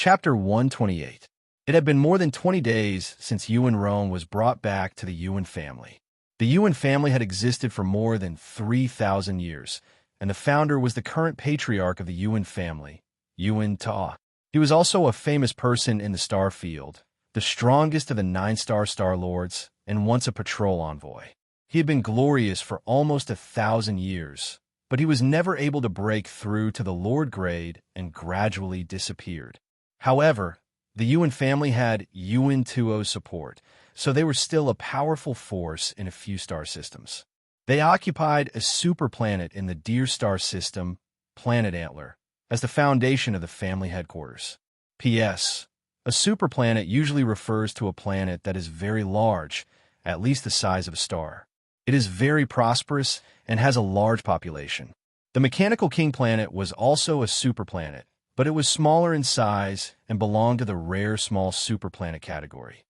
Chapter 128. It had been more than 20 days since Yuan Rong was brought back to the Yuan family. The Yuan family had existed for more than 3,000 years, and the founder was the current patriarch of the Yuan family, Yuan Ta. He was also a famous person in the star field, the strongest of the 9-star Star Lords, and once a patrol envoy. He had been glorious for almost 1,000 years, but he was never able to break through to the Lord grade and gradually disappeared. However, the Yuan family had Yuan Tuo's support, so they were still a powerful force in a few star systems. They occupied a superplanet in the Deer Star system, Planet Antler, as the foundation of the family headquarters. P.S. A superplanet usually refers to a planet that is very large, at least the size of a star. It is very prosperous and has a large population. The Mechanical King planet was also a superplanet, but it was smaller in size and belonged to the rare small superplanet category.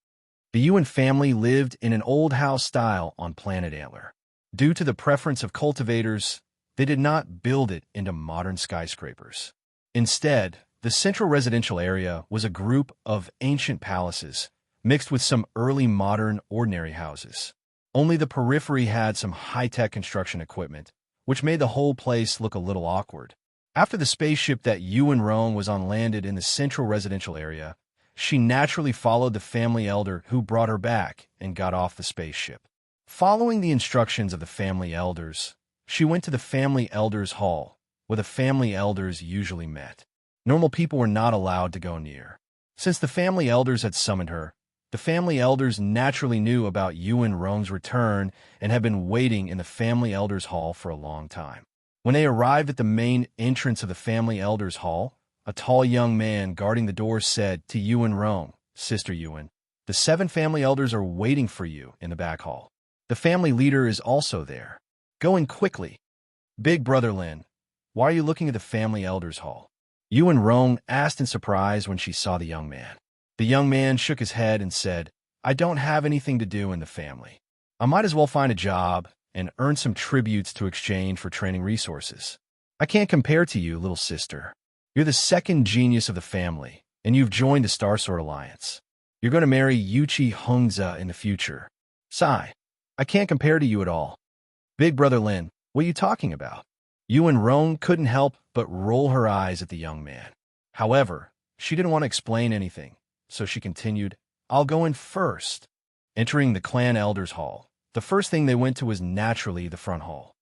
The Yuan family lived in an old house style on Planet Antler. Due to the preference of cultivators, they did not build it into modern skyscrapers. Instead, the central residential area was a group of ancient palaces, mixed with some early modern ordinary houses. Only the periphery had some high-tech construction equipment, which made the whole place look a little awkward. After the spaceship that Yuan Rong was on landed in the central residential area, she naturally followed the family elder who brought her back and got off the spaceship. Following the instructions of the family elders, she went to the family elders' hall, where the family elders usually met. Normal people were not allowed to go near. Since the family elders had summoned her, the family elders naturally knew about Yuan Rong's return and had been waiting in the family elders' hall for a long time. When they arrived at the main entrance of the family elders' hall, a tall young man guarding the door said to Yuan Rong, "Sister Yuan, the 7 family elders are waiting for you in the back hall. The family leader is also there. Go in quickly." "Big brother Lin, why are you looking at the family elders' hall?" Yuan Rong asked in surprise when she saw the young man. The young man shook his head and said, "I don't have anything to do in the family. I might as well find a job and earn some tributes to exchange for training resources. I can't compare to you, little sister. You're the second genius of the family, and you've joined the Star Sword Alliance. You're going to marry Yuchi Hongza in the future. Sigh, I can't compare to you at all." "Big brother Lin, what are you talking about?" Yuan Rong couldn't help but roll her eyes at the young man. However, she didn't want to explain anything, so she continued, "I'll go in first." Entering the clan elders' hall, the first thing they went to was naturally the front hall.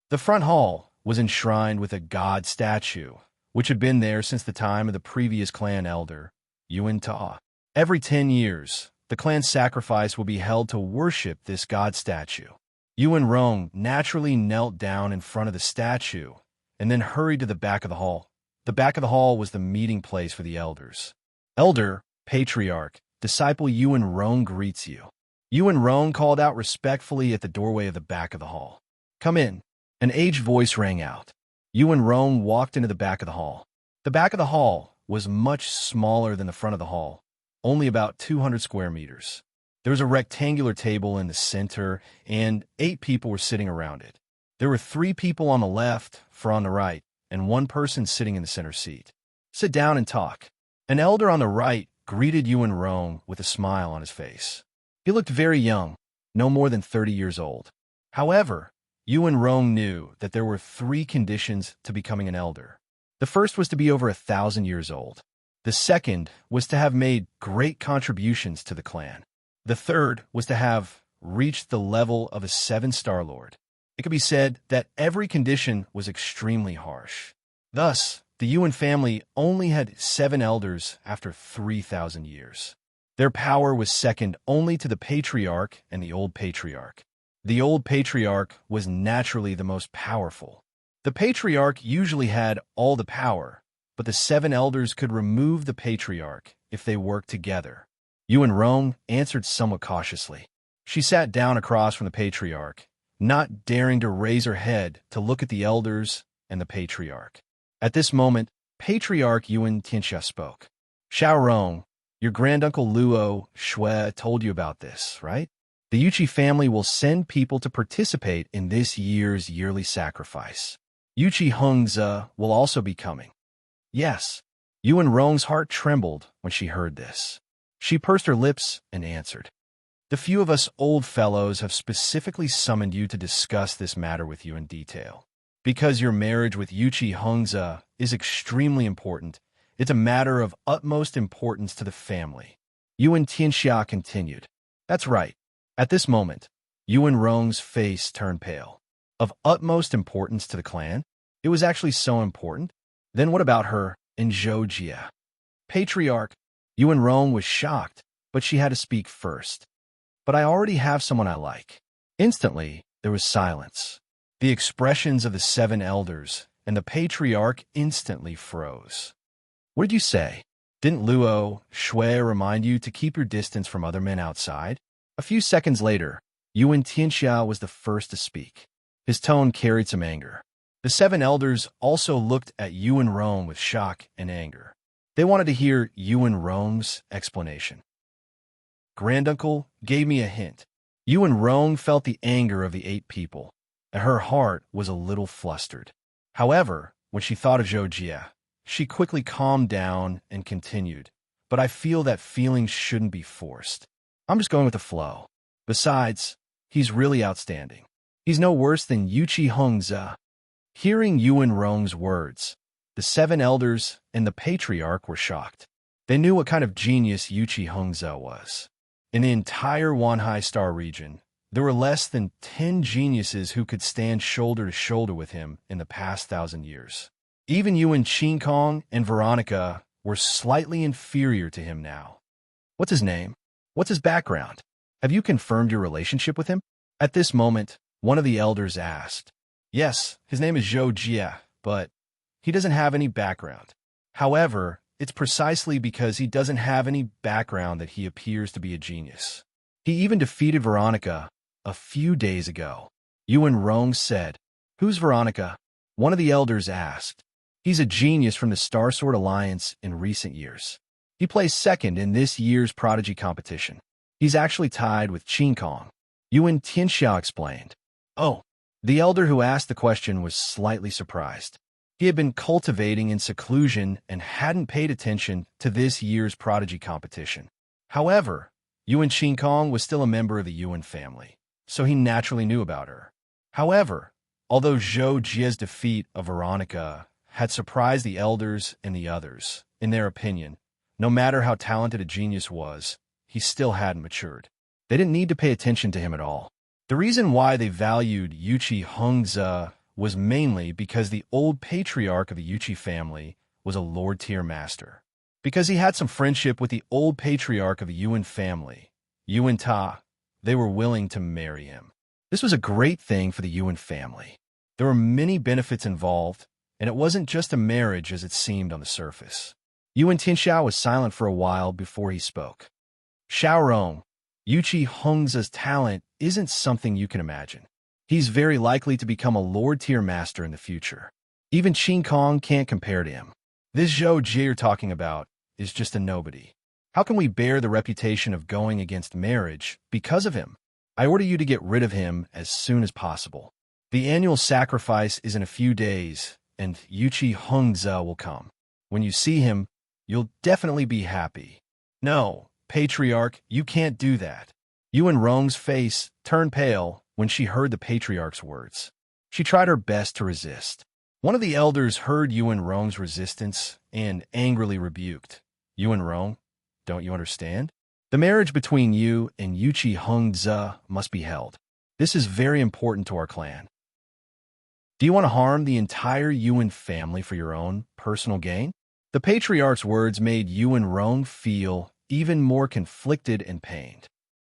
The front hall was enshrined with a god statue, which had been there since the time of the previous clan elder, Yuan Ta. Every 10 years, the clan sacrifice will be held to worship this god statue. Yuan Rong naturally knelt down in front of the statue and then hurried to the back of the hall. The back of the hall was the meeting place for the elders. "Elder, patriarch, disciple Yuan Rong greets you." Yuan Rong called out respectfully at the doorway of the back of the hall. "Come in." An aged voice rang out. Yuan Rong walked into the back of the hall. The back of the hall was much smaller than the front of the hall, only about 200 square meters. There was a rectangular table in the center, and 8 people were sitting around it. There were 3 people on the left, 4 on the right, and 1 person sitting in the center seat. "Sit down and talk." An elder on the right greeted Yuan Rong with a smile on his face. He looked very young, no more than 30 years old. However, Yuan Rong knew that there were 3 conditions to becoming an elder. The first was to be over 1,000 years old. The second was to have made great contributions to the clan. The third was to have reached the level of a 7-star lord. It could be said that every condition was extremely harsh. Thus, the Yuan family only had 7 elders after 3,000 years. Their power was second only to the patriarch and the old patriarch. The old patriarch was naturally the most powerful. The patriarch usually had all the power, but the 7 elders could remove the patriarch if they worked together. Yuan Rong answered somewhat cautiously. She sat down across from the patriarch, not daring to raise her head to look at the elders and the patriarch. At this moment, Patriarch Yuan Tianxia spoke. "Xiao Rong, your granduncle Luo Shui told you about this, right? The Yuchi family will send people to participate in this year's yearly sacrifice. Yuchi Hongza will also be coming." "Yes." Yuan Rong's heart trembled when she heard this. She pursed her lips and answered, "The few of us old fellows have specifically summoned you to discuss this matter with you in detail. Because your marriage with Yuchi Hongze is extremely important, it's a matter of utmost importance to the family." Yuan Tianxia continued. "That's right." At this moment, Yuan Rong's face turned pale. Of utmost importance to the clan? It was actually so important? Then what about her and Zhou Jie? Patriarch, Yuan Rong was shocked, but she had to speak first. "But I already have someone I like." Instantly, there was silence. The expressions of the 7 elders and the patriarch instantly froze. "What did you say? Didn't Luo Shui remind you to keep your distance from other men outside?" A few seconds later, Yuan Tianxia was the first to speak. His tone carried some anger. The 7 elders also looked at Yuan Rong with shock and anger. They wanted to hear Yuan Rong's explanation. "Granduncle gave me a hint." Yuan Rong felt the anger of the 8 people, and her heart was a little flustered. However, when she thought of Zhou Jie, she quickly calmed down and continued, "But I feel that feelings shouldn't be forced. I'm just going with the flow. Besides, he's really outstanding. He's no worse than Yuchi Hongze." Hearing Yuan Rong's words, the 7 elders and the patriarch were shocked. They knew what kind of genius Yuchi Hongze was. In the entire Wanhai Star region, there were less than 10 geniuses who could stand shoulder to shoulder with him in the past 1,000 years. Even Yuan Qingkong and Veronica were slightly inferior to him now. "What's his name? What's his background? Have you confirmed your relationship with him?" At this moment, one of the elders asked. "Yes, his name is Zhou Jie, but he doesn't have any background. However, it's precisely because he doesn't have any background that he appears to be a genius. He even defeated Veronica a few days ago." Yuan Rong said. "Who's Veronica?" One of the elders asked. "He's a genius from the Star Sword Alliance in recent years. He placed second in this year's Prodigy competition. He's actually tied with Qin Kong." Yuan Tianxia explained. "Oh." The elder who asked the question was slightly surprised. He had been cultivating in seclusion and hadn't paid attention to this year's Prodigy competition. However, Yuan Qingkong was still a member of the Yuan family, so he naturally knew about her. However, although Zhou Jie's defeat of Veronica had surprised the elders and the others, in their opinion, no matter how talented a genius was, he still hadn't matured. They didn't need to pay attention to him at all. The reason why they valued Yuchi Hongze was mainly because the old patriarch of the Yuchi family was a Lord-tier master. Because he had some friendship with the old patriarch of the Yuan family, Yuan Ta, they were willing to marry him. This was a great thing for the Yuan family. There were many benefits involved, and it wasn't just a marriage as it seemed on the surface. Yuan Tianxia was silent for a while before he spoke. "Xiaorong, Yuchi Hongze's talent isn't something you can imagine. He's very likely to become a Lord-tier master in the future. Even Qin Kong can't compare to him. This Zhou Jie you're talking about is just a nobody. How can we bear the reputation of going against marriage because of him? I order you to get rid of him as soon as possible. The annual sacrifice is in a few days, and Yuchi Hongze will come. When you see him, you'll definitely be happy." "No, Patriarch, you can't do that." Yuan Rong's face turned pale when she heard the patriarch's words. She tried her best to resist. One of the elders heard Yuan Rong's resistance and angrily rebuked. "Yuan Rong, don't you understand? The marriage between you and Yuchi Hongze must be held. This is very important to our clan. Do you want to harm the entire Yuan family for your own personal gain?" The patriarch's words made Yuan Rong feel even more conflicted and pained.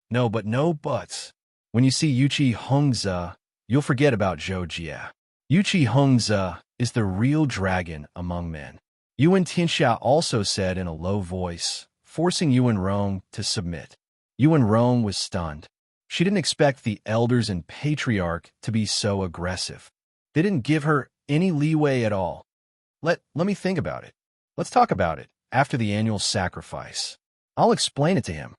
"No, but no buts. When you see Yuchi Hongze, you'll forget about Zhou Jie. Yuchi Hongze is the real dragon among men." Yuan Tianxia also said in a low voice, forcing Yuan Rong to submit. Yuan Rong was stunned. She didn't expect the elders and patriarch to be so aggressive. They didn't give her any leeway at all. Let me think about it. Let's talk about it after the annual sacrifice. I'll explain it to him."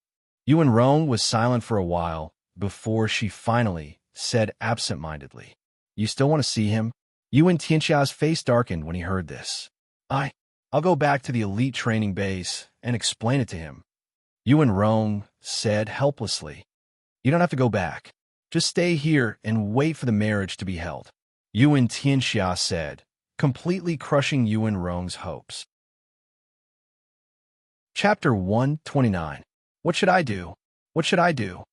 Yuan Rong was silent for a while before she finally said absent-mindedly, "You still want to see him?" Yuan Tianxia's face darkened when he heard this. I I'll go back to the elite training base and explain it to him. Yuan Rong said helplessly. You don't have to go back. Just stay here and wait for the marriage to be held. Yuan Tianxia said, completely crushing Yuan Rong's hopes. Chapter 129. What should I do? What should I do?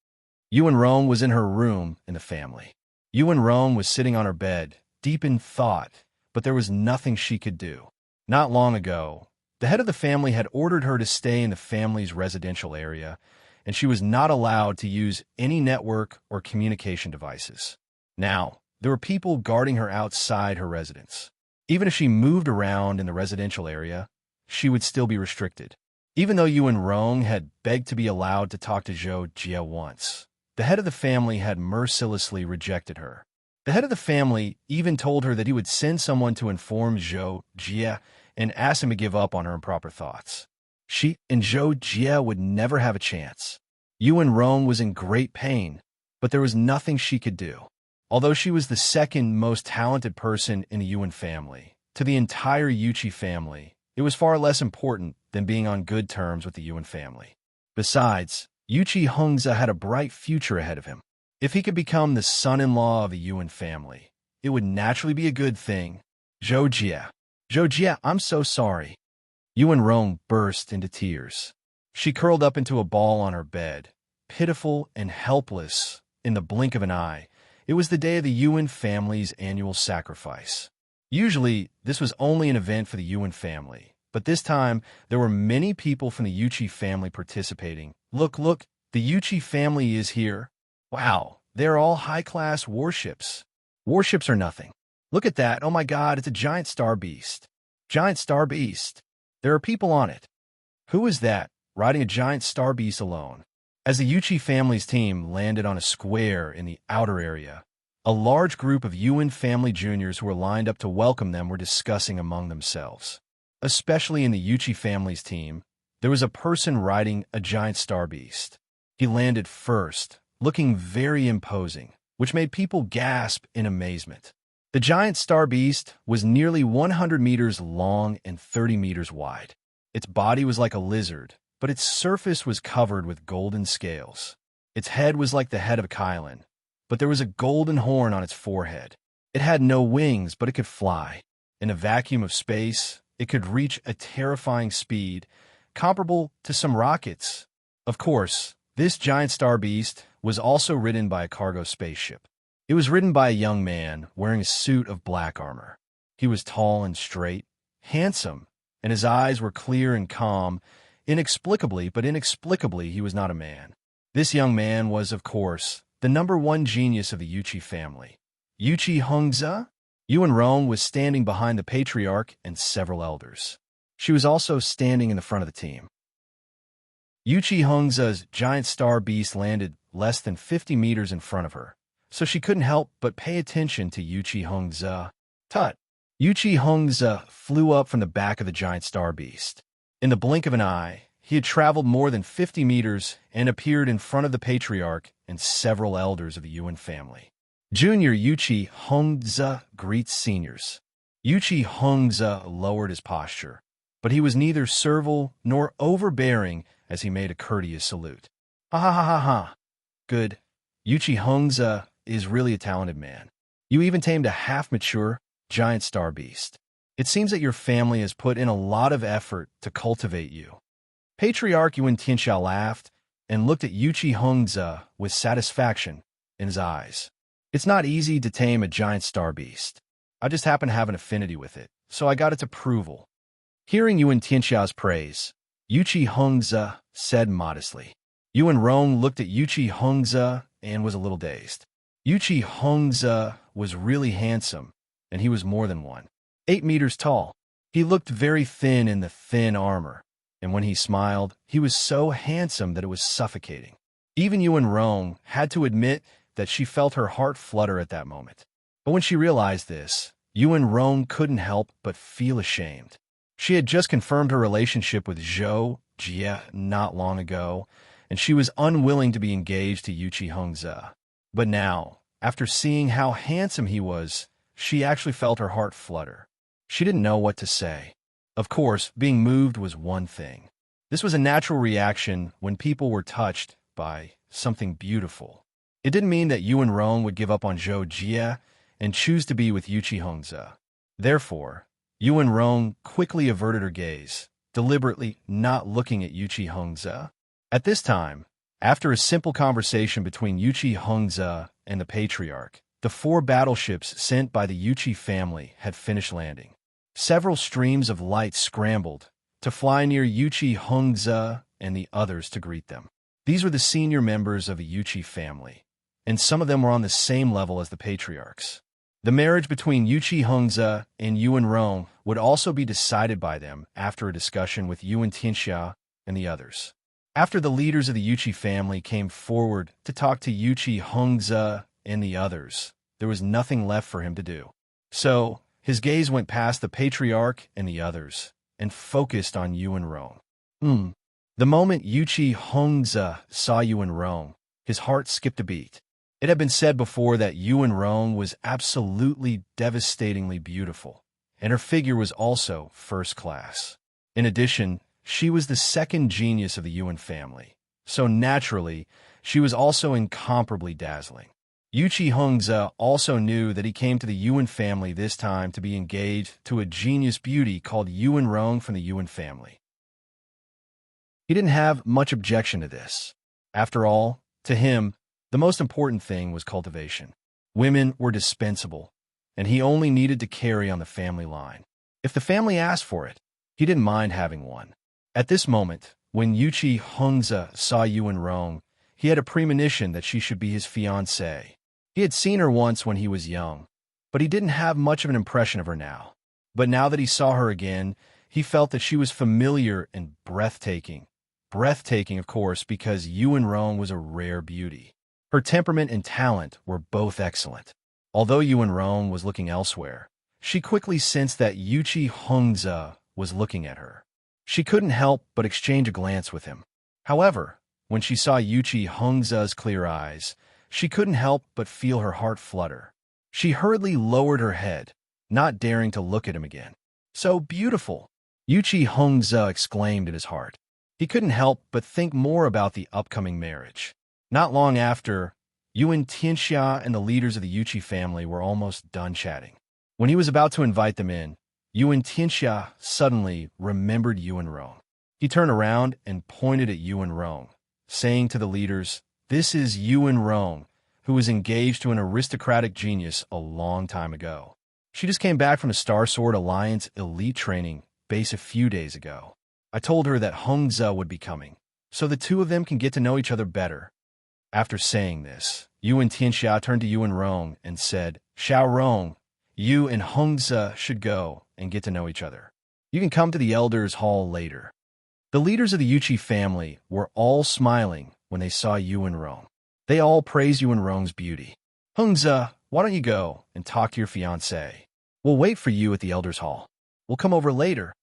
Yuan Rong was in her room in the family. Yuan Rong was sitting on her bed, deep in thought, but there was nothing she could do. Not long ago, the head of the family had ordered her to stay in the family's residential area, and she was not allowed to use any network or communication devices. Now, there were people guarding her outside her residence. Even if she moved around in the residential area, she would still be restricted. Even though Yuan Rong had begged to be allowed to talk to Zhou Jie once, the head of the family had mercilessly rejected her. The head of the family even told her that he would send someone to inform Zhou Jie and ask him to give up on her improper thoughts. She and Zhou Jie would never have a chance. Yuan Rong was in great pain, but there was nothing she could do. Although she was the second most talented person in the Yuan family, to the entire Yuqi family, it was far less important than being on good terms with the Yuan family. Besides, Yuqi Hongze had a bright future ahead of him. If he could become the son-in-law of the Yuan family, it would naturally be a good thing. Zhou Jie, I'm so sorry. Yuan Rong burst into tears. She curled up into a ball on her bed, pitiful and helpless in the blink of an eye. It was the day of the Yuan family's annual sacrifice. Usually, this was only an event for the Yuan family, but this time, there were many people from the Yuqi family participating. Look, the Yuqi family is here. Wow, they're all high-class warships. Warships are nothing. Look at that, oh my god, it's a giant star beast. Giant star beast. There are people on it. Who is that, riding a giant star beast alone? As the Yuqi family's team landed on a square in the outer area, a large group of Yuan family juniors who were lined up to welcome them were discussing among themselves. Especially in the Yuqi family's team, there was a person riding a giant star beast. He landed first, looking very imposing, which made people gasp in amazement. The giant star beast was nearly 100 meters long and 30 meters wide. Its body was like a lizard, but its surface was covered with golden scales. Its head was like the head of a Kylan, but there was a golden horn on its forehead. It had no wings, but it could fly. In a vacuum of space, it could reach a terrifying speed, comparable to some rockets. Of course, this giant star beast was also ridden by a cargo spaceship. It was ridden by a young man wearing a suit of black armor. He was tall and straight, handsome, and his eyes were clear and calm. Inexplicably, he was not a man. This young man was, of course, the #1 genius of the Yuqi family. Yuqi Hongze? Yuan Rong was standing behind the patriarch and several elders. She was also standing in the front of the team. Yuqi Hongze's giant star beast landed less than 50 meters in front of her, so she couldn't help but pay attention to Yuqi Hongze. Tut! Yuqi Hongze flew up from the back of the giant star beast. In the blink of an eye, he had traveled more than 50 meters and appeared in front of the patriarch and several elders of the Yuan family. Junior Yuqi Hongze greets seniors. Yuqi Hongze lowered his posture, but he was neither servile nor overbearing as he made a courteous salute. Ha ha ha ha ha. Good. Yuqi Hongze is really a talented man. You even tamed a half-mature giant star beast. It seems that your family has put in a lot of effort to cultivate you. Patriarch Yuan Tianxia laughed and looked at Yuqi Hongze with satisfaction in his eyes. It's not easy to tame a giant star beast. I just happen to have an affinity with it, so I got its approval. Hearing Yuan Tianxia's praise, Yuqi Hongze said modestly. Yuan Rong looked at Yuqi Hongze and was a little dazed. Yuqi Hongze was really handsome, and he was more than 8 meters tall. He looked very thin in the thin armor, and when he smiled, he was so handsome that it was suffocating. Even Yuan Rong had to admit that she felt her heart flutter at that moment. But when she realized this, Yuan Rong couldn't help but feel ashamed. She had just confirmed her relationship with Zhou Jie not long ago, and she was unwilling to be engaged to Yuqi Hongze. But now, after seeing how handsome he was, she actually felt her heart flutter. She didn't know what to say. Of course, being moved was one thing. This was a natural reaction when people were touched by something beautiful. It didn't mean that Yuan Rong would give up on Zhou Jie and choose to be with Yuqi Hongze. Therefore, Yuan Rong quickly averted her gaze, deliberately not looking at Yuqi Hongze. At this time, after a simple conversation between Yuqi Hongze and the Patriarch, the 4 battleships sent by the Yuqi family had finished landing. Several streams of light scrambled to fly near Yuqi Hongze and the others to greet them. These were the senior members of the Yuqi family, and some of them were on the same level as the patriarchs. The marriage between Yuqi Hongze and Yuan Rong would also be decided by them after a discussion with Yuan Tianxia and the others. After the leaders of the Yuqi family came forward to talk to Yuqi Hongze and the others, there was nothing left for him to do. So, his gaze went past the patriarch and the others, and focused on Yuan Rong. The moment Yuqi Hongze saw Yuan Rong, his heart skipped a beat. It had been said before that Yuan Rong was absolutely devastatingly beautiful, and her figure was also first class. In addition, she was the second genius of the Yuan family, so naturally, she was also incomparably dazzling. Yuqi Hongze also knew that he came to the Yuan family this time to be engaged to a genius beauty called Yuan Rong from the Yuan family. He didn't have much objection to this. After all, to him, the most important thing was cultivation. Women were dispensable, and he only needed to carry on the family line. If the family asked for it, he didn't mind having one. At this moment, when Yuqi Hongze saw Yuan Rong, he had a premonition that she should be his fiancée. He had seen her once when he was young, but he didn't have much of an impression of her now. But now that he saw her again, he felt that she was familiar and breathtaking. Breathtaking, of course, because Yuan Rong was a rare beauty. Her temperament and talent were both excellent. Although Yuan Rong was looking elsewhere, she quickly sensed that Yuqi Hongze was looking at her. She couldn't help but exchange a glance with him. However, when she saw Yuqi Hongze's clear eyes, she couldn't help but feel her heart flutter. She hurriedly lowered her head, not daring to look at him again. "So beautiful!" Yuqi Hongze exclaimed in his heart. He couldn't help but think more about the upcoming marriage. Not long after, Yuan Tianxia and the leaders of the Yuqi family were almost done chatting. When he was about to invite them in, Yuan Tianxia suddenly remembered Yuan Rong. He turned around and pointed at Yuan Rong, saying to the leaders, "This is Yuan Rong, who was engaged to an aristocratic genius a long time ago. She just came back from the Star Sword Alliance elite training base a few days ago. I told her that Hongze would be coming, so the two of them can get to know each other better." After saying this, Yuan Tianxia turned to Yuan Rong and said, "Xiao Rong, you and Hongze should go and get to know each other. You can come to the Elders' Hall later." The leaders of the Yuqi family were all smiling when they saw Yuan Rong. They all praised Yuan Rong's beauty. "Hongze, why don't you go and talk to your fiancée? We'll wait for you at the Elders' Hall. We'll come over later."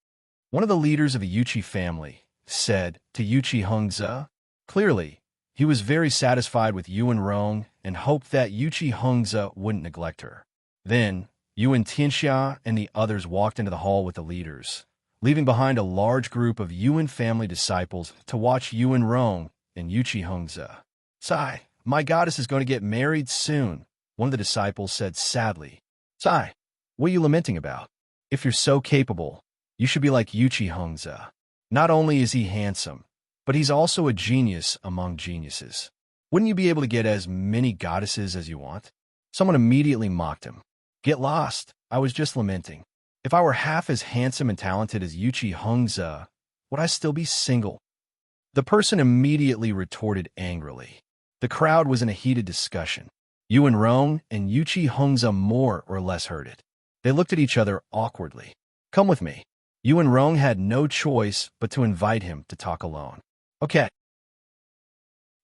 One of the leaders of the Yuqi family said to Yuqi Hongze. Clearly, he was very satisfied with Yuan Rong and hoped that Yuqi Hongze wouldn't neglect her. Then, Yuan Tianxia and the others walked into the hall with the leaders, leaving behind a large group of Yuan family disciples to watch Yuan Rong and Yuqi Hongze. "Sai, my goddess is going to get married soon," one of the disciples said sadly. "Sai, what are you lamenting about? If you're so capable, you should be like Yuqi Hongze. Not only is he handsome, but he's also a genius among geniuses. Wouldn't you be able to get as many goddesses as you want?" Someone immediately mocked him. "Get lost. I was just lamenting. If I were half as handsome and talented as Yuqi Hongze, would I still be single?" The person immediately retorted angrily. The crowd was in a heated discussion. Yuan Rong and Yuqi Hongze more or less heard it. They looked at each other awkwardly. "Come with me." Yuan Rong had no choice but to invite him to talk alone. "Okay."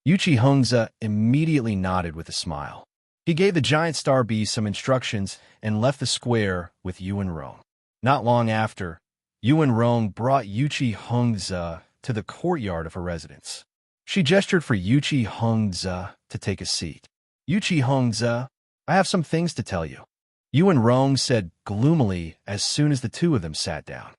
Yuqi Hongze immediately nodded with a smile. He gave the giant star beast some instructions and left the square with Yuan Rong. Not long after, Yuan Rong brought Yuqi Hongze to the courtyard of her residence. She gestured for Yuqi Hongze to take a seat. "Yuqi Hongze, I have some things to tell you," Yuan Rong said gloomily as soon as the two of them sat down.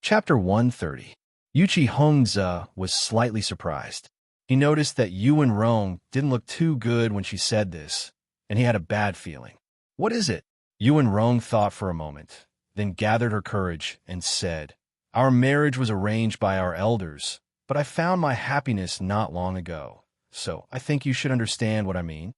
Chapter 130. Yuchi Hongze was slightly surprised. He noticed that Yuan Rong didn't look too good when she said this, and he had a bad feeling. What is it? Yuan Rong thought for a moment, then gathered her courage and said, Our marriage was arranged by our elders, but I found my happiness not long ago, so I think you should understand what I mean.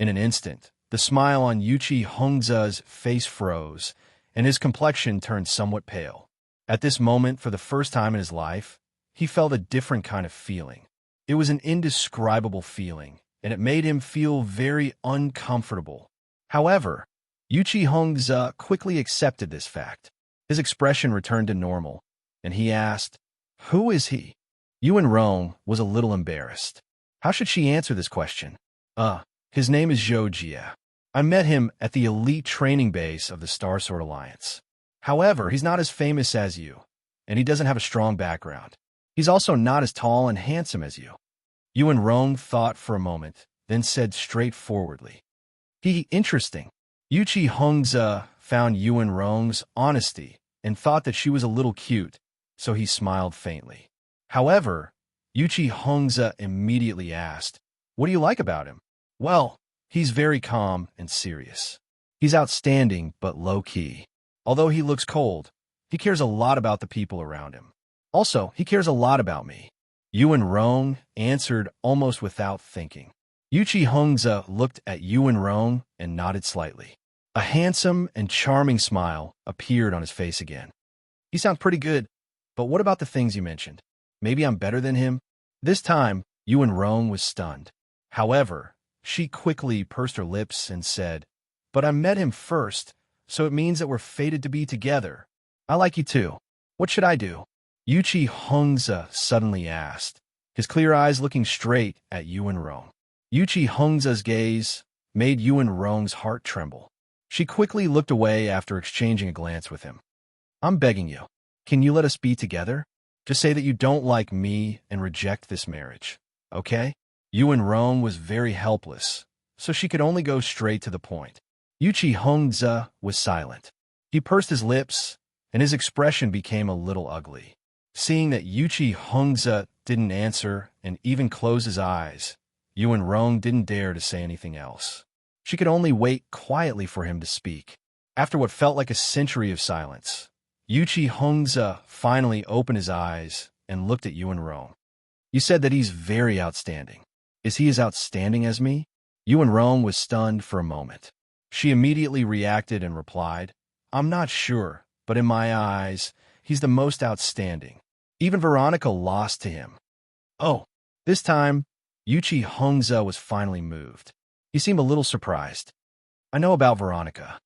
In an instant, the smile on Yuchi Hongze's face froze, and his complexion turned somewhat pale. At this moment, for the first time in his life, he felt a different kind of feeling. It was an indescribable feeling, and it made him feel very uncomfortable. However, Yuchi Hongze quickly accepted this fact. His expression returned to normal, and he asked, Who is he? Yuan Rong was a little embarrassed. How should she answer this question? His name is Zhou Jie. I met him at the elite training base of the Star Sword Alliance. However, he's not as famous as you, and he doesn't have a strong background. He's also not as tall and handsome as you. Yuan Rong thought for a moment, then said straightforwardly, Interesting. Yuchi Hongze found Yuan Rong's honesty and thought that she was a little cute, so he smiled faintly. However, Yuchi Hongze immediately asked, What do you like about him? Well, he's very calm and serious. He's outstanding but low-key. Although he looks cold, he cares a lot about the people around him. Also, he cares a lot about me. Yuan Rong answered almost without thinking. Yuchi Hongze looked at Yuan Rong and nodded slightly. A handsome and charming smile appeared on his face again. He sounds pretty good, but what about the things you mentioned? Maybe I'm better than him? This time, Yuan Rong was stunned. However, she quickly pursed her lips and said, But I met him first, so it means that we're fated to be together. I like you too. What should I do? Yuchi Hongze suddenly asked, his clear eyes looking straight at Yuan Rong. Yuchi Hongze's gaze made Yuan Rong's heart tremble. She quickly looked away after exchanging a glance with him. I'm begging you. Can you let us be together? Just say that you don't like me and reject this marriage, okay? Yuan Rong was very helpless, so she could only go straight to the point. Yuchi Hongze was silent. He pursed his lips, and his expression became a little ugly. Seeing that Yuchi Hongze didn't answer and even close his eyes, Yuan Rong didn't dare to say anything else. She could only wait quietly for him to speak. After what felt like a century of silence, Yuchi Hongze finally opened his eyes and looked at Yuan Rong. You said that he's very outstanding. Is he as outstanding as me? Yuan Rong was stunned for a moment. She immediately reacted and replied, I'm not sure, but in my eyes, he's the most outstanding. Even Veronica lost to him. Oh, this time, Yuchi Hongze was finally moved. He seemed a little surprised. I know about Veronica.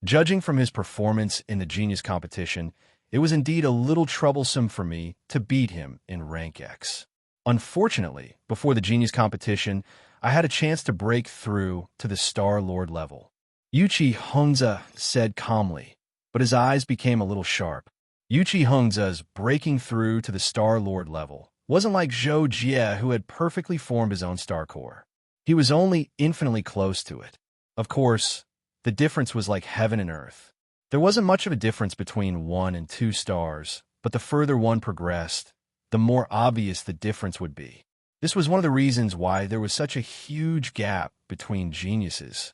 Judging from his performance in the Genius competition, it was indeed a little troublesome for me to beat him in Rank X. Unfortunately, before the Genius competition, I had a chance to break through to the Star Lord level. Yuchi Hongze said calmly, but his eyes became a little sharp. Yuchi Hongze's breaking through to the Star Lord level wasn't like Zhou Jie, who had perfectly formed his own star core. He was only infinitely close to it. Of course, the difference was like heaven and earth. There wasn't much of a difference between 1 and 2 stars, but the further one progressed, the more obvious the difference would be. This was one of the reasons why there was such a huge gap between geniuses.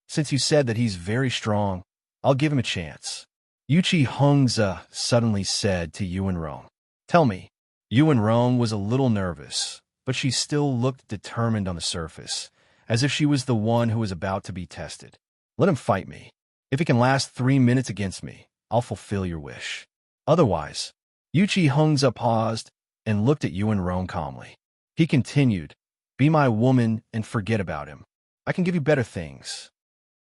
Since you said that he's very strong, I'll give him a chance. Yuchi Hongze suddenly said to Yuan Rong. Tell me. Yuan Rong was a little nervous, but she still looked determined on the surface, as if she was the one who was about to be tested. Let him fight me. If he can last 3 minutes against me, I'll fulfill your wish. Otherwise, Yuchi Hongze paused and looked at Yuan Rong calmly. He continued, Be my woman and forget about him. I can give you better things.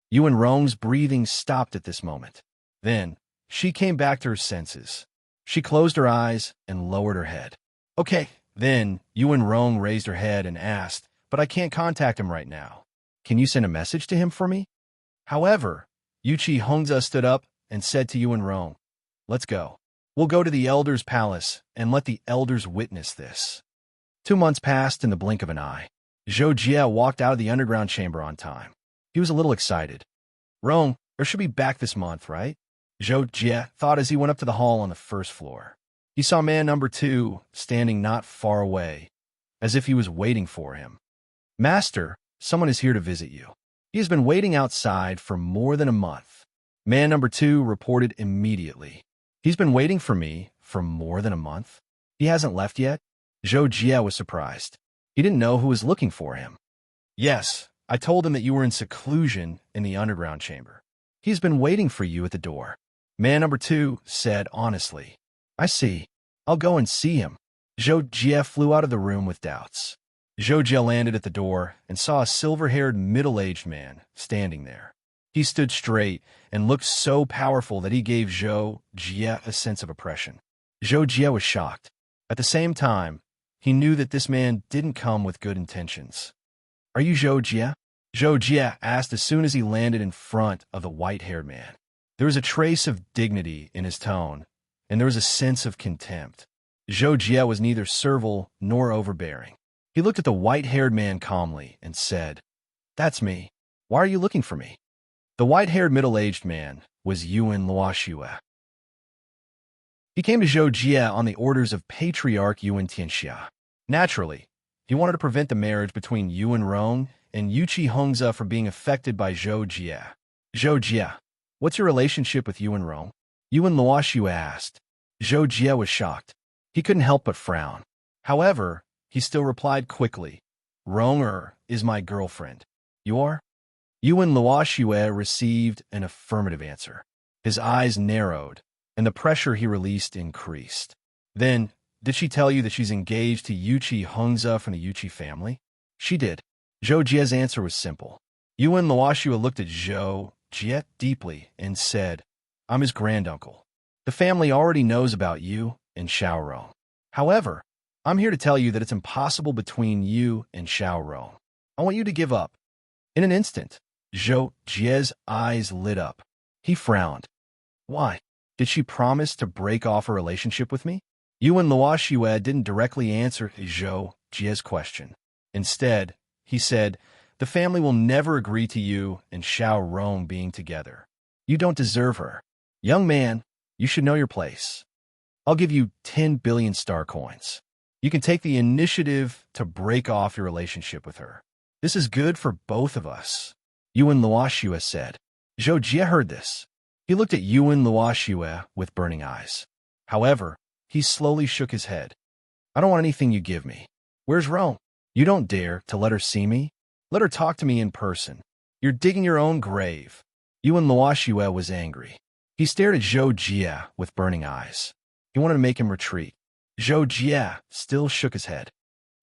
Yuan Rong's breathing stopped at this moment. Then, she came back to her senses. She closed her eyes and lowered her head. Okay. Then, Yuan Rong raised her head and asked, But I can't contact him right now. Can you send a message to him for me? However, Yuchi Hongze stood up and said to Yuan Rong, Let's go. We'll go to the Elder's Palace and let the Elders witness this. 2 months passed in the blink of an eye. Zhou Jie walked out of the underground chamber on time. He was a little excited. Rong, or should be back this month, right? Zhou Jie thought as he went up to the hall on the first floor. He saw man number 2 standing not far away, as if he was waiting for him. Master, someone is here to visit you. He has been waiting outside for more than a month. Man number 2 reported immediately. He's been waiting for me for more than a month? He hasn't left yet? Zhou Jie was surprised. He didn't know who was looking for him. Yes, I told him that you were in seclusion in the underground chamber. He's been waiting for you at the door. Man number 2 said honestly. I see. I'll go and see him. Zhou Jie flew out of the room with doubts. Zhou Jie landed at the door and saw a silver-haired middle-aged man standing there. He stood straight and looked so powerful that he gave Zhou Jie a sense of oppression. Zhou Jie was shocked. At the same time, he knew that this man didn't come with good intentions. Are you Zhou Jie? Zhou Jie asked as soon as he landed in front of the white-haired man. There was a trace of dignity in his tone, and there was a sense of contempt. Zhou Jie was neither servile nor overbearing. He looked at the white-haired man calmly and said, That's me. Why are you looking for me? The white-haired middle-aged man was Yuan Luoxue. He came to Zhou Jie on the orders of Patriarch Yuan Tianxia. Naturally, he wanted to prevent the marriage between Yuan Rong and Yuqi Hongze from being affected by Zhou Jie. Zhou Jie, what's your relationship with Yuan Rong? Yuan Luoxue asked. Zhou Jie was shocked. He couldn't help but frown. However, he still replied quickly, Rong is my girlfriend. You are? Yuan Luoxue received an affirmative answer. His eyes narrowed, and the pressure he released increased. Then, did she tell you that she's engaged to Yuqi Hongze from the Yuqi family? She did. Zhou Jie's answer was simple. Yuan Luoxue looked at Zhou Jie deeply and said, I'm his granduncle. The family already knows about you and Xiaorong. However, I'm here to tell you that it's impossible between you and Xiaorong. I want you to give up. In an instant, Zhou Jie's eyes lit up. He frowned. Why? Did she promise to break off a relationship with me? Yuan Luoxue didn't directly answer Zhou Jie's question. Instead, he said, the family will never agree to you and Xiaorong being together. You don't deserve her. Young man, you should know your place. I'll give you 10 billion star coins. You can take the initiative to break off your relationship with her. This is good for both of us. Yuan Luoxue said. Zhou Jie heard this. He looked at Yuan Luoxue with burning eyes. However, he slowly shook his head. I don't want anything you give me. Where's Rome? You don't dare to let her see me? Let her talk to me in person. You're digging your own grave. Yuan Luoxue was angry. He stared at Zhou Jie with burning eyes. He wanted to make him retreat. Zhou Jie still shook his head.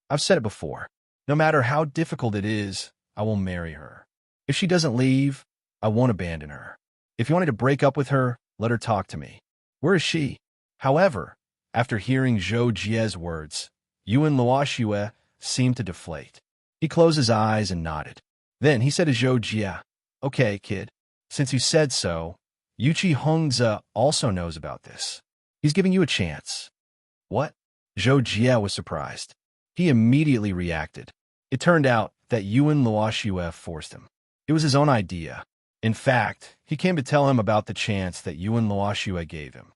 I've said it before. No matter how difficult it is, I will marry her. If she doesn't leave, I won't abandon her. If you wanted to break up with her, let her talk to me. Where is she? However, after hearing Zhou Jie's words, Yuan Luoxue seemed to deflate. He closed his eyes and nodded. Then he said to Zhou Jie, Okay, kid, since you said so, Yuqi Hongze also knows about this. He's giving you a chance. What? Zhou Jie was surprised. He immediately reacted. It turned out that Yuan Luoxue forced him. It was his own idea. In fact, he came to tell him about the chance that Yuan Luoxue gave him.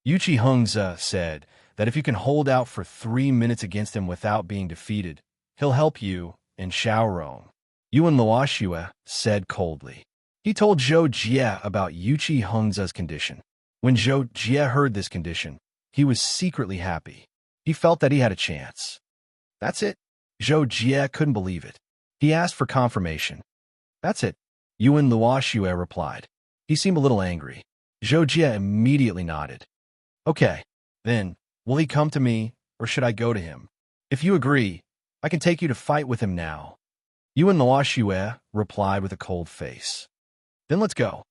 Yuqi Hongze said that if you can hold out for 3 minutes against him without being defeated, he'll help you and Xiaorong. Yuan Luoxue said coldly. He told Zhou Jie about Yuqi Hongze's condition. When Zhou Jie heard this condition, he was secretly happy. He felt that he had a chance. That's it? Zhou Jie couldn't believe it. He asked for confirmation. That's it, Yuan Luoxue replied. He seemed a little angry. Zhou Jie immediately nodded. Okay, then, will he come to me, or should I go to him? If you agree, I can take you to fight with him now. Yuan Luoxue replied with a cold face. Then let's go.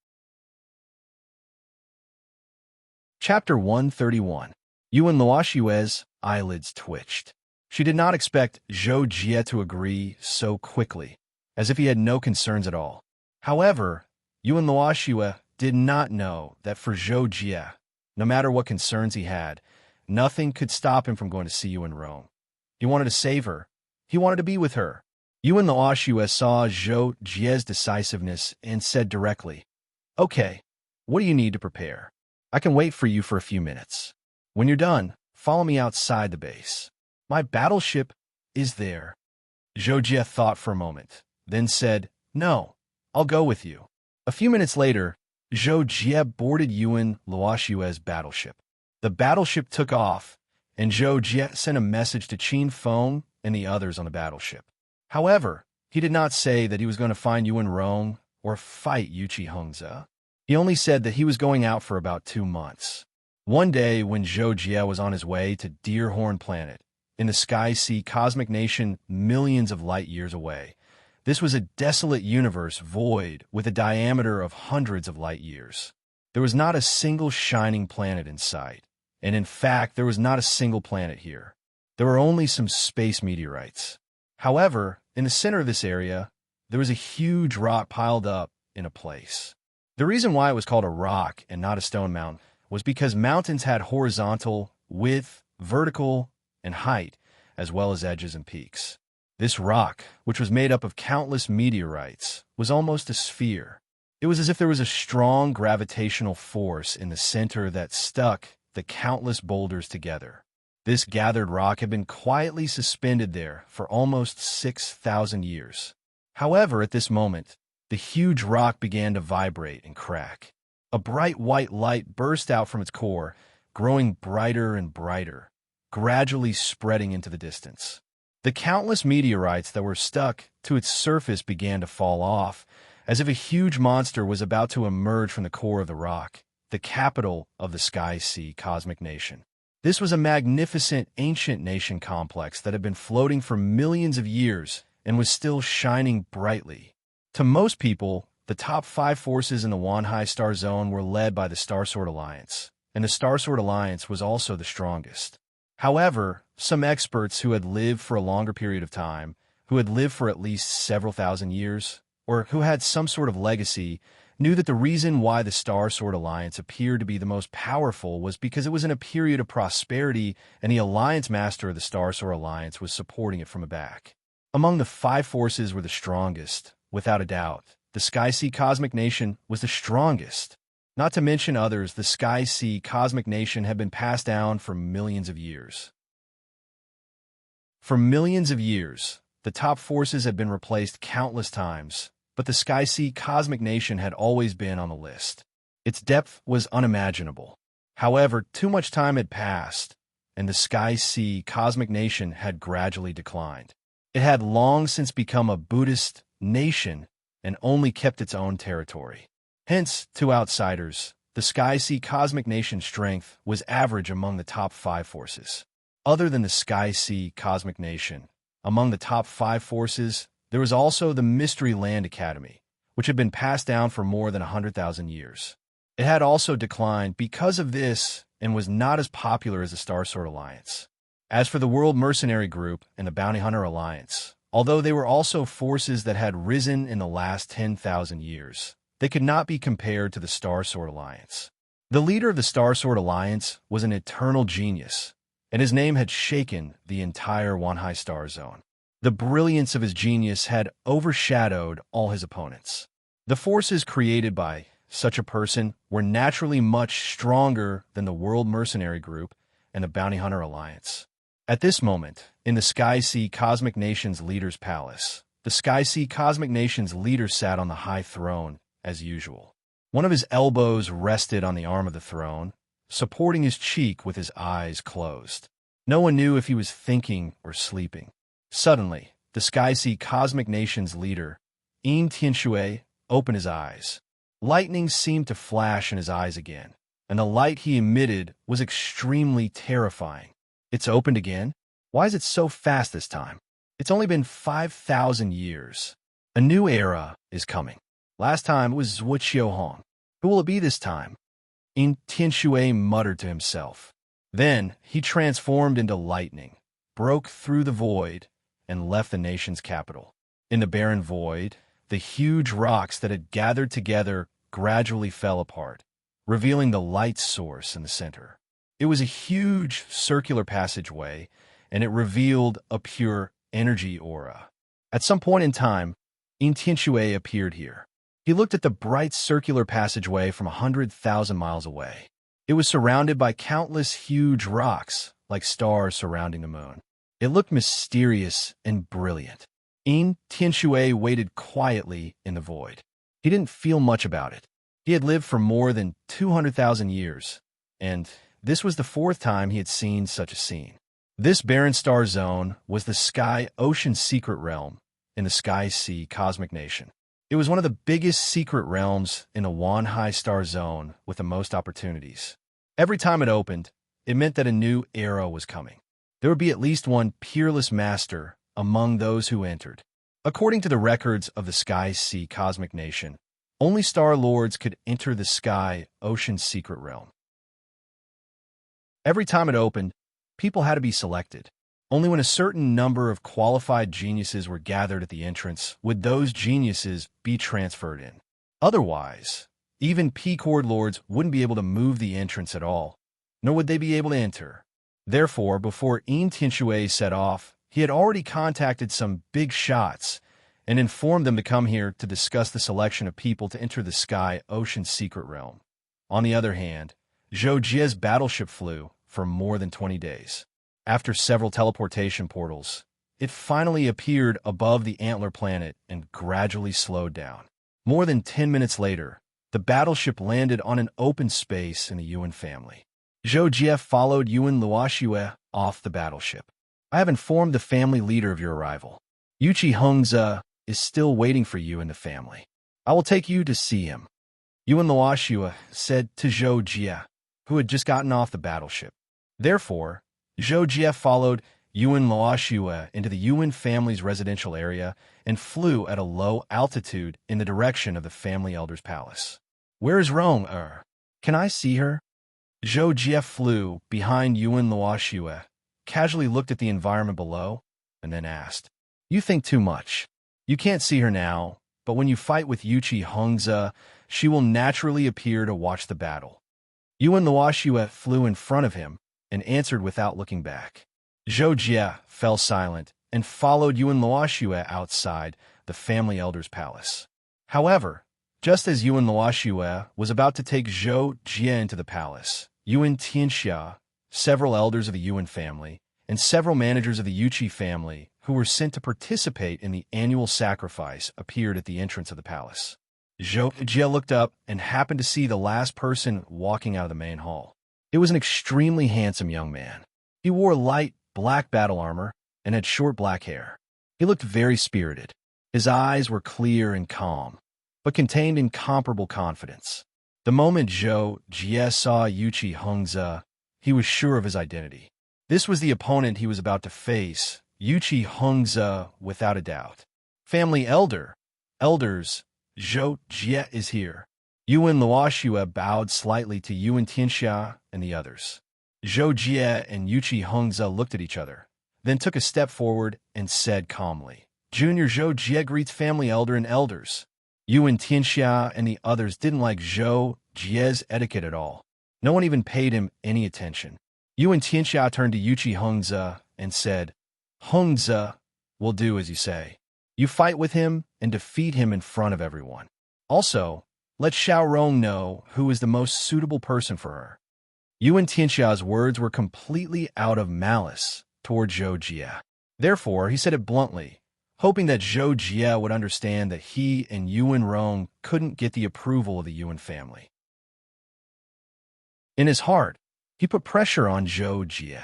Chapter 131. Yuan Luoxue's eyelids twitched. She did not expect Zhou Jie to agree so quickly, as if he had no concerns at all. However, Yuan Luoxue did not know that for Zhou Jie, no matter what concerns he had, nothing could stop him from going to see Yuan Rong. He wanted to save her. He wanted to be with her. Yuan Luoxue saw Zhou Jie's decisiveness and said directly, Okay, What do you need to prepare? I can wait for you for a few minutes. When you're done, follow me outside the base. My battleship is there. Zhou Jie thought for a moment, then said, No, I'll go with you. A few minutes later, Zhou Jie boarded Yuan Luoshue's battleship. The battleship took off, and Zhou Jie sent a message to Qin Feng and the others on the battleship. However, he did not say that he was going to find Yuan Rong or fight Yuqi Hengze. He only said that he was going out for about 2 months. One day, when Zhou Jie was on his way to Deerhorn Planet, in the Sky Sea Cosmic Nation millions of light years away, this was a desolate universe void with a diameter of hundreds of light years. There was not a single shining planet in sight, and in fact, there was not a single planet here. There were only some space meteorites. However, in the center of this area, there was a huge rock piled up in a place. The reason why it was called a rock and not a stone mountain was because mountains had horizontal, width, vertical, and height, as well as edges and peaks. This rock, which was made up of countless meteorites, was almost a sphere. It was as if there was a strong gravitational force in the center that stuck the countless boulders together. This gathered rock had been quietly suspended there for almost 6,000 years. However, at this moment, the huge rock began to vibrate and crack. A bright white light burst out from its core, growing brighter and brighter, gradually spreading into the distance. The countless meteorites that were stuck to its surface began to fall off, as if a huge monster was about to emerge from the core of the rock, the capital of the Sky Sea Cosmic Nation. This was a magnificent ancient nation complex that had been floating for millions of years and was still shining brightly. To most people, the top 5 forces in the Wanhai Star Zone were led by the Star Sword Alliance, and the Star Sword Alliance was also the strongest. However, some experts who had lived for a longer period of time, who had lived for at least several thousand years, or who had some sort of legacy, knew that the reason why the Star Sword Alliance appeared to be the most powerful was because it was in a period of prosperity and the Alliance Master of the Star Sword Alliance was supporting it from the back. Among the 5 forces were the strongest, without a doubt. The Sky Sea Cosmic Nation was the strongest. Not to mention others, the Sky Sea Cosmic Nation had been passed down for millions of years. For millions of years, the top forces had been replaced countless times, but the Sky Sea Cosmic Nation had always been on the list. Its depth was unimaginable. However, too much time had passed, and the Sky Sea Cosmic Nation had gradually declined. It had long since become a Buddhist nation and only kept its own territory. Hence, to outsiders, the Sky Sea Cosmic Nation's strength was average among the top 5 forces. Other than the Sky Sea Cosmic Nation, among the top 5 forces, there was also the Mystery Land Academy, which had been passed down for more than 100,000 years. It had also declined because of this and was not as popular as the Star Sword Alliance. As for the World Mercenary Group and the Bounty Hunter Alliance, although they were also forces that had risen in the last 10,000 years, they could not be compared to the Star Sword Alliance. The leader of the Star Sword Alliance was an eternal genius, and his name had shaken the entire Wanhai Star Zone. The brilliance of his genius had overshadowed all his opponents. The forces created by such a person were naturally much stronger than the World Mercenary Group and the Bounty Hunter Alliance. At this moment, in the Sky Sea Cosmic Nation's leader's palace, the Sky Sea Cosmic Nation's leader sat on the high throne, as usual. One of his elbows rested on the arm of the throne, supporting his cheek with his eyes closed. No one knew if he was thinking or sleeping. Suddenly, the Sky Sea Cosmic Nation's leader, Yin Tianshui, opened his eyes. Lightning seemed to flash in his eyes again, and the light he emitted was extremely terrifying. It's opened again? Why is it so fast this time? It's only been 5,000 years. A new era is coming. Last time it was Zhuo Qiuhong. Who will it be this time? Yin Tianshui muttered to himself. Then he transformed into lightning, broke through the void, and left the nation's capital. In the barren void, the huge rocks that had gathered together gradually fell apart, revealing the light source in the center. It was a huge circular passageway, and it revealed a pure energy aura. At some point in time, Yin Tianshui appeared here. He looked at the bright circular passageway from 100,000 miles away. It was surrounded by countless huge rocks, like stars surrounding the moon. It looked mysterious and brilliant. Tianxue waited quietly in the void. He didn't feel much about it. He had lived for more than 200,000 years, and this was the fourth time he had seen such a scene. This barren star zone was the Sky-Ocean Secret Realm in the Sky-Sea Cosmic Nation. It was one of the biggest secret realms in the Wanhai Star Zone with the most opportunities. Every time it opened, it meant that a new era was coming. There would be at least one peerless master among those who entered. According to the records of the Sky-Sea Cosmic Nation, only Star Lords could enter the Sky-Ocean Secret Realm. Every time it opened, people had to be selected. Only when a certain number of qualified geniuses were gathered at the entrance would those geniuses be transferred in. Otherwise, even P-Chord Lords wouldn't be able to move the entrance at all, nor would they be able to enter. Therefore, before Tianxue set off, he had already contacted some big shots and informed them to come here to discuss the selection of people to enter the Sky-Ocean Secret Realm. On the other hand, Zhou Jie's battleship flew for more than 20 days. After several teleportation portals, it finally appeared above the Antler planet and gradually slowed down. More than 10 minutes later, the battleship landed on an open space in the Yuan family. Zhou Jie followed Yuan Luoxue off the battleship. I have informed the family leader of your arrival. Yuqi Hengze is still waiting for you in the family. I will take you to see him. Yuan Luoxue said to Zhou Jie, who had just gotten off the battleship. Therefore, Zhou Jie followed Yuan Luoxue into the Yuan family's residential area and flew at a low altitude in the direction of the family elder's palace. Where is Rong? Can I see her? Zhou Jie flew behind Yuan Luoxue, casually looked at the environment below, and then asked, You think too much. You can't see her now, but when you fight with Yuqi Hengze, she will naturally appear to watch the battle. Yuan Luoxue flew in front of him and answered without looking back. Zhou Jie fell silent and followed Yuan Luoxue outside the family elder's palace. However, just as Yuan Luoxue was about to take Zhou Jie into the palace, Yuan Tianxia, several elders of the Yuan family, and several managers of the Yuqi family who were sent to participate in the annual sacrifice appeared at the entrance of the palace. Zhou Jie looked up and happened to see the last person walking out of the main hall. It was an extremely handsome young man. He wore light black battle armor and had short black hair. He looked very spirited. His eyes were clear and calm, but contained incomparable confidence. The moment Zhou Jie saw Yuqi Hengze, he was sure of his identity. This was the opponent he was about to face, Yuqi Hengze, without a doubt. Family elders, Zhou Jie is here. Yuan Luoxue bowed slightly to Yuan Tianxia and the others. Zhou Jie and Yuqi Hengze looked at each other, then took a step forward and said calmly, Junior Zhou Jie greets family elder and elders. Yuan Tianxia and the others didn't like Zhou Jie's etiquette at all. No one even paid him any attention. Yuan Tianxia turned to Yuqi Hengze and said, Hengze will do as you say. You fight with him and defeat him in front of everyone. Also, let Xiao Rong know who is the most suitable person for her. Yuan Tianxia's words were completely out of malice toward Zhou Jie. Therefore, he said it bluntly, hoping that Zhou Jie would understand that he and Yuan Rong couldn't get the approval of the Yuan family. In his heart, he put pressure on Zhou Jie.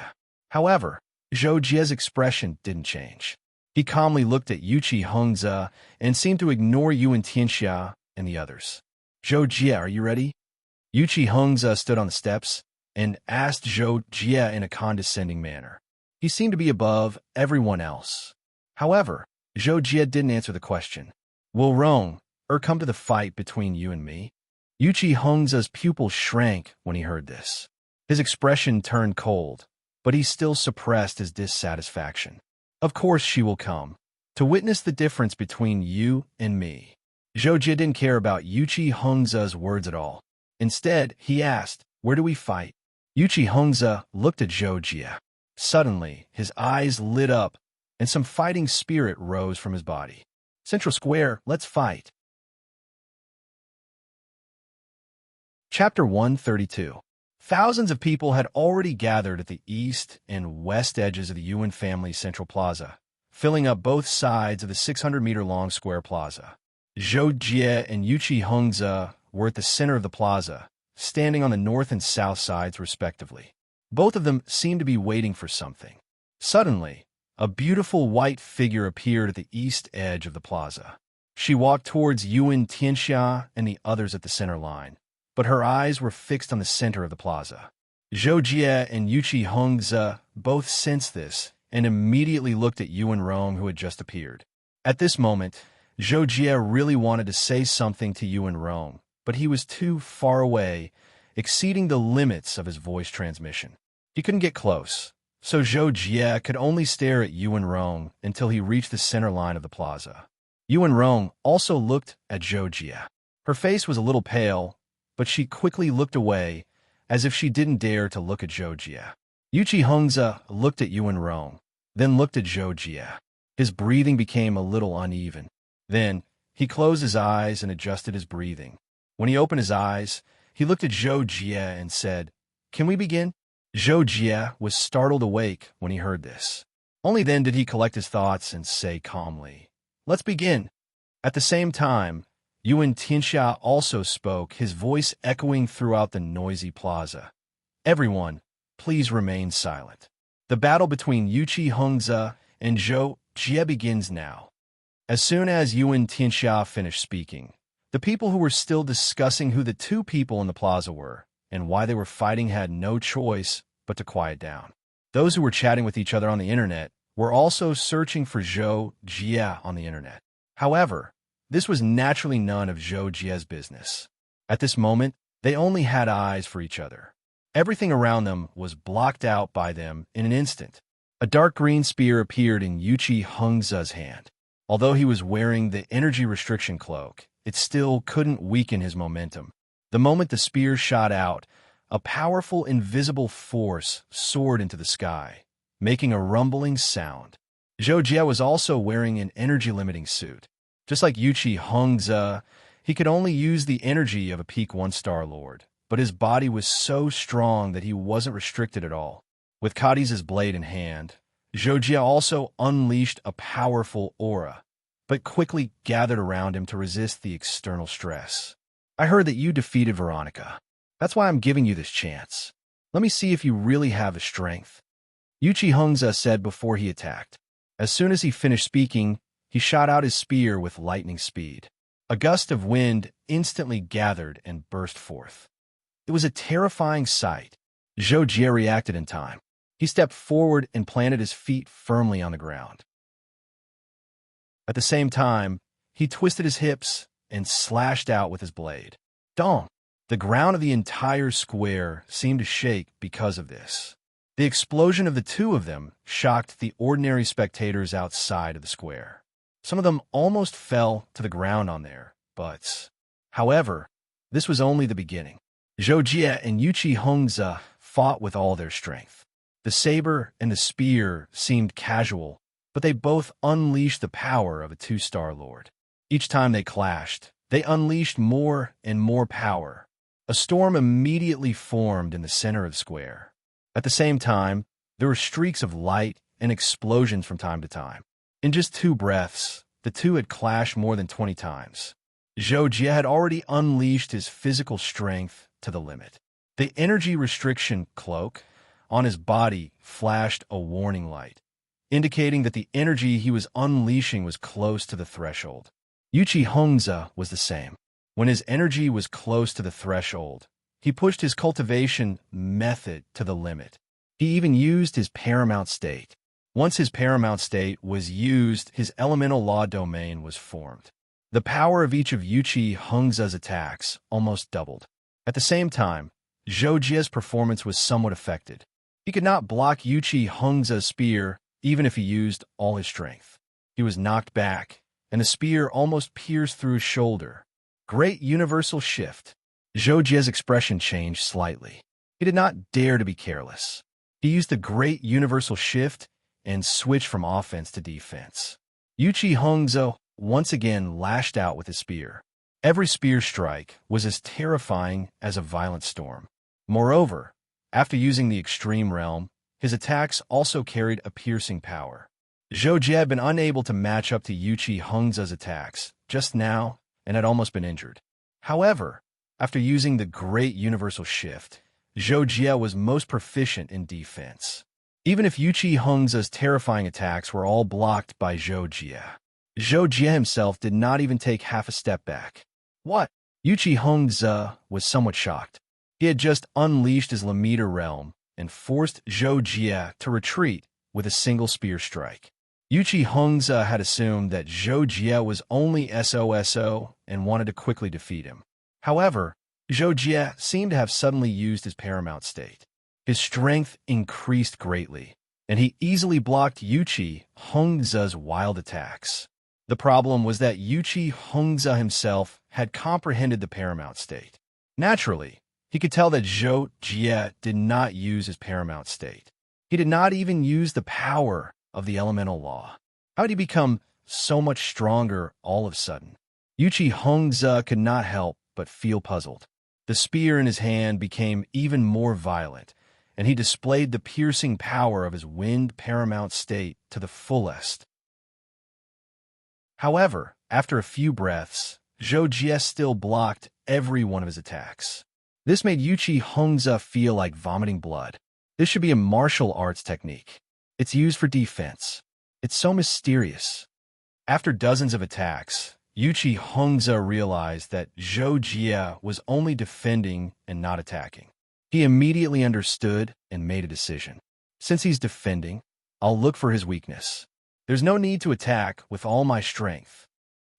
However, Zhou Jie's expression didn't change. He calmly looked at Yuqi Hengze and seemed to ignore Yuan Tianxia and the others. Zhou Jie, are you ready? Yuqi Hengze stood on the steps and asked Zhou Jie in a condescending manner. He seemed to be above everyone else. However, Zhou Jie didn't answer the question. Will Rong come to the fight between you and me? Yuqi Hengze's pupil shrank when he heard this. His expression turned cold, but he still suppressed his dissatisfaction. Of course she will come, to witness the difference between you and me. Zhou Jie didn't care about Yuqi Hengze's words at all. Instead, he asked, where do we fight? Yuqi Hengze looked at Zhou Jie. Suddenly, his eyes lit up, and some fighting spirit rose from his body. Central Square, let's fight. Chapter 132. Thousands of people had already gathered at the east and west edges of the Yuan family's central plaza, filling up both sides of the 600-meter-long square plaza. Zhou Jie and Yuqi Hongze were at the center of the plaza, standing on the north and south sides respectively. Both of them seemed to be waiting for something. Suddenly, a beautiful white figure appeared at the east edge of the plaza. She walked towards Yuan Tianxia and the others at the center line, but her eyes were fixed on the center of the plaza. Zhou Jie and Yuqi Hongze both sensed this and immediately looked at Yuan Rong, who had just appeared. At this moment, Zhou Jie really wanted to say something to Yuan Rong, but he was too far away, exceeding the limits of his voice transmission. He couldn't get close, so Zhou Jie could only stare at Yuan Rong until he reached the center line of the plaza. Yuan Rong also looked at Zhou Jie. Her face was a little pale, but she quickly looked away, as if she didn't dare to look at Zhou Jie. Yuqi Hongze looked at Yuan Rong, then looked at Zhou Jie. His breathing became a little uneven. Then, he closed his eyes and adjusted his breathing. When he opened his eyes, he looked at Zhou Jie and said, "Can we begin?" Zhou Jie was startled awake when he heard this. Only then did he collect his thoughts and say calmly, "Let's begin." At the same time, Yuan Tianxia also spoke, his voice echoing throughout the noisy plaza. "Everyone, please remain silent. The battle between Yuqi Hongze and Zhou Jie begins now." As soon as Yuan Tianxia finished speaking, the people who were still discussing who the two people in the plaza were and why they were fighting had no choice but to quiet down. Those who were chatting with each other on the internet were also searching for Zhou Jie on the internet. However, this was naturally none of Zhou Jie's business. At this moment, they only had eyes for each other. Everything around them was blocked out by them in an instant. A dark green spear appeared in Yuqi Hongze's hand. Although he was wearing the energy restriction cloak, it still couldn't weaken his momentum. The moment the spear shot out, a powerful invisible force soared into the sky, making a rumbling sound. Zhou Jie was also wearing an energy-limiting suit. Just like Yuqi Hongze, he could only use the energy of a peak one-star lord, but his body was so strong that he wasn't restricted at all. With Kadi's blade in hand, Zhou Jie also unleashed a powerful aura, but quickly gathered around him to resist the external stress. "I heard that you defeated Veronica. That's why I'm giving you this chance. Let me see if you really have the strength," Yuqi Hongze said before he attacked. As soon as he finished speaking, he shot out his spear with lightning speed. A gust of wind instantly gathered and burst forth. It was a terrifying sight. Zhou Jie reacted in time. He stepped forward and planted his feet firmly on the ground. At the same time, he twisted his hips and slashed out with his blade. Dong! The ground of the entire square seemed to shake because of this. The explosion of the two of them shocked the ordinary spectators outside of the square. Some of them almost fell to the ground on their butts. However, this was only the beginning. Zhou Jie and Yuqi Hongze fought with all their strength. The saber and the spear seemed casual, but they both unleashed the power of a two-star lord. Each time they clashed, they unleashed more and more power. A storm immediately formed in the center of the square. At the same time, there were streaks of light and explosions from time to time. In just 2 breaths, the two had clashed more than 20 times. Zhou Jie had already unleashed his physical strength to the limit. The energy restriction cloak on his body flashed a warning light, indicating that the energy he was unleashing was close to the threshold. Yuqi Hongze was the same. When his energy was close to the threshold, he pushed his cultivation method to the limit. He even used his paramount state. Once his paramount state was used, his elemental law domain was formed. The power of each of Yuqi Hongze's attacks almost doubled. At the same time, Zhou Jie's performance was somewhat affected. He could not block Yuqi Hongze's spear even if he used all his strength. He was knocked back, and the spear almost pierced through his shoulder. Great universal shift. Zhou Jie's expression changed slightly. He did not dare to be careless. He used the great universal shift and switched from offense to defense. Yuqi Hongze once again lashed out with his spear. Every spear strike was as terrifying as a violent storm. Moreover, after using the extreme realm, his attacks also carried a piercing power. Zhou Jie had been unable to match up to Yuqi Hongzhe's attacks just now and had almost been injured. However, after using the Great Universal Shift, Zhou Jie was most proficient in defense. Even if Yuqi Hongzhe's terrifying attacks were all blocked by Zhou Jie himself did not even take half a step back. What? Yuqi Hongzhe was somewhat shocked. He had just unleashed his Lamita realm and forced Zhou Jie to retreat with a single spear strike. Yuqi Hongzhe had assumed that Zhou Jie was only SOSO and wanted to quickly defeat him. However, Zhou Jie seemed to have suddenly used his paramount state. His strength increased greatly, and he easily blocked Yuqi Hongzhe's wild attacks. The problem was that Yuqi Hongzhe himself had comprehended the paramount state. Naturally, he could tell that Zhou Jie did not use his paramount state. He did not even use the power of the elemental law. How did he become so much stronger all of a sudden? Yuqi Hongzhe could not help but feel puzzled. The spear in his hand became even more violent, and he displayed the piercing power of his wind paramount state to the fullest. However, after a few breaths, Zhou Jie still blocked every one of his attacks. This made Yuqi Hongzhe feel like vomiting blood. This should be a martial arts technique. It's used for defense. It's so mysterious. After dozens of attacks, Yuqi Hongzhe realized that Zhou Jie was only defending and not attacking. He immediately understood and made a decision. Since he's defending, I'll look for his weakness. There's no need to attack with all my strength.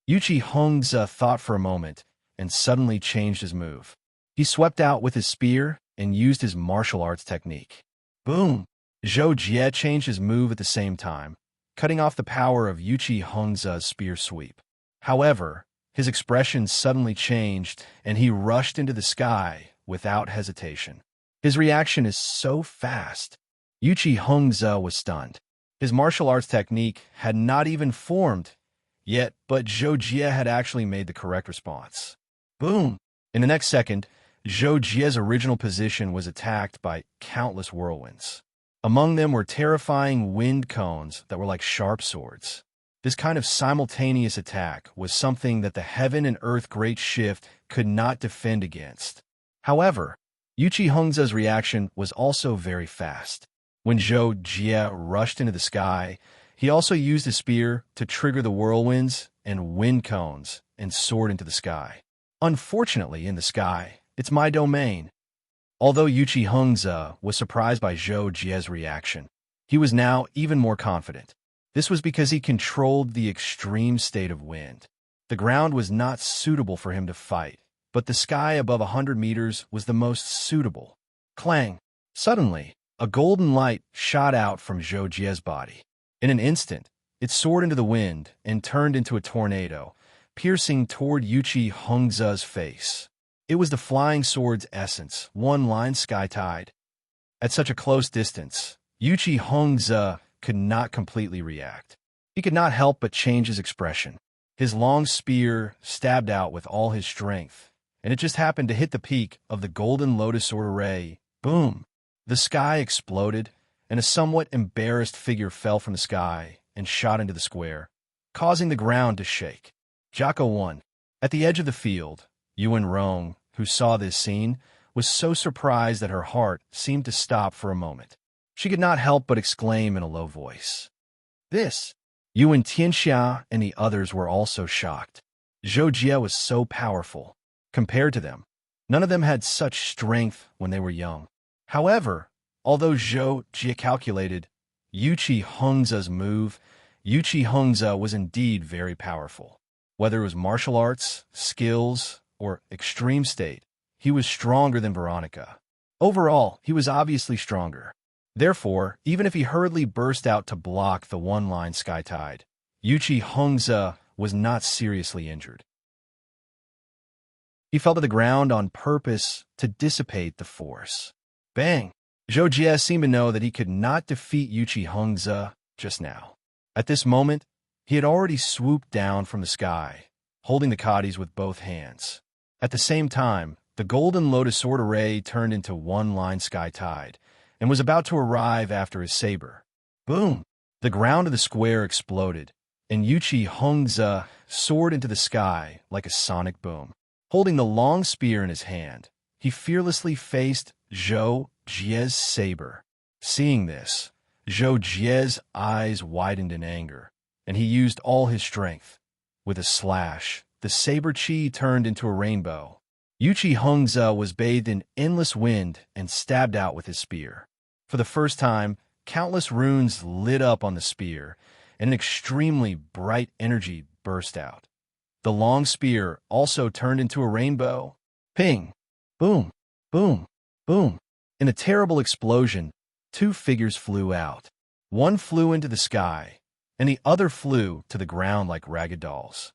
Yuqi Hongzhe thought for a moment and suddenly changed his move. He swept out with his spear and used his martial arts technique. Boom! Zhou Jie changed his move at the same time, cutting off the power of Yuqi Hongzhe's spear sweep. However, his expression suddenly changed and he rushed into the sky without hesitation. His reaction is so fast. Yuqi Hongzhe was stunned. His martial arts technique had not even formed yet, but Zhou Jie had actually made the correct response. Boom! In the next second, Zhou Jie's original position was attacked by countless whirlwinds. Among them were terrifying wind cones that were like sharp swords. This kind of simultaneous attack was something that the Heaven and Earth Great Shift could not defend against. However, Yuqi Hongzhe's reaction was also very fast. When Zhou Jie rushed into the sky, he also used his spear to trigger the whirlwinds and wind cones and soared into the sky. Unfortunately, in the sky, it's my domain. Although Yuqi Hongzhe was surprised by Zhou Jie's reaction, he was now even more confident. This was because he controlled the extreme state of wind. The ground was not suitable for him to fight, but the sky above 100 meters was the most suitable. Clang! Suddenly, a golden light shot out from Zhou Jie's body. In an instant, it soared into the wind and turned into a tornado, piercing toward Yuqi Hongzhe's face. It was the flying sword's essence, one line sky-tide. At such a close distance, Yuqi Hongzhe could not completely react. He could not help but change his expression. His long spear stabbed out with all his strength, and it just happened to hit the peak of the golden lotus sword array. Boom! The sky exploded, and a somewhat embarrassed figure fell from the sky and shot into the square, causing the ground to shake. Jocko won. At the edge of the field, Yuan Rong, who saw this scene, was so surprised that her heart seemed to stop for a moment. She could not help but exclaim in a low voice. This! Yuan Tianxia and the others were also shocked. Zhou Jie was so powerful. Compared to them, none of them had such strength when they were young. However, although Zhou Jie calculated Yuqi Hongzhe's move, Yuqi Hongzhe was indeed very powerful. Whether it was martial arts, skills, or extreme state, he was stronger than Veronica. Overall, he was obviously stronger. Therefore, even if he hurriedly burst out to block the one-line sky tide, Yuqi Hongzhe was not seriously injured. He fell to the ground on purpose to dissipate the force. Bang! Zhou Jie seemed to know that he could not defeat Yuqi Hongzhe just now. At this moment, he had already swooped down from the sky holding the Kadis with both hands. At the same time, the golden lotus sword array turned into one-line sky tide, and was about to arrive after his saber. Boom! The ground of the square exploded, and Yuchi Hongza soared into the sky like a sonic boom. Holding the long spear in his hand, he fearlessly faced Zhou Jie's saber. Seeing this, Zhou Jie's eyes widened in anger, and he used all his strength. With a slash, the saber chi turned into a rainbow. Yuchi Hongza was bathed in endless wind and stabbed out with his spear. For the first time, countless runes lit up on the spear, and an extremely bright energy burst out. The long spear also turned into a rainbow. Ping! Boom! Boom! Boom! In a terrible explosion, two figures flew out. One flew into the sky, and the other flew to the ground like ragged dolls.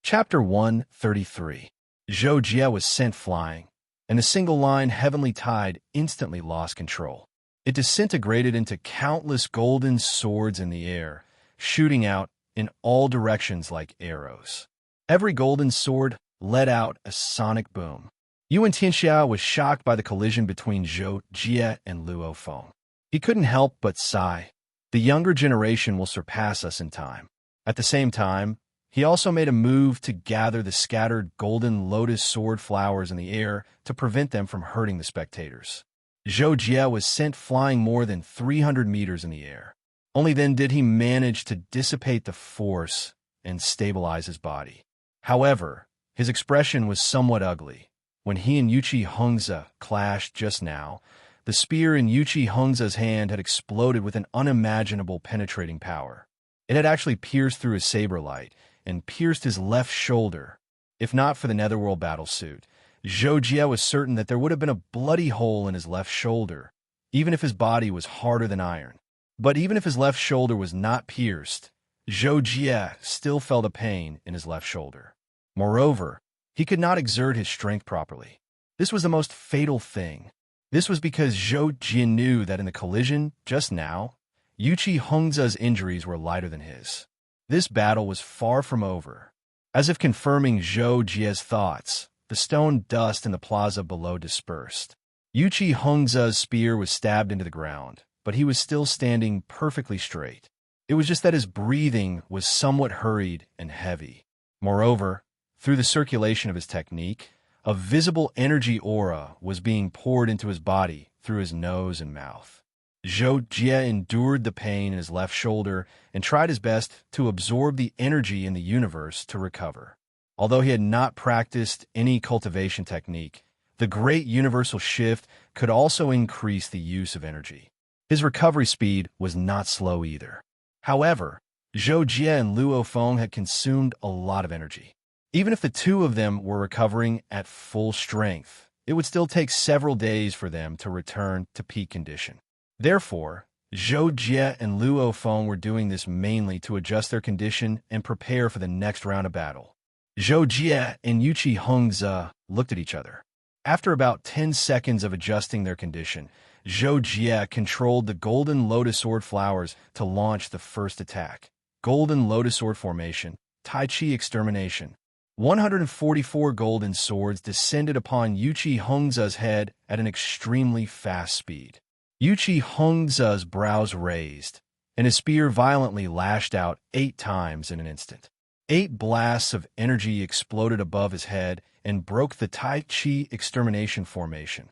Chapter 133. Zhou Jie was sent flying, and the single-line heavenly tide instantly lost control. It disintegrated into countless golden swords in the air, shooting out in all directions like arrows. Every golden sword let out a sonic boom. Yuan Tianxia was shocked by the collision between Zhou Jie and Luo Feng. He couldn't help but sigh. The younger generation will surpass us in time. At the same time, he also made a move to gather the scattered golden lotus sword flowers in the air to prevent them from hurting the spectators. Zhou Jie was sent flying more than 300 meters in the air. Only then did he manage to dissipate the force and stabilize his body. However, his expression was somewhat ugly. When he and Yuchi Hongza clashed just now, the spear in Yuchi Hongza's hand had exploded with an unimaginable penetrating power. It had actually pierced through his saber light and pierced his left shoulder. If not for the Netherworld battlesuit, Zhou Jie was certain that there would have been a bloody hole in his left shoulder, even if his body was harder than iron. But even if his left shoulder was not pierced, Zhou Jie still felt a pain in his left shoulder. Moreover, he could not exert his strength properly. This was the most fatal thing. This was because Zhou Jie knew that in the collision just now, Yuchi Hongza's injuries were lighter than his. This battle was far from over. As if confirming Zhou Jie's thoughts, the stone dust in the plaza below dispersed. Yuchi Hongza's spear was stabbed into the ground, but he was still standing perfectly straight. It was just that his breathing was somewhat hurried and heavy. Moreover, through the circulation of his technique, a visible energy aura was being poured into his body through his nose and mouth. Zhou Jie endured the pain in his left shoulder and tried his best to absorb the energy in the universe to recover. Although he had not practiced any cultivation technique, the great universal shift could also increase the use of energy. His recovery speed was not slow either. However, Zhou Jie and Luo Feng had consumed a lot of energy. Even if the two of them were recovering at full strength, it would still take several days for them to return to peak condition. Therefore, Zhou Jie and Luo Feng were doing this mainly to adjust their condition and prepare for the next round of battle. Zhou Jie and Yuchi Hongza looked at each other. After about 10 seconds of adjusting their condition, Zhou Jie controlled the golden lotus sword flowers to launch the first attack. Golden lotus sword formation, Tai Chi extermination. 144 golden swords descended upon Yuchi Hongza's head at an extremely fast speed. Yuchi Hongza's brows raised, and his spear violently lashed out 8 times in an instant. 8 blasts of energy exploded above his head and broke the Tai Chi extermination formation.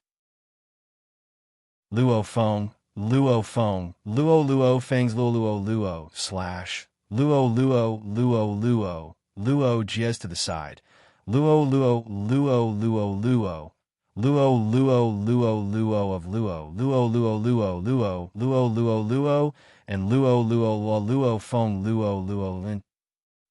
Luo Feng, Luo Feng, Luo Luo Feng's Luo Luo Luo slash Luo Luo Luo Luo Luo Jies to the side. Luo Luo Luo Luo Luo Luo Luo Luo Luo of Luo Luo Luo Luo Luo Luo Luo Luo and Luo Luo Luo Feng Luo Luo Lin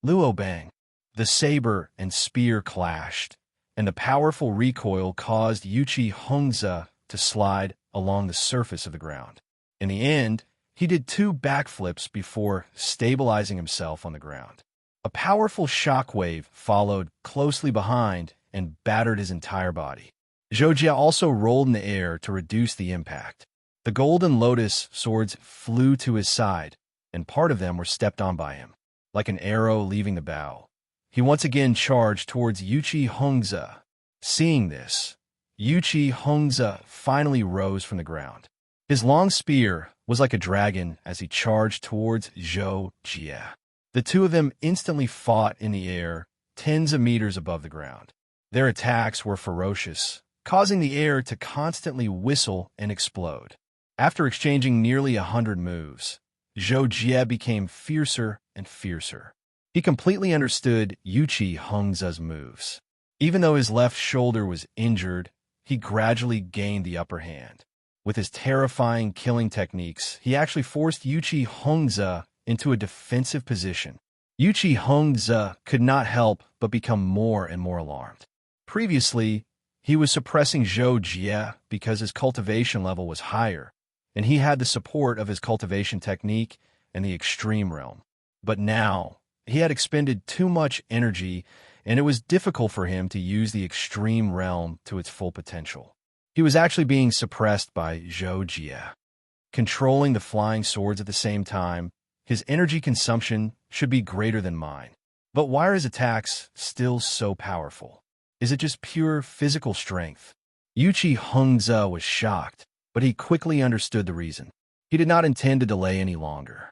Luo Bang. The saber and spear clashed, and the powerful recoil caused Yuchi Hongza to slide along the surface of the ground. In the end, he did 2 backflips before stabilizing himself on the ground. A powerful shockwave followed closely behind and battered his entire body. Zhou Jie also rolled in the air to reduce the impact. The golden lotus swords flew to his side, and part of them were stepped on by him. Like an arrow leaving the bow, he once again charged towards Yuchi Hongze. Seeing this, Yuchi Hongze finally rose from the ground. His long spear was like a dragon as he charged towards Zhou Jie. The two of them instantly fought in the air, tens of meters above the ground. Their attacks were ferocious, causing the air to constantly whistle and explode. After exchanging nearly 100 moves, Zhou Jie became fiercer and fiercer. He completely understood Yuchi Hongze's moves. Even though his left shoulder was injured, he gradually gained the upper hand. With his terrifying killing techniques, he actually forced Yuchi Hongze into a defensive position. Yuchi Hongze could not help but become more and more alarmed. Previously, he was suppressing Zhou Jie because his cultivation level was higher, and he had the support of his cultivation technique and the extreme realm. But now, he had expended too much energy, and it was difficult for him to use the extreme realm to its full potential. He was actually being suppressed by Zhou Jie. Controlling the flying swords at the same time, his energy consumption should be greater than mine. But why are his attacks still so powerful? Is it just pure physical strength? Yuchi Hongze was shocked, but he quickly understood the reason. He did not intend to delay any longer.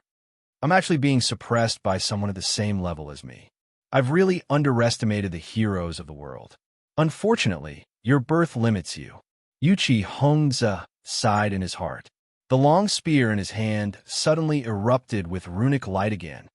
I'm actually being suppressed by someone at the same level as me. I've really underestimated the heroes of the world. Unfortunately, your birth limits you. Yuchi Hongze sighed in his heart. The long spear in his hand suddenly erupted with runic light again.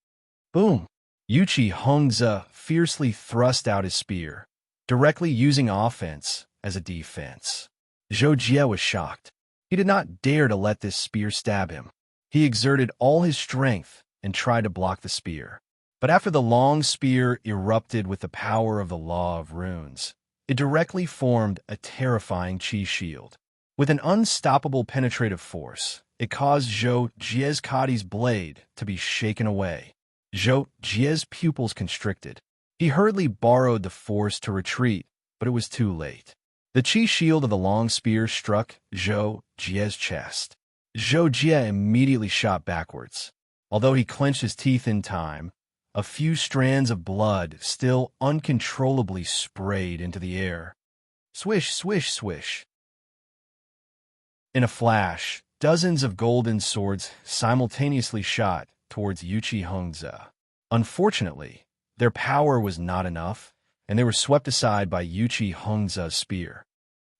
Boom! Yuchi Hongze fiercely thrust out his spear, directly using offense as a defense. Zhou Jie was shocked. He did not dare to let this spear stab him. He exerted all his strength and tried to block the spear. But after the long spear erupted with the power of the law of runes, it directly formed a terrifying qi shield. With an unstoppable penetrative force, it caused Zhou Jie's Kadi's blade to be shaken away. Zhou Jie's pupils constricted. He hurriedly borrowed the force to retreat, but it was too late. The qi shield of the long spear struck Zhou Jie's chest. Zhou Jie immediately shot backwards. Although he clenched his teeth in time, a few strands of blood still uncontrollably sprayed into the air. Swish, swish, swish. In a flash, dozens of golden swords simultaneously shot towards Yuchi Hongze. Unfortunately, their power was not enough, and they were swept aside by Yuchi Hongze's spear.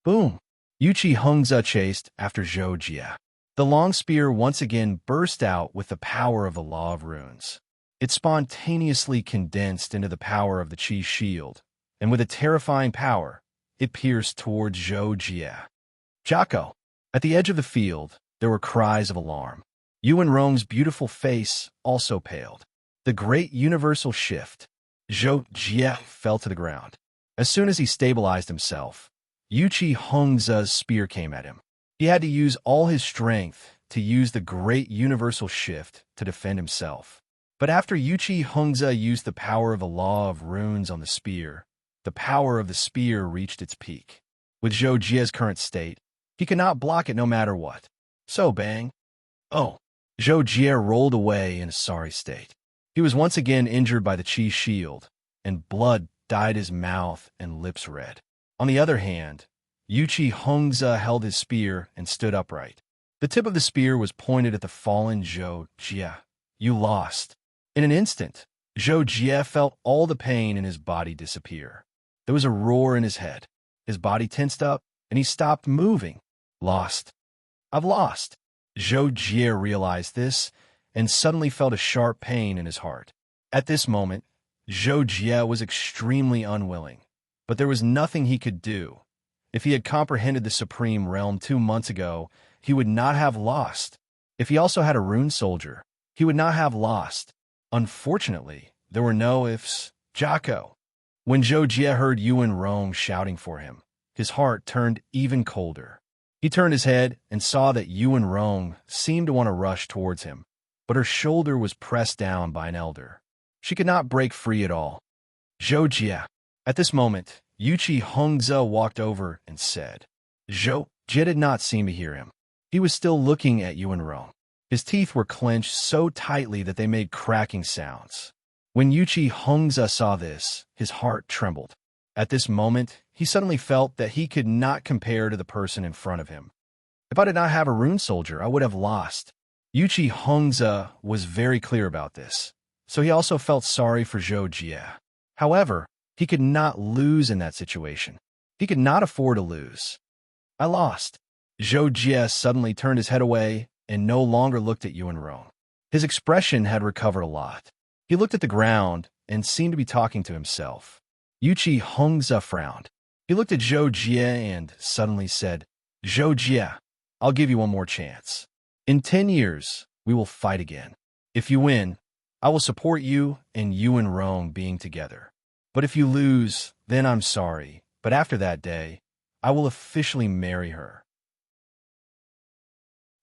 Boom! Yuchi Hongze chased after Zhou Jie. The long spear once again burst out with the power of the law of runes. It spontaneously condensed into the power of the qi shield, and with a terrifying power, it pierced towards Zhou Jie. Jocko! At the edge of the field, there were cries of alarm. Yuan Rong's beautiful face also paled. The great universal shift. Zhou Jie fell to the ground. As soon as he stabilized himself, Yuchi Hongze's spear came at him. He had to use all his strength to use the great universal shift to defend himself. But after Yuchi Hongze used the power of the law of runes on the spear, the power of the spear reached its peak. With Zhou Jie's current state, he could not block it no matter what. So bang. Oh. Zhou Jie rolled away in a sorry state. He was once again injured by the qi shield, and blood dyed his mouth and lips red. On the other hand, Yuchi Hongze held his spear and stood upright. The tip of the spear was pointed at the fallen Zhou Jie. You lost. In an instant, Zhou Jie felt all the pain in his body disappear. There was a roar in his head. His body tensed up, and he stopped moving. Lost. I've lost. Zhou Jie realized this, and suddenly felt a sharp pain in his heart. At this moment, Zhou Jie was extremely unwilling, but there was nothing he could do. If he had comprehended the Supreme Realm 2 months ago, he would not have lost. If he also had a rune soldier, he would not have lost. Unfortunately, there were no ifs. Jocko. When Zhou Jie heard Yuan Rong shouting for him, his heart turned even colder. He turned his head and saw that Yuan Rong seemed to want to rush towards him, but her shoulder was pressed down by an elder. She could not break free at all. Zhou Jie. At this moment, Yuchi Hongze walked over and said. Zhou Jie did not seem to hear him. He was still looking at Yuan Rong. His teeth were clenched so tightly that they made cracking sounds. When Yuchi Hongza saw this, his heart trembled. At this moment, he suddenly felt that he could not compare to the person in front of him. If I did not have a rune soldier, I would have lost. Yuchi Hongza was very clear about this, so he also felt sorry for Zhou Jie. However, he could not lose in that situation. He could not afford to lose. I lost. Zhou Jie suddenly turned his head away and no longer looked at Yuan Rong. His expression had recovered a lot. He looked at the ground and seemed to be talking to himself. Yuchi Hongza frowned. He looked at Zhou Jie and suddenly said, Zhou Jie, I'll give you one more chance. In 10 years, we will fight again. If you win, I will support you and Yuan Rong being together. But if you lose, then I'm sorry. But after that day, I will officially marry her.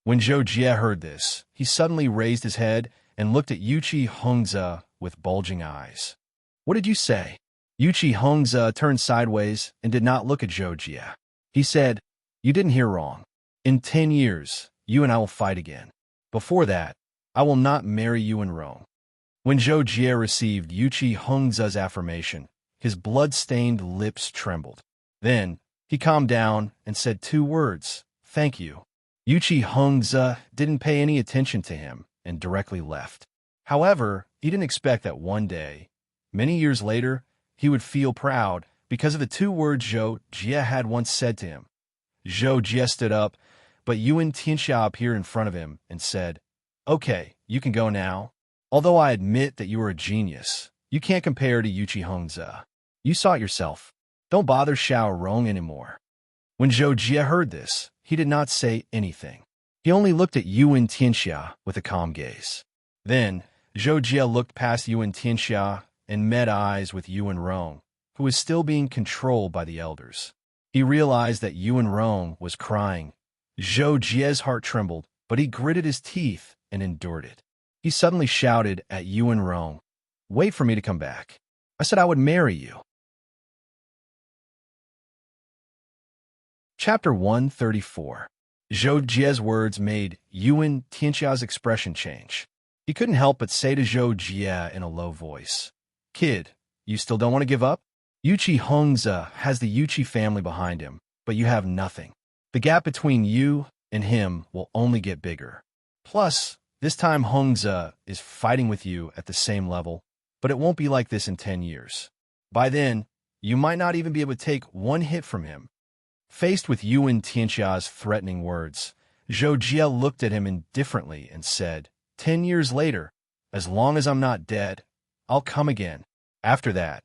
When Zhou Jie heard this, he suddenly raised his head and looked at Yuchi Hongza with bulging eyes. What did you say? Yuchi Hongza turned sideways and did not look at Zhou Jie. He said, You didn't hear wrong. In 10 years, you and I will fight again. Before that, I will not marry Yuan Rong. When Zhou Jie received Yuchi Hongza's affirmation, his blood-stained lips trembled. Then, he calmed down and said 2 words, Thank you. Yuchi Hongza didn't pay any attention to him and directly left. However, he didn't expect that one day, many years later, he would feel proud because of the 2 words Zhou Jie had once said to him. Zhou Jie stood up, but Yuan Tianxia appeared in front of him and said, Okay, you can go now. Although I admit that you are a genius, you can't compare to Yuchi Hongza. You saw it yourself. Don't bother Xiao Rong anymore. When Zhou Jie heard this, he did not say anything. He only looked at Yuan Tianxia with a calm gaze. Then, Zhou Jie looked past Yuan Tianxia and met eyes with Yuan Rong, who was still being controlled by the elders. He realized that Yuan Rong was crying. Zhou Jie's heart trembled, but he gritted his teeth and endured it. He suddenly shouted at Yuan Rong, Wait for me to come back. I said I would marry you. Chapter 134. Zhou Jie's words made Yuan Tianxia's expression change. He couldn't help but say to Zhou Jie in a low voice, Kid, you still don't want to give up? Yuchi Hongza has the Yuchi family behind him, but you have nothing. The gap between you and him will only get bigger. Plus, this time Hongza is fighting with you at the same level, but it won't be like this in 10 years. By then, you might not even be able to take one hit from him. Faced with Yuan Tianxia's threatening words, Zhou Jie looked at him indifferently and said, 10 years later, as long as I'm not dead, I'll come again. After that,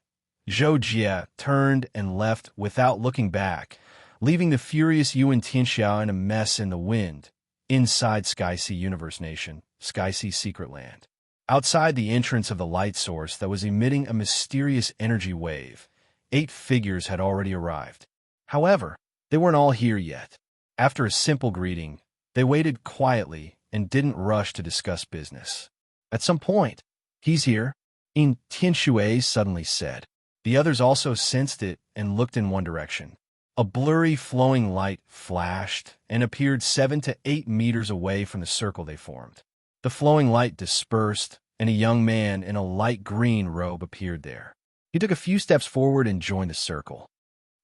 Zhou Jie turned and left without looking back, leaving the furious Yuan Tianxia in a mess in the wind, inside Sky Sea Universe Nation, Sky Sea Secret Land. Outside the entrance of the light source that was emitting a mysterious energy wave, 8 figures had already arrived. However, they weren't all here yet. After a simple greeting, they waited quietly and didn't rush to discuss business. At some point, He's here, Yin Tianshui suddenly said. The others also sensed it and looked in one direction. A blurry flowing light flashed and appeared 7 to 8 meters away from the circle they formed. The flowing light dispersed, and a young man in a light green robe appeared there. He took a few steps forward and joined the circle.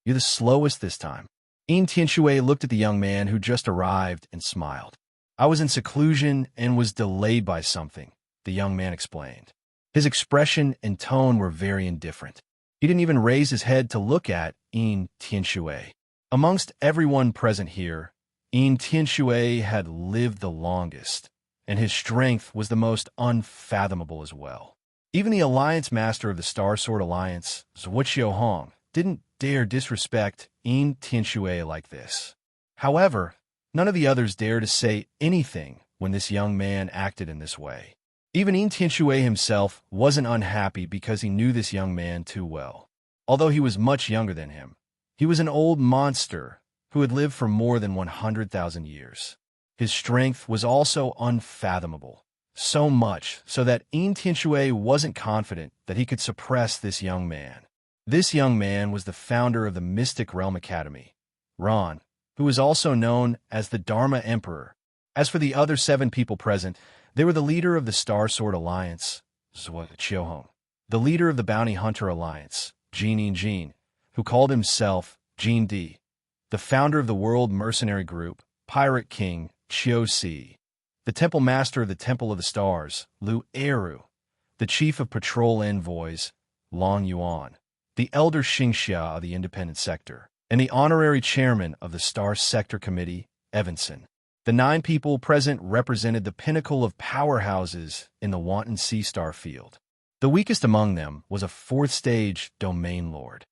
You're the slowest this time. Yin Tianshui looked at the young man who just arrived and smiled. I was in seclusion and was delayed by something, the young man explained. His expression and tone were very indifferent. He didn't even raise his head to look at Yin Tianshui. Amongst everyone present here, Yin Tianshui had lived the longest, and his strength was the most unfathomable as well. Even the Alliance Master of the Star Sword Alliance, Zhuo Hong, didn't dare disrespect Yin Tianshui like this. However, none of the others dared to say anything when this young man acted in this way. Even Yin Tianshui himself wasn't unhappy because he knew this young man too well. Although he was much younger than him, he was an old monster who had lived for more than 100,000 years. His strength was also unfathomable, so much so that Yin Tianshui wasn't confident that he could suppress this young man. This young man was the founder of the Mystic Realm Academy, Ron, who was also known as the Dharma Emperor. As for the other 7 people present, they were the leader of the Star Sword Alliance, Zhuo Qiuhong, the leader of the Bounty Hunter Alliance, Jin, who called himself Jin Di, the founder of the World Mercenary Group, Pirate King, Qiu Si, the Temple Master of the Temple of the Stars, Lu Eru, the Chief of Patrol Envoys, Long Yuan, the Elder Xingxia of the Independent Sector, and the Honorary Chairman of the Star Sector Committee, Evanson. The 9 people present represented the pinnacle of powerhouses in the Wanton Sea Star field. The weakest among them was a 4th-stage domain lord.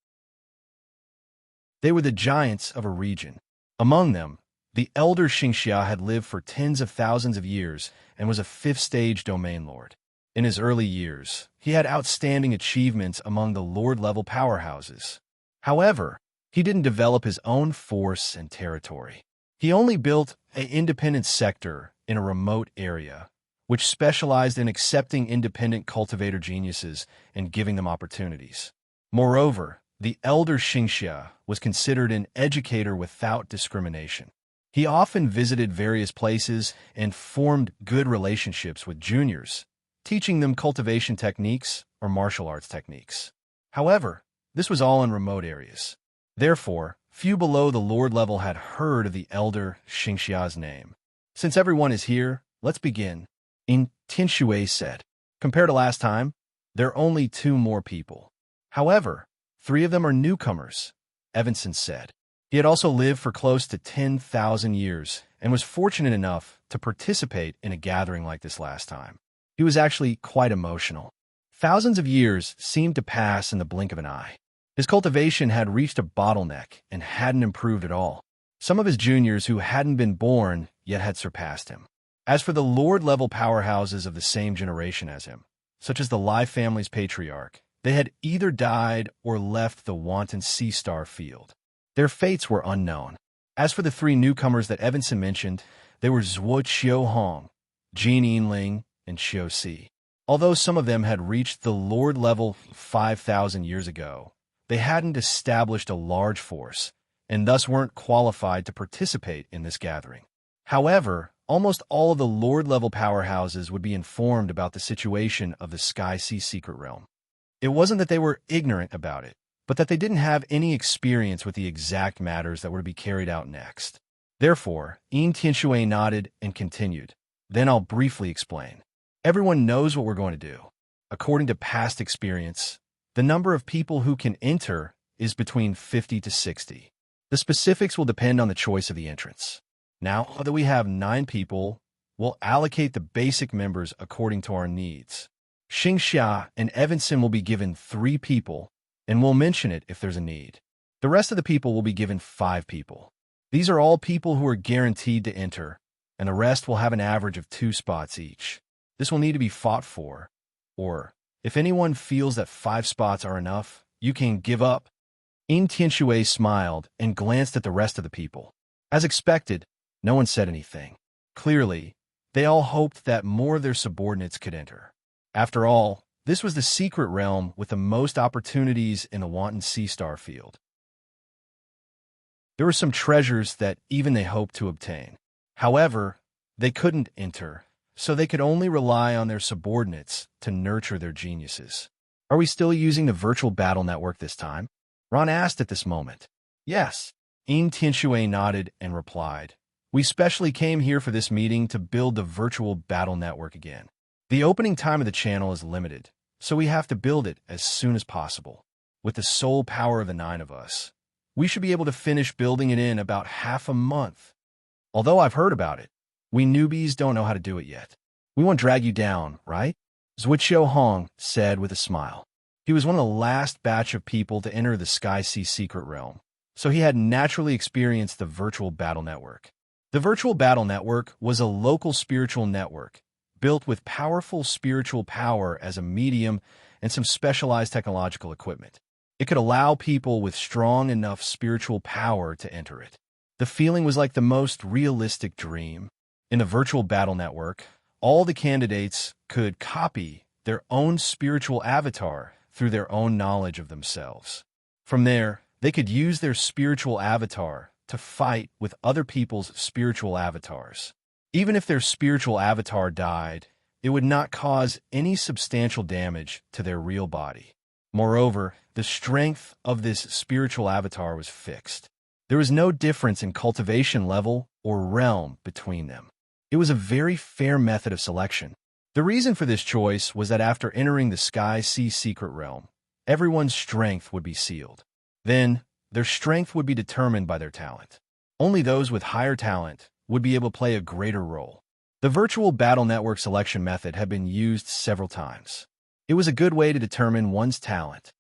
They were the giants of a region. Among them, the elder Xingxia had lived for tens of thousands of years and was a 5th-stage domain lord. In his early years, he had outstanding achievements among the lord-level powerhouses. However, he didn't develop his own force and territory. He only built an independent sector in a remote area, which specialized in accepting independent cultivator geniuses and giving them opportunities. Moreover, the elder Xingxia was considered an educator without discrimination. He often visited various places and formed good relationships with juniors, teaching them cultivation techniques or martial arts techniques. However, this was all in remote areas. Therefore, few below the lord level had heard of the elder Xingxia's name. Since everyone is here, let's begin. Tianshui said. Compared to last time, there are only 2 more people. However, 3 of them are newcomers, Evanson said. He had also lived for close to 10,000 years and was fortunate enough to participate in a gathering like this last time. He was actually quite emotional. Thousands of years seemed to pass in the blink of an eye. His cultivation had reached a bottleneck and hadn't improved at all. Some of his juniors who hadn't been born yet had surpassed him. As for the lord-level powerhouses of the same generation as him, such as the Lai family's patriarch, they had either died or left the wanton sea star field. Their fates were unknown. As for the 3 newcomers that Evanson mentioned, they were Zhuo Qiuhong, Jin Yinling, and Qiu Si. Although some of them had reached the lord level 5,000 years ago, they hadn't established a large force, and thus weren't qualified to participate in this gathering. However, almost all of the lord-level powerhouses would be informed about the situation of the Sky Sea Secret Realm. It wasn't that they were ignorant about it, but that they didn't have any experience with the exact matters that were to be carried out next. Therefore, Tianshui nodded and continued. Then I'll briefly explain. Everyone knows what we're going to do. According to past experience, the number of people who can enter is between 50 to 60. The specifics will depend on the choice of the entrance. Now that we have 9 people, we'll allocate the basic members according to our needs. Xingxia and Evanson will be given 3 people, and we'll mention it if there's a need. The rest of the people will be given 5 people. These are all people who are guaranteed to enter, and the rest will have an average of 2 spots each. This will need to be fought for, or if anyone feels that 5 spots are enough, you can give up. Tianshui smiled and glanced at the rest of the people. As expected, no one said anything. Clearly, they all hoped that more of their subordinates could enter. After all, this was the secret realm with the most opportunities in the Wanton Sea Star field. There were some treasures that even they hoped to obtain. However, they couldn't enter, so they could only rely on their subordinates to nurture their geniuses. Are we still using the virtual battle network this time? Ron asked at this moment. Yes. Tianshui nodded and replied. We specially came here for this meeting to build the virtual battle network again. The opening time of the channel is limited, so we have to build it as soon as possible. With the sole power of the 9 of us, we should be able to finish building it in about half a month. Although I've heard about it, we newbies don't know how to do it yet. We won't drag you down, right? Zhuo Qiuhong said with a smile. He was one of the last batch of people to enter the Sky Sea Secret Realm, so he had naturally experienced the virtual battle network. The virtual battle network was a local spiritual network, built with powerful spiritual power as a medium and some specialized technological equipment. It could allow people with strong enough spiritual power to enter it. The feeling was like the most realistic dream. In the virtual battle network, all the candidates could copy their own spiritual avatar through their own knowledge of themselves. From there, they could use their spiritual avatar to fight with other people's spiritual avatars. Even if their spiritual avatar died, it would not cause any substantial damage to their real body. Moreover, the strength of this spiritual avatar was fixed. There was no difference in cultivation level or realm between them. It was a very fair method of selection. The reason for this choice was that after entering the Sky-Sea secret realm, everyone's strength would be sealed. Then, their strength would be determined by their talent. Only those with higher talent would be able to play a greater role. The virtual battle network selection method had been used several times. It was a good way to determine one's talent.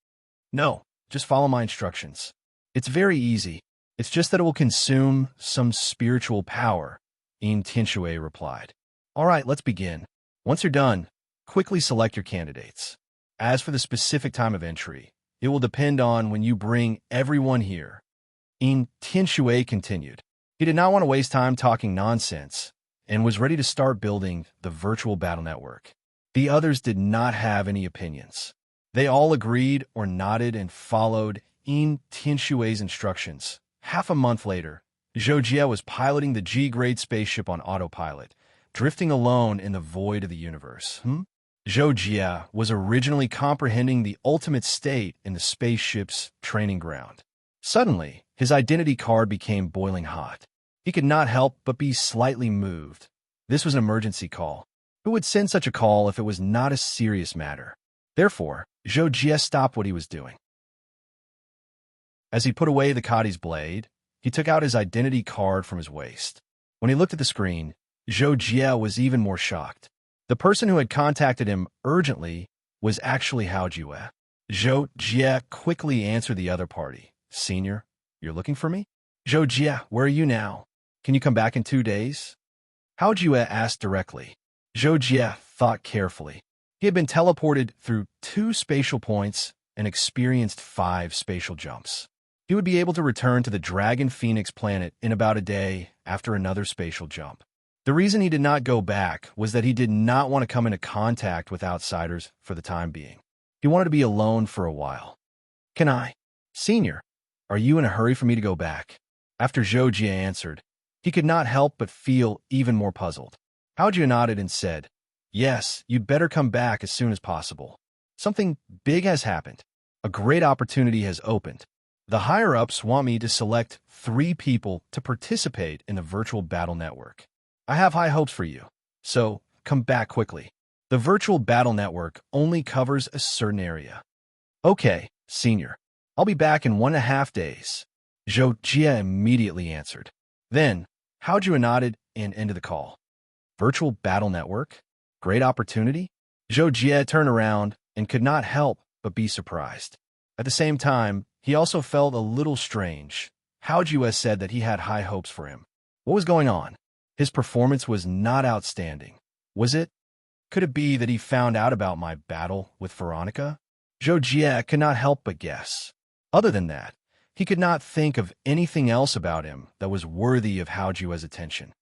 No, just follow my instructions. It's very easy. It's just that it will consume some spiritual power, Tianxue replied. All right, let's begin. Once you're done, quickly select your candidates. As for the specific time of entry, it will depend on when you bring everyone here. Tianxue continued. He did not want to waste time talking nonsense and was ready to start building the virtual battle network. The others did not have any opinions. They all agreed or nodded and followed Tianxue's instructions. Half a month later, Zhou Jie was piloting the G-grade spaceship on autopilot, drifting alone in the void of the universe. Zhou Jie was originally comprehending the ultimate state in the spaceship's training ground. Suddenly, his identity card became boiling hot. He could not help but be slightly moved. This was an emergency call. Who would send such a call if it was not a serious matter? Therefore, Zhou Jie stopped what he was doing. As he put away the Kadi's blade, he took out his identity card from his waist. When he looked at the screen, Zhou Jie was even more shocked. The person who had contacted him urgently was actually Hao Jue. Zhou Jie quickly answered the other party. Senior, you're looking for me? Zhou Jie, where are you now? Can you come back in 2 days? Hao Jue asked directly. Zhou Jie thought carefully. He had been teleported through 2 spatial points and experienced 5 spatial jumps. He would be able to return to the Dragon Phoenix planet in about a day after another spatial jump. The reason he did not go back was that he did not want to come into contact with outsiders for the time being. He wanted to be alone for a while. Can I? Senior, are you in a hurry for me to go back? After Zhou Jie answered, he could not help but feel even more puzzled. Hao Jue nodded and said, Yes, you'd better come back as soon as possible. Something big has happened. A great opportunity has opened. The higher-ups want me to select 3 people to participate in the virtual battle network. I have high hopes for you, so come back quickly. The virtual battle network only covers a certain area. Okay, Senior. I'll be back in 1.5 days. Zhou Jie immediately answered. Then, Hao Jue nodded and ended the call. Virtual battle network? Great opportunity? Zhou Jie turned around and could not help but be surprised. At the same time, he also felt a little strange. Hao Jue said that he had high hopes for him. What was going on? His performance was not outstanding. Was it? Could it be that he found out about my battle with Veronica? Zhou Jie could not help but guess. Other than that, he could not think of anything else about him that was worthy of Hao Jue's attention.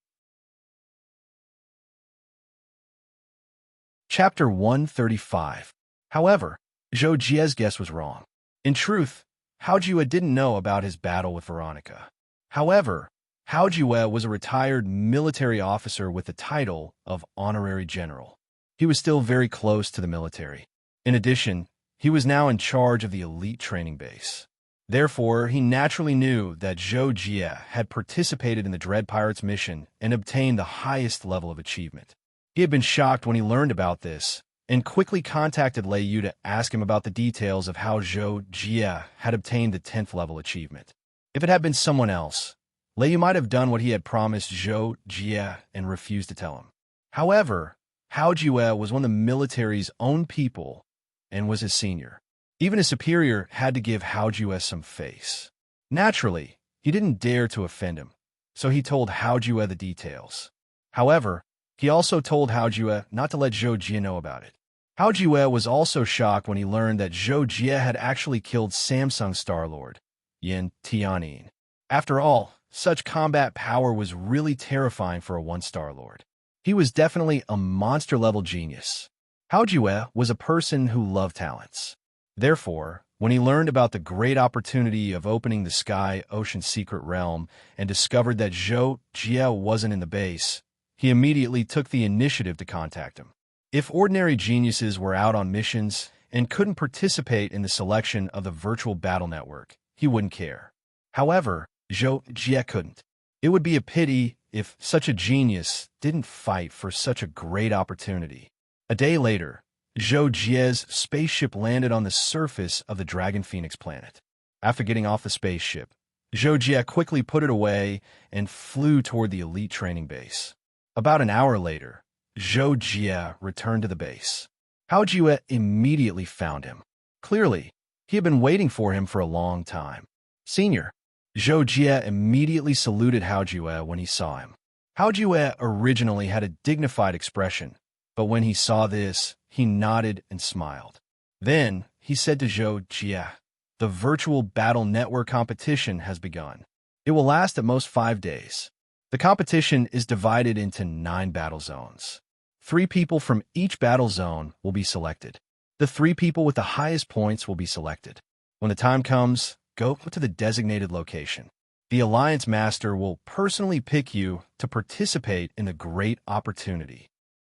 Chapter 135. However, Zhou Jie's guess was wrong. In truth, Hao Jue didn't know about his battle with Veronica. However, Hao Jue was a retired military officer with the title of Honorary General. He was still very close to the military. In addition, he was now in charge of the elite training base. Therefore, he naturally knew that Zhou Jie had participated in the Dread Pirates mission and obtained the highest level of achievement. He had been shocked when he learned about this, and quickly contacted Lei Yu to ask him about the details of how Zhou Jie had obtained the 10th level achievement. If it had been someone else, Lei Yu might have done what he had promised Zhou Jie and refused to tell him. However, Hao Jue was one of the military's own people and was his senior. Even his superior had to give Hao Jue some face. Naturally, he didn't dare to offend him, so he told Hao Jue the details. However, he also told Hao Jue not to let Zhou Jie know about it. Hao Jue was also shocked when he learned that Zhou Jie had actually killed Samsung Star-Lord, Yin Tianyin. After all, such combat power was really terrifying for a 1-star lord. He was definitely a monster-level genius. Hao Jue was a person who loved talents. Therefore, when he learned about the great opportunity of opening the Sky Ocean secret realm and discovered that Zhou Jie wasn't in the base, he immediately took the initiative to contact him. If ordinary geniuses were out on missions and couldn't participate in the selection of the virtual battle network, he wouldn't care. However, Zhou Jie couldn't. It would be a pity if such a genius didn't fight for such a great opportunity. A day later, Zhou Jie's spaceship landed on the surface of the Dragon Phoenix planet. After getting off the spaceship, Zhou Jie quickly put it away and flew toward the elite training base. About an hour later, Zhou Jie returned to the base. Hao Jue immediately found him. Clearly, he had been waiting for him for a long time. Senior, Zhou Jie immediately saluted Hao Jue when he saw him. Hao Jue originally had a dignified expression, but when he saw this, he nodded and smiled. Then, he said to Zhou Jie, "The virtual battle network competition has begun. It will last at most 5 days. The competition is divided into 9 battle zones. 3 people from each battle zone will be selected. The 3 people with the highest points will be selected. When the time comes, go to the designated location. The Alliance Master will personally pick you to participate in the great opportunity."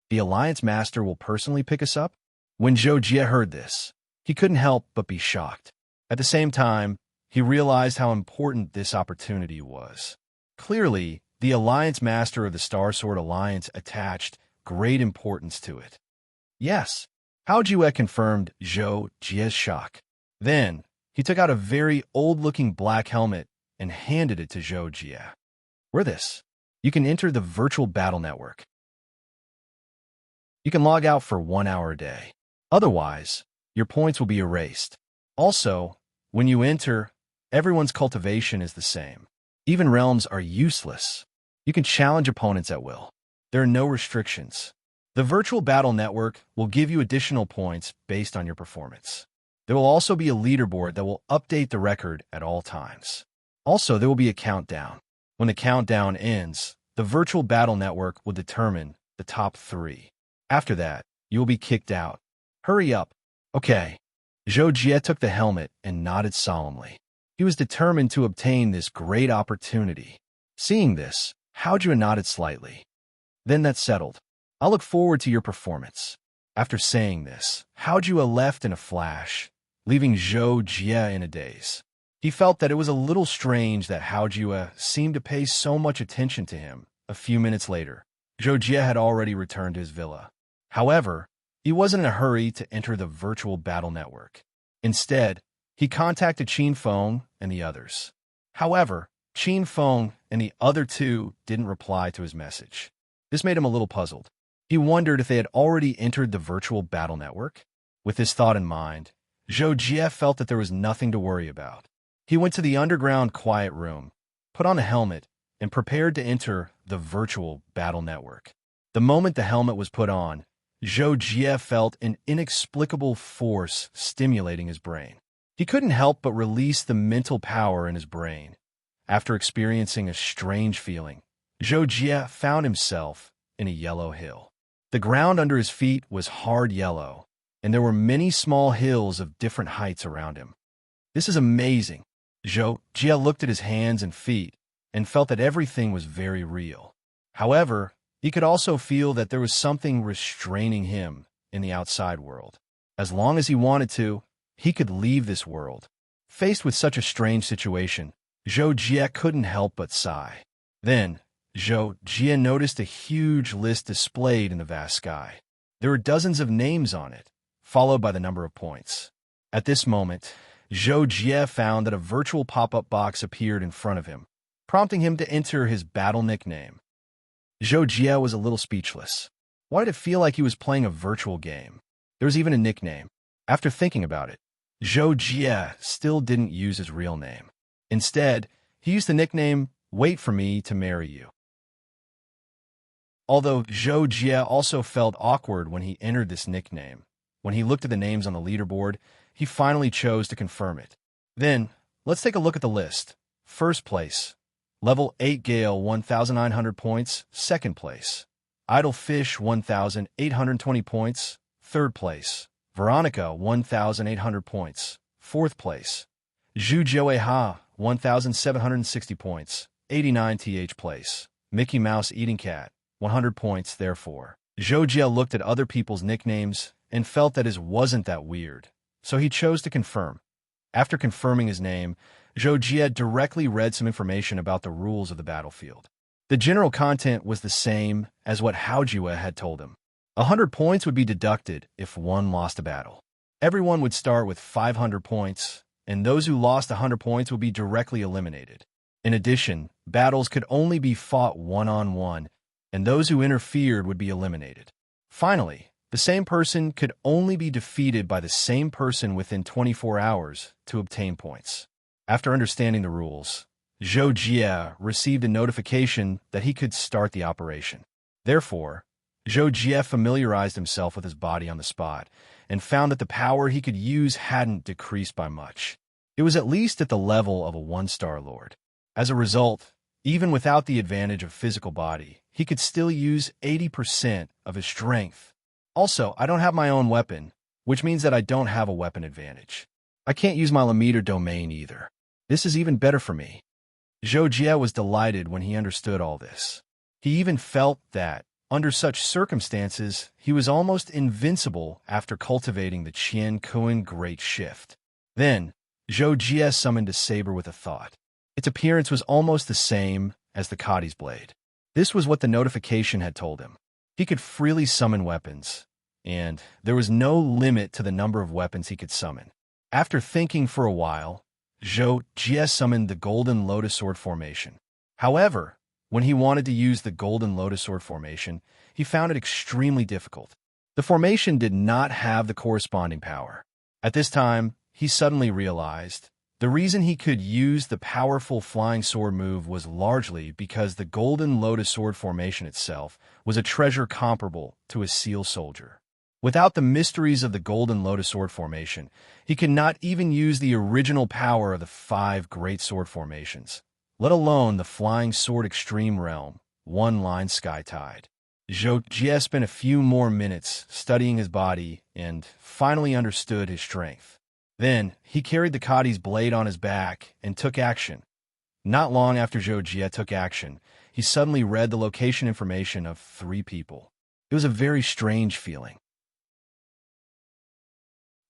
The Alliance Master will personally pick us up? When Zhou Jie heard this, he couldn't help but be shocked. At the same time, he realized how important this opportunity was. Clearly, the Alliance Master of the Star Sword Alliance attached great importance to it. Yes, Hao Jue confirmed Zhou Jie's shock. Then, he took out a very old-looking black helmet and handed it to Zhou Jie. "Wear this. You can enter the virtual battle network. You can log out for 1 hour a day. Otherwise, your points will be erased. Also, when you enter, everyone's cultivation is the same. Even realms are useless. You can challenge opponents at will. There are no restrictions. The virtual battle network will give you additional points based on your performance. There will also be a leaderboard that will update the record at all times. Also, there will be a countdown. When the countdown ends, the virtual battle network will determine the top 3. After that, you will be kicked out. Hurry up." "Okay." Zhou Jie took the helmet and nodded solemnly. He was determined to obtain this great opportunity. Seeing this, Hao Jue nodded slightly. "Then that's settled. I'll look forward to your performance." After saying this, Hao Jue left in a flash, leaving Zhou Jie in a daze. He felt that it was a little strange that Hao Jue seemed to pay so much attention to him. A few minutes later, Zhou Jie had already returned to his villa. However, he wasn't in a hurry to enter the virtual battle network. Instead, he contacted Qin Feng and the others. However, Qin Feng and the other 2 didn't reply to his message. This made him a little puzzled. He wondered if they had already entered the virtual battle network. With this thought in mind, Zhou Jie felt that there was nothing to worry about. He went to the underground quiet room, put on a helmet, and prepared to enter the virtual battle network. The moment the helmet was put on, Zhou Jie felt an inexplicable force stimulating his brain. He couldn't help but release the mental power in his brain. After experiencing a strange feeling, Zhou Jie found himself in a yellow hill. The ground under his feet was hard yellow, and there were many small hills of different heights around him. "This is amazing." Zhou Jie looked at his hands and feet and felt that everything was very real. However, he could also feel that there was something restraining him in the outside world. As long as he wanted to, he could leave this world. Faced with such a strange situation, Zhou Jie couldn't help but sigh. Then, Zhou Jie noticed a huge list displayed in the vast sky. There were dozens of names on it, followed by the number of points. At this moment, Zhou Jie found that a virtual pop-up box appeared in front of him, prompting him to enter his battle nickname. Zhou Jie was a little speechless. Why did it feel like he was playing a virtual game? There was even a nickname. After thinking about it, Zhou Jie still didn't use his real name. Instead, he used the nickname, "Wait for me to marry you." Although Zhou Jie also felt awkward when he entered this nickname, when he looked at the names on the leaderboard, he finally chose to confirm it. Then, let's take a look at the list. First place, Level 8 Gale, 1,900 points. Second place, Idle Fish, 1,820 points. Third place, Veronica, 1,800 points. Fourth place, Zhu Jiawei Ha, 1,760 points. 89th place, Mickey Mouse Eating Cat, 100 points, therefore. Zhou Jie looked at other people's nicknames and felt that his wasn't that weird, so he chose to confirm. After confirming his name, Zhou Jie directly read some information about the rules of the battlefield. The general content was the same as what Hao Jie had told him. 100 points would be deducted if one lost a battle. Everyone would start with 500 points, and those who lost 100 points would be directly eliminated. In addition, battles could only be fought one-on-one, and those who interfered would be eliminated. Finally, the same person could only be defeated by the same person within 24 hours to obtain points. After understanding the rules, Zhou Jie received a notification that he could start the operation. Therefore, Zhou Jie familiarized himself with his body on the spot and found that the power he could use hadn't decreased by much. It was at least at the level of a one-star lord. As a result, even without the advantage of physical body, he could still use 80% of his strength. Also, I don't have my own weapon, which means that I don't have a weapon advantage. I can't use my Lammeter domain either. This is even better for me. Zhou Jie was delighted when he understood all this. He even felt that, under such circumstances, he was almost invincible after cultivating the Qian Kuan Great Shift. Then, Zhou Jie summoned a saber with a thought. Its appearance was almost the same as the Kadi's blade. This was what the notification had told him. He could freely summon weapons, and there was no limit to the number of weapons he could summon. After thinking for a while, Zhou Jie summoned the Golden Lotus Sword formation. However, when he wanted to use the Golden Lotus Sword formation, he found it extremely difficult. The formation did not have the corresponding power. At this time, he suddenly realized the reason he could use the powerful flying sword move was largely because the Golden Lotus Sword formation itself was a treasure comparable to a seal soldier. Without the mysteries of the Golden Lotus Sword formation, he could not even use the original power of the 5 great sword formations, let alone the flying sword extreme realm, one-line sky tide. Zhou Jie spent a few more minutes studying his body and finally understood his strength. Then, he carried the Kadi's blade on his back and took action. Not long after Zhou Jie took action, he suddenly read the location information of 3 people. It was a very strange feeling.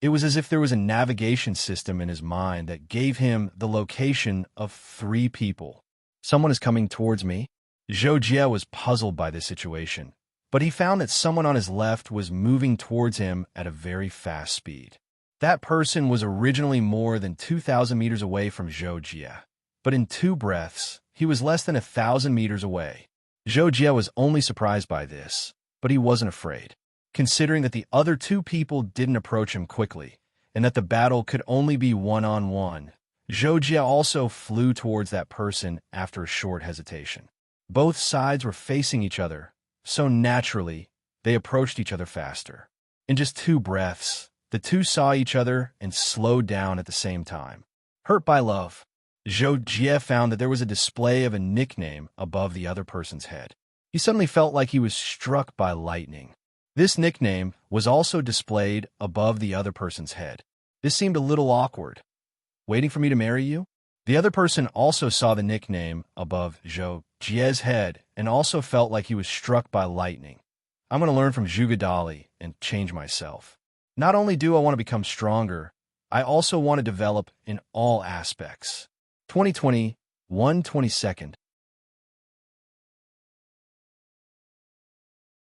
It was as if there was a navigation system in his mind that gave him the location of 3 people. Someone is coming towards me? Zhou Jie was puzzled by this situation, but he found that someone on his left was moving towards him at a very fast speed. That person was originally more than 2,000 meters away from Zhou Jie, but in 2 breaths, he was less than 1,000 meters away. Zhou Jie was only surprised by this, but he wasn't afraid. Considering that the other 2 people didn't approach him quickly, and that the battle could only be one-on-one, Zhou Jie also flew towards that person after a short hesitation. Both sides were facing each other, so naturally, they approached each other faster. In just 2 breaths, the 2 saw each other and slowed down at the same time. Hurt by love, Zhou Jie found that there was a display of a nickname above the other person's head. He suddenly felt like he was struck by lightning. This nickname was also displayed above the other person's head. This seemed a little awkward. Waiting for me to marry you? The other person also saw the nickname above Zhou Jie's head and also felt like he was struck by lightning. I'm going to learn from Zhuge Dali and change myself. Not only do I want to become stronger, I also want to develop in all aspects. 2020, 1/22.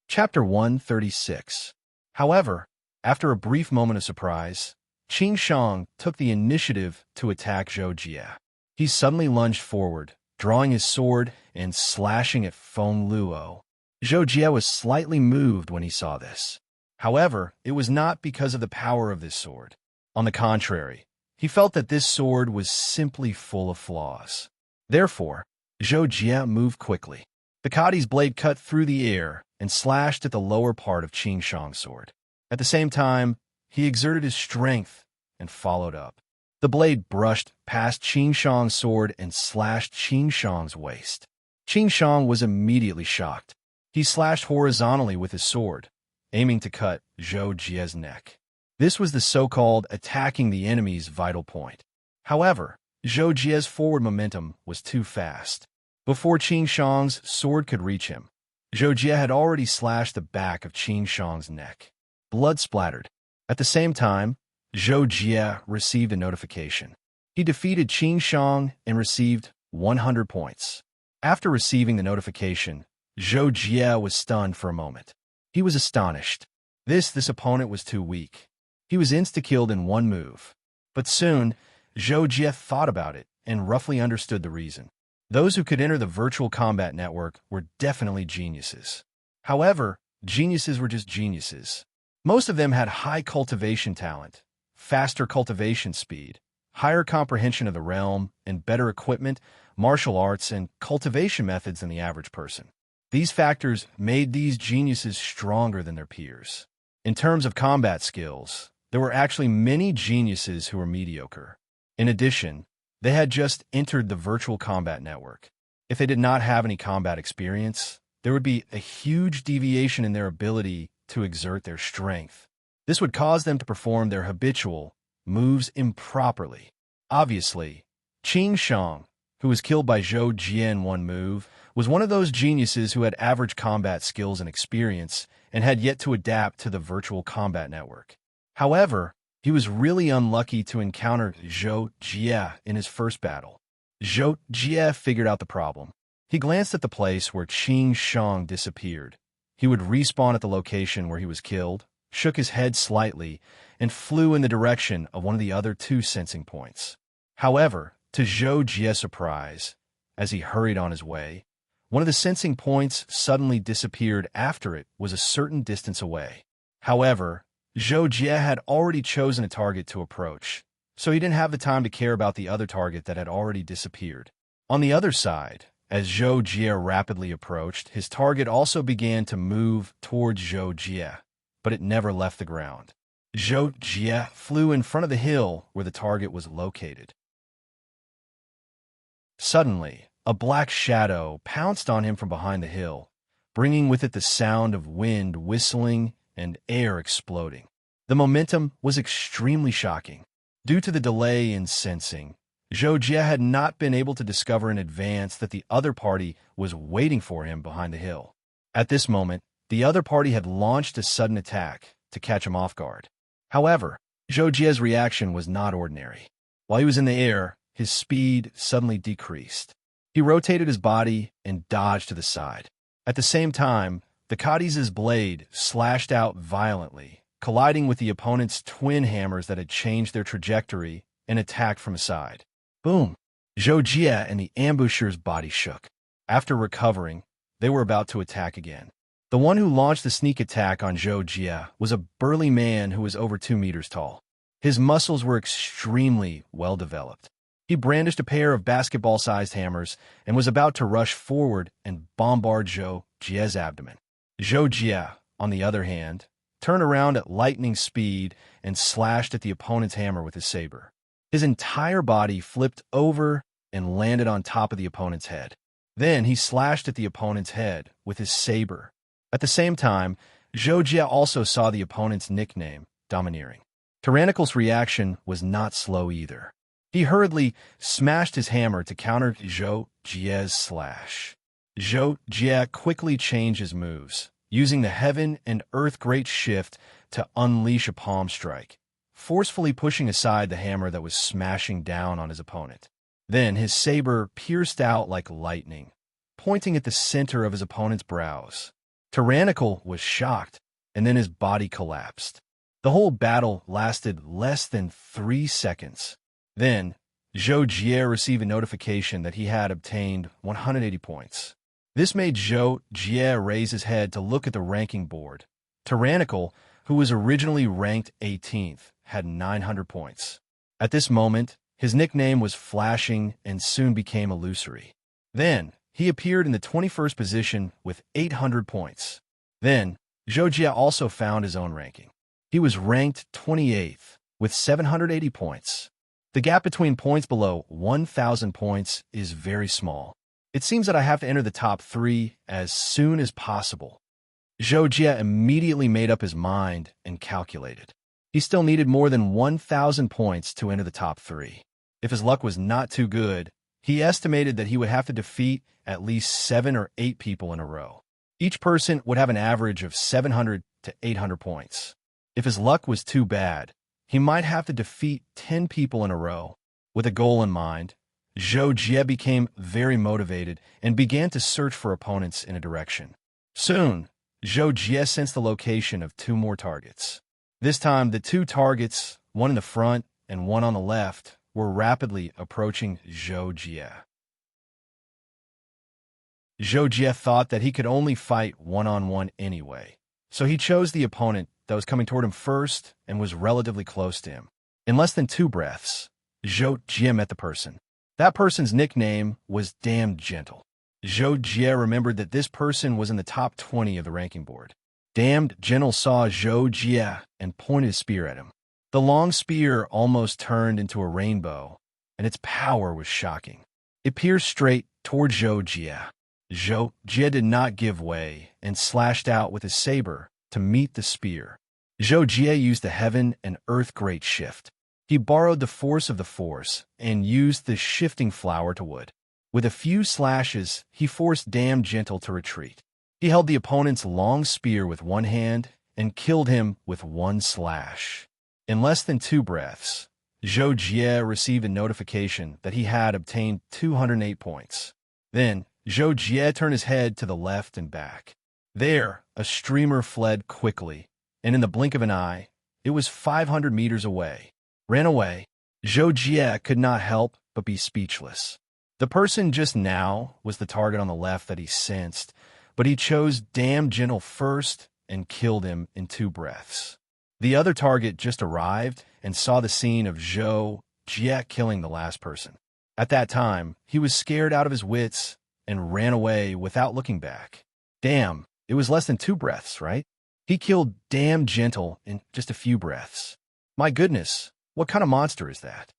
Chapter 136. However, after a brief moment of surprise, Qing Shang took the initiative to attack Zhou Jie. He suddenly lunged forward, drawing his sword and slashing at Feng Luo. Zhou Jie was slightly moved when he saw this. However, it was not because of the power of this sword. On the contrary, he felt that this sword was simply full of flaws. Therefore, Zhou Jie moved quickly. The Kadi's blade cut through the air and slashed at the lower part of Qing Shang's sword. At the same time, he exerted his strength and followed up. The blade brushed past Qing Shang's sword and slashed Qing Shang's waist. Qing Shang was immediately shocked. He slashed horizontally with his sword, aiming to cut Zhou Jie's neck. This was the so-called attacking the enemy's vital point. However, Zhou Jie's forward momentum was too fast. Before Qing Shang's sword could reach him, Zhou Jie had already slashed the back of Qin Shang's neck. Blood splattered. At the same time, Zhou Jie received a notification. He defeated Qin Shang and received 100 points. After receiving the notification, Zhou Jie was stunned for a moment. He was astonished. This opponent was too weak. He was insta-killed in one move. But soon, Zhou Jie thought about it and roughly understood the reason. Those who could enter the virtual combat network were definitely geniuses. However, geniuses were just geniuses. Most of them had high cultivation talent, faster cultivation speed, higher comprehension of the realm, and better equipment, martial arts, and cultivation methods than the average person. These factors made these geniuses stronger than their peers. In terms of combat skills, there were actually many geniuses who were mediocre. In addition, they had just entered the virtual combat network. If they did not have any combat experience, there would be a huge deviation in their ability to exert their strength. This would cause them to perform their habitual moves improperly. Obviously, Qin Shang, who was killed by Zhou Jie in one move, was one of those geniuses who had average combat skills and experience and had yet to adapt to the virtual combat network. However, he was really unlucky to encounter Zhou Jie in his first battle. Zhou Jie figured out the problem. He glanced at the place where Qin Shang disappeared. He would respawn at the location where he was killed, shook his head slightly, and flew in the direction of one of the other two sensing points. However, to Zhou Jie's surprise, as he hurried on his way, one of the sensing points suddenly disappeared after it was a certain distance away. However, Zhou Jie had already chosen a target to approach, so he didn't have the time to care about the other target that had already disappeared. On the other side, as Zhou Jie rapidly approached, his target also began to move towards Zhou Jie, but it never left the ground. Zhou Jie flew in front of the hill where the target was located. Suddenly, a black shadow pounced on him from behind the hill, bringing with it the sound of wind whistling and air exploding. The momentum was extremely shocking. Due to the delay in sensing, Zhou Jie had not been able to discover in advance that the other party was waiting for him behind the hill. At this moment, the other party had launched a sudden attack to catch him off guard. However, Zhou Jie's reaction was not ordinary. While he was in the air, his speed suddenly decreased. He rotated his body and dodged to the side. At the same time, the Kadi's blade slashed out violently, colliding with the opponent's twin hammers that had changed their trajectory and attacked from a side. Boom! Zhou Jie and the ambusher's body shook. After recovering, they were about to attack again. The one who launched the sneak attack on Zhou Jie was a burly man who was over 2 meters tall. His muscles were extremely well developed. He brandished a pair of basketball-sized hammers and was about to rush forward and bombard Zhou Jie's abdomen. Zhou Jie, on the other hand, turned around at lightning speed and slashed at the opponent's hammer with his saber. His entire body flipped over and landed on top of the opponent's head. Then he slashed at the opponent's head with his saber. At the same time, Zhou Jie also saw the opponent's nickname, Domineering. Tyrannical's reaction was not slow either. He hurriedly smashed his hammer to counter Zhou Jie's slash. Zhou Jie quickly changed his moves, using the Heaven and Earth Great Shift to unleash a palm strike, forcefully pushing aside the hammer that was smashing down on his opponent. Then his saber pierced out like lightning, pointing at the center of his opponent's brows. Tyrannical was shocked, and then his body collapsed. The whole battle lasted less than 3 seconds. Then, Zhou Jie received a notification that he had obtained 180 points. This made Zhou Jie raise his head to look at the ranking board. Tyrannical, who was originally ranked 18th, had 900 points. At this moment, his nickname was flashing and soon became illusory. Then, he appeared in the 21st position with 800 points. Then, Zhou Jie also found his own ranking. He was ranked 28th with 780 points. The gap between points below 1,000 points is very small. It seems that I have to enter the top 3 as soon as possible. Zhou Jie immediately made up his mind and calculated. He still needed more than 1,000 points to enter the top 3. If his luck was not too good, he estimated that he would have to defeat at least 7 or 8 people in a row. Each person would have an average of 700 to 800 points. If his luck was too bad, he might have to defeat 10 people in a row. With a goal in mind, Zhou Jie became very motivated and began to search for opponents in a direction. Soon, Zhou Jie sensed the location of 2 more targets. This time, the 2 targets, one in the front and one on the left, were rapidly approaching Zhou Jie. Zhou Jie thought that he could only fight one-on-one anyway, so he chose the opponent that was coming toward him first and was relatively close to him. In less than 2 breaths, Zhou Jie met the person. That person's nickname was Damn Gentle. Zhou Jie remembered that this person was in the top 20 of the ranking board. Damned Gentle saw Zhou Jie and pointed a spear at him. The long spear almost turned into a rainbow, and its power was shocking. It pierced straight toward Zhou Jie. Zhou Jie did not give way and slashed out with his saber to meet the spear. Zhou Jie used the heaven and earth great shift. He borrowed the force of the force and used the shifting flower to wood. With a few slashes, he forced Damn Gentle to retreat. He held the opponent's long spear with one hand and killed him with one slash. In less than 2 breaths, Zhou Jie received a notification that he had obtained 208 points. Then, Zhou Jie turned his head to the left and back. There, a streamer fled quickly, and in the blink of an eye, it was 500 meters away. Ran away. Zhou Jie could not help but be speechless. The person just now was the target on the left that he sensed, but he chose Damn Gentle first and killed him in 2 breaths. The other target just arrived and saw the scene of Zhou Jie killing the last person. At that time, he was scared out of his wits and ran away without looking back. Damn, it was less than 2 breaths, right? He killed Damn Gentle in just a few breaths. My goodness, what kind of monster is that?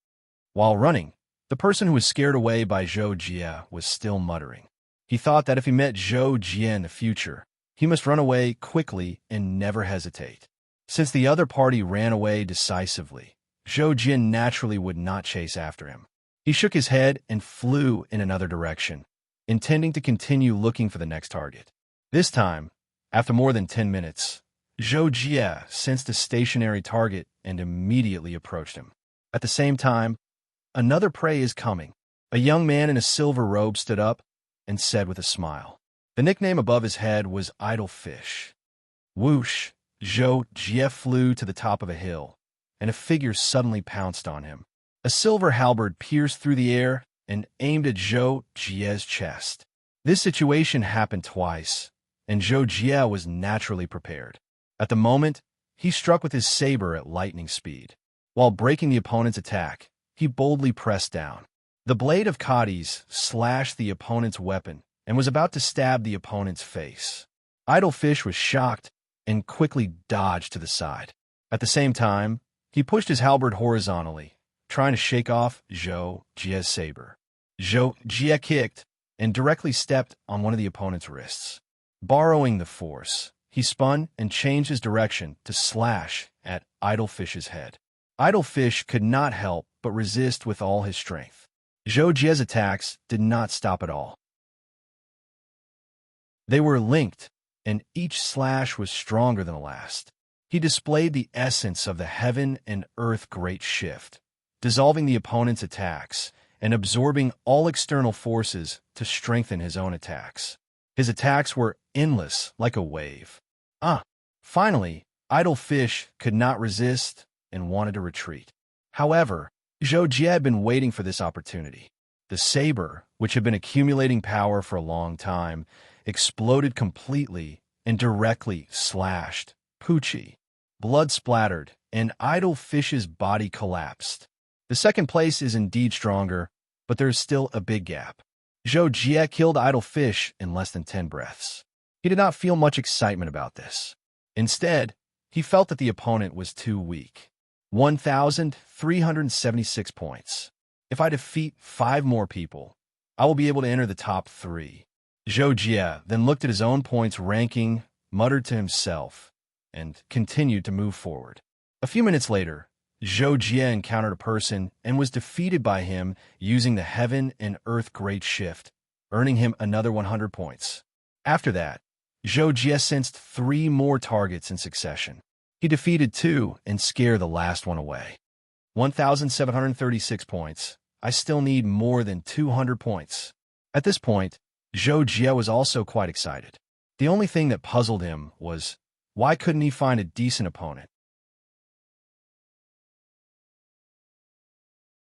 While running, the person who was scared away by Zhou Jie was still muttering. He thought that if he met Zhou Jie in the future, he must run away quickly and never hesitate. Since the other party ran away decisively, Zhou Jie naturally would not chase after him. He shook his head and flew in another direction, intending to continue looking for the next target. This time, after more than 10 minutes, Zhou Jie sensed a stationary target and immediately approached him. At the same time, another prey is coming. A young man in a silver robe stood up and said with a smile. The nickname above his head was Idle Fish. Whoosh, Zhou Jie flew to the top of a hill, and a figure suddenly pounced on him. A silver halberd pierced through the air and aimed at Zhou Jie's chest. This situation happened twice, and Zhou Jie was naturally prepared. At the moment, he struck with his saber at lightning speed. While breaking the opponent's attack, he boldly pressed down. The blade of Cadiz slashed the opponent's weapon and was about to stab the opponent's face. Idle Fish was shocked and quickly dodged to the side. At the same time, he pushed his halberd horizontally, trying to shake off Zhou Jie's saber. Zhou Jie kicked and directly stepped on one of the opponent's wrists. Borrowing the force, he spun and changed his direction to slash at Idle Fish's head. Idle Fish could not help but resist with all his strength. Zhou Jie's attacks did not stop at all. They were linked, and each slash was stronger than the last. He displayed the essence of the heaven and earth great shift, dissolving the opponent's attacks and absorbing all external forces to strengthen his own attacks. His attacks were endless like a wave. Finally, Idle Fish could not resist and wanted to retreat. However, Zhou Jie had been waiting for this opportunity. The saber, which had been accumulating power for a long time, exploded completely and directly slashed Poochie. Blood splattered, and Idle Fish's body collapsed. The second place is indeed stronger, but there is still a big gap. Zhou Jie killed Idle Fish in less than 10 breaths. He did not feel much excitement about this. Instead, he felt that the opponent was too weak. 1,376 points. If I defeat 5 more people, I will be able to enter the top 3. Zhou Jie then looked at his own points ranking, muttered to himself, and continued to move forward. A few minutes later, Zhou Jie encountered a person and was defeated by him using the Heaven and Earth Great Shift, earning him another 100 points. After that, Zhou Jie sensed 3 more targets in succession. He defeated 2 and scared the last one away. 1,736 points. I still need more than 200 points. At this point, Zhou Jie was also quite excited. The only thing that puzzled him was, why couldn't he find a decent opponent?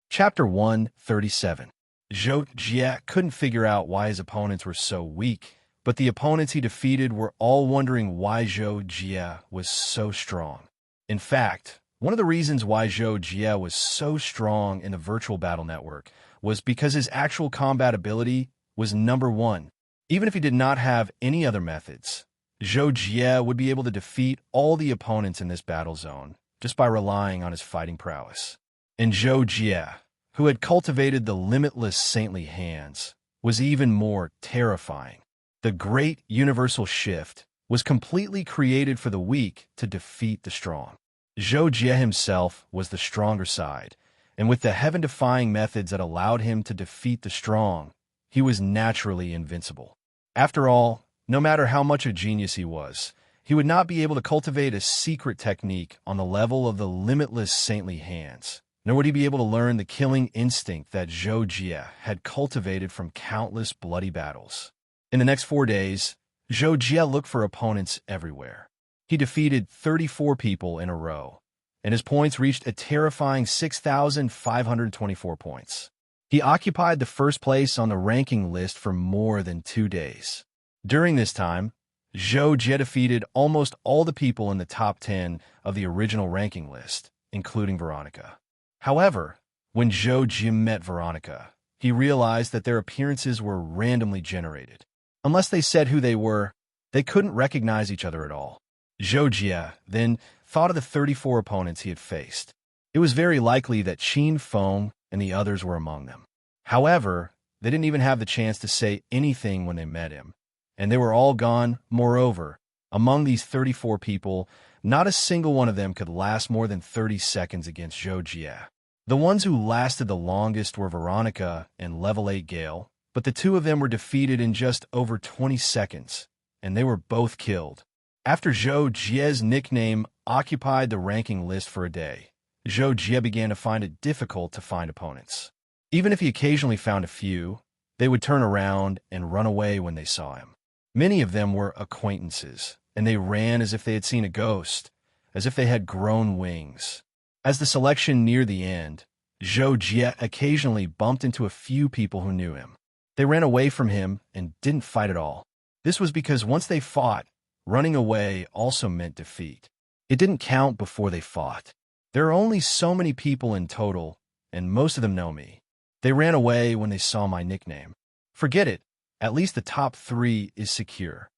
Chapter 137. Zhou Jie couldn't figure out why his opponents were so weak, but the opponents he defeated were all wondering why Zhou Jie was so strong. In fact, one of the reasons why Zhou Jie was so strong in the virtual battle network was because his actual combat ability was number 1. Even if he did not have any other methods, Zhou Jie would be able to defeat all the opponents in this battle zone just by relying on his fighting prowess. And Zhou Jie, who had cultivated the limitless saintly hands, was even more terrifying. The great universal shift was completely created for the weak to defeat the strong. Zhou Jie himself was the stronger side, and with the heaven-defying methods that allowed him to defeat the strong, he was naturally invincible. After all, no matter how much a genius he was, he would not be able to cultivate a secret technique on the level of the limitless saintly hands, nor would he be able to learn the killing instinct that Zhou Jie had cultivated from countless bloody battles. In the next 4 days, Zhou Jie looked for opponents everywhere. He defeated 34 people in a row, and his points reached a terrifying 6,524 points. He occupied the first place on the ranking list for more than 2 days. During this time, Zhou Jie defeated almost all the people in the top 10 of the original ranking list, including Veronica. However, when Zhou Jie met Veronica, he realized that their appearances were randomly generated. Unless they said who they were, they couldn't recognize each other at all. Zhou Jie then thought of the 34 opponents he had faced. It was very likely that Qin Feng and the others were among them. However, they didn't even have the chance to say anything when they met him, and they were all gone. Moreover, among these 34 people, not a single one of them could last more than 30 seconds against Zhou Jie. The ones who lasted the longest were Veronica and Level 8 Gale, but the 2 of them were defeated in just over 20 seconds, and they were both killed. After Zhou Jie's nickname occupied the ranking list for a day, Zhou Jie began to find it difficult to find opponents. Even if he occasionally found a few, they would turn around and run away when they saw him. Many of them were acquaintances, and they ran as if they had seen a ghost, as if they had grown wings. As the selection neared the end, Zhou Jie occasionally bumped into a few people who knew him. They ran away from him and didn't fight at all. This was because once they fought, running away also meant defeat. It didn't count before they fought. There are only so many people in total, and most of them know me. They ran away when they saw my nickname. Forget it. At least the top 3 is secure.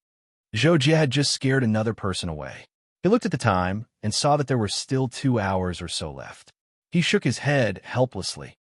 Zhou Jie had just scared another person away. He looked at the time and saw that there were still 2 hours or so left. He shook his head helplessly.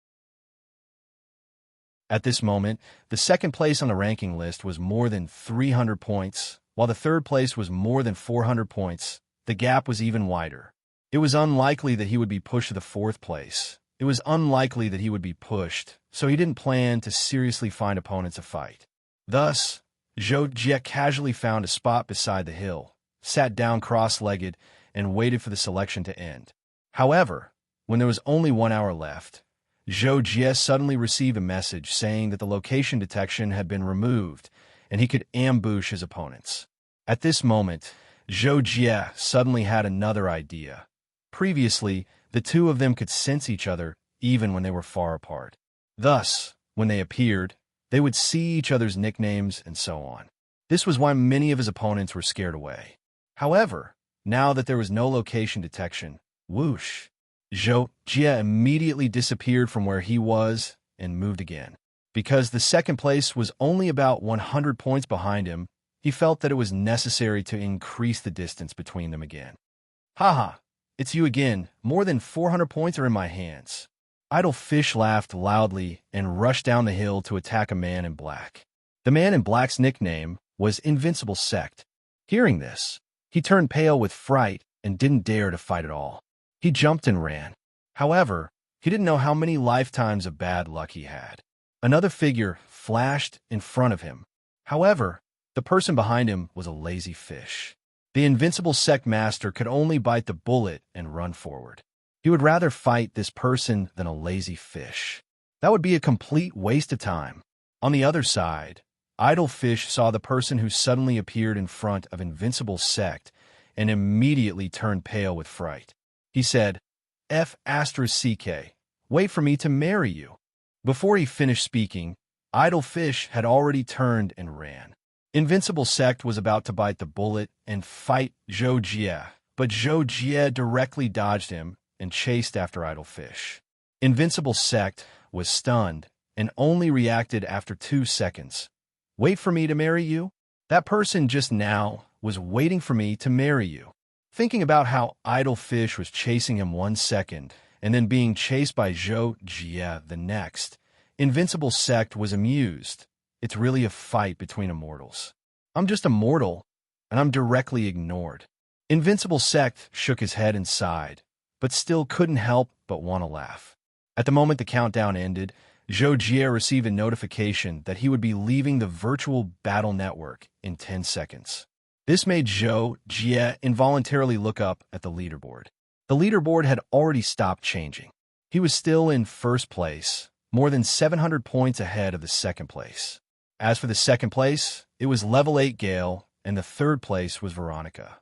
At this moment, the second place on the ranking list was more than 300 points, while the third place was more than 400 points. The gap was even wider. It was unlikely that he would be pushed to the 4th place. It was unlikely that he would be pushed, so he didn't plan to seriously find opponents to fight. Thus, Zhou Jie casually found a spot beside the hill, sat down cross-legged, and waited for the selection to end. However, when there was only 1 hour left, Zhou Jie suddenly received a message saying that the location detection had been removed and he could ambush his opponents. At this moment, Zhou Jie suddenly had another idea. Previously, the 2 of them could sense each other even when they were far apart. Thus, when they appeared, they would see each other's nicknames and so on. This was why many of his opponents were scared away. However, now that there was no location detection, whoosh, Zhou Jie immediately disappeared from where he was and moved again. Because the second place was only about 100 points behind him, he felt that it was necessary to increase the distance between them again. Haha, it's you again. More than 400 points are in my hands. Idle Fish laughed loudly and rushed down the hill to attack a man in black. The man in black's nickname was Invincible Sect. Hearing this, he turned pale with fright and didn't dare to fight at all. He jumped and ran. However, he didn't know how many lifetimes of bad luck he had. Another figure flashed in front of him. However, The person behind him was a lazy fish. The invincible sect master could only bite the bullet and run forward. He would rather fight this person than a lazy fish. That would be a complete waste of time. On the other side, idle fish saw the person who suddenly appeared in front of invincible sect and immediately turned pale with fright. He said, "F***, wait for me to marry you." Before he finished speaking, idle fish had already turned and ran. Invincible sect was about to bite the bullet and fight Zhou Jie, but Zhou Jie directly dodged him and chased after idle fish. Invincible sect was stunned and only reacted after 2 seconds. "Wait for me to marry you?" That person just now was waiting for me to marry you. Thinking about how idle fish was chasing him 1 second and then being chased by Zhou Jie the next, Invincible sect was amused. It's really a fight between immortals. I'm just a mortal, and I'm directly ignored. Invincible sect shook his head and sighed, but still couldn't help but want to laugh. At the moment the countdown ended, Zhou Jie received a notification that he would be leaving the virtual battle network in 10 seconds. This made Zhou Jie involuntarily look up at the leaderboard. The leaderboard had already stopped changing. He was still in first place, more than 700 points ahead of the second place. As for the second place, it was level 8 Gale, and the third place was Veronica.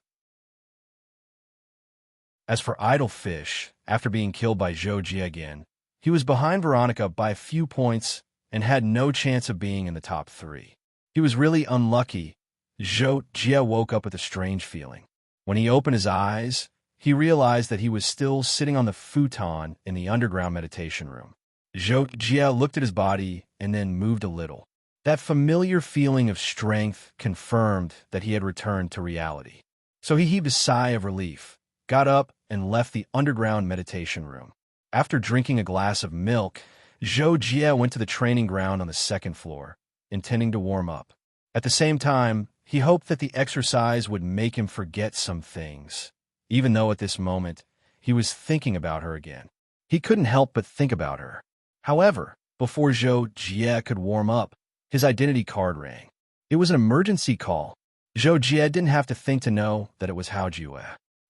As for idle fish, after being killed by Zhou Jie again, he was behind Veronica by a few points and had no chance of being in the top 3. He was really unlucky. Zhou Jie woke up with a strange feeling. When he opened his eyes, he realized that he was still sitting on the futon in the underground meditation room. Zhou Jie looked at his body and then moved a little. That familiar feeling of strength confirmed that he had returned to reality. So he heaved a sigh of relief, got up, and left the underground meditation room. After drinking a glass of milk, Zhou Jie went to the training ground on the second floor, intending to warm up. At the same time, he hoped that the exercise would make him forget some things, even though at this moment he was thinking about her again. He couldn't help but think about her. However, before Zhou Jie could warm up, his identity card rang. It was an emergency call. Zhou Jie didn't have to think to know that it was Hao Jue.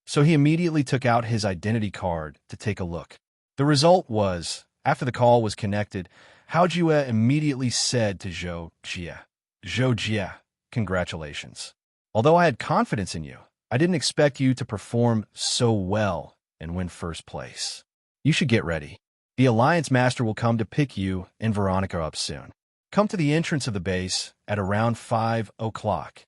So he immediately took out his identity card to take a look. The result was, after the call was connected, Hao Jue immediately said to Zhou Jie, "Zhou Jie, congratulations. Although I had confidence in you, I didn't expect you to perform so well and win first place. You should get ready. The Alliance Master will come to pick you and Veronica up soon. Come to the entrance of the base at around 5 o'clock.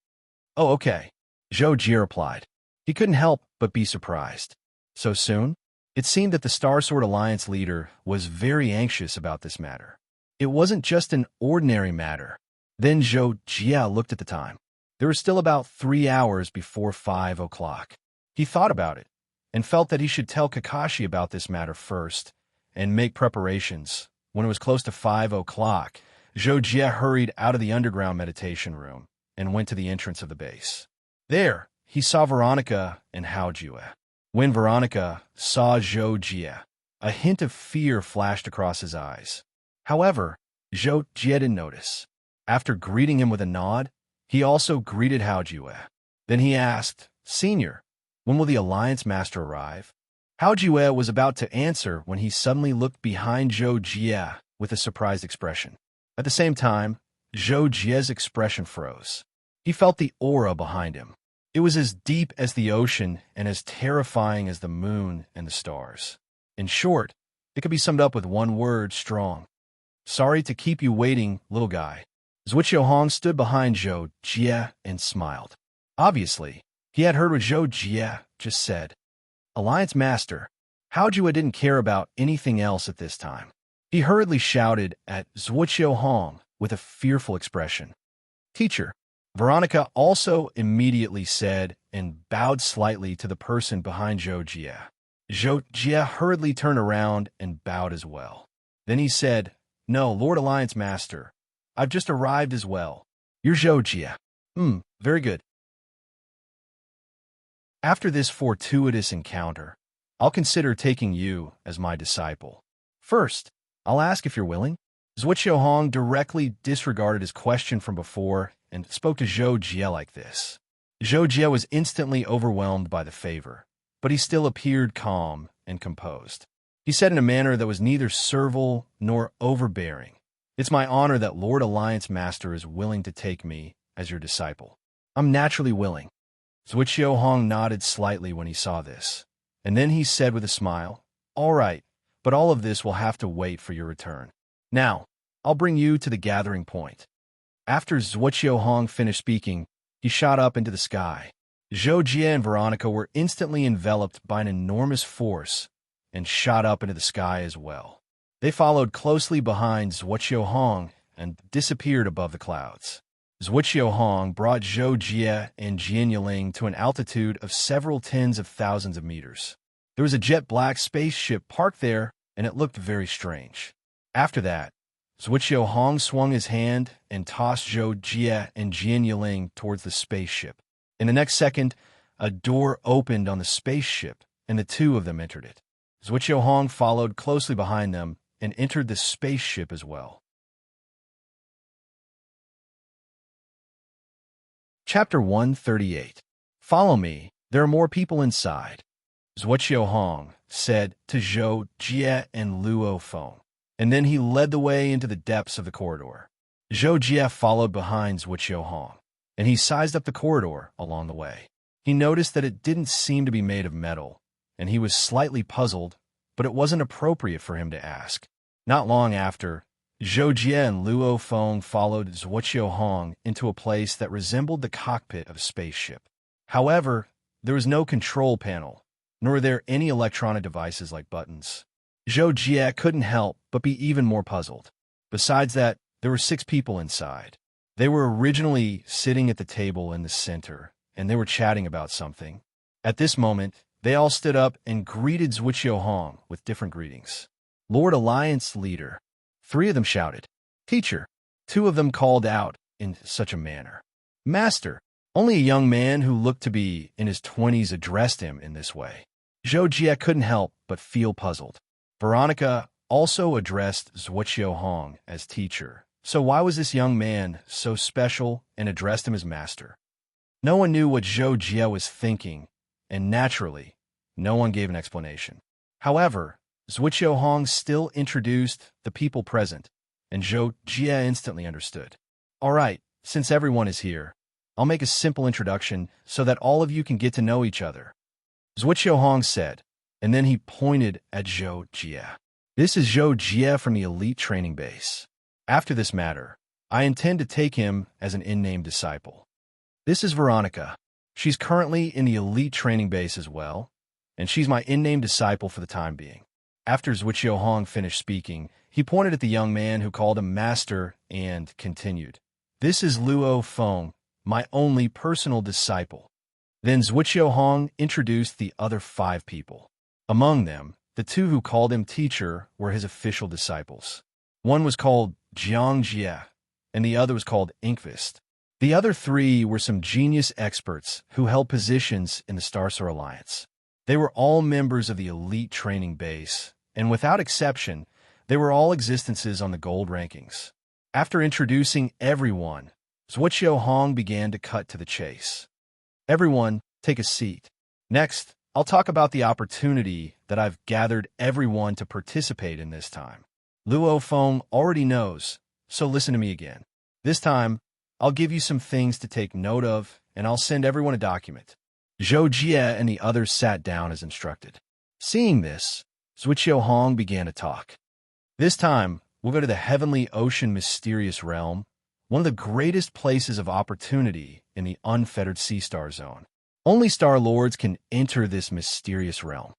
"Oh, okay," Zhou Jie replied. He couldn't help but be surprised. So soon? It seemed that the Star Sword Alliance leader was very anxious about this matter. It wasn't just an ordinary matter. Then Zhou Jie looked at the time. There was still about 3 hours before 5 o'clock. He thought about it and felt that he should tell Kakashi about this matter first and make preparations. When it was close to 5 o'clock, Zhou Jie hurried out of the underground meditation room and went to the entrance of the base. There, he saw Veronica and Hao Jue. When Veronica saw Zhou Jie, a hint of fear flashed across his eyes. However, Zhou Jie didn't notice. After greeting him with a nod, he also greeted Hao Jue. Then he asked, "Senior, when will the Alliance Master arrive?" Hao Jue was about to answer when he suddenly looked behind Zhou Jie with a surprised expression. At the same time, Zhou Jie's expression froze. He felt the aura behind him. It was as deep as the ocean and as terrifying as the moon and the stars. In short, it could be summed up with one word: strong. "Sorry to keep you waiting, little guy." Zhuqiu Hong stood behind Zhou Jie and smiled. Obviously, he had heard what Zhou Jie just said. Alliance Master, Hao Jue didn't care about anything else at this time. He hurriedly shouted at Zhuqiu Hong with a fearful expression, "Teacher." Veronica also immediately said and bowed slightly to the person behind Zhou Jie. Zhou Jie hurriedly turned around and bowed as well. Then he said, "No, Lord Alliance Master, I've just arrived as well. You're Zhou Jie. Very good." After this fortuitous encounter, I'll consider taking you as my disciple. First, I'll ask if you're willing. Zhuqiu Hong directly disregarded his question from before and spoke to Zhou Jie like this. Zhou Jie was instantly overwhelmed by the favor, but he still appeared calm and composed. He said in a manner that was neither servile nor overbearing, "It's my honor that Lord Alliance Master is willing to take me as your disciple. I'm naturally willing." Zuoqiu Hong nodded slightly when he saw this, and then he said with a smile, "All right, but all of this will have to wait for your return. Now, I'll bring you to the gathering point." After Zuoqiu Hong finished speaking, he shot up into the sky. Zhou Jie and Veronica were instantly enveloped by an enormous force and shot up into the sky as well. They followed closely behind Zuoqiu Hong and disappeared above the clouds. Zuoqiu Hong brought Zhou Jie and Jian Yiling to an altitude of several tens of thousands of meters. There was a jet-black spaceship parked there, and it looked very strange. After that, Zuoqiu Hong swung his hand and tossed Zhou Jie and Jian Yiling towards the spaceship. In the next second, a door opened on the spaceship, and the two of them entered it. Zuoqiu Hong followed closely behind them and entered the spaceship as well. Chapter 138. Follow me, there are more people inside, Zuoqiu Hong said to Zhou Jie and Luo Feng, and then he led the way into the depths of the corridor. Zhou Jie followed behind Zuoqiu Hong, and he sized up the corridor along the way. He noticed that it didn't seem to be made of metal, and he was slightly puzzled, but it wasn't appropriate for him to ask. Not long after, Zhou Jie and Luo Feng followed Zuoqiu Hong into a place that resembled the cockpit of a spaceship. However, there was no control panel, nor were there any electronic devices like buttons. Zhou Jie couldn't help but be even more puzzled. Besides that, there were 6 people inside. They were originally sitting at the table in the center, and they were chatting about something. At this moment, they all stood up and greeted Zuoqiu Hong with different greetings. "Lord Alliance Leader," 3 of them shouted. "Teacher," 2 of them called out in such a manner. "Master," only a young man who looked to be in his 20s addressed him in this way. Zhou Jie couldn't help but feel puzzled. Veronica also addressed Zuoqiu Hong as teacher, so why was this young man so special and addressed him as master? No one knew what Zhou Jie was thinking, and naturally, no one gave an explanation. However, Zuoqiu Hong still introduced the people present, and Zhou Jie instantly understood. "All right, since everyone is here, I'll make a simple introduction so that all of you can get to know each other," Zuoqiu Hong said, and then he pointed at Zhou Jie. "This is Zhou Jie from the elite training base. After this matter, I intend to take him as an in-name disciple. This is Veronica. She's currently in the elite training base as well, and she's my in-name disciple for the time being." After Zuoqiu Hong finished speaking, he pointed at the young man who called him master and continued, "This is Luo Feng, my only personal disciple." Then Zuoqiu Hong introduced the other 5 people. Among them, the 2 who called him teacher were his official disciples. One was called Jiang Jie, and the other was called Inkvist. The other 3 were some genius experts who held positions in the Starsar Alliance. They were all members of the elite training base, and without exception, they were all existences on the gold rankings. After introducing everyone, Zuoqiu Hong began to cut to the chase. "Everyone, take a seat. Next, I'll talk about the opportunity that I've gathered everyone to participate in this time. Luo Feng already knows, so listen to me again. This time, I'll give you some things to take note of, and I'll send everyone a document." Zhou Jie and the others sat down as instructed. Seeing this, Zuoqiu Hong began to talk. "This time, we'll go to the heavenly ocean mysterious realm, one of the greatest places of opportunity in the unfettered sea star zone. Only Star Lords can enter this mysterious realm.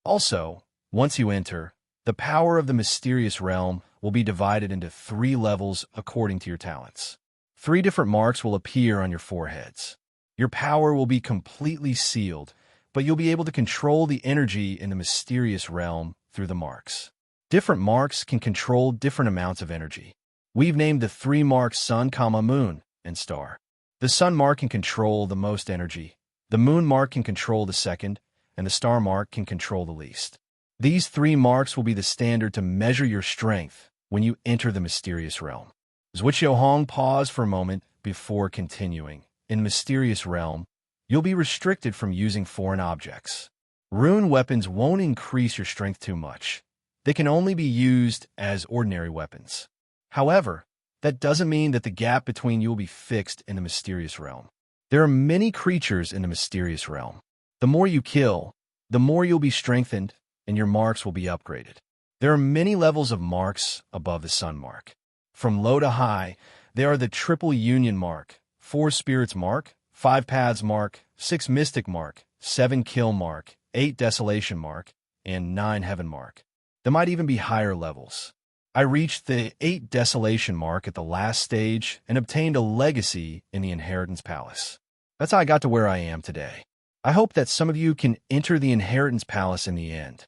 Also, once you enter, the power of the mysterious realm will be divided into 3 levels according to your talents. 3 different marks will appear on your foreheads. Your power will be completely sealed, but you'll be able to control the energy in the mysterious realm through the marks. Different marks can control different amounts of energy. We've named the 3 marks Sun, Moon, and Star. The Sun mark can control the most energy, the Moon mark can control the second, and the Star mark can control the least. These 3 marks will be the standard to measure your strength when you enter the mysterious realm. Zhuo Hong paused for a moment before continuing. In Mysterious Realm, you'll be restricted from using foreign objects. Rune weapons won't increase your strength too much. They can only be used as ordinary weapons. However, that doesn't mean that the gap between you will be fixed in the Mysterious Realm. There are many creatures in the Mysterious Realm. The more you kill, the more you'll be strengthened, and your marks will be upgraded. There are many levels of marks above the Sun mark. From low to high, there are the Triple Union mark, 4 Spirits mark, 5 Paths mark, 6 Mystic mark, 7 Kill mark, 8 Desolation mark, and 9 Heaven mark. There might even be higher levels. I reached the 8 Desolation mark at the last stage and obtained a legacy in the Inheritance Palace. That's how I got to where I am today. I hope that some of you can enter the Inheritance Palace in the end.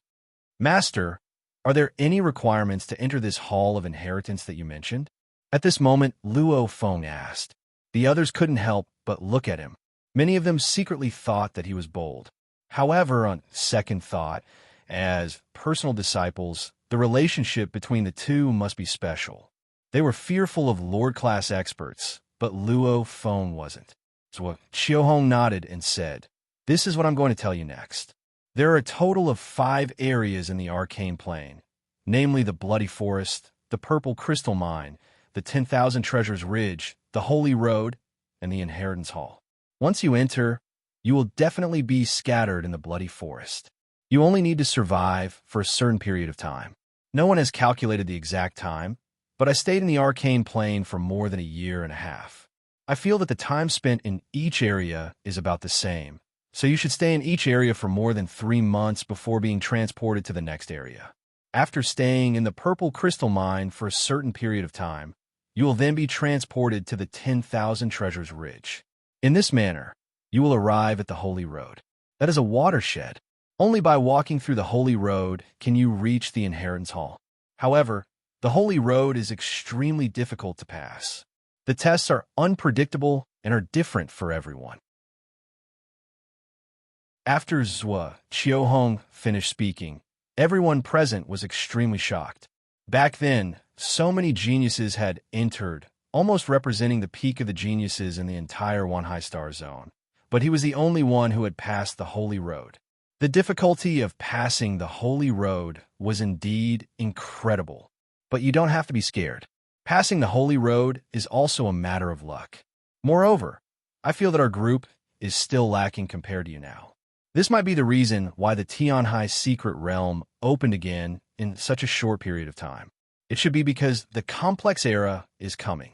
Master, are there any requirements to enter this Hall of Inheritance that you mentioned? At this moment, Luo Feng asked. The others couldn't help but look at him. Many of them secretly thought that he was bold. However, on second thought, as personal disciples, the relationship between the two must be special. They were fearful of Lord-class experts, but Luo Feng wasn't. So Zhuo Hong nodded and said, "This is what I'm going to tell you next. There are a total of 5 areas in the Arcane Plane, namely the Bloody Forest, the Purple Crystal Mine, the 10,000 Treasures Ridge, the Holy Road, and the Inheritance Hall. Once you enter, you will definitely be scattered in the Bloody Forest. You only need to survive for a certain period of time. No one has calculated the exact time, but I stayed in the Arcane Plane for more than a year and a half. I feel that the time spent in each area is about the same, so you should stay in each area for more than 3 months before being transported to the next area. After staying in the Purple Crystal Mine for a certain period of time, you will then be transported to the 10,000 Treasures Ridge. In this manner, you will arrive at the Holy Road. That is a watershed. Only by walking through the Holy Road can you reach the Inheritance Hall. However, the Holy Road is extremely difficult to pass. The tests are unpredictable and are different for everyone." After Zhuo Hong finished speaking, everyone present was extremely shocked. Back then, so many geniuses had entered, almost representing the peak of the geniuses in the entire One High Star Zone. But he was the only one who had passed the Holy Road. The difficulty of passing the Holy Road was indeed incredible. But you don't have to be scared. Passing the Holy Road is also a matter of luck. Moreover, I feel that our group is still lacking compared to you now. This might be the reason why the Tianhai Secret Realm opened again in such a short period of time. It should be because the complex era is coming.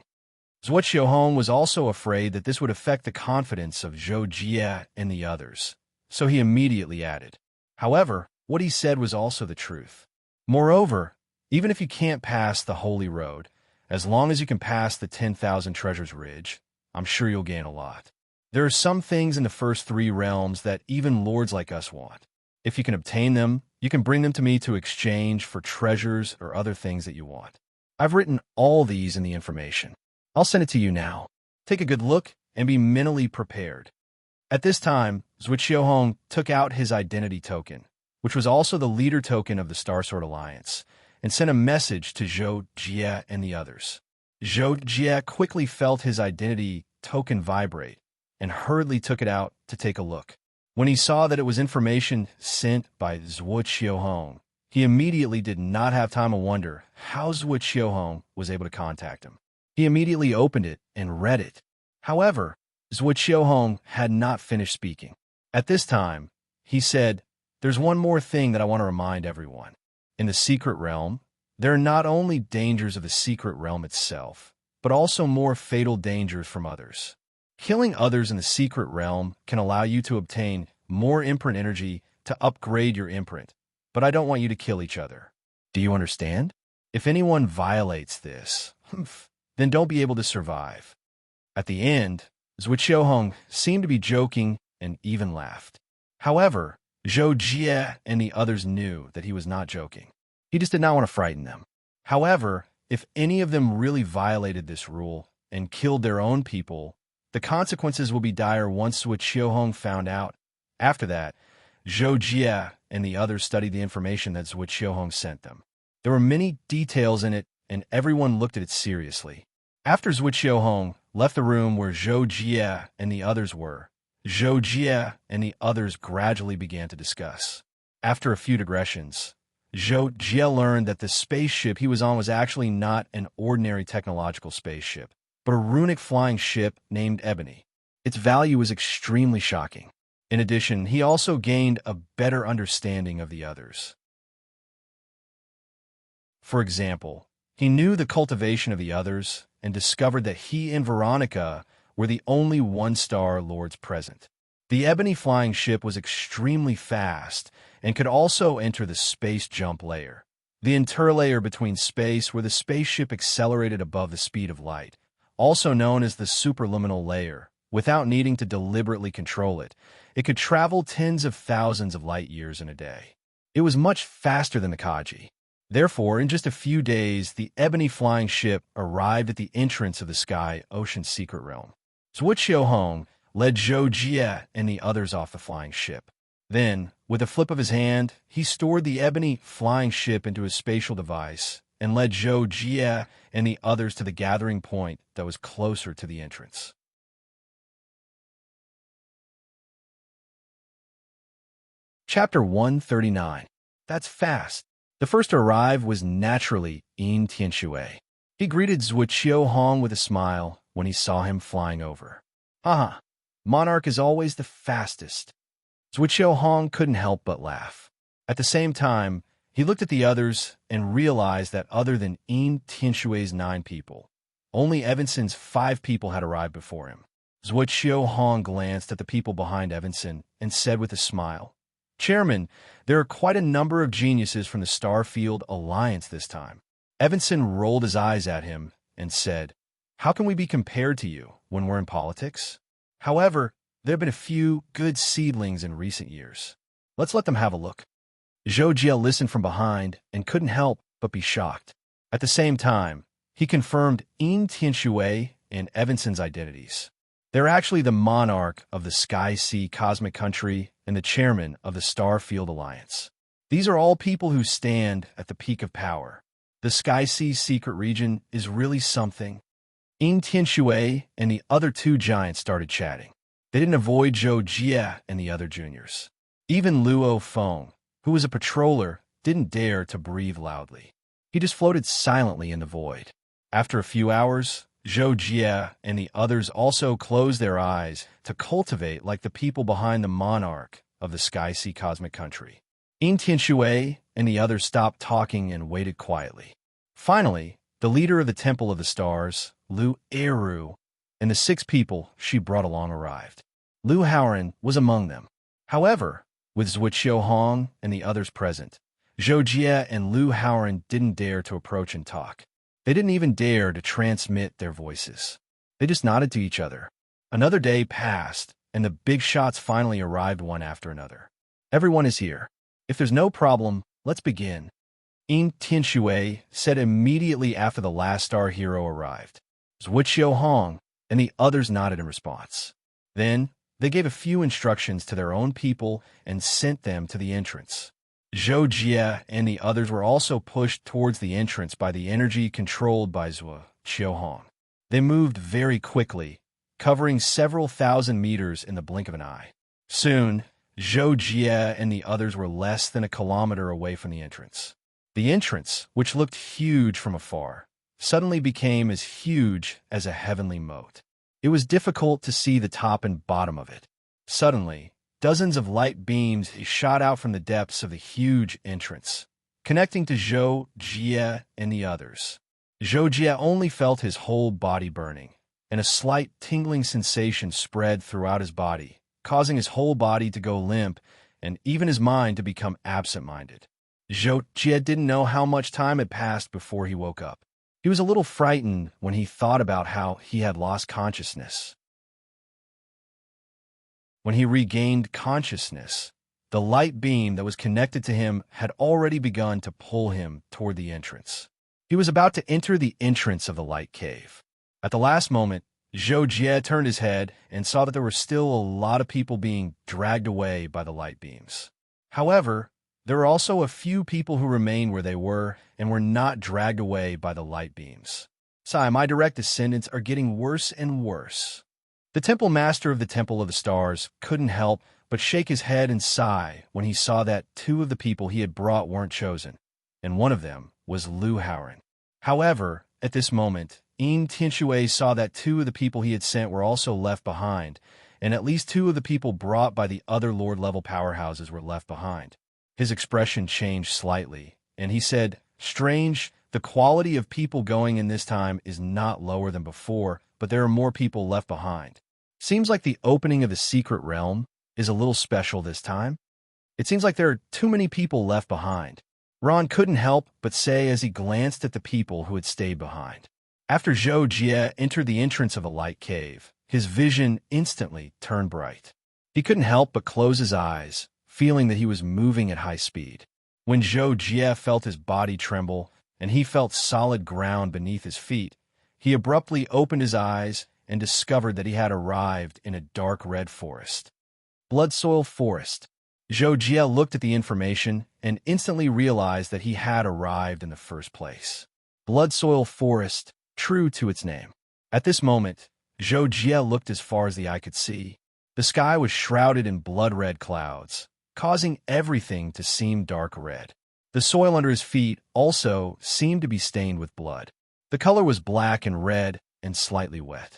Zhuo Hong was also afraid that this would affect the confidence of Zhou Jie and the others, so he immediately added. However, what he said was also the truth. Moreover, even if you can't pass the Holy Road, as long as you can pass the 10,000 Treasures Ridge, I'm sure you'll gain a lot. There are some things in the first 3 realms that even lords like us want. If you can obtain them, you can bring them to me to exchange for treasures or other things that you want. I've written all these in the information. I'll send it to you now. Take a good look and be mentally prepared. At this time, Zhuo Hong took out his identity token, which was also the leader token of the Star Sword Alliance, and sent a message to Zhou Jie and the others. Zhou Jie quickly felt his identity token vibrate and hurriedly took it out to take a look. When he saw that it was information sent by Zhuo Hong, he immediately did not have time to wonder how Zhuo Hong was able to contact him. He immediately opened it and read it. However, Zhuo Hong had not finished speaking. At this time, he said, "There's one more thing that I want to remind everyone. In the Secret Realm, there are not only dangers of the Secret Realm itself, but also more fatal dangers from others. Killing others in the Secret Realm can allow you to obtain more imprint energy to upgrade your imprint, but I don't want you to kill each other. Do you understand? If anyone violates this, then don't be able to survive." At the end, Zhuo Hong seemed to be joking and even laughed. However, Zhou Jie and the others knew that he was not joking. He just did not want to frighten them. However, if any of them really violated this rule and killed their own people, the consequences will be dire once Zhuo Hong found out. After that, Zhou Jie and the others studied the information that Zhuo Hong sent them. There were many details in it, and everyone looked at it seriously. After Zhuo Hong left the room where Zhou Jie and the others were, Zhou Jie and the others gradually began to discuss. After a few digressions, Zhou Jie learned that the spaceship he was on was actually not an ordinary technological spaceship, but a runic flying ship named Ebony. Its value was extremely shocking. In addition, he also gained a better understanding of the others. For example, he knew the cultivation of the others and discovered that he and Veronica were the only one-star lords present. The Ebony flying ship was extremely fast and could also enter the space jump layer, the interlayer between space where the spaceship accelerated above the speed of light, also known as the superluminal layer. Without needing to deliberately control it, it could travel tens of thousands of light years in a day. It was much faster than the Kaji. Therefore, in just a few days, the Ebony flying ship arrived at the entrance of the Sky Ocean secret realm. Zhuo Hong led Zhou Jie and the others off the flying ship. Then, with a flip of his hand, he stored the Ebony flying ship into his spatial device and led Zhou Jie and the others to the gathering point that was closer to the entrance. Chapter 139. That's fast. The first to arrive was naturally Yin Tianxue. He greeted Zhuo Hong with a smile when he saw him flying over. Haha, Monarch is always the fastest. Zhuo Hong couldn't help but laugh. At the same time, he looked at the others and realized that other than Yin Tianxue's 9 people, only Evanson's 5 people had arrived before him. Zhuo Hong glanced at the people behind Evanson and said with a smile, "Chairman, there are quite a number of geniuses from the Starfield Alliance this time." Evanson rolled his eyes at him and said, "How can we be compared to you when we're in politics? However, there have been a few good seedlings in recent years. Let's let them have a look." Zhou Jie listened from behind and couldn't help but be shocked. At the same time, he confirmed Yin Tianxue and Evanson's identities. They're actually the monarch of the Sky Sea Cosmic Country and the chairman of the Starfield Alliance. These are all people who stand at the peak of power. The Sky Sea secret region is really something. Yin Tianxue and the other 2 giants started chatting. They didn't avoid Zhou Jie and the other juniors. Even Luo Feng, who was a patroller, didn't dare to breathe loudly. He just floated silently in the void. After a few hours, Zhou Jie and the others also closed their eyes to cultivate like the people behind the monarch of the Sky Sea Cosmic Country. Yin Tianxue and the others stopped talking and waited quietly. Finally, the leader of the Temple of the Stars, Lu Eru, and the 6 people she brought along arrived. Lu Haoran was among them. However, with Zhuo Hong and the others present, Zhou Jie and Lu Haoran didn't dare to approach and talk. They didn't even dare to transmit their voices. They just nodded to each other. Another day passed, and the big shots finally arrived one after another. "Everyone is here. If there's no problem, let's begin," Yin Tianxue said immediately after the last star hero arrived. Zhuo Hong and the others nodded in response. Then, they gave a few instructions to their own people and sent them to the entrance. Zhou Jie and the others were also pushed towards the entrance by the energy controlled by Zhuo Hong. They moved very quickly, covering several thousand meters in the blink of an eye. Soon, Zhou Jie and the others were less than a kilometer away from the entrance. The entrance, which looked huge from afar, suddenly became as huge as a heavenly moat. It was difficult to see the top and bottom of it. Suddenly, dozens of light beams shot out from the depths of the huge entrance, connecting to Zhou Jie and the others. Zhou Jie only felt his whole body burning, and a slight tingling sensation spread throughout his body, causing his whole body to go limp and even his mind to become absent-minded. Zhou Jie didn't know how much time had passed before he woke up. He was a little frightened when he thought about how he had lost consciousness. When he regained consciousness, the light beam that was connected to him had already begun to pull him toward the entrance. He was about to enter the entrance of the light cave. At the last moment, Zhou Jie turned his head and saw that there were still a lot of people being dragged away by the light beams. However, there were also a few people who remained where they were and were not dragged away by the light beams. Sigh, my direct descendants are getting worse and worse. The temple master of the Temple of the Stars couldn't help but shake his head and sigh when he saw that two of the people he had brought weren't chosen, and one of them was Lu Howren. However, at this moment, Yin Tinshui saw that two of the people he had sent were also left behind, and at least two of the people brought by the other Lord-level powerhouses were left behind. His expression changed slightly, and he said, "Strange, the quality of people going in this time is not lower than before, but there are more people left behind. Seems like the opening of the secret realm is a little special this time. It seems like there are too many people left behind." Ron couldn't help but say as he glanced at the people who had stayed behind. After Zhou Jie entered the entrance of a light cave, his vision instantly turned bright. He couldn't help but close his eyes, feeling that he was moving at high speed. When Zhou Jie felt his body tremble and he felt solid ground beneath his feet, he abruptly opened his eyes and discovered that he had arrived in a dark red forest. Bloodsoil Forest. Zhou Jie looked at the information and instantly realized that he had arrived in the first place. Bloodsoil Forest, true to its name. At this moment, Zhou Jie looked as far as the eye could see. The sky was shrouded in blood-red clouds, causing everything to seem dark red. The soil under his feet also seemed to be stained with blood. The color was black and red and slightly wet.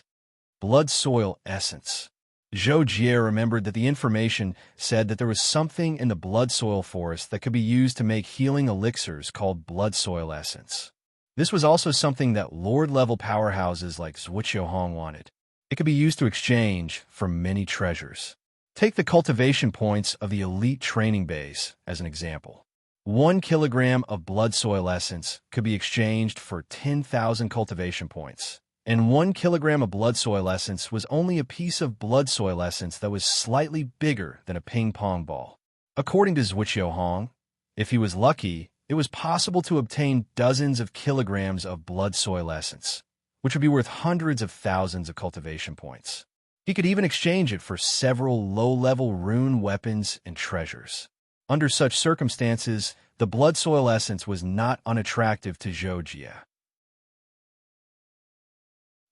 Blood soil essence. Zhou Jie remembered that the information said that there was something in the blood soil forest that could be used to make healing elixirs called blood soil essence. This was also something that Lord-level powerhouses like Zhuqiuhong wanted. It could be used to exchange for many treasures. Take the cultivation points of the elite training base as an example. 1 kilogram of blood soil essence could be exchanged for 10,000 cultivation points. And 1 kilogram of blood soil essence was only a piece of blood soil essence that was slightly bigger than a ping-pong ball. According to Zhuqiuhong, if he was lucky, it was possible to obtain dozens of kilograms of blood soil essence, which would be worth hundreds of thousands of cultivation points. He could even exchange it for several low-level rune weapons and treasures. Under such circumstances, the blood soil essence was not unattractive to Zhou Jie.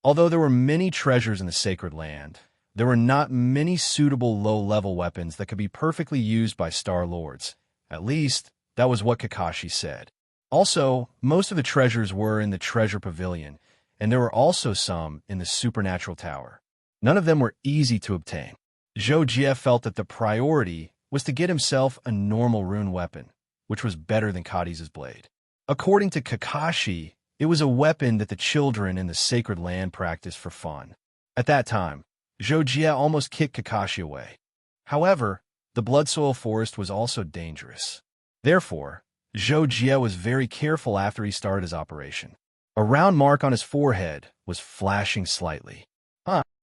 Although there were many treasures in the sacred land, there were not many suitable low-level weapons that could be perfectly used by Star Lords. At least, that was what Kakashi said. Also, most of the treasures were in the treasure pavilion, and there were also some in the supernatural tower. None of them were easy to obtain. Zhou Jie felt that the priority was to get himself a normal rune weapon, which was better than Kadiz's blade. According to Kakashi, it was a weapon that the children in the sacred land practiced for fun. At that time, Zhou Jie almost kicked Kakashi away. However, the blood soil forest was also dangerous. Therefore, Zhou Jie was very careful after he started his operation. A round mark on his forehead was flashing slightly.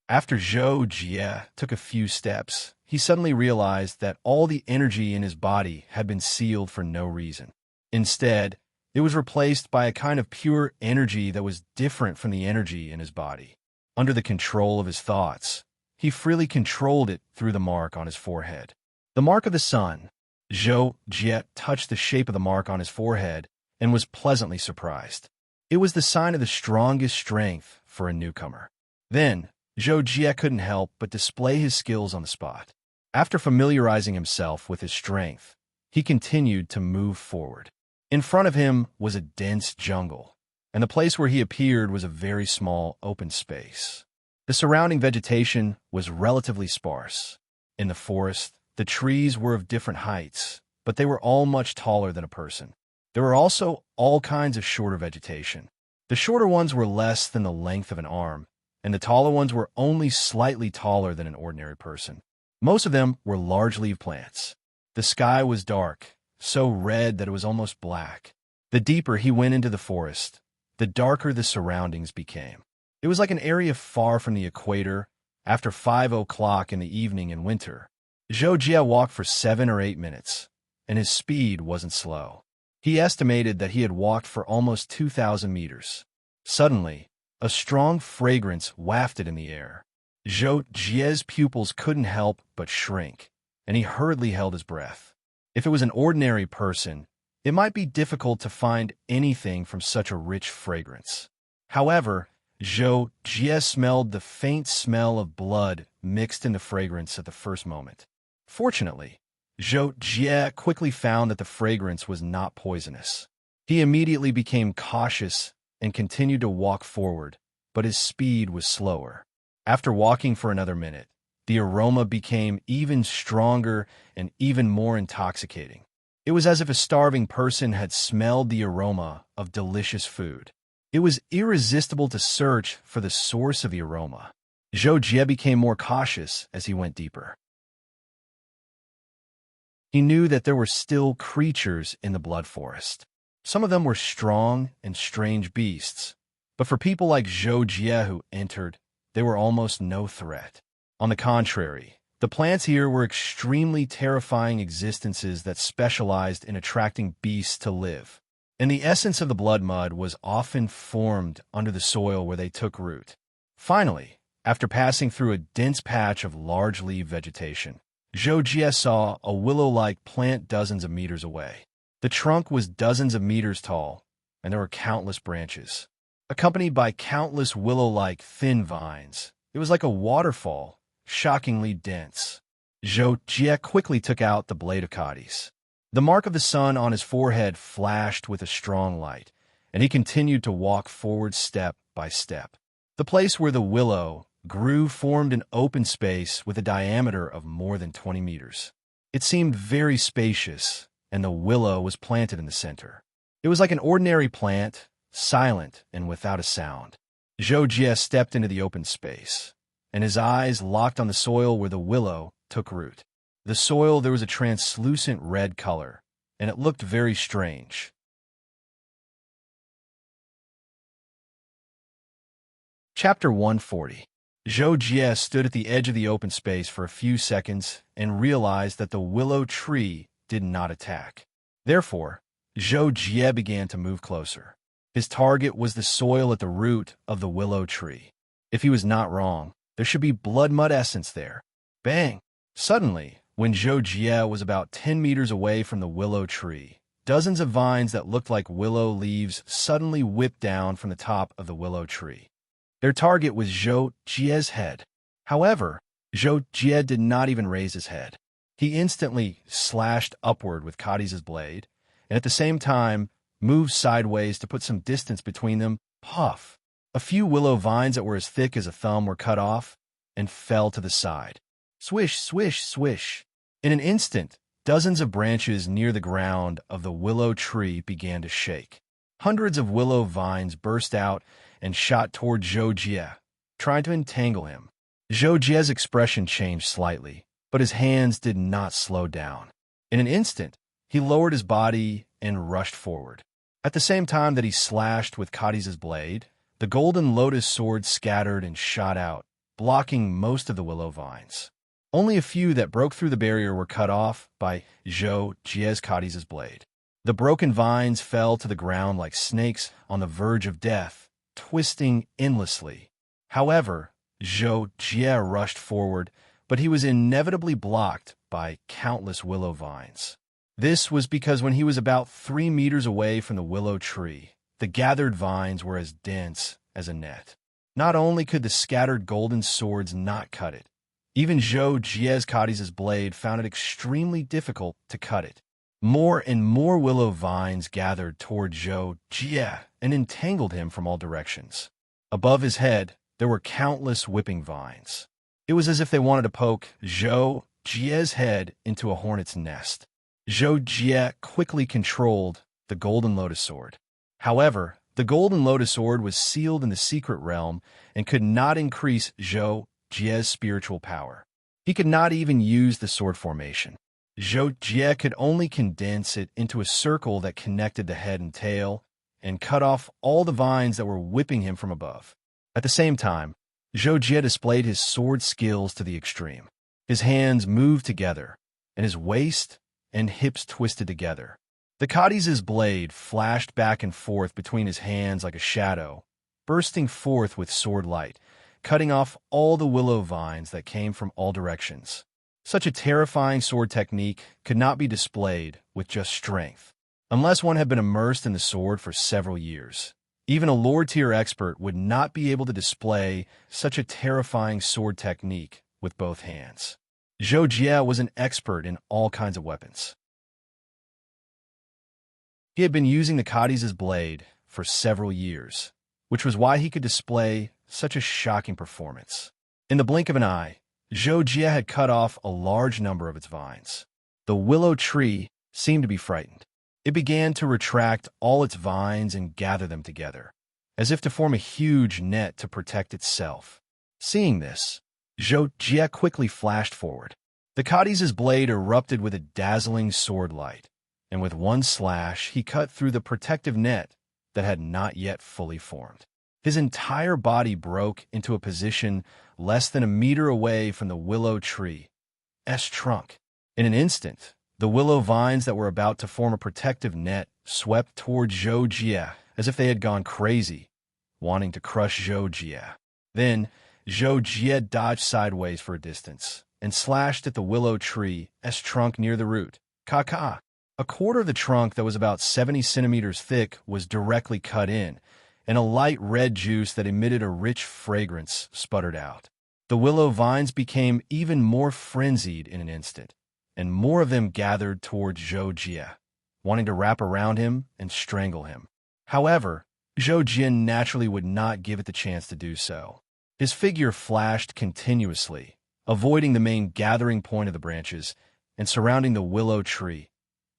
After Zhou Jie took a few steps, he suddenly realized that all the energy in his body had been sealed for no reason. Instead, it was replaced by a kind of pure energy that was different from the energy in his body. Under the control of his thoughts, he freely controlled it through the mark on his forehead. The mark of the sun. Zhou Jie touched the shape of the mark on his forehead and was pleasantly surprised. It was the sign of the strongest strength for a newcomer. Then, Zhou Jie couldn't help but display his skills on the spot. After familiarizing himself with his strength, he continued to move forward. In front of him was a dense jungle, and the place where he appeared was a very small open space. The surrounding vegetation was relatively sparse. In the forest, the trees were of different heights, but they were all much taller than a person. There were also all kinds of shorter vegetation. The shorter ones were less than the length of an arm, and the taller ones were only slightly taller than an ordinary person. Most of them were large leaf plants. The sky was dark, so red that it was almost black. The deeper he went into the forest, the darker the surroundings became. It was like an area far from the equator after 5 o'clock in the evening in winter. Zhou Jie walked for 7 or 8 minutes, and his speed wasn't slow. He estimated that he had walked for almost 2,000 meters. Suddenly, a strong fragrance wafted in the air. Zhou Jie's pupils couldn't help but shrink, and he hurriedly held his breath. If it was an ordinary person, it might be difficult to find anything from such a rich fragrance. However, Zhou Jie smelled the faint smell of blood mixed in the fragrance at the first moment. Fortunately, Zhou Jie quickly found that the fragrance was not poisonous. He immediately became cautious and continued to walk forward, but his speed was slower. After walking for another minute, the aroma became even stronger and even more intoxicating. It was as if a starving person had smelled the aroma of delicious food. It was irresistible to search for the source of the aroma. Zhou Jie became more cautious as he went deeper. He knew that there were still creatures in the blood forest. Some of them were strong and strange beasts, but for people like Zhou Jie who entered, they were almost no threat. On the contrary, the plants here were extremely terrifying existences that specialized in attracting beasts to live. And the essence of the blood mud was often formed under the soil where they took root. Finally, after passing through a dense patch of large-leaf vegetation, Zhou Jie saw a willow-like plant dozens of meters away. The trunk was dozens of meters tall, and there were countless branches. Accompanied by countless willow-like thin vines, it was like a waterfall, shockingly dense. Zhou Jie quickly took out the blade of Cadiz. The mark of the sun on his forehead flashed with a strong light, and he continued to walk forward step by step. The place where the willow grew formed an open space with a diameter of more than 20 meters. It seemed very spacious, and the willow was planted in the center. It was like an ordinary plant, silent and without a sound. Zhou Jie stepped into the open space, and his eyes locked on the soil where the willow took root. The soil, there was a translucent red color, and it looked very strange. Chapter 140. Zhou Jie stood at the edge of the open space for a few seconds and realized that the willow tree did not attack. Therefore, Zhou Jie began to move closer. His target was the soil at the root of the willow tree. If he was not wrong, there should be blood mud essence there. Bang! Suddenly, when Zhou Jie was about 10 meters away from the willow tree, dozens of vines that looked like willow leaves suddenly whipped down from the top of the willow tree. Their target was Zhou Jie's head. However, Zhou Jie did not even raise his head. He instantly slashed upward with Cadiz's blade, and at the same time moved sideways to put some distance between them. Puff! A few willow vines that were as thick as a thumb were cut off and fell to the side. Swish, swish, swish. In an instant, dozens of branches near the ground of the willow tree began to shake. Hundreds of willow vines burst out and shot toward Zhou Jie, trying to entangle him. Zhou Jie's expression changed slightly, but his hands did not slow down. In an instant, he lowered his body and rushed forward. At the same time that he slashed with Cadiz's blade, the golden lotus sword scattered and shot out, blocking most of the willow vines. Only a few that broke through the barrier were cut off by Zhou Jie's Cadiz's blade. The broken vines fell to the ground like snakes on the verge of death, twisting endlessly. However, Zhou Jie rushed forward, but he was inevitably blocked by countless willow vines. This was because when he was about 3 meters away from the willow tree, the gathered vines were as dense as a net. Not only could the scattered golden swords not cut it, even Zhou Jie's Cadiz's blade found it extremely difficult to cut it. More and more willow vines gathered toward Zhou Jie and entangled him from all directions. Above his head, there were countless whipping vines. It was as if they wanted to poke Zhou Jie's head into a hornet's nest. Zhou Jie quickly controlled the golden lotus sword. However, the golden lotus sword was sealed in the secret realm and could not increase Zhou Jie's spiritual power. He could not even use the sword formation. Zhou Jie could only condense it into a circle that connected the head and tail and cut off all the vines that were whipping him from above. At the same time, Zhou Jie displayed his sword skills to the extreme. His hands moved together, and his waist and hips twisted together. The Cadiz's blade flashed back and forth between his hands like a shadow, bursting forth with sword light, cutting off all the willow vines that came from all directions. Such a terrifying sword technique could not be displayed with just strength. Unless one had been immersed in the sword for several years, Even a lore-tier expert would not be able to display such a terrifying sword technique with both hands. Zhou Jie was an expert in all kinds of weapons. He had been using the Cadiz' blade for several years, which was why he could display such a shocking performance. In the blink of an eye, Zhou Jie had cut off a large number of its vines. The willow tree seemed to be frightened. It began to retract all its vines and gather them together, as if to form a huge net to protect itself. Seeing this, Zhou Jie quickly flashed forward. The Cadiz' blade erupted with a dazzling sword light, and with one slash he cut through the protective net that had not yet fully formed. His entire body broke into a position less than a meter away from the willow tree's trunk. In an instant, the willow vines that were about to form a protective net swept toward Zhou Jie as if they had gone crazy, wanting to crush Zhou Jie. Then, Zhou Jie dodged sideways for a distance and slashed at the willow tree's trunk near the root. Ka-ka! A quarter of the trunk that was about 70 centimeters thick was directly cut in, and a light red juice that emitted a rich fragrance sputtered out. The willow vines became even more frenzied in an instant, and more of them gathered toward Zhou Jie, wanting to wrap around him and strangle him. However, Zhou Jie naturally would not give it the chance to do so. His figure flashed continuously, avoiding the main gathering point of the branches and surrounding the willow tree.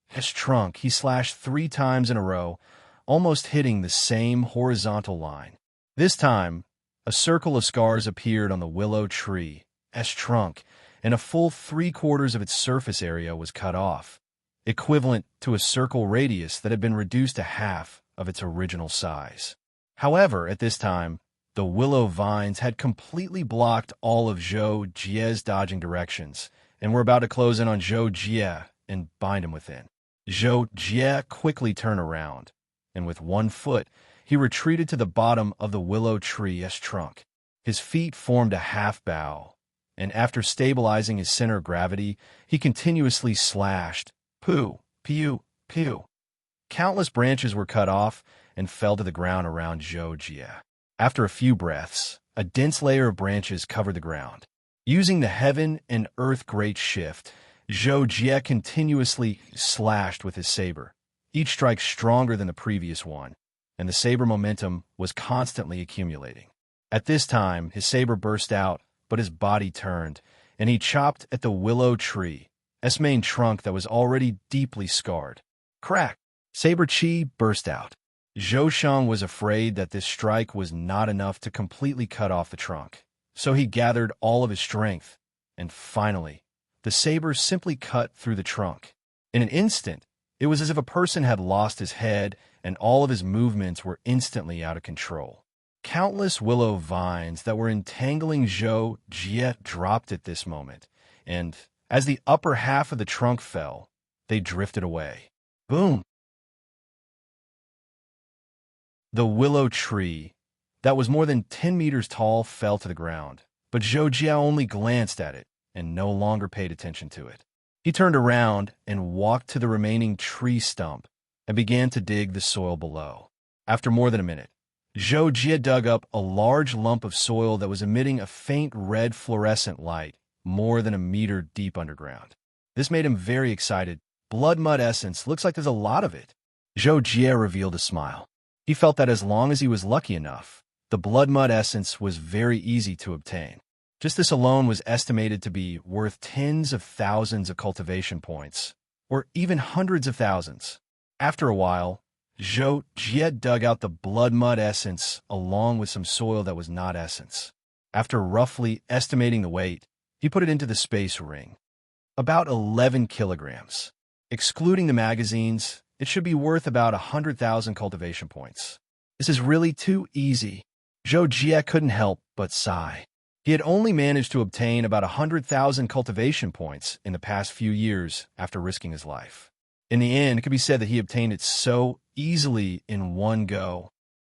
His trunk he slashed 3 times in a row, almost hitting the same horizontal line. This time, a circle of scars appeared on the willow tree's trunk, and a full 3/4 of its surface area was cut off, equivalent to a circle radius that had been reduced to half of its original size. However, at this time, the willow vines had completely blocked all of Zhou Jie's dodging directions and were about to close in on Zhou Jie and bind him within. Zhou Jie quickly turned around, and with one foot, he retreated to the bottom of the willow tree's trunk. His feet formed a half bow, and after stabilizing his center of gravity, he continuously slashed. Poo, pew, pew. Countless branches were cut off and fell to the ground around Zhou Jie. After a few breaths, a dense layer of branches covered the ground. Using the heaven and earth great shift, Zhou Jie continuously slashed with his saber, each strike stronger than the previous one, and the saber momentum was constantly accumulating. At this time, his saber burst out, but his body turned, and he chopped at the willow tree's main trunk that was already deeply scarred. Crack! Saber chi burst out. Zhou Shang was afraid that this strike was not enough to completely cut off the trunk, so he gathered all of his strength, and finally, the saber simply cut through the trunk. In an instant, it was as if a person had lost his head, and all of his movements were instantly out of control. Countless willow vines that were entangling Zhou Jie dropped at this moment, and as the upper half of the trunk fell, they drifted away. Boom! The willow tree, that was more than 10 meters tall, fell to the ground, but Zhou Jie only glanced at it and no longer paid attention to it. He turned around and walked to the remaining tree stump and began to dig the soil below. After more than a minute, Zhou Jie dug up a large lump of soil that was emitting a faint red fluorescent light more than a meter deep underground. This made him very excited. Blood mud essence, looks like there's a lot of it. Zhou Jie revealed a smile. He felt that as long as he was lucky enough, the blood mud essence was very easy to obtain. Just this alone was estimated to be worth tens of thousands of cultivation points, or even hundreds of thousands. After a while, Zhou Jie dug out the blood mud essence along with some soil that was not essence. After roughly estimating the weight, he put it into the space ring. About 11 kilograms. Excluding the magazines, it should be worth about 100,000 cultivation points. This is really too easy. Zhou Jie couldn't help but sigh. He had only managed to obtain about 100,000 cultivation points in the past few years after risking his life. In the end, it could be said that he obtained it so easily in one go.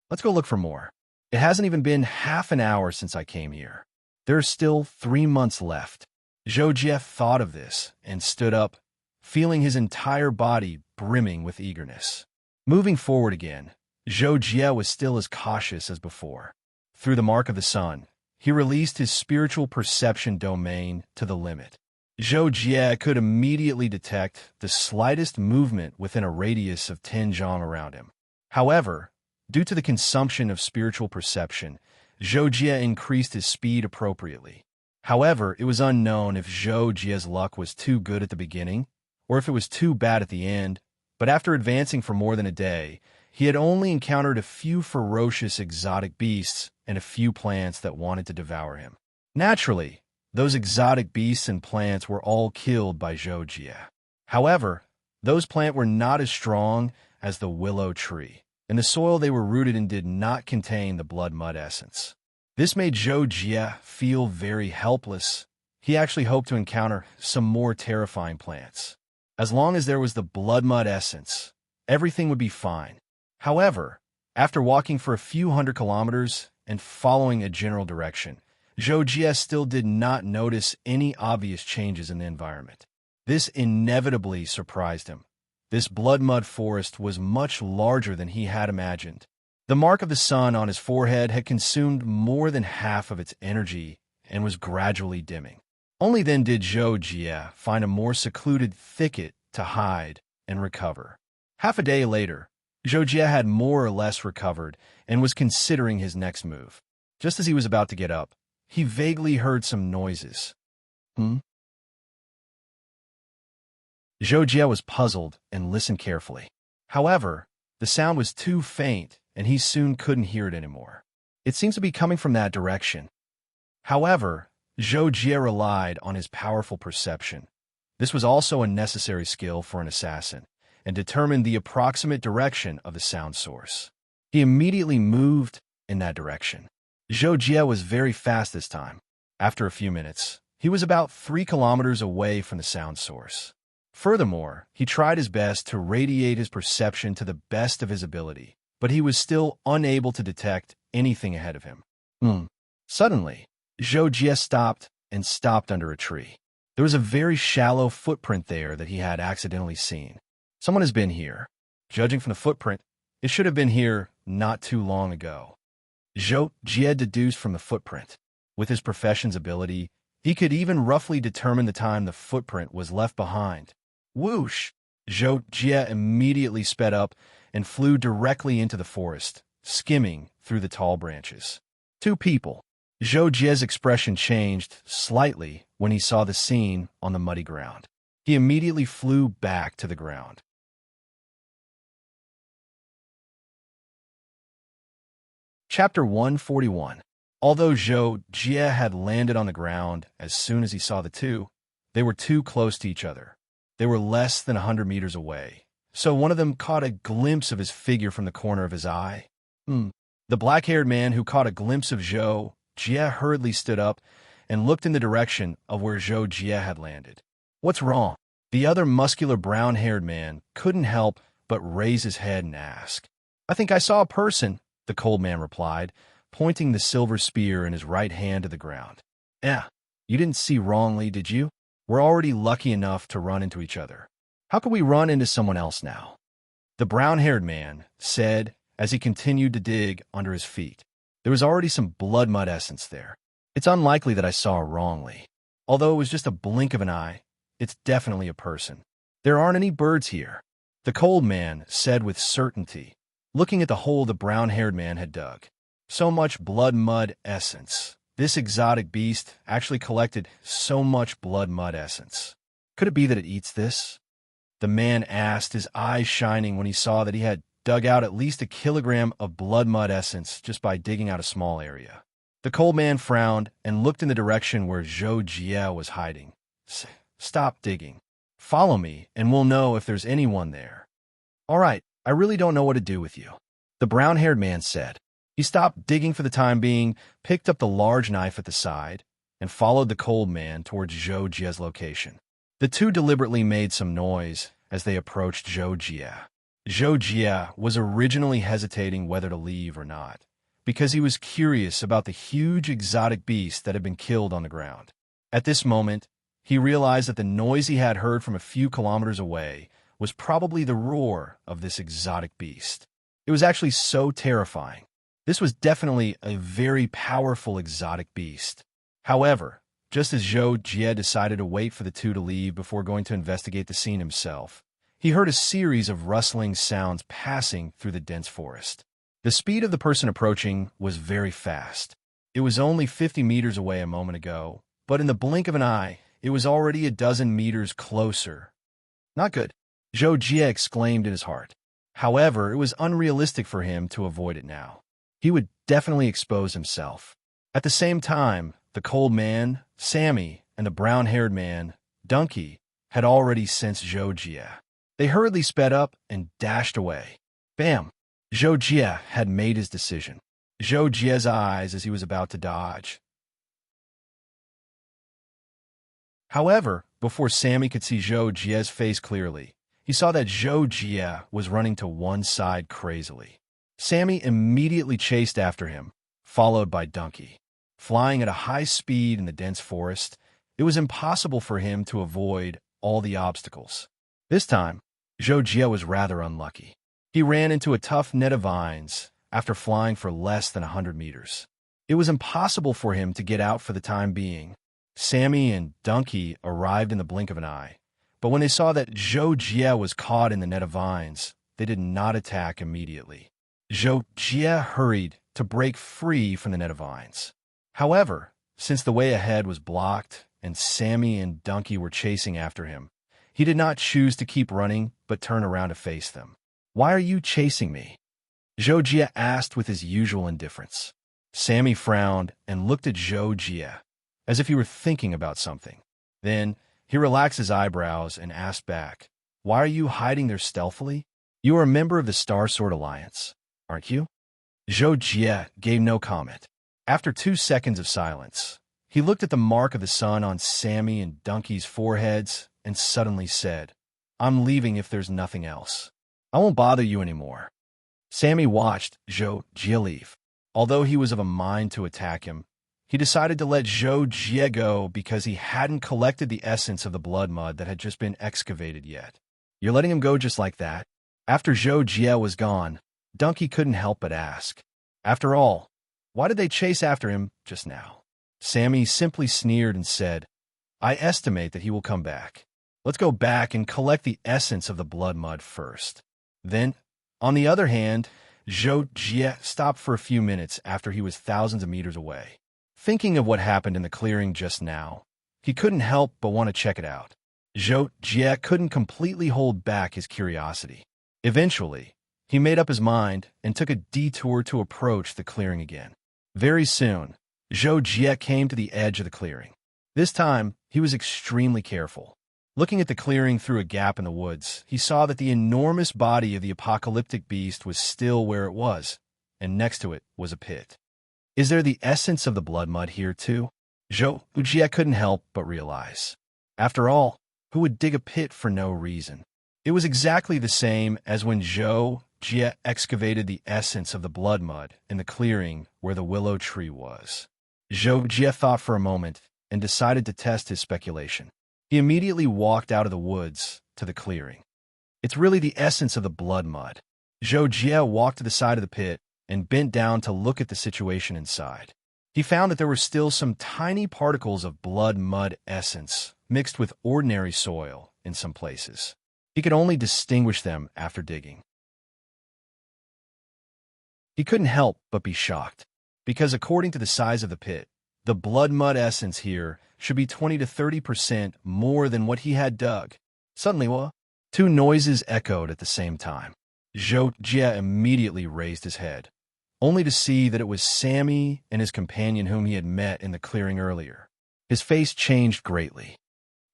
Let's go look for more. It hasn't even been half an hour since I came here. There are still 3 months left. Zhou Jie thought of this and stood up, feeling his entire body brimming with eagerness. Moving forward again, Zhou Jie was still as cautious as before. Through the mark of the sun, he released his spiritual perception domain to the limit. Zhou Jie could immediately detect the slightest movement within a radius of 10 zhang around him. However, due to the consumption of spiritual perception, Zhou Jie increased his speed appropriately. However, it was unknown if Zhou Jie's luck was too good at the beginning or if it was too bad at the end, but after advancing for more than a day, he had only encountered a few ferocious exotic beasts and a few plants that wanted to devour him. Naturally, those exotic beasts and plants were all killed by Zhou Jie. However, those plants were not as strong as the willow tree, and the soil they were rooted in did not contain the blood mud essence. This made Zhou Jie feel very helpless. He actually hoped to encounter some more terrifying plants. As long as there was the blood mud essence, everything would be fine. However, after walking for a few hundred kilometers and following a general direction, Zhou Jie still did not notice any obvious changes in the environment. This inevitably surprised him. This blood mud forest was much larger than he had imagined. The mark of the sun on his forehead had consumed more than half of its energy and was gradually dimming. Only then did Zhou Jie find a more secluded thicket to hide and recover. Half a day later, Zhou Jie had more or less recovered and was considering his next move. Just as he was about to get up, he vaguely heard some noises. Zhou Jie was puzzled and listened carefully. However, the sound was too faint and he soon couldn't hear it anymore. It seems to be coming from that direction. However, Zhou Jie relied on his powerful perception. This was also a necessary skill for an assassin, and determined the approximate direction of the sound source. He immediately moved in that direction. Zhou Jie was very fast this time. After a few minutes, he was about 3 kilometers away from the sound source. Furthermore, he tried his best to radiate his perception to the best of his ability, but he was still unable to detect anything ahead of him. Suddenly, Zhou Jie stopped under a tree. There was a very shallow footprint there that he had accidentally seen. Someone has been here. Judging from the footprint, it should have been here not too long ago. Zhou Jie deduced from the footprint. With his profession's ability, he could even roughly determine the time the footprint was left behind. Whoosh! Zhou Jie immediately sped up and flew directly into the forest, skimming through the tall branches. 2 people. Zhou Jie's expression changed slightly when he saw the scene on the muddy ground. He immediately flew back to the ground. Chapter 141. Although Zhou Jie had landed on the ground as soon as he saw the two, they were too close to each other. They were less than 100 meters away, so one of them caught a glimpse of his figure from the corner of his eye. The black-haired man who caught a glimpse of Zhou Jie hurriedly stood up and looked in the direction of where Zhou Jie had landed. What's wrong? The other muscular brown-haired man couldn't help but raise his head and ask. I think I saw a person, the cold man replied, pointing the silver spear in his right hand to the ground. You didn't see wrongly, did you? We're already lucky enough to run into each other. How could we run into someone else now? The brown-haired man said as he continued to dig under his feet. There was already some blood mud essence there. It's unlikely that I saw wrongly. Although it was just a blink of an eye, it's definitely a person. There aren't any birds here, the cold man said with certainty, looking at the hole the brown-haired man had dug. So much blood mud essence. This exotic beast actually collected so much blood mud essence. Could it be that it eats this? The man asked, his eyes shining when he saw that he had dug out at least 1 kilogram of blood mud essence just by digging out a small area. The cold man frowned and looked in the direction where Zhou Jie was hiding. Stop digging. Follow me, and we'll know if there's anyone there. All right, I really don't know what to do with you, the brown-haired man said. He stopped digging for the time being, picked up the large knife at the side, and followed the cold man towards Zhou Jie's location. The two deliberately made some noise as they approached Zhou Jie. Zhou Jie was originally hesitating whether to leave or not, because he was curious about the huge exotic beast that had been killed on the ground. At this moment, he realized that the noise he had heard from a few kilometers away was probably the roar of this exotic beast. It was actually so terrifying. This was definitely a very powerful exotic beast. However, just as Zhou Jie decided to wait for the two to leave before going to investigate the scene himself, he heard a series of rustling sounds passing through the dense forest. The speed of the person approaching was very fast. It was only 50 meters away a moment ago, but in the blink of an eye, it was already a dozen meters closer. Not good, Zhou Jie exclaimed in his heart. However, it was unrealistic for him to avoid it now. He would definitely expose himself. At the same time, the cold man, Sammy, and the brown-haired man, Donkey, had already sensed Zhou Jie. They hurriedly sped up and dashed away. Bam! Zhou Jie had made his decision. Zhou Jie's eyes as he was about to dodge. However, before Sammy could see Zhou Jie's face clearly, he saw that Zhou Jie was running to one side crazily. Sammy immediately chased after him, followed by Donkey. Flying at a high speed in the dense forest, it was impossible for him to avoid all the obstacles. This time, Zhou Jie was rather unlucky. He ran into a tough net of vines after flying for less than 100 meters. It was impossible for him to get out for the time being. Sammy and Donkey arrived in the blink of an eye, but when they saw that Zhou Jie was caught in the net of vines, they did not attack immediately. Zhou Jie hurried to break free from the net of vines. However, since the way ahead was blocked and Sammy and Donkey were chasing after him, he did not choose to keep running but turn around to face them. "Why are you chasing me?" Zhou Jie asked with his usual indifference. Sammy frowned and looked at Zhou Jie, as if he were thinking about something. Then, he relaxed his eyebrows and asked back, "Why are you hiding there stealthily? You are a member of the Star Sword Alliance, aren't you?" Zhou Jie gave no comment. After 2 seconds of silence, he looked at the mark of the sun on Sammy and Donkey's foreheads and suddenly said, "I'm leaving if there's nothing else. I won't bother you anymore." Sammy watched Zhou Jie leave. Although he was of a mind to attack him, he decided to let Zhou Jie go because he hadn't collected the essence of the blood mud that had just been excavated yet. "You're letting him go just like that?" After Zhou Jie was gone, Donkey couldn't help but ask. After all, why did they chase after him just now? Sammy simply sneered and said, "I estimate that he will come back. Let's go back and collect the essence of the blood mud first." Then, on the other hand, Zhou Jie stopped for a few minutes after he was thousands of meters away. Thinking of what happened in the clearing just now, he couldn't help but want to check it out. Zhou Jie couldn't completely hold back his curiosity. Eventually, he made up his mind and took a detour to approach the clearing again. Very soon, Zhou Jie came to the edge of the clearing. This time, he was extremely careful. Looking at the clearing through a gap in the woods, he saw that the enormous body of the apocalyptic beast was still where it was, and next to it was a pit. Is there the essence of the blood mud here too? Zhou Jie couldn't help but realize. After all, who would dig a pit for no reason? It was exactly the same as when Zhou Jie excavated the essence of the blood mud in the clearing where the willow tree was. Zhou Jie thought for a moment and decided to test his speculation. He immediately walked out of the woods to the clearing. "It's really the essence of the blood mud." Zhou Jie walked to the side of the pit and bent down to look at the situation inside. He found that there were still some tiny particles of blood mud essence mixed with ordinary soil in some places. He could only distinguish them after digging. He couldn't help but be shocked, because according to the size of the pit, the blood mud essence here should be 20 to 30% more than what he had dug. Suddenly, two noises echoed at the same time. Zhou Jie immediately raised his head, only to see that it was Sammy and his companion whom he had met in the clearing earlier. His face changed greatly.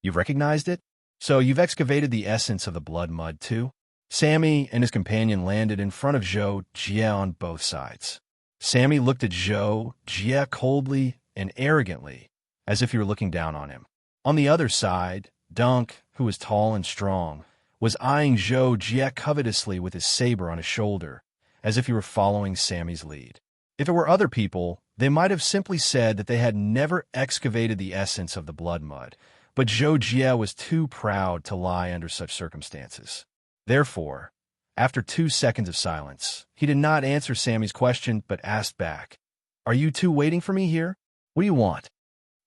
"You've recognized it? So you've excavated the essence of the blood mud too?" Sammy and his companion landed in front of Zhou Jie on both sides. Sammy looked at Zhou Jie coldly and arrogantly, as if he were looking down on him. On the other side, Dunk, who was tall and strong, was eyeing Zhou Jie covetously with his saber on his shoulder, as if he were following Sammy's lead. If it were other people, they might have simply said that they had never excavated the essence of the blood mud, but Zhou Jie was too proud to lie under such circumstances. Therefore, After 2 seconds of silence, he did not answer Sammy's question but asked back, "Are you two waiting for me here? What do you want?"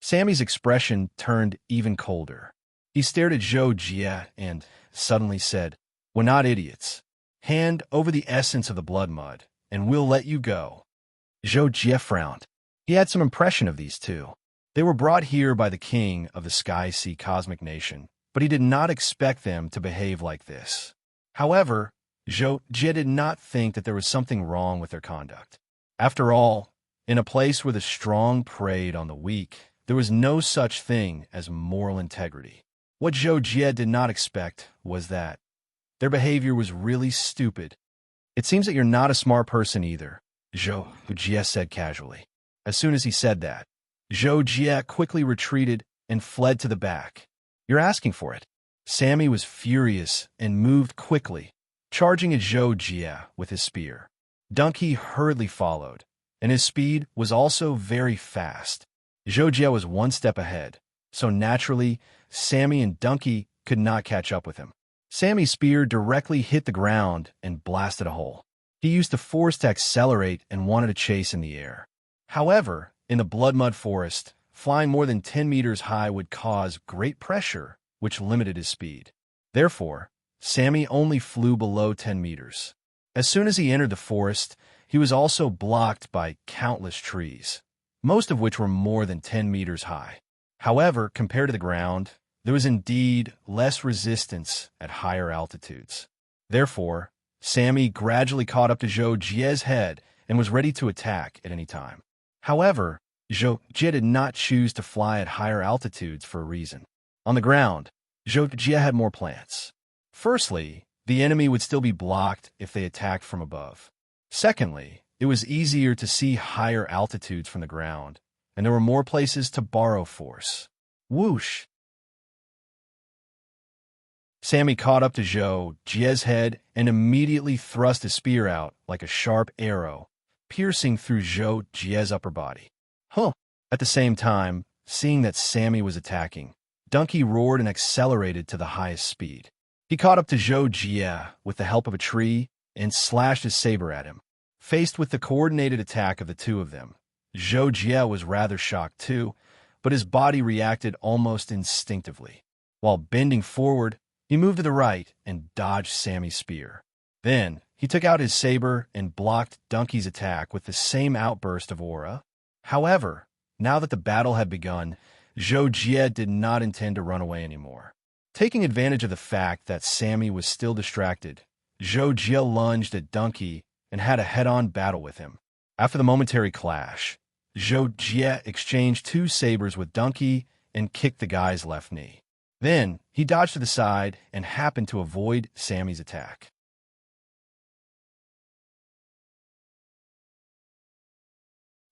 Sammy's expression turned even colder. He stared at Zhou Jie and suddenly said, "We're not idiots. Hand over the essence of the blood mud, and we'll let you go." Zhou Jie frowned. He had some impression of these two. They were brought here by the king of the Sky Sea Cosmic Nation, but he did not expect them to behave like this. However, Zhou Jie did not think that there was something wrong with their conduct. After all, in a place where the strong preyed on the weak, there was no such thing as moral integrity. What Zhou Jie did not expect was that their behavior was really stupid. "It seems that you're not a smart person either," Zhou Jie said casually. As soon as he said that, Zhou Jie quickly retreated and fled to the back. "You're asking for it." Sammy was furious and moved quickly, charging at Zhou Jie with his spear. Donkey hurriedly followed, and his speed was also very fast. Zhou Jie was 1 step ahead, so naturally, Sammy and Donkey could not catch up with him. Sammy's spear directly hit the ground and blasted a hole. He used the force to accelerate and wanted to chase in the air. However, in the Blood Mud Forest, flying more than 10 meters high would cause great pressure, which limited his speed. Therefore, Sammy only flew below 10 meters. As soon as he entered the forest, he was also blocked by countless trees, most of which were more than 10 meters high. However, compared to the ground, there was indeed less resistance at higher altitudes. Therefore, Sammy gradually caught up to Zhou Jie's head and was ready to attack at any time. However, Zhou Jie did not choose to fly at higher altitudes for a reason. On the ground, Zhou Jie had more plans. Firstly, the enemy would still be blocked if they attacked from above. Secondly, it was easier to see higher altitudes from the ground, and there were more places to borrow force. Whoosh! Sammy caught up to Zhou Jie's head and immediately thrust his spear out like a sharp arrow, piercing through Zhou Jie's upper body. Huh! At the same time, seeing that Sammy was attacking, Donkey roared and accelerated to the highest speed. He caught up to Zhou Jie with the help of a tree and slashed his saber at him. Faced with the coordinated attack of the two of them, Zhou Jie was rather shocked too, but his body reacted almost instinctively. While bending forward, he moved to the right and dodged Sammy's spear. Then, he took out his saber and blocked Donkey's attack with the same outburst of aura. However, now that the battle had begun, Zhou Jie did not intend to run away anymore. Taking advantage of the fact that Sammy was still distracted, Zhou Jie lunged at Donkey and had a head-on battle with him. After the momentary clash, Zhou Jie exchanged 2 sabers with Donkey and kicked the guy's left knee. Then, he dodged to the side and happened to avoid Sammy's attack.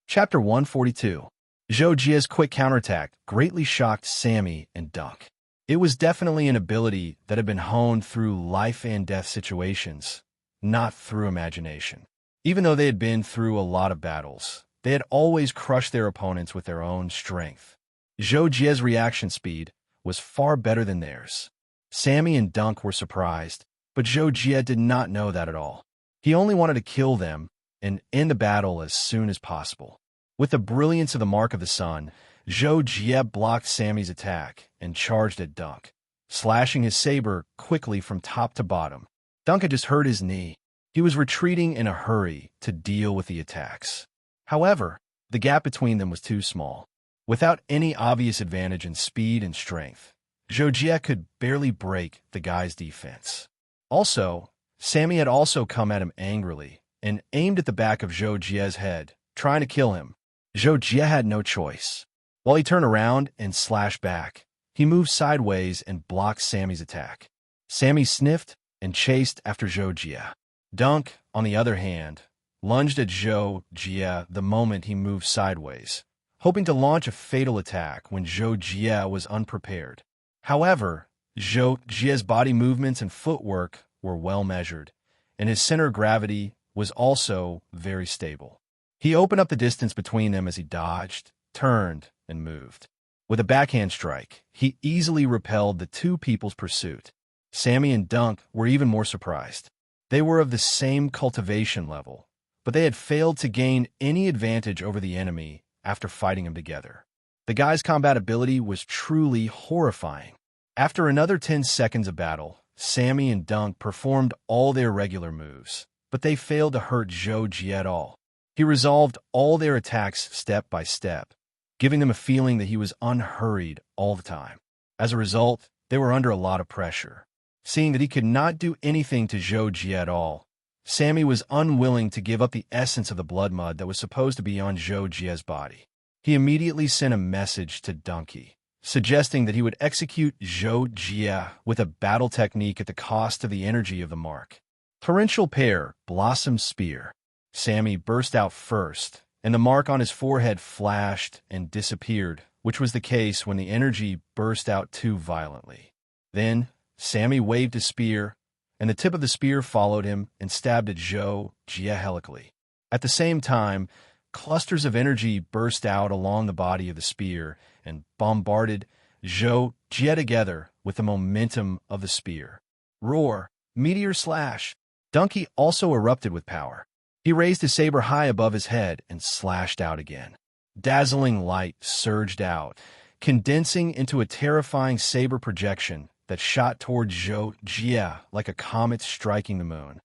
Chapter 142. Zhou Jie's quick counterattack greatly shocked Sammy and Dunk. It was definitely an ability that had been honed through life-and-death situations, not through imagination. Even though they had been through a lot of battles, they had always crushed their opponents with their own strength. Zhou Jie's reaction speed was far better than theirs. Sammy and Dunk were surprised, but Zhou Jie did not know that at all. He only wanted to kill them and end the battle as soon as possible. With the brilliance of the Mark of the Sun, Zhou Jie blocked Sammy's attack and charged at Dunk, slashing his saber quickly from top to bottom. Dunk had just hurt his knee. He was retreating in a hurry to deal with the attacks. However, the gap between them was too small. Without any obvious advantage in speed and strength, Zhou Jie could barely break the guy's defense. Also, Sammy had also come at him angrily and aimed at the back of Zhou Jie's head, trying to kill him. Zhou Jie had no choice. While he turned around and slashed back, he moved sideways and blocked Sammy's attack. Sammy sniffed and chased after Zhou Jie. Dunk, on the other hand, lunged at Zhou Jie the moment he moved sideways, hoping to launch a fatal attack when Zhou Jie was unprepared. However, Zhou Jie's body movements and footwork were well measured, and his center of gravity was also very stable. He opened up the distance between them as he dodged, turned, and moved. With a backhand strike, he easily repelled the two people's pursuit. Sammy and Dunk were even more surprised. They were of the same cultivation level, but they had failed to gain any advantage over the enemy after fighting him together. The guy's combat ability was truly horrifying. After another 10 seconds of battle, Sammy and Dunk performed all their regular moves, but they failed to hurt Zhou Jie at all. He resolved all their attacks step by step, giving them a feeling that he was unhurried all the time. As a result, they were under a lot of pressure. Seeing that he could not do anything to Zhou Jie at all, Sammy was unwilling to give up the essence of the blood mud that was supposed to be on Zhou Jie's body. He immediately sent a message to Donkey, suggesting that he would execute Zhou Jie with a battle technique at the cost of the energy of the mark. Torrential Pear, Blossom Spear. Sammy burst out first, and the mark on his forehead flashed and disappeared, which was the case when the energy burst out too violently. Then, Sammy waved his spear, and the tip of the spear followed him and stabbed at Zhou Jie helically. At the same time, clusters of energy burst out along the body of the spear and bombarded Zhou Jie together with the momentum of the spear. Roar! Meteor Slash! Donkey also erupted with power. He raised his saber high above his head and slashed out again. Dazzling light surged out, condensing into a terrifying saber projection that shot toward Zhou Jie like a comet striking the moon.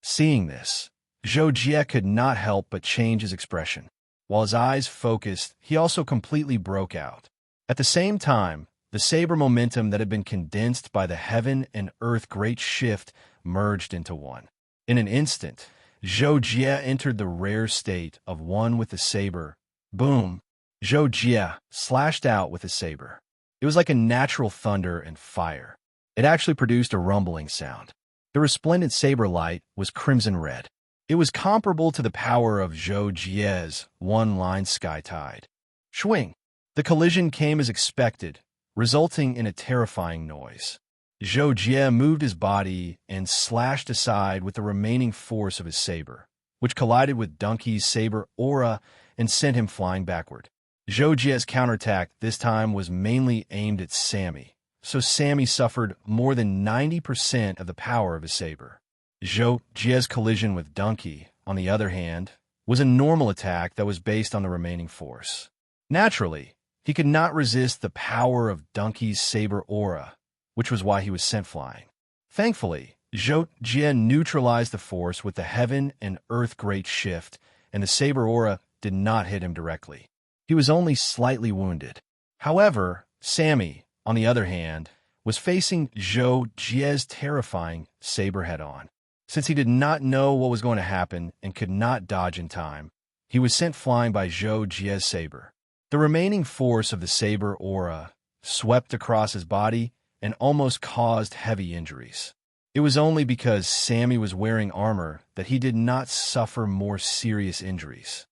Seeing this, Zhou Jie could not help but change his expression. While his eyes focused, he also completely broke out. At the same time, the saber momentum that had been condensed by the heaven and earth great shift merged into one. In an instant, Zhou Jie entered the rare state of one with the saber. Boom! Zhou Jie slashed out with his saber. It was like a natural thunder and fire. It actually produced a rumbling sound. The resplendent saber light was crimson red. It was comparable to the power of Zhou Jie's one-line sky tide. Swing! The collision came as expected, resulting in a terrifying noise. Zhou Jie moved his body and slashed aside with the remaining force of his saber, which collided with Donkey's saber aura and sent him flying backward. Zhou Jie's counterattack this time was mainly aimed at Sammy, so Sammy suffered more than 90% of the power of his saber. Zhou Jie's collision with Donkey, on the other hand, was a normal attack that was based on the remaining force. Naturally, he could not resist the power of Donkey's saber aura, which was why he was sent flying. Thankfully, Zhou Jie neutralized the force with the heaven and earth great shift, and the saber aura did not hit him directly. He was only slightly wounded. However, Sammy, on the other hand, was facing Zhou Jie's terrifying saber head-on. Since he did not know what was going to happen and could not dodge in time, he was sent flying by Zhou Jie's saber. The remaining force of the saber aura swept across his body and almost caused heavy injuries. It was only because Sammy was wearing armor that he did not suffer more serious injuries.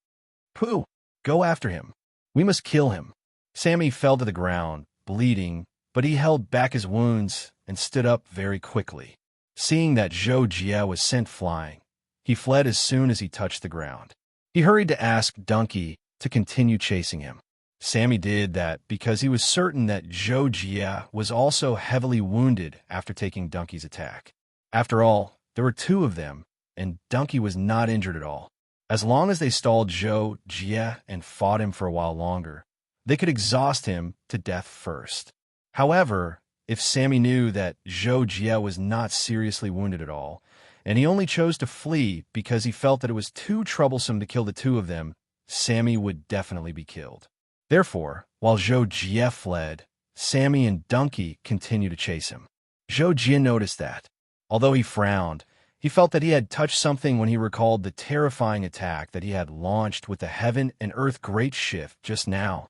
Pooh! Go after him. We must kill him. Sammy fell to the ground, bleeding, but he held back his wounds and stood up very quickly. Seeing that Zhou Jie was sent flying, he fled as soon as he touched the ground. He hurried to ask Donkey to continue chasing him. Sammy did that because he was certain that Zhou Jie was also heavily wounded after taking Donkey's attack. After all, there were two of them, and Donkey was not injured at all. As long as they stalled Zhou Jie and fought him for a while longer, they could exhaust him to death first. However, if Sammy knew that Zhou Jie was not seriously wounded at all, and he only chose to flee because he felt that it was too troublesome to kill the two of them, Sammy would definitely be killed. Therefore, while Zhou Jie fled, Sammy and Donkey continued to chase him. Zhou Jie noticed that. Although he frowned, he felt that he had touched something when he recalled the terrifying attack that he had launched with the heaven and earth great shift just now.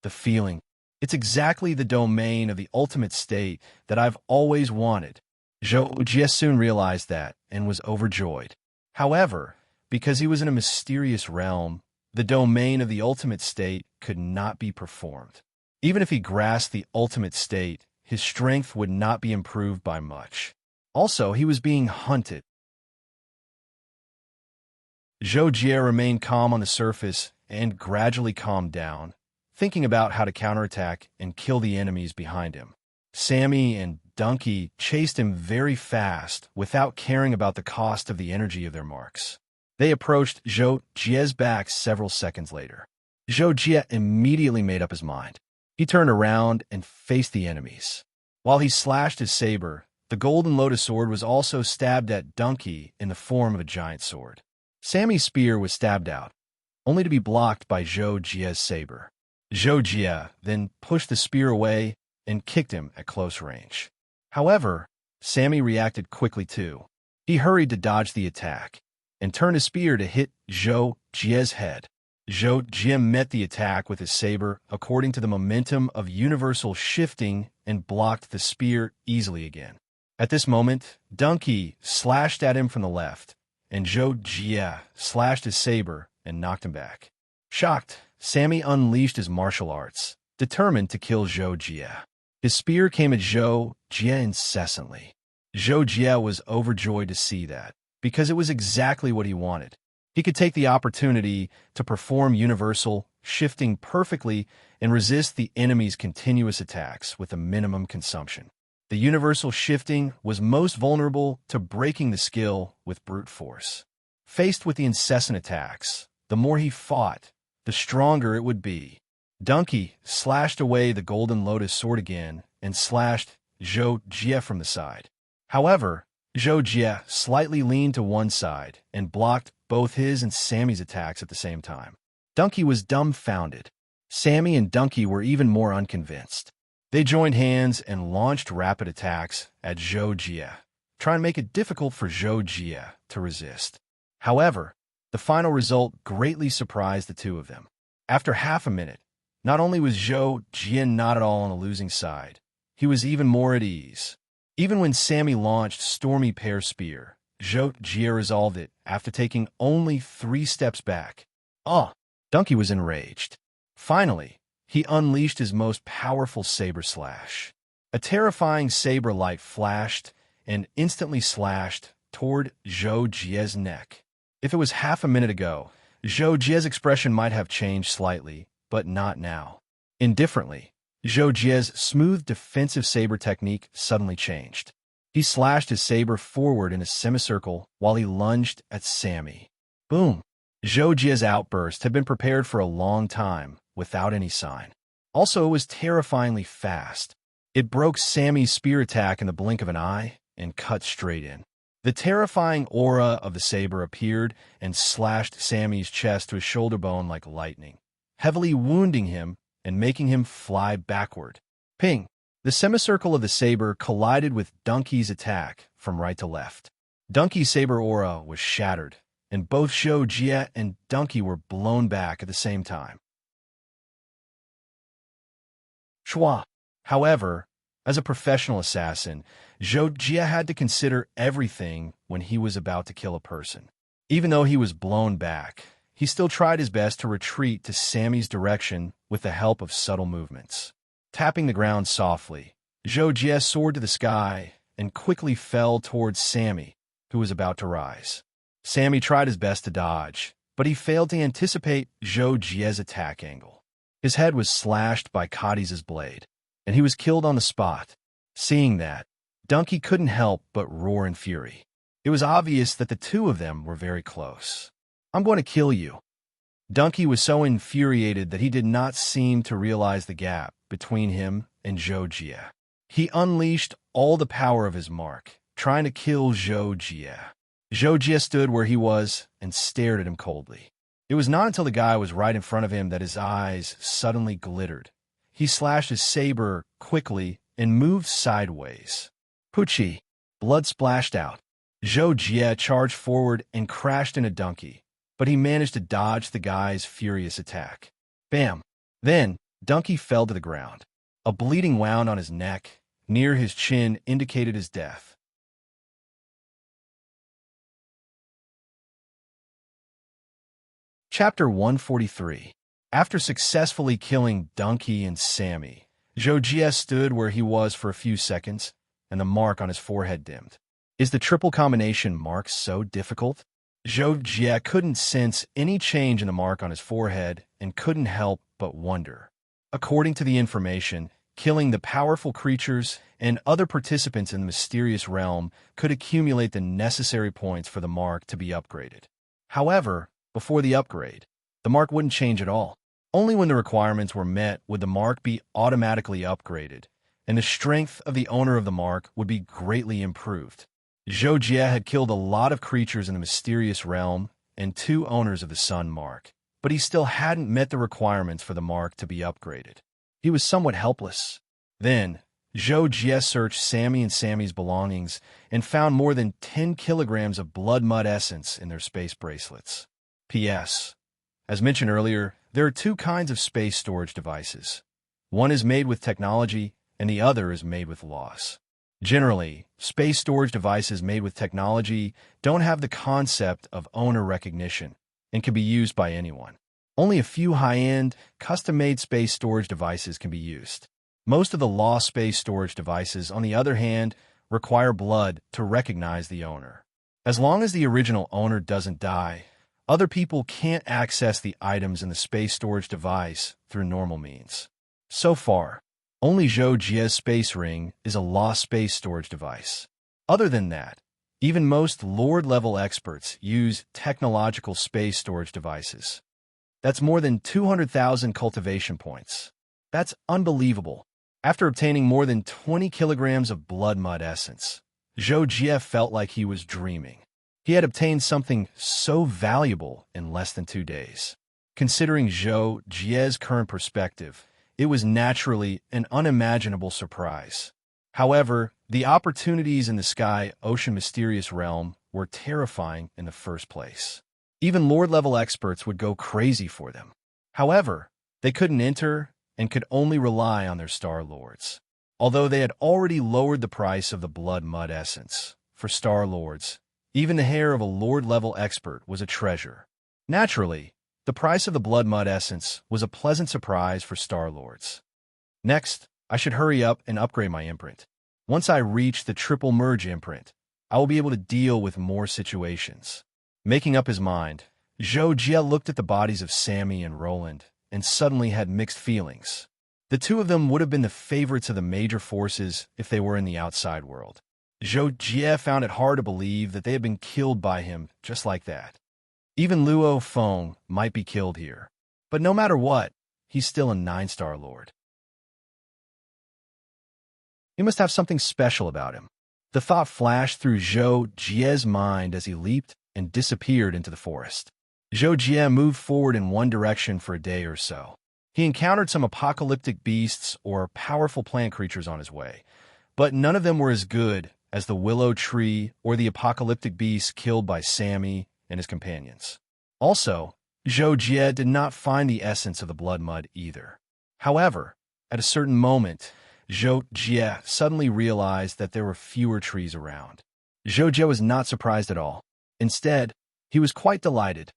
The feeling. It's exactly the domain of the ultimate state that I've always wanted. Zhou Jie soon realized that and was overjoyed. However, because he was in a mysterious realm, the domain of the ultimate state could not be performed. Even if he grasped the ultimate state, his strength would not be improved by much. Also, he was being hunted. Zhou Jie remained calm on the surface and gradually calmed down, thinking about how to counterattack and kill the enemies behind him. Sammy and Donkey chased him very fast without caring about the cost of the energy of their marks. They approached Zhou Jie's back several seconds later. Zhou Jie immediately made up his mind. He turned around and faced the enemies. While he slashed his saber, the Golden Lotus Sword was also stabbed at Donkey in the form of a giant sword. Sammy's spear was stabbed out, only to be blocked by Zhou Jie's saber. Zhou Jie then pushed the spear away and kicked him at close range. However, Sammy reacted quickly too. He hurried to dodge the attack and turned his spear to hit Zhou Jie's head. Zhou Jie met the attack with his saber according to the momentum of universal shifting and blocked the spear easily again. At this moment, Donkey slashed at him from the left, and Zhou Jie slashed his saber and knocked him back. Shocked, Sammy unleashed his martial arts, determined to kill Zhou Jie. His spear came at Zhou Jie incessantly. Zhou Jie was overjoyed to see that, because it was exactly what he wanted. He could take the opportunity to perform universal shifting perfectly and resist the enemy's continuous attacks with a minimum consumption. The universal shifting was most vulnerable to breaking the skill with brute force. Faced with the incessant attacks, the more he fought, the stronger it would be. Donkey slashed away the Golden Lotus Sword again and slashed Zhou Jie from the side. However, Zhou Jie slightly leaned to one side and blocked both his and Sammy's attacks at the same time. Donkey was dumbfounded. Sammy and Donkey were even more unconvinced. They joined hands and launched rapid attacks at Zhou Jie, trying to make it difficult for Zhou Jie to resist. However, the final result greatly surprised the two of them. After half a minute, not only was Zhou Jie not at all on the losing side, he was even more at ease. Even when Sammy launched Stormy Pear Spear, Zhou Jie resolved it after taking only 3 steps back. Donkey was enraged. Finally, he unleashed his most powerful saber slash. A terrifying saber light flashed and instantly slashed toward Zhou Jie's neck. If it was half a minute ago, Zhou Jie's expression might have changed slightly, but not now. Indifferently, Zhou Jie's smooth defensive saber technique suddenly changed. He slashed his saber forward in a semicircle while he lunged at Sammy. Boom! Zhou Jie's outburst had been prepared for a long time, without any sign. Also, it was terrifyingly fast. It broke Sammy's spear attack in the blink of an eye and cut straight in. The terrifying aura of the saber appeared and slashed Sammy's chest to his shoulder bone like lightning, heavily wounding him and making him fly backward. Ping! The semicircle of the saber collided with Donkey's attack from right to left. Donkey's saber aura was shattered, and both Zhou Jie and Donkey were blown back at the same time. Schwa. However, as a professional assassin, Zhou Jie had to consider everything when he was about to kill a person. Even though he was blown back, he still tried his best to retreat to Sammy's direction with the help of subtle movements. Tapping the ground softly, Zhou Jie soared to the sky and quickly fell towards Sammy, who was about to rise. Sammy tried his best to dodge, but he failed to anticipate Zhou Jie's attack angle. His head was slashed by Cadi's blade, and he was killed on the spot. Seeing that, Donkey couldn't help but roar in fury. It was obvious that the two of them were very close. "I'm going to kill you." Donkey was so infuriated that he did not seem to realize the gap between him and Zhou Jie. He unleashed all the power of his mark, trying to kill Zhou Jie. Zhou Jie stood where he was and stared at him coldly. It was not until the guy was right in front of him that his eyes suddenly glittered. He slashed his saber quickly and moved sideways. Poochie! Blood splashed out. Zhou Jie charged forward and crashed into Donkey, but he managed to dodge the guy's furious attack. Bam! Then, Donkey fell to the ground. A bleeding wound on his neck, near his chin, indicated his death. Chapter 143. After successfully killing Donkey and Sammy, Zhou Jie stood where he was for a few seconds, and the mark on his forehead dimmed. Is the triple combination mark so difficult? Zhou Jie couldn't sense any change in the mark on his forehead and couldn't help but wonder. According to the information, Killing the powerful creatures and other participants in the mysterious realm could accumulate the necessary points for the mark to be upgraded. However, before the upgrade, the mark wouldn't change at all. Only when the requirements were met would the mark be automatically upgraded, and the strength of the owner of the mark would be greatly improved. Zhou Jie had killed a lot of creatures in the mysterious realm and 2 owners of the Sun mark, but he still hadn't met the requirements for the mark to be upgraded. He was somewhat helpless. Then, Zhou Jie searched Sammy and Sammy's belongings and found more than 10 kilograms of blood mud essence in their space bracelets. P.S. As mentioned earlier, there are 2 kinds of space storage devices. One is made with technology, and the other is made with loss. Generally, space storage devices made with technology don't have the concept of owner recognition and can be used by anyone. Only a few high-end, custom-made space storage devices can be used. Most of the lost space storage devices, on the other hand, require blood to recognize the owner. As long as the original owner doesn't die, other people can't access the items in the space storage device through normal means. So far, only Zhou Jie's space ring is a lost space storage device. Other than that, even most Lord-level experts use technological space storage devices. That's more than 200,000 cultivation points. That's unbelievable. After obtaining more than 20 kilograms of blood mud essence, Zhou Jie felt like he was dreaming. He had obtained something so valuable in less than 2 days. Considering Zhou Jie's current perspective, it was naturally an unimaginable surprise. However, the opportunities in the Sky Ocean Mysterious Realm were terrifying in the first place. Even Lord-level experts would go crazy for them. However, they couldn't enter and could only rely on their Star Lords. Although they had already lowered the price of the blood mud essence, for Star Lords, even the hair of a Lord-level expert was a treasure. Naturally, the price of the blood mud essence was a pleasant surprise for Star Lords. Next, I should hurry up and upgrade my imprint. Once I reach the triple merge imprint, I will be able to deal with more situations. Making up his mind, Zhou Jie looked at the bodies of Sammy and Roland and suddenly had mixed feelings. The 2 of them would have been the favorites of the major forces if they were in the outside world. Zhou Jie found it hard to believe that they had been killed by him just like that. Even Luo Feng might be killed here. But no matter what, he's still a 9-star lord. He must have something special about him. The thought flashed through Zhou Jie's mind as he leaped and disappeared into the forest. Zhou Jie moved forward in one direction for a day or so. He encountered some apocalyptic beasts or powerful plant creatures on his way, but none of them were as good as the willow tree or the apocalyptic beast killed by Sammy and his companions. Also, Zhou Jie did not find the essence of the blood mud either. However, at a certain moment, Zhou Jie suddenly realized that there were fewer trees around. Zhou Jie was not surprised at all. Instead, he was quite delighted.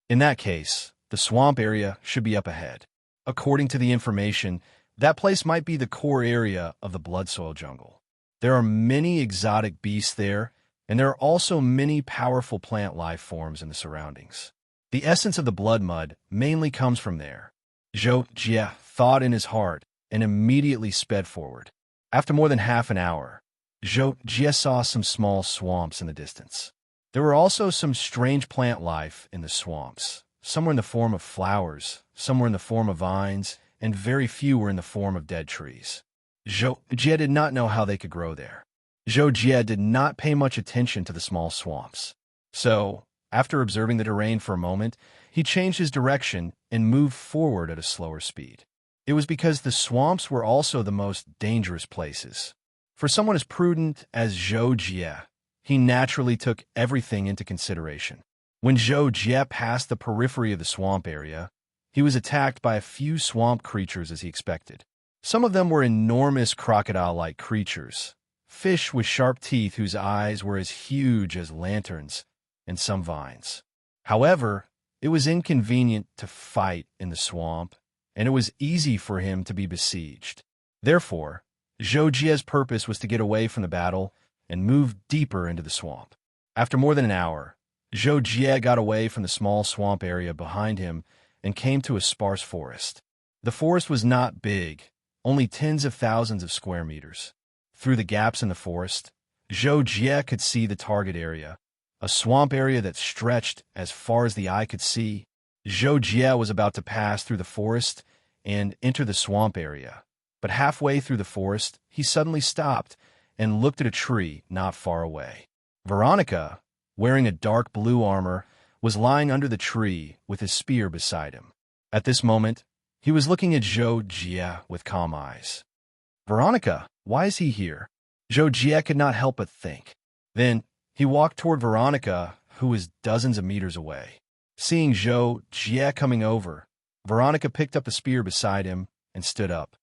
In that case, the swamp area should be up ahead. According to the information, that place might be the core area of the blood soil jungle. There are many exotic beasts there, and there are also many powerful plant life forms in the surroundings. The essence of the blood mud mainly comes from there. Zhou Jie thought in his heart and immediately sped forward. After more than half an hour, Zhou Jie saw some small swamps in the distance. There were also some strange plant life in the swamps. Some were in the form of flowers, some were in the form of vines, and very few were in the form of dead trees. Zhou Jie did not know how they could grow there. Zhou Jie did not pay much attention to the small swamps. So, after observing the terrain for a moment, he changed his direction and moved forward at a slower speed. It was because the swamps were also the most dangerous places. For someone as prudent as Zhou Jie, he naturally took everything into consideration. When Zhou Jie passed the periphery of the swamp area, he was attacked by a few swamp creatures as he expected. Some of them were enormous crocodile-like creatures, fish with sharp teeth whose eyes were as huge as lanterns, and some vines. However, it was inconvenient to fight in the swamp, and it was easy for him to be besieged. Therefore, Zhou Jie's purpose was to get away from the battle and move deeper into the swamp. After more than an hour, Zhou Jie got away from the small swamp area behind him and came to a sparse forest. The forest was not big, only tens of thousands of square meters. Through the gaps in the forest, Zhou Jie could see the target area, a swamp area that stretched as far as the eye could see. Zhou Jie was about to pass through the forest and enter the swamp area, but halfway through the forest, he suddenly stopped and looked at a tree not far away. Veronica, wearing a dark blue armor, was lying under the tree with his spear beside him. At this moment, he was looking at Zhou Jie with calm eyes. Veronica, why is he here? Zhou Jie could not help but think. Then, he walked toward Veronica, who was dozens of meters away. Seeing Zhou Jie coming over, Veronica picked up the spear beside him and stood up.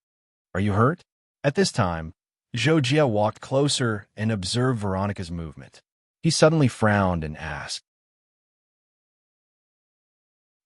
Are you hurt? At this time, Zhou Jie walked closer and observed Veronica's movement. He suddenly frowned and asked.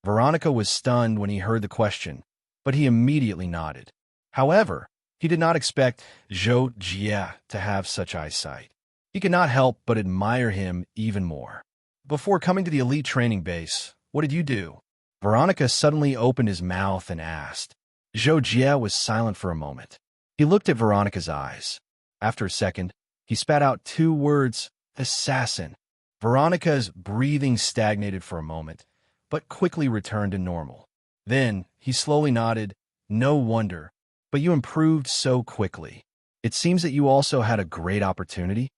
Veronica was stunned when he heard the question, but he immediately nodded. However, he did not expect Zhou Jie to have such eyesight. He could not help but admire him even more. Before coming to the elite training base, what did you do? Veronica suddenly opened his mouth and asked. Zhou Jie was silent for a moment. He looked at Veronica's eyes. After a second, he spat out 2 words, assassin. Veronica's breathing stagnated for a moment, but quickly returned to normal. Then, he slowly nodded. No wonder, but you improved so quickly. It seems that you also had a great opportunity.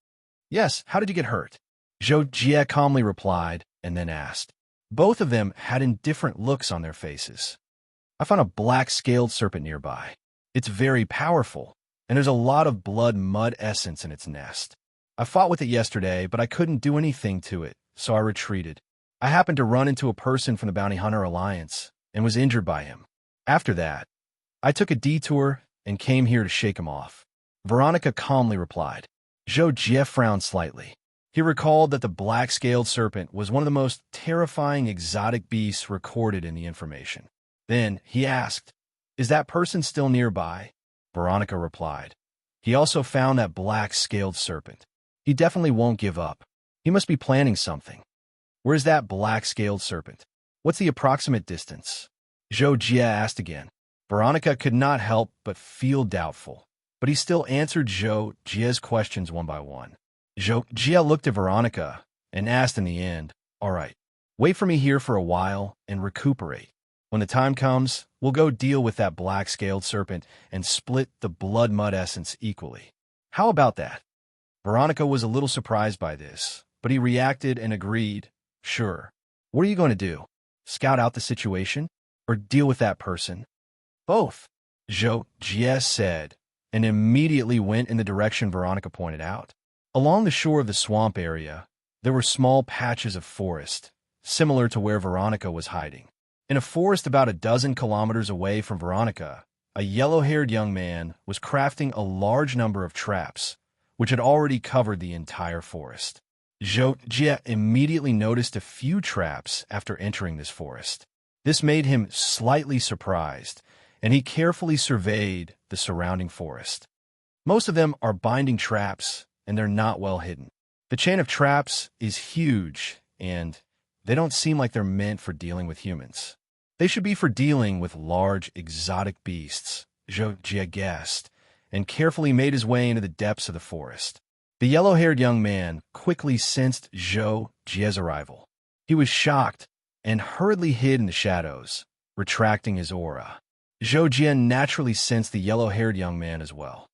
Yes, how did you get hurt? Zhou Jie calmly replied, and then asked. Both of them had indifferent looks on their faces. I found a black-scaled serpent nearby. It's very powerful, and there's a lot of blood mud essence in its nest. I fought with it yesterday, but I couldn't do anything to it, so I retreated. I happened to run into a person from the Bounty Hunter Alliance and was injured by him. After that, I took a detour and came here to shake him off. Veronica calmly replied. Zhou Jie frowned slightly. He recalled that the black-scaled serpent was one of the most terrifying exotic beasts recorded in the information. Then he asked, is that person still nearby? Veronica replied. He also found that black-scaled serpent. He definitely won't give up. He must be planning something. Where's that black-scaled serpent? What's the approximate distance? Zhou Jie asked again. Veronica could not help but feel doubtful, but he still answered Zhou Jie's questions one by one. Zhou Jie looked at Veronica and asked in the end, all right, wait for me here for a while and recuperate. When the time comes, we'll go deal with that black-scaled serpent and split the blood mud essence equally. How about that? Veronica was a little surprised by this, but he reacted and agreed, sure. What are you going to do? Scout out the situation? Or deal with that person? Both, Zhou Jie said, and immediately went in the direction Veronica pointed out. Along the shore of the swamp area, there were small patches of forest, similar to where Veronica was hiding. In a forest about a dozen kilometers away from Veronica, a yellow-haired young man was crafting a large number of traps, which had already covered the entire forest. Zhou Jie immediately noticed a few traps after entering this forest. This made him slightly surprised, and he carefully surveyed the surrounding forest. Most of them are binding traps, and they're not well hidden. The chain of traps is huge, and they don't seem like they're meant for dealing with humans. They should be for dealing with large, exotic beasts, Zhou Jie guessed, and carefully made his way into the depths of the forest. The yellow-haired young man quickly sensed Zhou Jie's arrival. He was shocked and hurriedly hid in the shadows, retracting his aura. Zhou Jie naturally sensed the yellow-haired young man as well.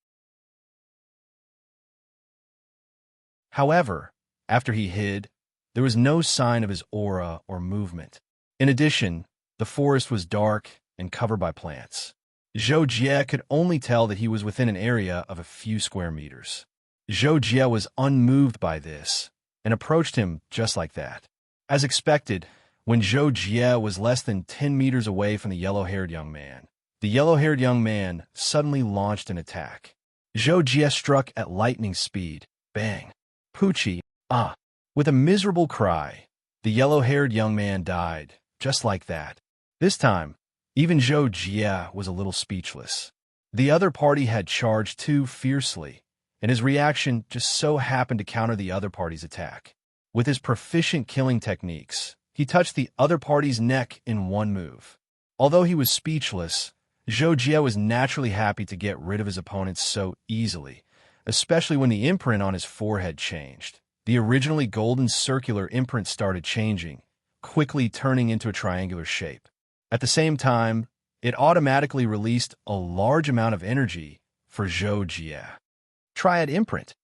However, after he hid, there was no sign of his aura or movement. In addition, the forest was dark and covered by plants. Zhou Jie could only tell that he was within an area of a few square meters. Zhou Jie was unmoved by this and approached him just like that. As expected, when Zhou Jie was less than 10 meters away from the yellow-haired young man, the yellow-haired young man suddenly launched an attack. Zhou Jie struck at lightning speed. Bang! Poochie! Ah! With a miserable cry, the yellow-haired young man died, just like that. This time, even Zhou Jie was a little speechless. The other party had charged too fiercely, and his reaction just so happened to counter the other party's attack. With his proficient killing techniques, he touched the other party's neck in one move. Although he was speechless, Zhou Jie was naturally happy to get rid of his opponents so easily, especially when the imprint on his forehead changed. The originally golden circular imprint started changing, quickly turning into a triangular shape. At the same time, it automatically released a large amount of energy for Zhou Jie. Triad imprint.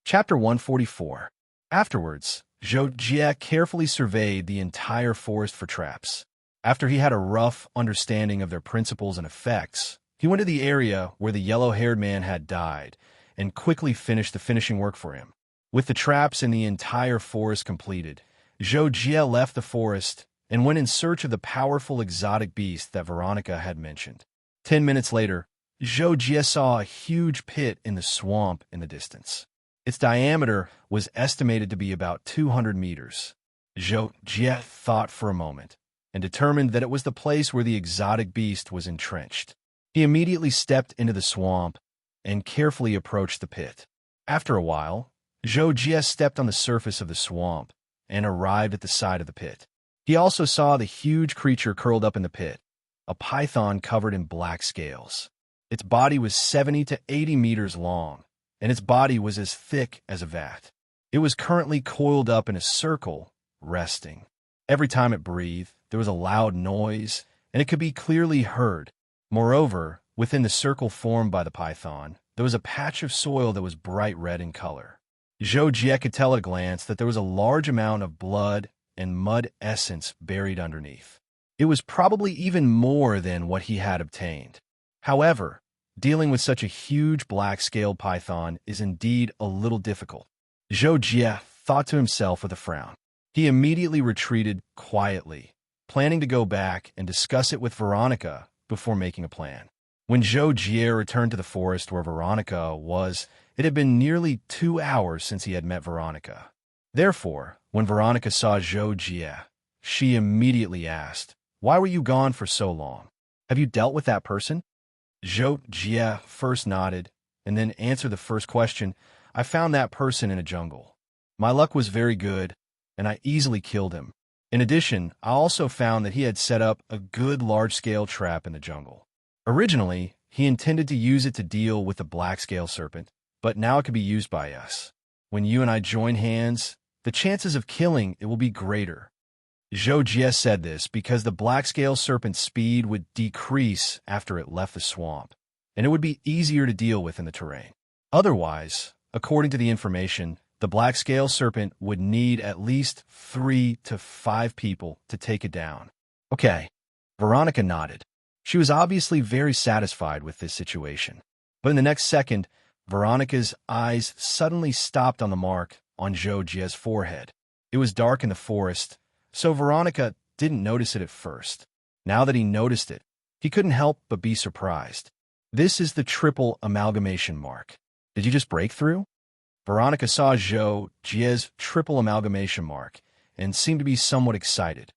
Chapter 144. Afterwards, Zhou Jie carefully surveyed the entire forest for traps. After he had a rough understanding of their principles and effects, he went to the area where the yellow-haired man had died and quickly finished the finishing work for him. With the traps in the entire forest completed, Zhou Jie left the forest and went in search of the powerful exotic beast that Veronica had mentioned. 10 minutes later, Zhou Jie saw a huge pit in the swamp in the distance. Its diameter was estimated to be about 200 meters. Zhou Jie thought for a moment and determined that it was the place where the exotic beast was entrenched. He immediately stepped into the swamp and carefully approached the pit. After a while, Zhou Jie stepped on the surface of the swamp and arrived at the side of the pit. He also saw the huge creature curled up in the pit, a python covered in black scales. Its body was 70 to 80 meters long, and its body was as thick as a vat. It was currently coiled up in a circle, resting. Every time it breathed, there was a loud noise, and it could be clearly heard. Moreover, within the circle formed by the python, there was a patch of soil that was bright red in color. Zhou Jie could tell at a glance that there was a large amount of blood and mud essence buried underneath. It was probably even more than what he had obtained. However, dealing with such a huge black-scaled python is indeed a little difficult. Zhou Jie thought to himself with a frown. He immediately retreated quietly, planning to go back and discuss it with Veronica before making a plan. When Zhou Jie returned to the forest where Veronica was, it had been nearly 2 hours since he had met Veronica. Therefore, when Veronica saw Zhou Jie, she immediately asked, "Why were you gone for so long? Have you dealt with that person?" Zhou Jie first nodded and then answered the first question. "I found that person in a jungle. My luck was very good, and I easily killed him. In addition, I also found that he had set up a good large-scale trap in the jungle. Originally, he intended to use it to deal with the black-scale serpent, but now it could be used by us. When you and I join hands, the chances of killing it will be greater." Zhou Jie said this because the black-scale serpent's speed would decrease after it left the swamp, and it would be easier to deal with in the terrain. Otherwise, according to the information, the black-scale serpent would need at least 3 to 5 people to take it down. Okay, Veronica nodded. She was obviously very satisfied with this situation. But in the next second, Veronica's eyes suddenly stopped on the mark on Zhou Jie's forehead. It was dark in the forest, so Veronica didn't notice it at first. Now that he noticed it, he couldn't help but be surprised. This is the triple amalgamation mark. Did you just break through? Veronica saw Zhou Jie's triple amalgamation mark and seemed to be somewhat excited.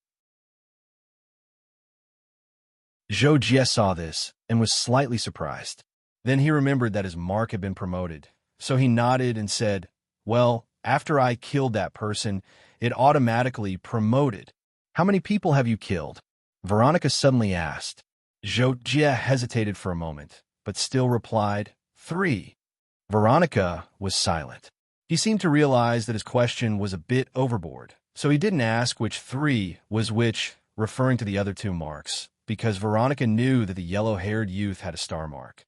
Zhou Jie saw this and was slightly surprised. Then he remembered that his mark had been promoted, so he nodded and said, "Well, after I killed that person, it automatically promoted. How many people have you killed?" Veronica suddenly asked. Zhou Jie hesitated for a moment, but still replied, 3. Veronica was silent. He seemed to realize that his question was a bit overboard, so he didn't ask which 3 was which, referring to the other 2 marks, because Veronica knew that the yellow-haired youth had a star mark.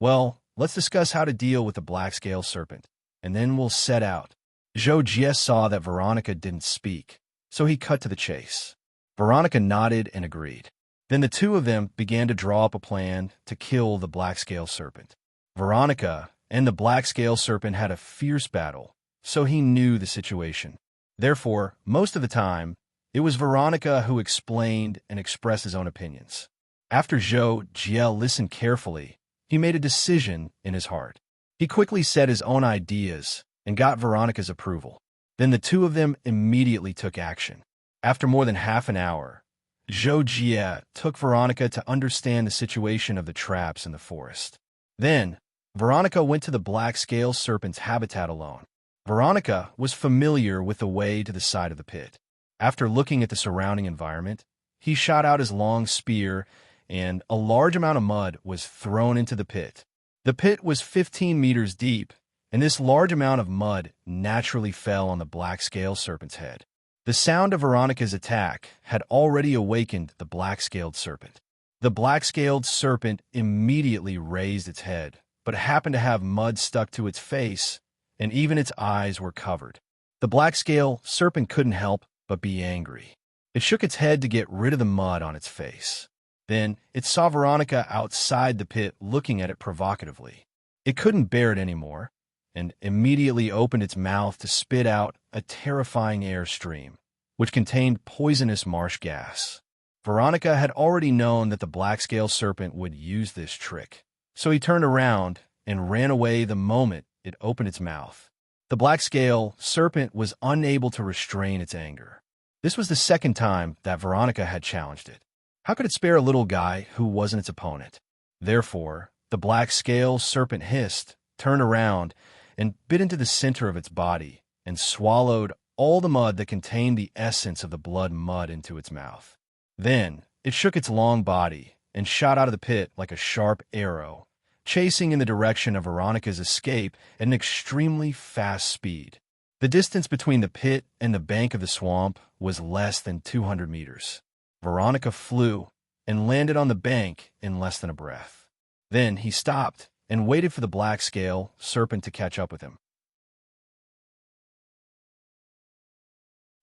"Well, let's discuss how to deal with the black-scale serpent, and then we'll set out." Zhou Jie saw that Veronica didn't speak, so he cut to the chase. Veronica nodded and agreed. Then the 2 of them began to draw up a plan to kill the black-scale serpent. Veronica and the black-scale serpent had a fierce battle, so he knew the situation. Therefore, most of the time, it was Veronica who explained and expressed his own opinions. After Zhou Jie listened carefully, he made a decision in his heart. He quickly said his own ideas and got Veronica's approval. Then the 2 of them immediately took action. After more than half an hour, Zhou Jie took Veronica to understand the situation of the traps in the forest. Then, Veronica went to the black-scale serpent's habitat alone. Veronica was familiar with the way to the side of the pit. After looking at the surrounding environment, he shot out his long spear, and a large amount of mud was thrown into the pit. The pit was 15 meters deep, and this large amount of mud naturally fell on the black-scaled serpent's head. The sound of Veronica's attack had already awakened the black-scaled serpent. The black-scaled serpent immediately raised its head, but happened to have mud stuck to its face, and even its eyes were covered. The black-scaled serpent couldn't help but be angry. It shook its head to get rid of the mud on its face. Then it saw Veronica outside the pit looking at it provocatively. It couldn't bear it anymore, and immediately opened its mouth to spit out a terrifying air stream, which contained poisonous marsh gas. Veronica had already known that the black-scaled serpent would use this trick, so he turned around and ran away the moment it opened its mouth. The black-scaled serpent was unable to restrain its anger. This was the second time that Veronica had challenged it. How could it spare a little guy who wasn't its opponent? Therefore, the black-scaled serpent hissed, turned around, and bit into the center of its body, and swallowed all the mud that contained the essence of the blood mud into its mouth. Then, it shook its long body and shot out of the pit like a sharp arrow, chasing in the direction of Veronica's escape at an extremely fast speed. The distance between the pit and the bank of the swamp was less than 200 meters. Veronica flew and landed on the bank in less than a breath. Then he stopped and waited for the black-scaled serpent to catch up with him.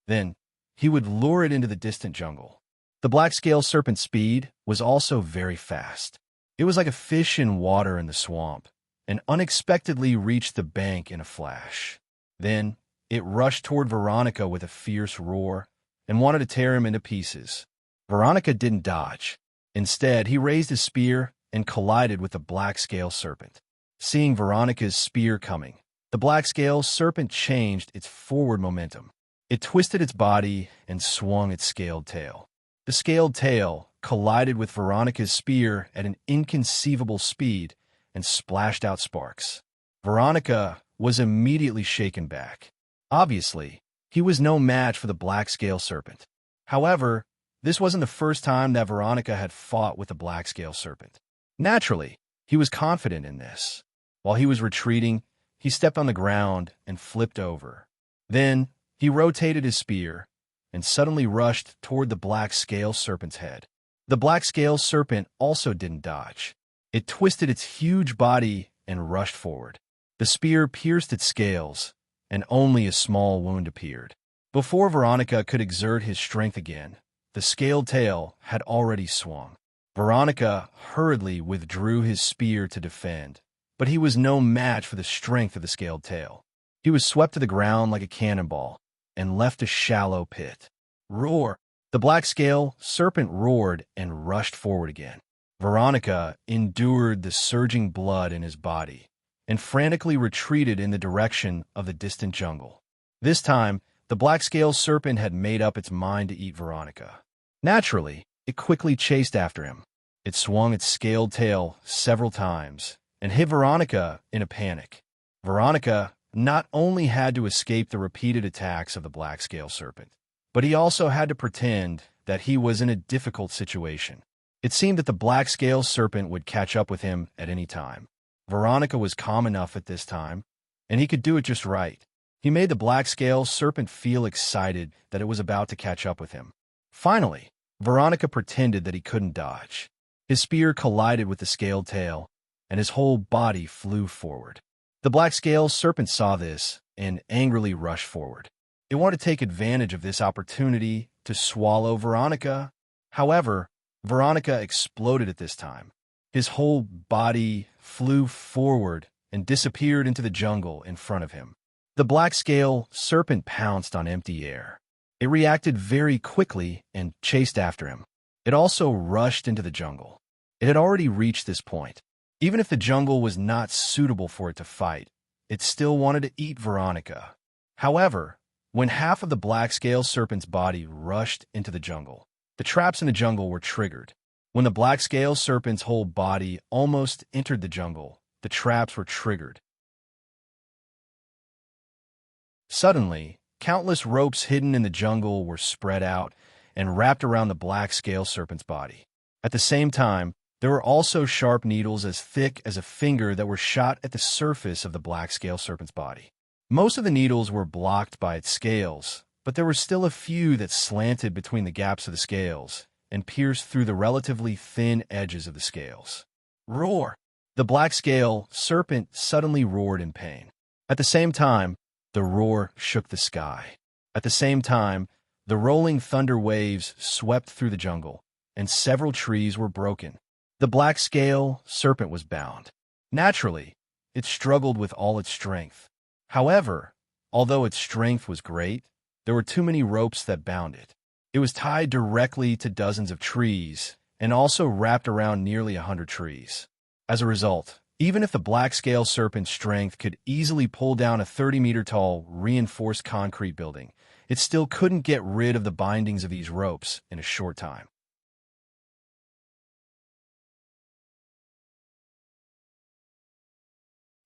Then he would lure it into the distant jungle. The black-scaled serpent's speed was also very fast. It was like a fish in water in the swamp, and unexpectedly reached the bank in a flash. Then it rushed toward Veronica with a fierce roar and wanted to tear him into pieces. Veronica didn't dodge. Instead, he raised his spear and collided with the black-scaled serpent. Seeing Veronica's spear coming, the black-scaled serpent changed its forward momentum. It twisted its body and swung its scaled tail. The scaled tail collided with Veronica's spear at an inconceivable speed and splashed out sparks. Veronica was immediately shaken back. Obviously, he was no match for the black-scaled serpent. However, this wasn't the first time that Veronica had fought with the black-scaled serpent. Naturally, he was confident in this. While he was retreating, he stepped on the ground and flipped over. Then, he rotated his spear and suddenly rushed toward the black-scaled serpent's head. The black-scaled serpent also didn't dodge. It twisted its huge body and rushed forward. The spear pierced its scales, and only a small wound appeared. Before Veronica could exert his strength again, the scaled tail had already swung. Veronica hurriedly withdrew his spear to defend, but he was no match for the strength of the scaled tail. He was swept to the ground like a cannonball and left a shallow pit. Roar! The black-scaled serpent roared and rushed forward again. Veronica endured the surging blood in his body and frantically retreated in the direction of the distant jungle. This time, the black-scaled serpent had made up its mind to eat Veronica. Naturally, it quickly chased after him. It swung its scaled tail several times and hit Veronica in a panic. Veronica not only had to escape the repeated attacks of the black-scaled serpent, but he also had to pretend that he was in a difficult situation. It seemed that the black-scaled serpent would catch up with him at any time. Veronica was calm enough at this time, and he could do it just right. He made the black-scaled serpent feel excited that it was about to catch up with him. Finally, Veronica pretended that he couldn't dodge. His spear collided with the scaled tail, and his whole body flew forward. The black-scaled serpent saw this and angrily rushed forward. It wanted to take advantage of this opportunity to swallow Veronica. However, Veronica exploded at this time. His whole body flew forward and disappeared into the jungle in front of him. The black-scaled serpent pounced on empty air. It reacted very quickly and chased after him. It also rushed into the jungle. It had already reached this point. Even if the jungle was not suitable for it to fight, it still wanted to eat Veronica. However, when half of the black-scaled serpent's body rushed into the jungle, the traps in the jungle were triggered. When the black-scaled serpent's whole body almost entered the jungle, the traps were triggered. Suddenly, Countless ropes hidden in the jungle were spread out and wrapped around the black scale serpent's body. At the same time, there were also sharp needles as thick as a finger that were shot at the surface of the black scale serpent's body. Most of the needles were blocked by its scales, but there were still a few that slanted between the gaps of the scales and pierced through the relatively thin edges of the scales. Roar! The black scale serpent suddenly roared in pain. At the same time, the roar shook the sky. At the same time, the rolling thunder waves swept through the jungle, and several trees were broken. The black scale serpent was bound. Naturally, it struggled with all its strength. However, although its strength was great, there were too many ropes that bound it. It was tied directly to dozens of trees and also wrapped around nearly 100 trees. As a result, even if the black scale serpent's strength could easily pull down a 30-meter-tall reinforced concrete building, it still couldn't get rid of the bindings of these ropes in a short time.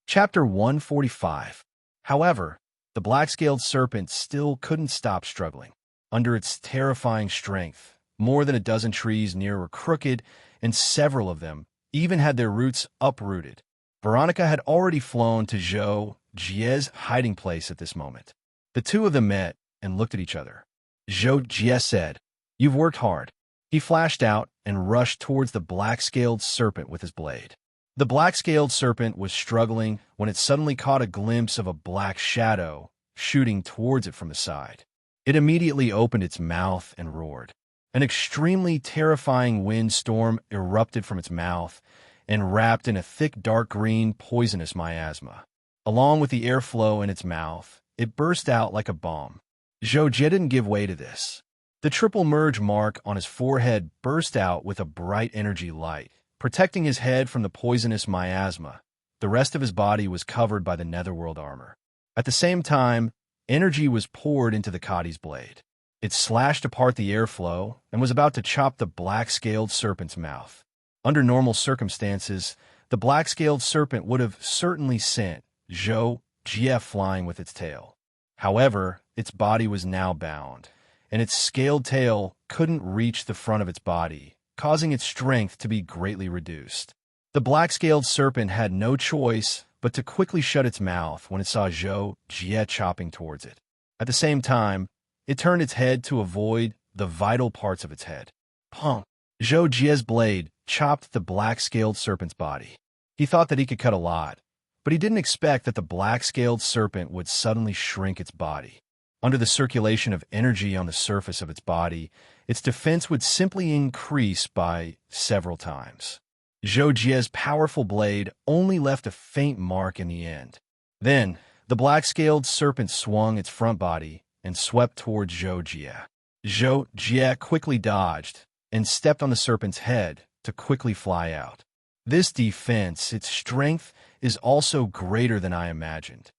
Chapter 145. However, the black-scaled serpent still couldn't stop struggling. Under its terrifying strength, more than a dozen trees near were crooked, and several of them even had their roots uprooted. Veronica had already flown to Zhou Jie's hiding place at this moment. The two of them met and looked at each other. Zhou Jie said, "You've worked hard." He flashed out and rushed towards the black-scaled serpent with his blade. The black-scaled serpent was struggling when it suddenly caught a glimpse of a black shadow shooting towards it from the side. It immediately opened its mouth and roared. An extremely terrifying windstorm erupted from its mouth and wrapped in a thick dark green poisonous miasma. Along with the airflow in its mouth, it burst out like a bomb. Zhou Jie didn't give way to this. The triple merge mark on his forehead burst out with a bright energy light, protecting his head from the poisonous miasma. The rest of his body was covered by the netherworld armor. At the same time, energy was poured into the Kadi's blade. It slashed apart the airflow and was about to chop the black-scaled serpent's mouth. Under normal circumstances, the black-scaled serpent would have certainly sent Zhou Jie flying with its tail. However, its body was now bound, and its scaled tail couldn't reach the front of its body, causing its strength to be greatly reduced. The black-scaled serpent had no choice but to quickly shut its mouth when it saw Zhou Jie chopping towards it. At the same time, it turned its head to avoid the vital parts of its head. Punk! Zhou Jie's blade chopped the black-scaled serpent's body. He thought that he could cut a lot, but he didn't expect that the black-scaled serpent would suddenly shrink its body. Under the circulation of energy on the surface of its body, its defense would simply increase by several times. Zhou Jie's powerful blade only left a faint mark in the end. Then, the black-scaled serpent swung its front body and swept towards Zhou Jie. Zhou Jie quickly dodged and stepped on the serpent's head to quickly fly out. This defense, its strength, is also greater than I imagined.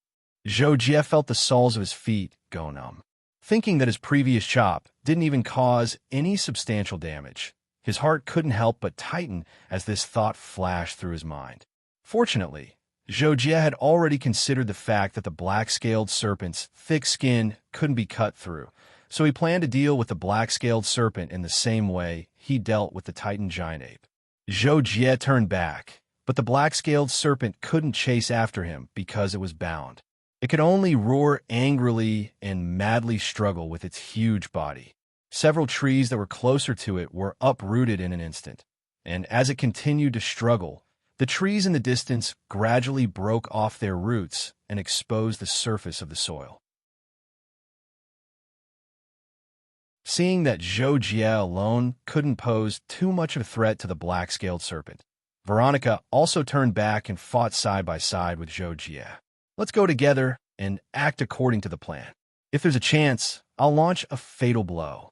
Zhou Jie felt the soles of his feet go numb. Thinking that his previous chop didn't even cause any substantial damage, his heart couldn't help but tighten as this thought flashed through his mind. Fortunately, Zhou Jie had already considered the fact that the black-scaled serpent's thick skin couldn't be cut through, so he planned to deal with the black-scaled serpent in the same way he dealt with the Titan giant ape. Zhou Jie turned back, but the black-scaled serpent couldn't chase after him because it was bound. It could only roar angrily and madly struggle with its huge body. Several trees that were closer to it were uprooted in an instant, and as it continued to struggle, the trees in the distance gradually broke off their roots and exposed the surface of the soil. Seeing that Zhou Jie alone couldn't pose too much of a threat to the black-scaled serpent, Veronica also turned back and fought side by side with Zhou Jie. Let's go together and act according to the plan. If there's a chance, I'll launch a fatal blow.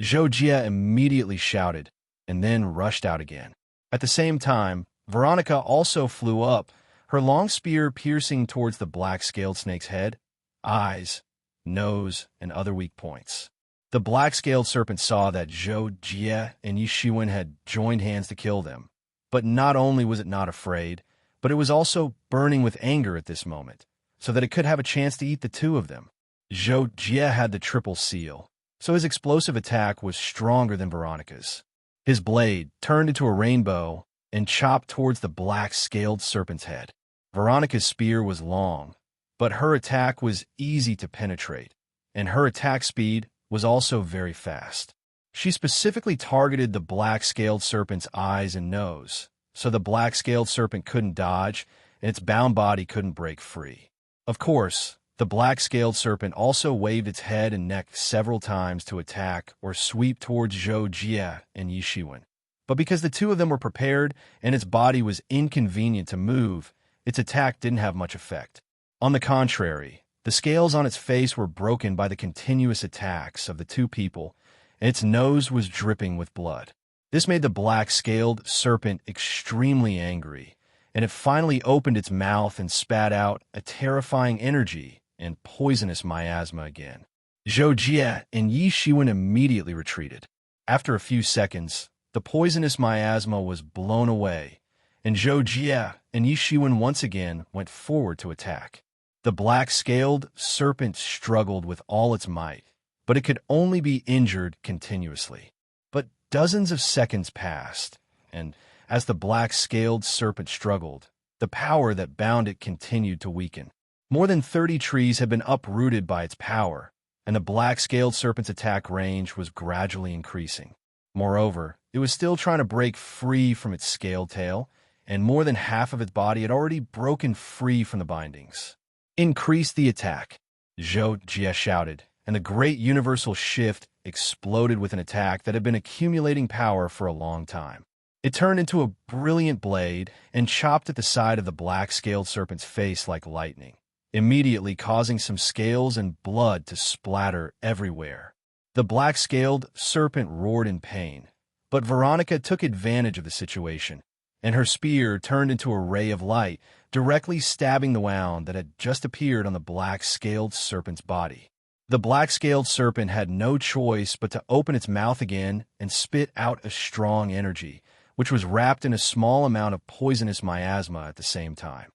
Zhou Jie immediately shouted and then rushed out again. At the same time, Veronica also flew up, her long spear piercing towards the black-scaled snake's head, eyes, nose, and other weak points. The black-scaled serpent saw that Zhou Jie and Yi Shiwen had joined hands to kill them, but not only was it not afraid, but it was also burning with anger at this moment, so that it could have a chance to eat the two of them. Zhou Jie had the triple seal, so his explosive attack was stronger than Veronica's. His blade turned into a rainbow and chopped towards the black-scaled serpent's head. Veronica's spear was long, but her attack was easy to penetrate, and her attack speed was also very fast. She specifically targeted the black-scaled serpent's eyes and nose, so the black-scaled serpent couldn't dodge, and its bound body couldn't break free. Of course, the black-scaled serpent also waved its head and neck several times to attack or sweep towards Zhou Jie and Yi Shiwen. But because the two of them were prepared and its body was inconvenient to move, its attack didn't have much effect. On the contrary, the scales on its face were broken by the continuous attacks of the two people, and its nose was dripping with blood. This made the black-scaled serpent extremely angry, and it finally opened its mouth and spat out a terrifying energy and poisonous miasma again. Zhou Jie and Yi Shiwen immediately retreated. After a few seconds, the poisonous miasma was blown away, and Zhou Jie and Yi Shiwen once again went forward to attack. The black-scaled serpent struggled with all its might, but it could only be injured continuously. But dozens of seconds passed, and as the black-scaled serpent struggled, the power that bound it continued to weaken. More than 30 trees had been uprooted by its power, and the black-scaled serpent's attack range was gradually increasing. Moreover, it was still trying to break free from its scaled tail, and more than half of its body had already broken free from the bindings. "Increase the attack," Zhou Jie shouted, and the great universal shift exploded with an attack that had been accumulating power for a long time. It turned into a brilliant blade and chopped at the side of the black-scaled serpent's face like lightning, immediately causing some scales and blood to splatter everywhere. The black-scaled serpent roared in pain, but Veronica took advantage of the situation, and her spear turned into a ray of light, directly stabbing the wound that had just appeared on the black-scaled serpent's body. The black-scaled serpent had no choice but to open its mouth again and spit out a strong energy, which was wrapped in a small amount of poisonous miasma at the same time.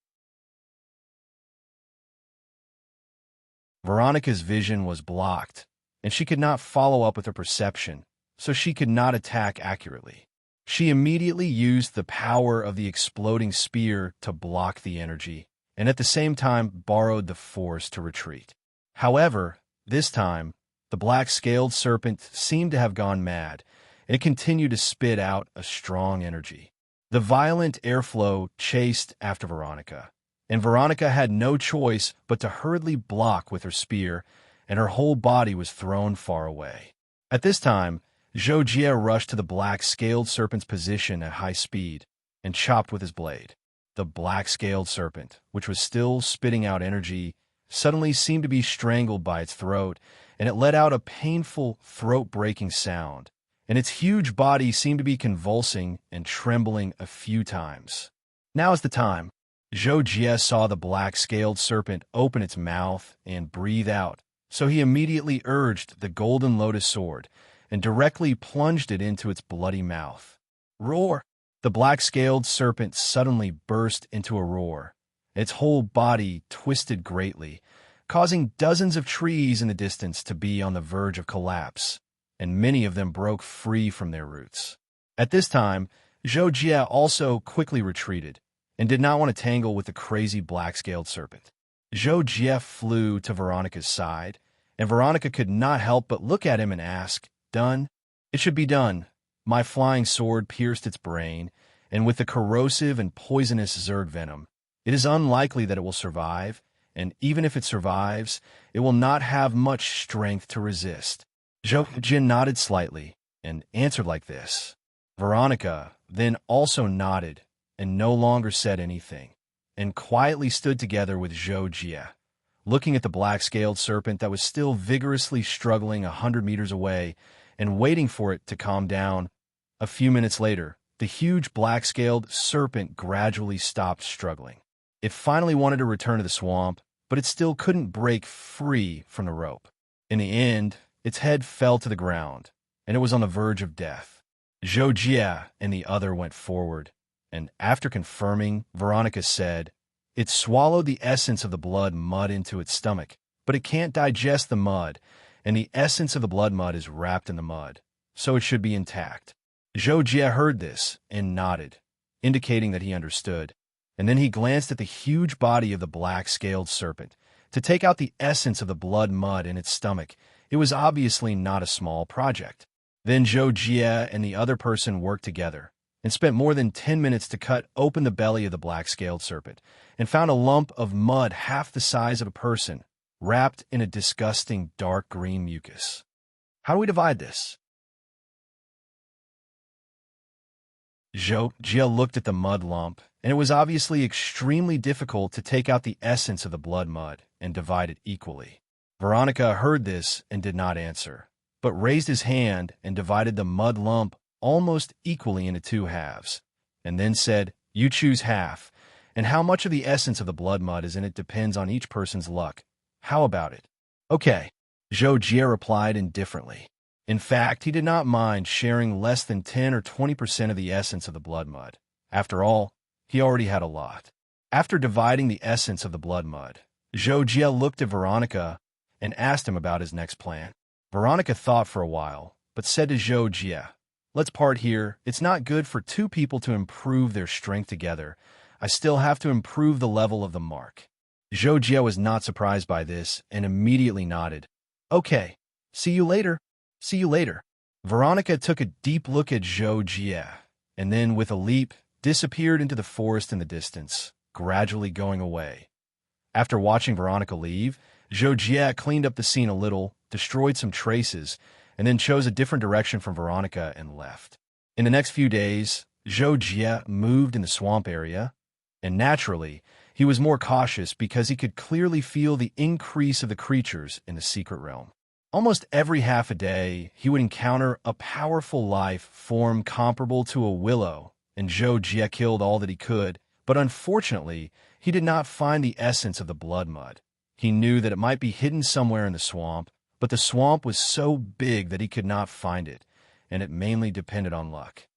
Veronica's vision was blocked, and she could not follow up with her perception, so she could not attack accurately. She immediately used the power of the exploding spear to block the energy, and at the same time borrowed the force to retreat. However, this time, the black-scaled serpent seemed to have gone mad, and it continued to spit out a strong energy. The violent airflow chased after Veronica, and Veronica had no choice but to hurriedly block with her spear, and her whole body was thrown far away. At this time, Zhou Jie rushed to the black-scaled serpent's position at high speed and chopped with his blade. The black-scaled serpent, which was still spitting out energy, suddenly seemed to be strangled by its throat, and it let out a painful, throat-breaking sound, and its huge body seemed to be convulsing and trembling a few times. Now is the time. Zhou Jie saw the black-scaled serpent open its mouth and breathe out, so he immediately urged the golden lotus sword and directly plunged it into its bloody mouth. Roar! The black-scaled serpent suddenly burst into a roar. Its whole body twisted greatly, causing dozens of trees in the distance to be on the verge of collapse, and many of them broke free from their roots. At this time, Zhou Jie also quickly retreated, and did not want to tangle with the crazy black-scaled serpent. Zhou Jie flew to Veronica's side, and Veronica could not help but look at him and ask, "Done? It should be done." My flying sword pierced its brain, and with the corrosive and poisonous Zerg venom, it is unlikely that it will survive, and even if it survives, it will not have much strength to resist. Zhou Jie nodded slightly and answered like this. Veronica then also nodded and no longer said anything, and quietly stood together with Zhou Jie, looking at the black-scaled serpent that was still vigorously struggling 100 meters away and waiting for it to calm down. A few minutes later, the huge black-scaled serpent gradually stopped struggling. It finally wanted to return to the swamp, but it still couldn't break free from the rope. In the end, its head fell to the ground, and it was on the verge of death. Zhou Jie and the other went forward, and after confirming, Veronica said, "It swallowed the essence of the blood mud into its stomach, but it can't digest the mud, and the essence of the blood mud is wrapped in the mud, so it should be intact. Zhou Jie heard this and nodded, indicating that he understood, and then he glanced at the huge body of the black-scaled serpent. To take out the essence of the blood mud in its stomach, it was obviously not a small project. Then Zhou Jie and the other person worked together and spent more than 10 minutes to cut open the belly of the black-scaled serpent and found a lump of mud half the size of a person, wrapped in a disgusting dark green mucus. How do we divide this? Zhou Jie looked at the mud lump, and it was obviously extremely difficult to take out the essence of the blood mud and divide it equally. Veronica heard this and did not answer, but raised his hand and divided the mud lump almost equally into 2 halves, and then said, "You choose half, and how much of the essence of the blood mud is in it depends on each person's luck. How about it?" "Okay," Zhou Jie replied indifferently. In fact, he did not mind sharing less than 10 or 20% of the essence of the blood mud. After all, he already had a lot. After dividing the essence of the blood mud, Zhou Jie looked at Veronica and asked him about his next plan. Veronica thought for a while, but said to Zhou Jie, "Let's part here. It's not good for 2 people to improve their strength together. I still have to improve the level of the mark." Zhou Jie was not surprised by this and immediately nodded. "Okay, see you later." "See you later." Veronica took a deep look at Zhou Jie, and then, with a leap, disappeared into the forest in the distance, gradually going away. After watching Veronica leave, Zhou Jie cleaned up the scene a little, destroyed some traces, and then chose a different direction from Veronica and left. In the next few days, Zhou Jie moved in the swamp area, and naturally, he was more cautious because he could clearly feel the increase of the creatures in the secret realm. Almost every half a day, he would encounter a powerful life form comparable to a willow, and Zhou Jie killed all that he could, but unfortunately, he did not find the essence of the blood mud. He knew that it might be hidden somewhere in the swamp, but the swamp was so big that he could not find it, and it mainly depended on luck.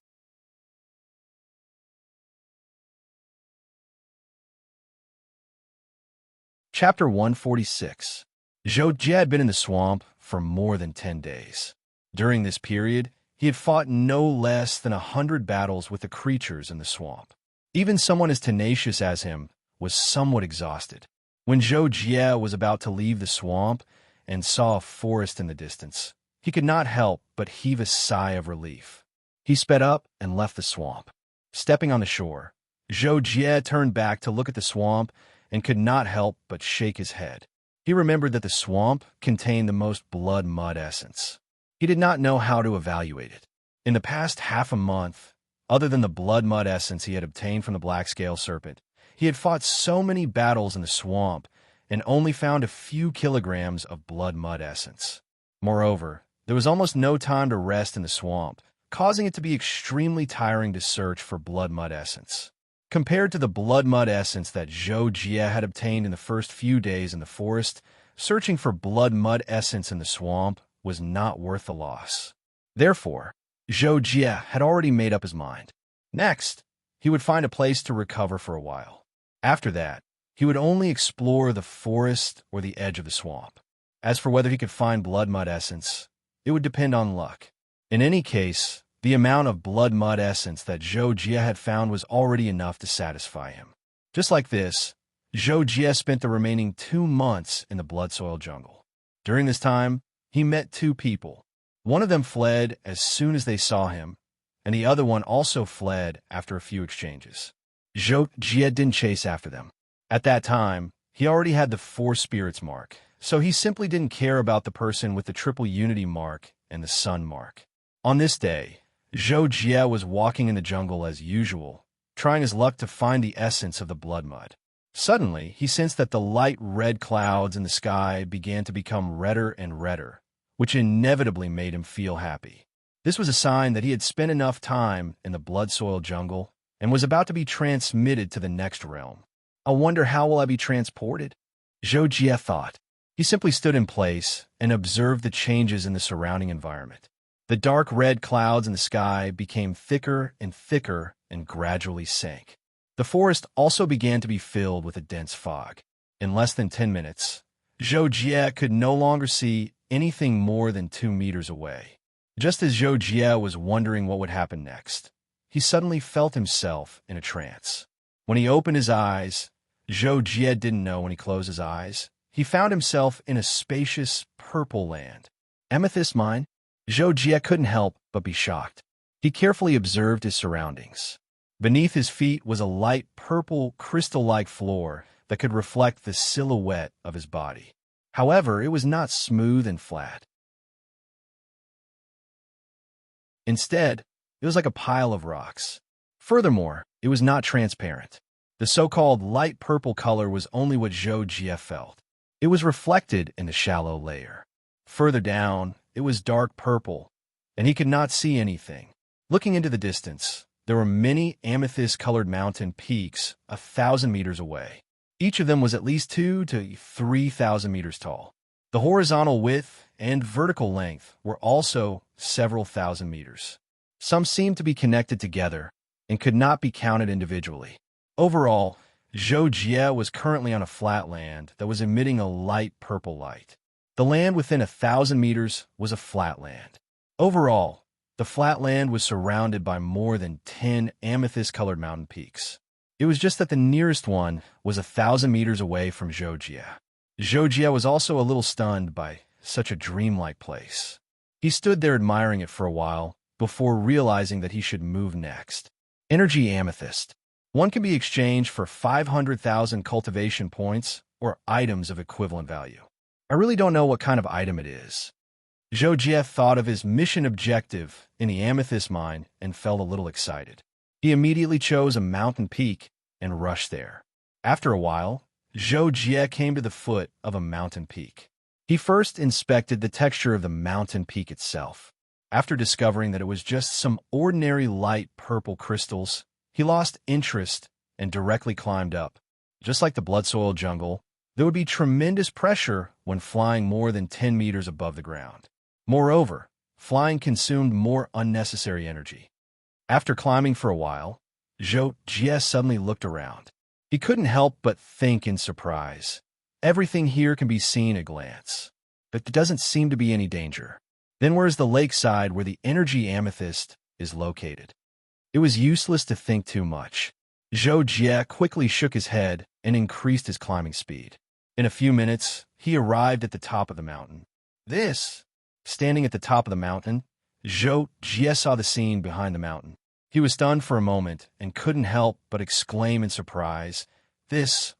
Chapter 146. Zhou Jie had been in the swamp for more than 10 days. During this period, he had fought no less than 100 battles with the creatures in the swamp. Even someone as tenacious as him was somewhat exhausted. When Zhou Jie was about to leave the swamp and saw a forest in the distance, he could not help but heave a sigh of relief. He sped up and left the swamp. Stepping on the shore, Zhou Jie turned back to look at the swamp and could not help but shake his head. He remembered that the swamp contained the most blood mud essence. He did not know how to evaluate it. In the past half a month, other than the blood mud essence he had obtained from the black scale serpent, he had fought so many battles in the swamp and only found a few kilograms of blood mud essence. Moreover, there was almost no time to rest in the swamp, causing it to be extremely tiring to search for blood mud essence. Compared to the blood mud essence that Zhou Jie had obtained in the first few days in the forest, searching for blood mud essence in the swamp was not worth the loss. Therefore, Zhou Jie had already made up his mind. Next, he would find a place to recover for a while. After that, he would only explore the forest or the edge of the swamp. As for whether he could find blood mud essence, it would depend on luck. In any case, the amount of blood mud essence that Zhou Jie had found was already enough to satisfy him. Just like this, Zhou Jie spent the remaining 2 months in the blood-soiled jungle. During this time, he met 2 people. One of them fled as soon as they saw him, and the other one also fled after a few exchanges. Zhou Jie didn't chase after them. At that time, he already had the 4 spirits mark, so he simply didn't care about the person with the triple unity mark and the sun mark. On this day, Zhou Jie was walking in the jungle as usual, trying his luck to find the essence of the blood mud. Suddenly, he sensed that the light red clouds in the sky began to become redder and redder, which inevitably made him feel happy. This was a sign that he had spent enough time in the blood-soiled jungle and was about to be transmitted to the next realm. I wonder how will I be transported? Zhou Jie thought. He simply stood in place and observed the changes in the surrounding environment. The dark red clouds in the sky became thicker and gradually sank. The forest also began to be filled with a dense fog. In less than 10 minutes, Zhou Jie could no longer see anything more than 2 meters away. Just as Zhou Jie was wondering what would happen next, he suddenly felt himself in a trance. When he opened his eyes, Zhou Jie didn't know when he closed his eyes. He found himself in a spacious purple land. Amethyst mine? Zhou Jie couldn't help but be shocked. He carefully observed his surroundings. Beneath his feet was a light purple crystal-like floor that could reflect the silhouette of his body. However, it was not smooth and flat. Instead, it was like a pile of rocks. Furthermore, it was not transparent. The so-called light purple color was only what Zhou Jie felt. It was reflected in the shallow layer. Further down, it was dark purple, and he could not see anything. Looking into the distance, there were many amethyst-colored mountain peaks 1,000 meters away. Each of them was at least 2,000 to 3,000 meters tall. The horizontal width and vertical length were also several thousand meters. Some seemed to be connected together and could not be counted individually. Overall, Zhou Jie was currently on a flat land that was emitting a light purple light. The land within 1,000 meters was a flat land. Overall, the flat land was surrounded by more than 10 amethyst-colored mountain peaks. It was just that the nearest one was 1,000 meters away from Zhou Jie. Zhou Jie was also a little stunned by such a dreamlike place. He stood there admiring it for a while before realizing that he should move next. Energy amethyst. One can be exchanged for 500,000 cultivation points or items of equivalent value. I really don't know what kind of item it is. Zhou Jie thought of his mission objective in the amethyst mine and felt a little excited. He immediately chose a mountain peak and rushed there. After a while, Zhou Jie came to the foot of a mountain peak. He first inspected the texture of the mountain peak itself. After discovering that it was just some ordinary light purple crystals, he lost interest and directly climbed up. Just like the blood-soiled jungle, there would be tremendous pressure when flying more than 10 meters above the ground. Moreover, flying consumed more unnecessary energy. After climbing for a while, Zhou Jie suddenly looked around. He couldn't help but think in surprise. Everything here can be seen at a glance, but there doesn't seem to be any danger. Then where's the lakeside where the energy amethyst is located? It was useless to think too much. Zhou Jie quickly shook his head and increased his climbing speed. In a few minutes, he arrived at the top of the mountain. Standing at the top of the mountain, Zhou Jie saw the scene behind the mountain. He was stunned for a moment and couldn't help but exclaim in surprise.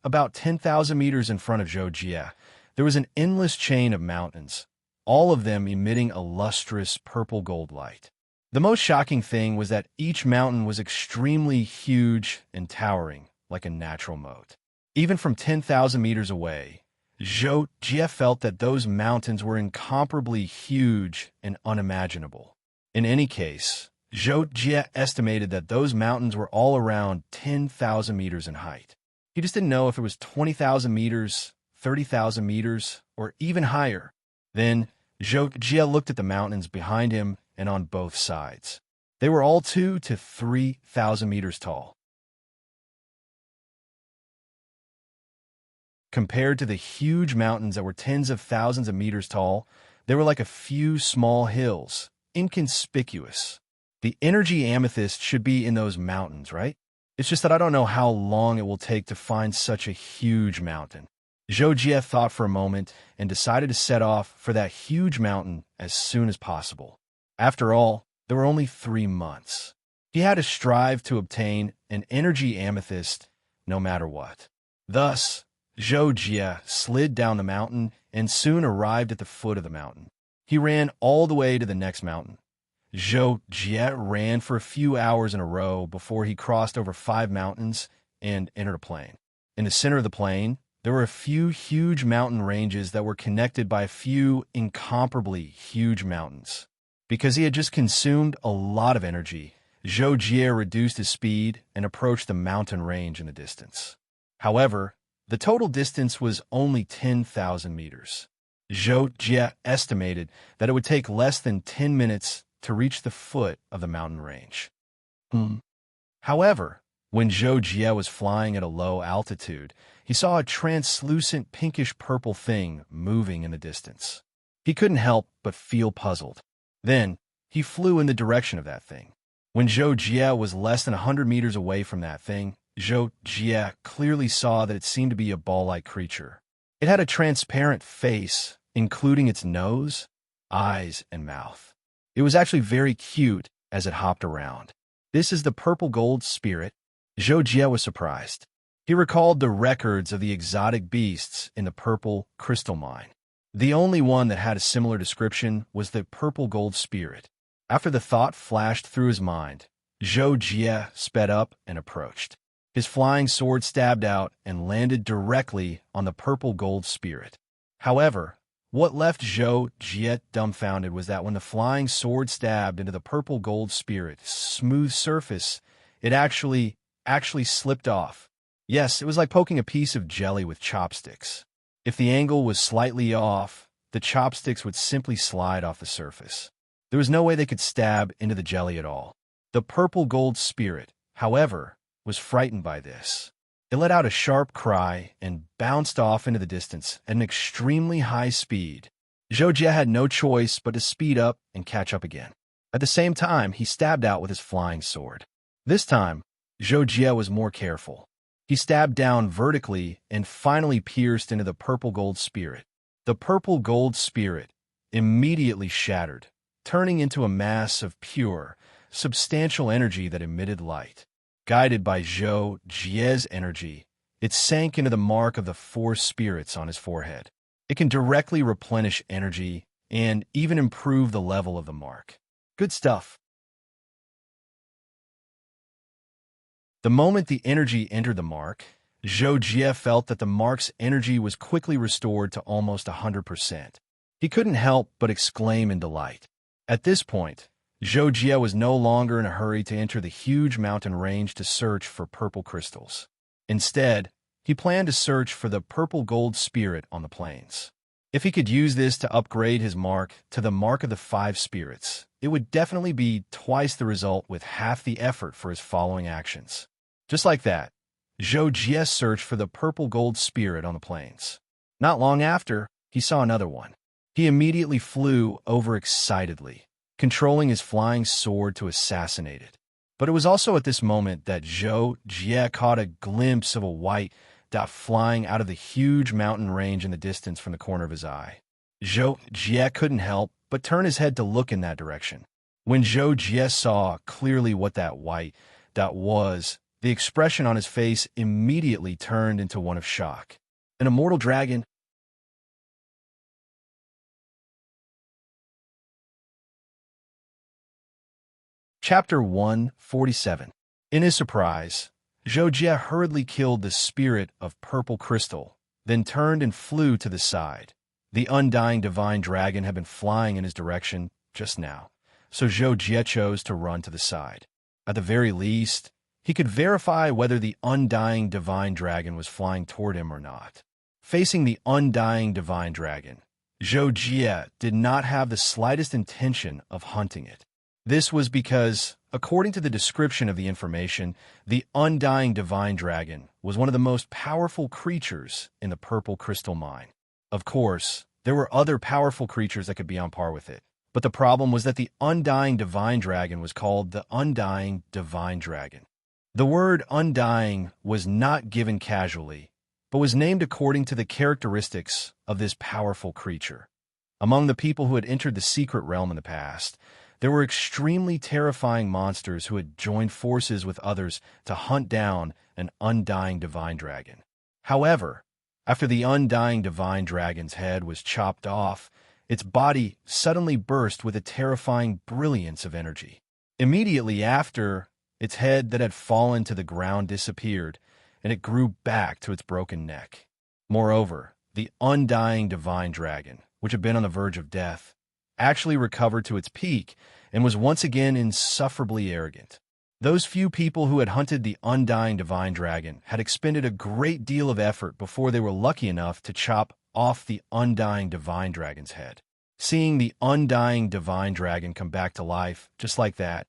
About 10,000 meters in front of Zhou Jie, there was an endless chain of mountains, all of them emitting a lustrous purple-gold light. The most shocking thing was that each mountain was extremely huge and towering, like a natural moat. Even from 10,000 meters away, Zhou Jie felt that those mountains were incomparably huge and unimaginable. In any case, Zhou Jie estimated that those mountains were all around 10,000 meters in height. He just didn't know if it was 20,000 meters, 30,000 meters, or even higher. Then, Zhou Jie looked at the mountains behind him and on both sides. They were all 2,000 to 3,000 meters tall. Compared to the huge mountains that were tens of thousands of meters tall, they were like a few small hills, inconspicuous. The energy amethyst should be in those mountains, right? It's just that I don't know how long it will take to find such a huge mountain. Zhou Jie thought for a moment and decided to set off for that huge mountain as soon as possible. After all, there were only 3 months. He had to strive to obtain an energy amethyst no matter what. Thus, Zhou Jie slid down the mountain and soon arrived at the foot of the mountain. He ran all the way to the next mountain. Zhou Jie ran for a few hours in a row before he crossed over 5 mountains and entered a plain. In the center of the plain, there were a few huge mountain ranges that were connected by a few incomparably huge mountains. Because he had just consumed a lot of energy, Zhou Jie reduced his speed and approached the mountain range in the distance. However, the total distance was only 10,000 meters. Zhou Jie estimated that it would take less than 10 minutes to reach the foot of the mountain range. However, When Zhou Jie was flying at a low altitude, he saw a translucent pinkish-purple thing moving in the distance. He couldn't help but feel puzzled. Then, he flew in the direction of that thing. When Zhou Jie was less than 100 meters away from that thing, Zhou Jie clearly saw that it seemed to be a ball-like creature. It had a transparent face, including its nose, eyes, and mouth. It was actually very cute as it hopped around. "This is the purple gold spirit?" Zhou Jie was surprised. He recalled the records of the exotic beasts in the purple crystal mine. The only one that had a similar description was the purple gold spirit. After the thought flashed through his mind, Zhou Jie sped up and approached. His flying sword stabbed out and landed directly on the purple gold spirit. However, what left Zhou Jie dumbfounded was that when the flying sword stabbed into the purple gold spirit's smooth surface, it actually slipped off. Yes, it was like poking a piece of jelly with chopsticks. If the angle was slightly off, the chopsticks would simply slide off the surface. There was no way they could stab into the jelly at all. The purple gold spirit, however, was frightened by this. It let out a sharp cry and bounced off into the distance at an extremely high speed. Zhou Jie had no choice but to speed up and catch up again. At the same time, he stabbed out with his flying sword. This time, Zhou Jie was more careful. He stabbed down vertically and finally pierced into the purple gold spirit. The purple gold spirit immediately shattered, turning into a mass of pure, substantial energy that emitted light. Guided by Zhou Jie's energy, it sank into the mark of the 4 spirits on his forehead. It can directly replenish energy and even improve the level of the mark. Good stuff. The moment the energy entered the mark, Zhou Jie felt that the mark's energy was quickly restored to almost 100%. He couldn't help but exclaim in delight. At this point, Zhou Jie was no longer in a hurry to enter the huge mountain range to search for purple crystals. Instead, he planned to search for the purple gold spirit on the plains. If he could use this to upgrade his mark to the mark of the 5 spirits, it would definitely be twice the result with half the effort for his following actions. Just like that, Zhou Jie searched for the purple gold spirit on the plains. Not long after, he saw another one. He immediately flew overexcitedly, controlling his flying sword to assassinate it. But it was also at this moment that Zhou Jie caught a glimpse of a white dot flying out of the huge mountain range in the distance from the corner of his eye. Zhou Jie couldn't help but turn his head to look in that direction. When Zhou Jie saw clearly what that white dot was, the expression on his face immediately turned into one of shock. An immortal dragon? Chapter 147. In his surprise, Zhou Jie hurriedly killed the spirit of purple crystal, then turned and flew to the side. The undying divine dragon had been flying in his direction just now, so Zhou Jie chose to run to the side. At the very least, he could verify whether the undying divine dragon was flying toward him or not. Facing the undying divine dragon, Zhou Jie did not have the slightest intention of hunting it. This was because, according to the description of the information, the undying divine dragon was one of the most powerful creatures in the purple crystal mine. Of course, there were other powerful creatures that could be on par with it, but the problem was that the undying divine dragon was called the undying divine dragon. The word undying was not given casually, but was named according to the characteristics of this powerful creature. Among the people who had entered the secret realm in the past, there were extremely terrifying monsters who had joined forces with others to hunt down an undying divine dragon. However, after the undying divine dragon's head was chopped off, its body suddenly burst with a terrifying brilliance of energy. Immediately after, its head that had fallen to the ground disappeared, and it grew back to its broken neck. Moreover, the undying divine dragon, which had been on the verge of death, actually recovered to its peak and was once again insufferably arrogant. Those few people who had hunted the undying divine dragon had expended a great deal of effort before they were lucky enough to chop off the undying divine dragon's head. Seeing the undying divine dragon come back to life just like that,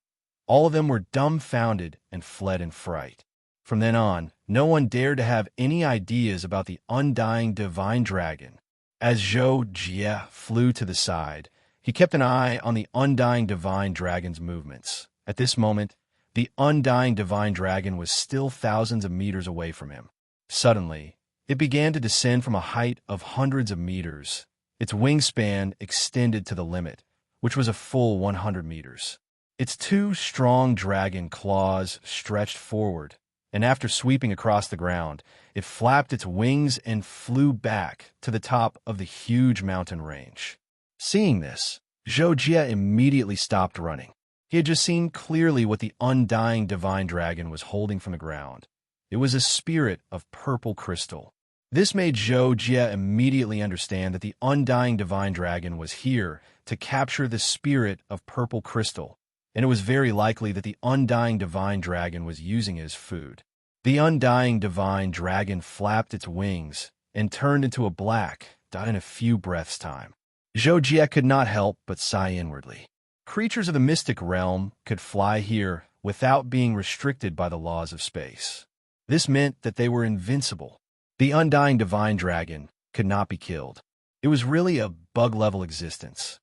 all of them were dumbfounded and fled in fright. From then on, no one dared to have any ideas about the undying divine dragon. As Zhou Jie flew to the side, he kept an eye on the undying divine dragon's movements. At this moment, the undying divine dragon was still thousands of meters away from him. Suddenly, it began to descend from a height of hundreds of meters. Its wingspan extended to the limit, which was a full 100 meters. Its two strong dragon claws stretched forward, and after sweeping across the ground, it flapped its wings and flew back to the top of the huge mountain range. Seeing this, Zhou Jie immediately stopped running. He had just seen clearly what the undying divine dragon was holding from the ground. It was a spirit of purple crystal. This made Zhou Jie immediately understand that the undying divine dragon was here to capture the spirit of purple crystal, and it was very likely that the undying divine dragon was using it as food. The undying divine dragon flapped its wings and turned into a black dot in a few breaths' time. Zhou Jie could not help but sigh inwardly. Creatures of the mystic realm could fly here without being restricted by the laws of space. This meant that they were invincible. The undying divine dragon could not be killed. It was really a bug-level existence.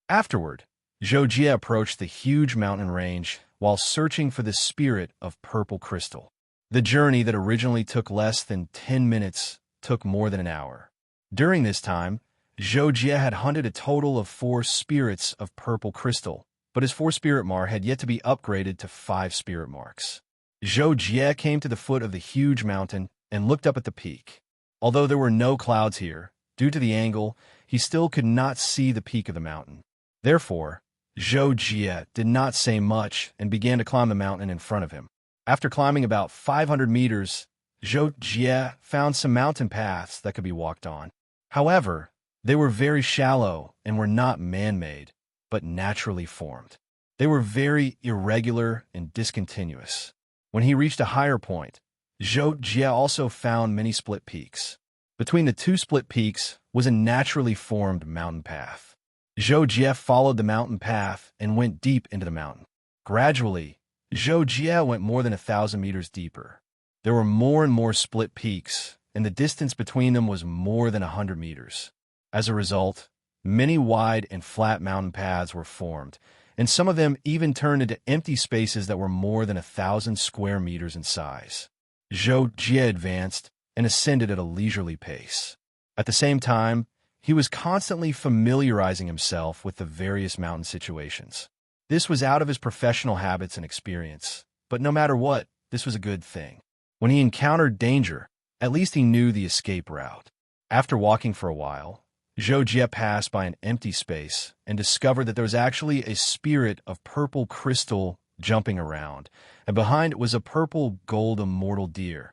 Afterward, Zhou Jie approached the huge mountain range while searching for the spirit of purple crystal. The journey that originally took less than 10 minutes took more than an hour. During this time, Zhou Jie had hunted a total of 4 spirits of purple crystal, but his 4 spirit mark had yet to be upgraded to 5 spirit marks. Zhou Jie came to the foot of the huge mountain and looked up at the peak. Although there were no clouds here, due to the angle, he still could not see the peak of the mountain. Therefore, Zhou Jie did not say much and began to climb the mountain in front of him. After climbing about 500 meters, Zhou Jie found some mountain paths that could be walked on. However, they were very shallow and were not man-made, but naturally formed. They were very irregular and discontinuous. When he reached a higher point, Zhou Jie also found many split peaks. Between the 2 split peaks was a naturally formed mountain path. Zhou Jie followed the mountain path and went deep into the mountain. Gradually, Zhou Jie went more than 1,000 meters deeper. There were more and more split peaks, and the distance between them was more than 100 meters. As a result, many wide and flat mountain paths were formed, and some of them even turned into empty spaces that were more than 1,000 square meters in size. Zhou Jie advanced and ascended at a leisurely pace. At the same time, he was constantly familiarizing himself with the various mountain situations. This was out of his professional habits and experience, but no matter what, this was a good thing. When he encountered danger, at least he knew the escape route. After walking for a while, Zhou Jie passed by an empty space and discovered that there was actually a spirit of purple crystal jumping around, and behind it was a purple gold immortal deer,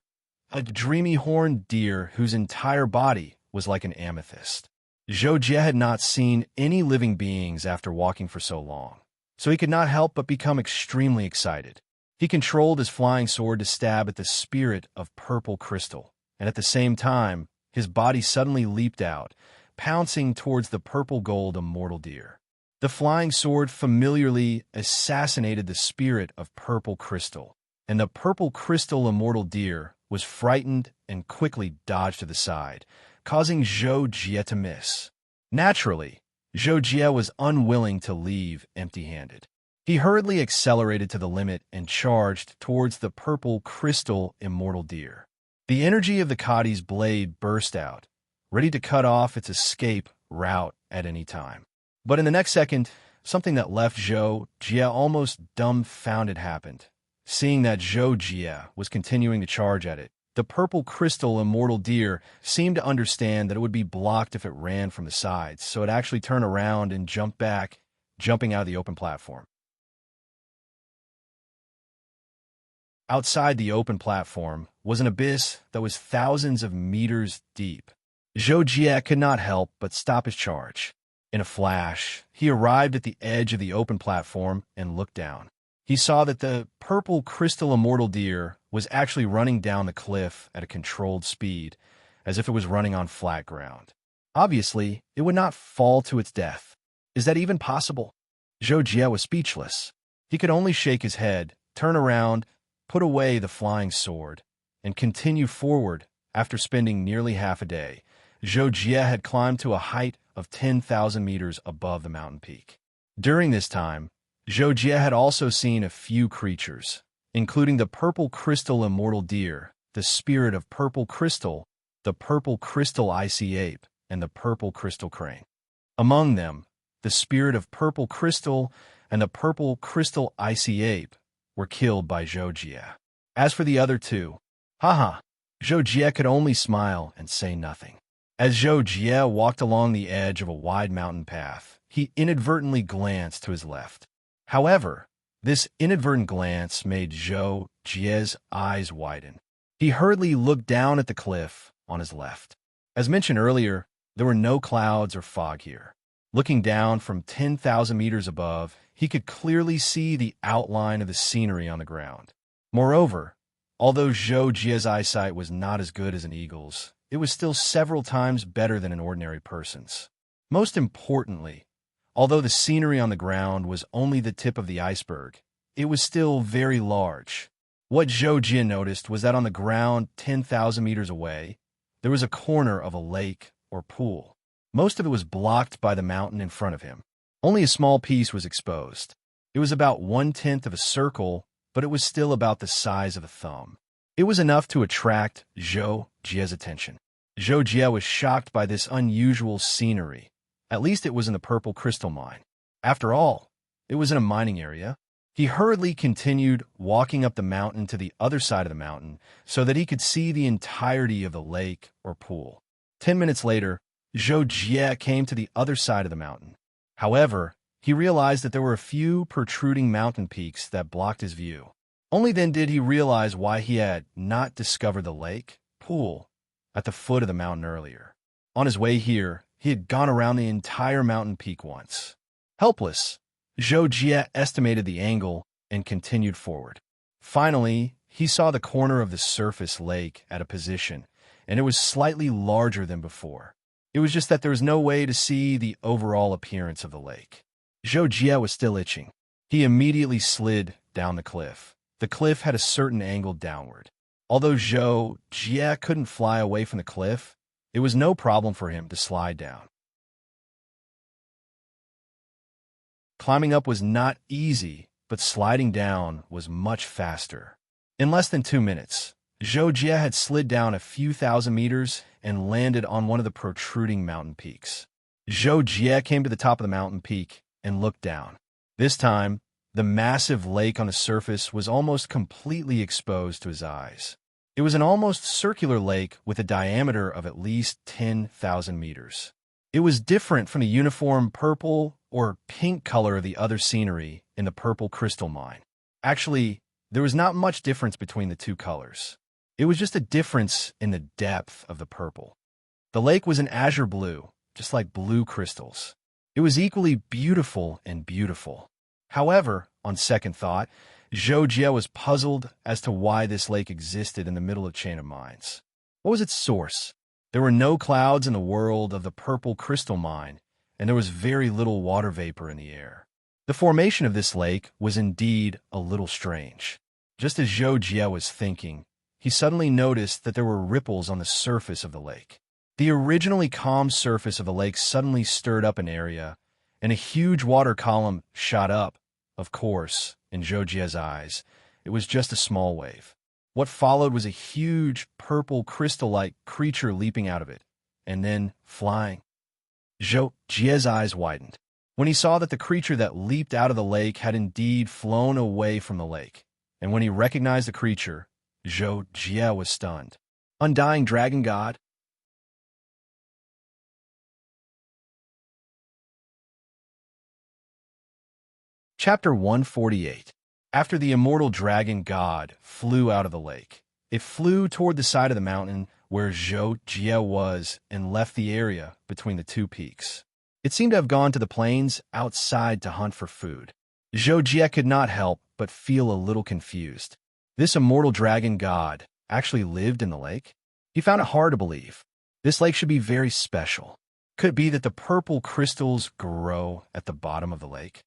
a dreamy horned deer whose entire body was like an amethyst. Zhou Jie had not seen any living beings after walking for so long, so he could not help but become extremely excited. He controlled his flying sword to stab at the spirit of purple crystal, and at the same time, his body suddenly leaped out, pouncing towards the purple gold immortal deer. The flying sword familiarly assassinated the spirit of purple crystal, and the purple crystal immortal deer was frightened and quickly dodged to the side, causing Zhou Jie to miss. Naturally, Zhou Jie was unwilling to leave empty-handed. He hurriedly accelerated to the limit and charged towards the purple crystal immortal deer. The energy of the Kadi's blade burst out, ready to cut off its escape route at any time. But in the next second, something that left Zhou Jie almost dumbfounded happened. Seeing that Zhou Jie was continuing to charge at it, the purple crystal immortal deer seemed to understand that it would be blocked if it ran from the sides, so it actually turned around and jumped back, jumping out of the open platform. Outside the open platform was an abyss that was thousands of meters deep. Zhou Jie could not help but stop his charge. In a flash, he arrived at the edge of the open platform and looked down. He saw that the purple crystal immortal deer was actually running down the cliff at a controlled speed, as if it was running on flat ground. Obviously, it would not fall to its death. Is that even possible? Zhou Jie was speechless. He could only shake his head turn around, put away the flying sword, and continue forward. After spending nearly half a day, Zhou Jie had climbed to a height of 10,000 meters above the mountain peak. During this time, Zhou Jie had also seen a few creatures, including the purple crystal immortal deer, the spirit of purple crystal, the purple crystal icy ape, and the purple crystal crane. Among them, the spirit of purple crystal and the purple crystal icy ape were killed by Zhou Jie. As for the other two, haha, Zhou Jie could only smile and say nothing. As Zhou Jie walked along the edge of a wide mountain path, he inadvertently glanced to his left. However, this inadvertent glance made Zhou Jie's eyes widen. He hurriedly looked down at the cliff on his left. As mentioned earlier, there were no clouds or fog here. Looking down from 10,000 meters above, he could clearly see the outline of the scenery on the ground. Moreover, although Zhou Jie's eyesight was not as good as an eagle's, it was still several times better than an ordinary person's. Most importantly, although the scenery on the ground was only the tip of the iceberg, it was still very large. What Zhou Jie noticed was that on the ground 10,000 meters away, there was a corner of a lake or pool. Most of it was blocked by the mountain in front of him. Only a small piece was exposed. It was about 1/10 of a circle, but it was still about the size of a thumb. It was enough to attract Zhou Jie's attention. Zhou Jie was shocked by this unusual scenery. At least it was in the purple crystal mine. After all, it was in a mining area. He hurriedly continued walking up the mountain to the other side of the mountain so that he could see the entirety of the lake or pool. 10 minutes later, Zhou Jie came to the other side of the mountain. However, he realized that there were a few protruding mountain peaks that blocked his view. Only then did he realize why he had not discovered the lake, pool, at the foot of the mountain earlier. On his way here, he had gone around the entire mountain peak once. Helpless, Zhou Jie estimated the angle and continued forward. Finally, he saw the corner of the surface lake at a position, and it was slightly larger than before. It was just that there was no way to see the overall appearance of the lake. Zhou Jie was still itching. He immediately slid down the cliff. The cliff had a certain angle downward. Although Zhou Jie couldn't fly away from the cliff, it was no problem for him to slide down. Climbing up was not easy, but sliding down was much faster. In less than 2 minutes, Zhou Jie had slid down a few thousand meters and landed on one of the protruding mountain peaks. Zhou Jie came to the top of the mountain peak and looked down. This time, the massive lake on the surface was almost completely exposed to his eyes. It was an almost circular lake with a diameter of at least 10,000 meters. It was different from the uniform purple or pink color of the other scenery in the purple crystal mine. Actually, there was not much difference between the two colors. It was just a difference in the depth of the purple. The lake was an azure blue, just like blue crystals. It was equally beautiful and beautiful. However, on second thought, Zhou Jie was puzzled as to why this lake existed in the middle of chain of mines. What was its source? There were no clouds in the world of the purple crystal mine, and there was very little water vapor in the air. The formation of this lake was indeed a little strange. Just as Zhou Jie was thinking, he suddenly noticed that there were ripples on the surface of the lake. The originally calm surface of the lake suddenly stirred up an area, and a huge water column shot up. Of course, in Zhou Jie's eyes, it was just a small wave. What followed was a huge, purple, crystal-like creature leaping out of it, and then flying. Zhou Jie's eyes widened when he saw that the creature that leaped out of the lake had indeed flown away from the lake. And when he recognized the creature, Zhou Jie was stunned. Undying Dragon God? Chapter 148. After the immortal dragon god flew out of the lake, it flew toward the side of the mountain where Zhou Jie was and left the area between the two peaks. It seemed to have gone to the plains outside to hunt for food. Zhou Jie could not help but feel a little confused. This immortal dragon god actually lived in the lake? He found it hard to believe. This lake should be very special. Could it be that the purple crystals grow at the bottom of the lake?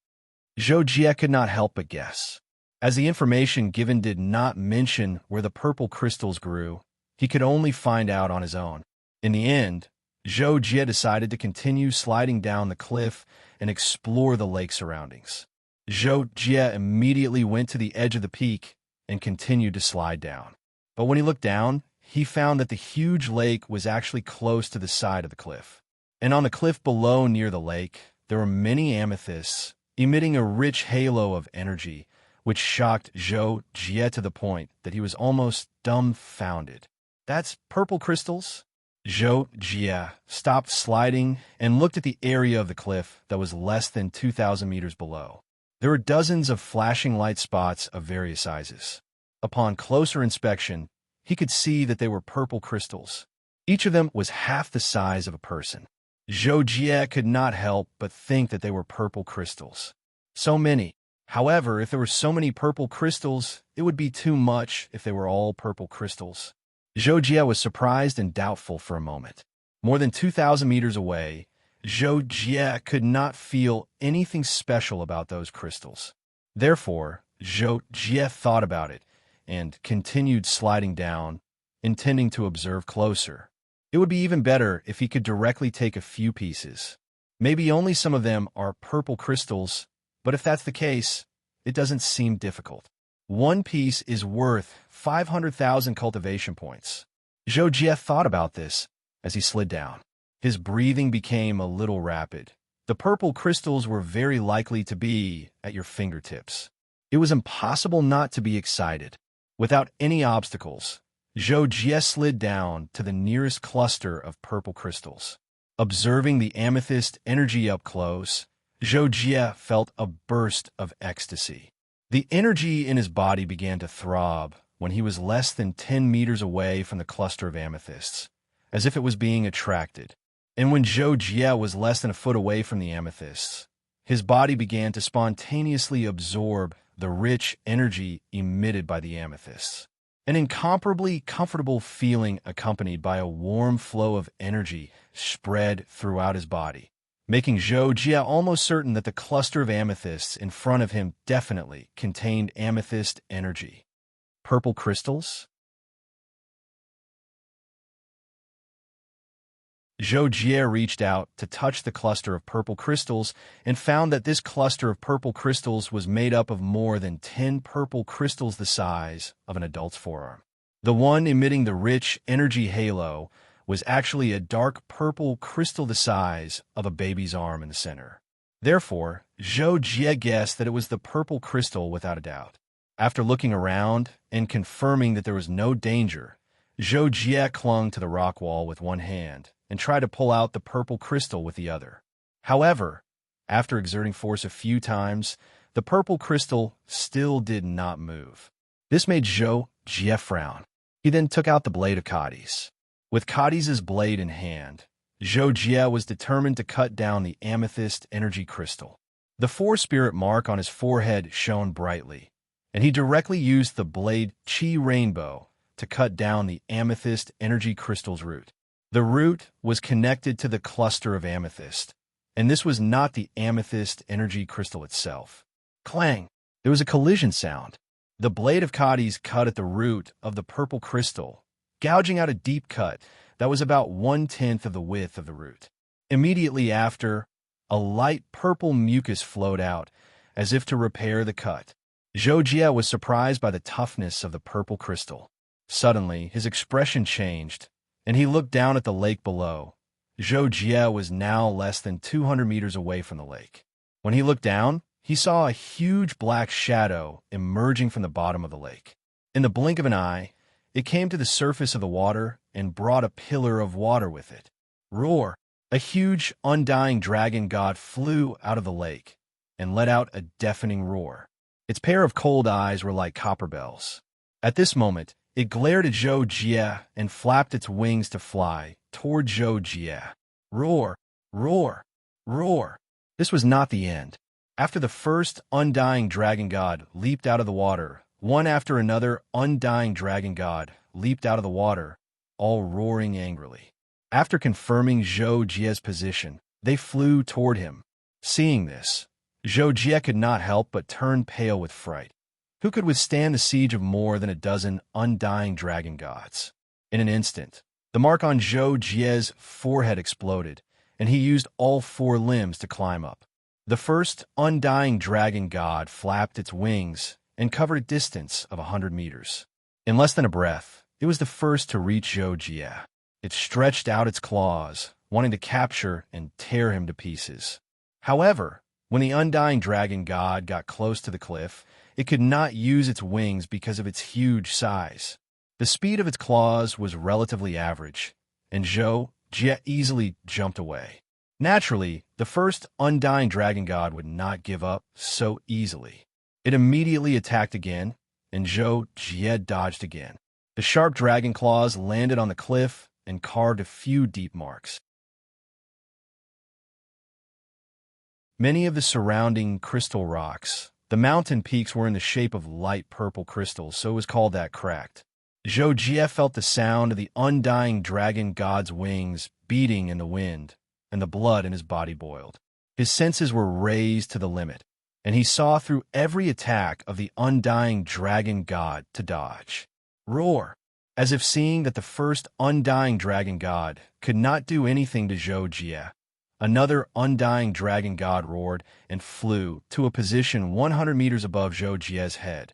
Zhou Jie could not help but guess. As the information given did not mention where the purple crystals grew, he could only find out on his own. In the end, Zhou Jie decided to continue sliding down the cliff and explore the lake surroundings. Zhou Jie immediately went to the edge of the peak and continued to slide down. But when he looked down, he found that the huge lake was actually close to the side of the cliff. And on the cliff below near the lake, there were many amethysts, emitting a rich halo of energy, which shocked Zhou Jie to the point that he was almost dumbfounded. "That's purple crystals?" Zhou Jie stopped sliding and looked at the area of the cliff that was less than 2,000 meters below. There were dozens of flashing light spots of various sizes. Upon closer inspection, he could see that they were purple crystals. Each of them was half the size of a person. Zhou Jie could not help but think that they were purple crystals. So many. However, if there were so many purple crystals, it would be too much if they were all purple crystals. Zhou Jie was surprised and doubtful for a moment. More than 2,000 meters away, Zhou Jie could not feel anything special about those crystals. Therefore, Zhou Jie thought about it and continued sliding down, intending to observe closer. It would be even better if he could directly take a few pieces. Maybe only some of them are purple crystals, but if that's the case, it doesn't seem difficult. One piece is worth 500,000 cultivation points. Zhou Jie thought about this as he slid down. His breathing became a little rapid. The purple crystals were very likely to be at your fingertips. It was impossible not to be excited. Without any obstacles, Zhou Jie slid down to the nearest cluster of purple crystals. Observing the amethyst energy up close, Zhou Jie felt a burst of ecstasy. The energy in his body began to throb when he was less than 10 meters away from the cluster of amethysts, as if it was being attracted. And when Zhou Jie was less than a foot away from the amethysts, his body began to spontaneously absorb the rich energy emitted by the amethysts. An incomparably comfortable feeling accompanied by a warm flow of energy spread throughout his body, making Zhou Jie almost certain that the cluster of amethysts in front of him definitely contained amethyst energy. Purple crystals? Zhou Jie reached out to touch the cluster of purple crystals and found that this cluster of purple crystals was made up of more than 10 purple crystals the size of an adult's forearm. The one emitting the rich energy halo was actually a dark purple crystal the size of a baby's arm in the center. Therefore, Zhou Jie guessed that it was the purple crystal without a doubt. After looking around and confirming that there was no danger, Zhou Jie clung to the rock wall with one hand and tried to pull out the purple crystal with the other. However, after exerting force a few times, the purple crystal still did not move. This made Zhou Jie frown. He then took out the blade of Cadiz. With Cadiz's blade in hand, Zhou Jie was determined to cut down the amethyst energy crystal. The four-spirit mark on his forehead shone brightly, and he directly used the blade Qi Rainbow to cut down the amethyst energy crystal's root. The root was connected to the cluster of amethyst, and this was not the amethyst energy crystal itself. Clang! There was a collision sound. The blade of Cadiz cut at the root of the purple crystal, gouging out a deep cut that was about 1/10 of the width of the root. Immediately after, a light purple mucus flowed out, as if to repair the cut. Zhou Jie was surprised by the toughness of the purple crystal. Suddenly, his expression changed, and he looked down at the lake below. Zhou Jie was now less than 200 meters away from the lake. When he looked down, he saw a huge black shadow emerging from the bottom of the lake. In the blink of an eye, it came to the surface of the water and brought a pillar of water with it. Roar! A huge, undying dragon god flew out of the lake and let out a deafening roar. Its pair of cold eyes were like copper bells. At this moment, it glared at Zhou Jie and flapped its wings to fly toward Zhou Jie. Roar! Roar! Roar! This was not the end. After the first undying dragon god leaped out of the water, one after another undying dragon god leaped out of the water, all roaring angrily. After confirming Zhou Jie's position, they flew toward him. Seeing this, Zhou Jie could not help but turn pale with fright. Who could withstand the siege of more than a dozen undying dragon gods? In an instant, the mark on Zhou Jie's forehead exploded, and he used all four limbs to climb up. The first undying dragon god flapped its wings and covered a distance of 100 meters. In less than a breath, it was the first to reach Zhou Jie. It stretched out its claws, wanting to capture and tear him to pieces. However, when the undying dragon god got close to the cliff, it could not use its wings because of its huge size. The speed of its claws was relatively average, and Zhou Jie easily jumped away. Naturally, the first undying dragon god would not give up so easily. It immediately attacked again, and Zhou Jie dodged again. The sharp dragon claws landed on the cliff and carved a few deep marks. Many of the surrounding crystal rocks, the mountain peaks, were in the shape of light purple crystals, so it was called that cracked. Zhou Jie felt the sound of the undying dragon god's wings beating in the wind, and the blood in his body boiled. His senses were raised to the limit, and he saw through every attack of the undying dragon god to dodge. Roar! As if seeing that the first undying dragon god could not do anything to Zhou Jie, another undying dragon god roared and flew to a position 100 meters above Zhou Jie's head,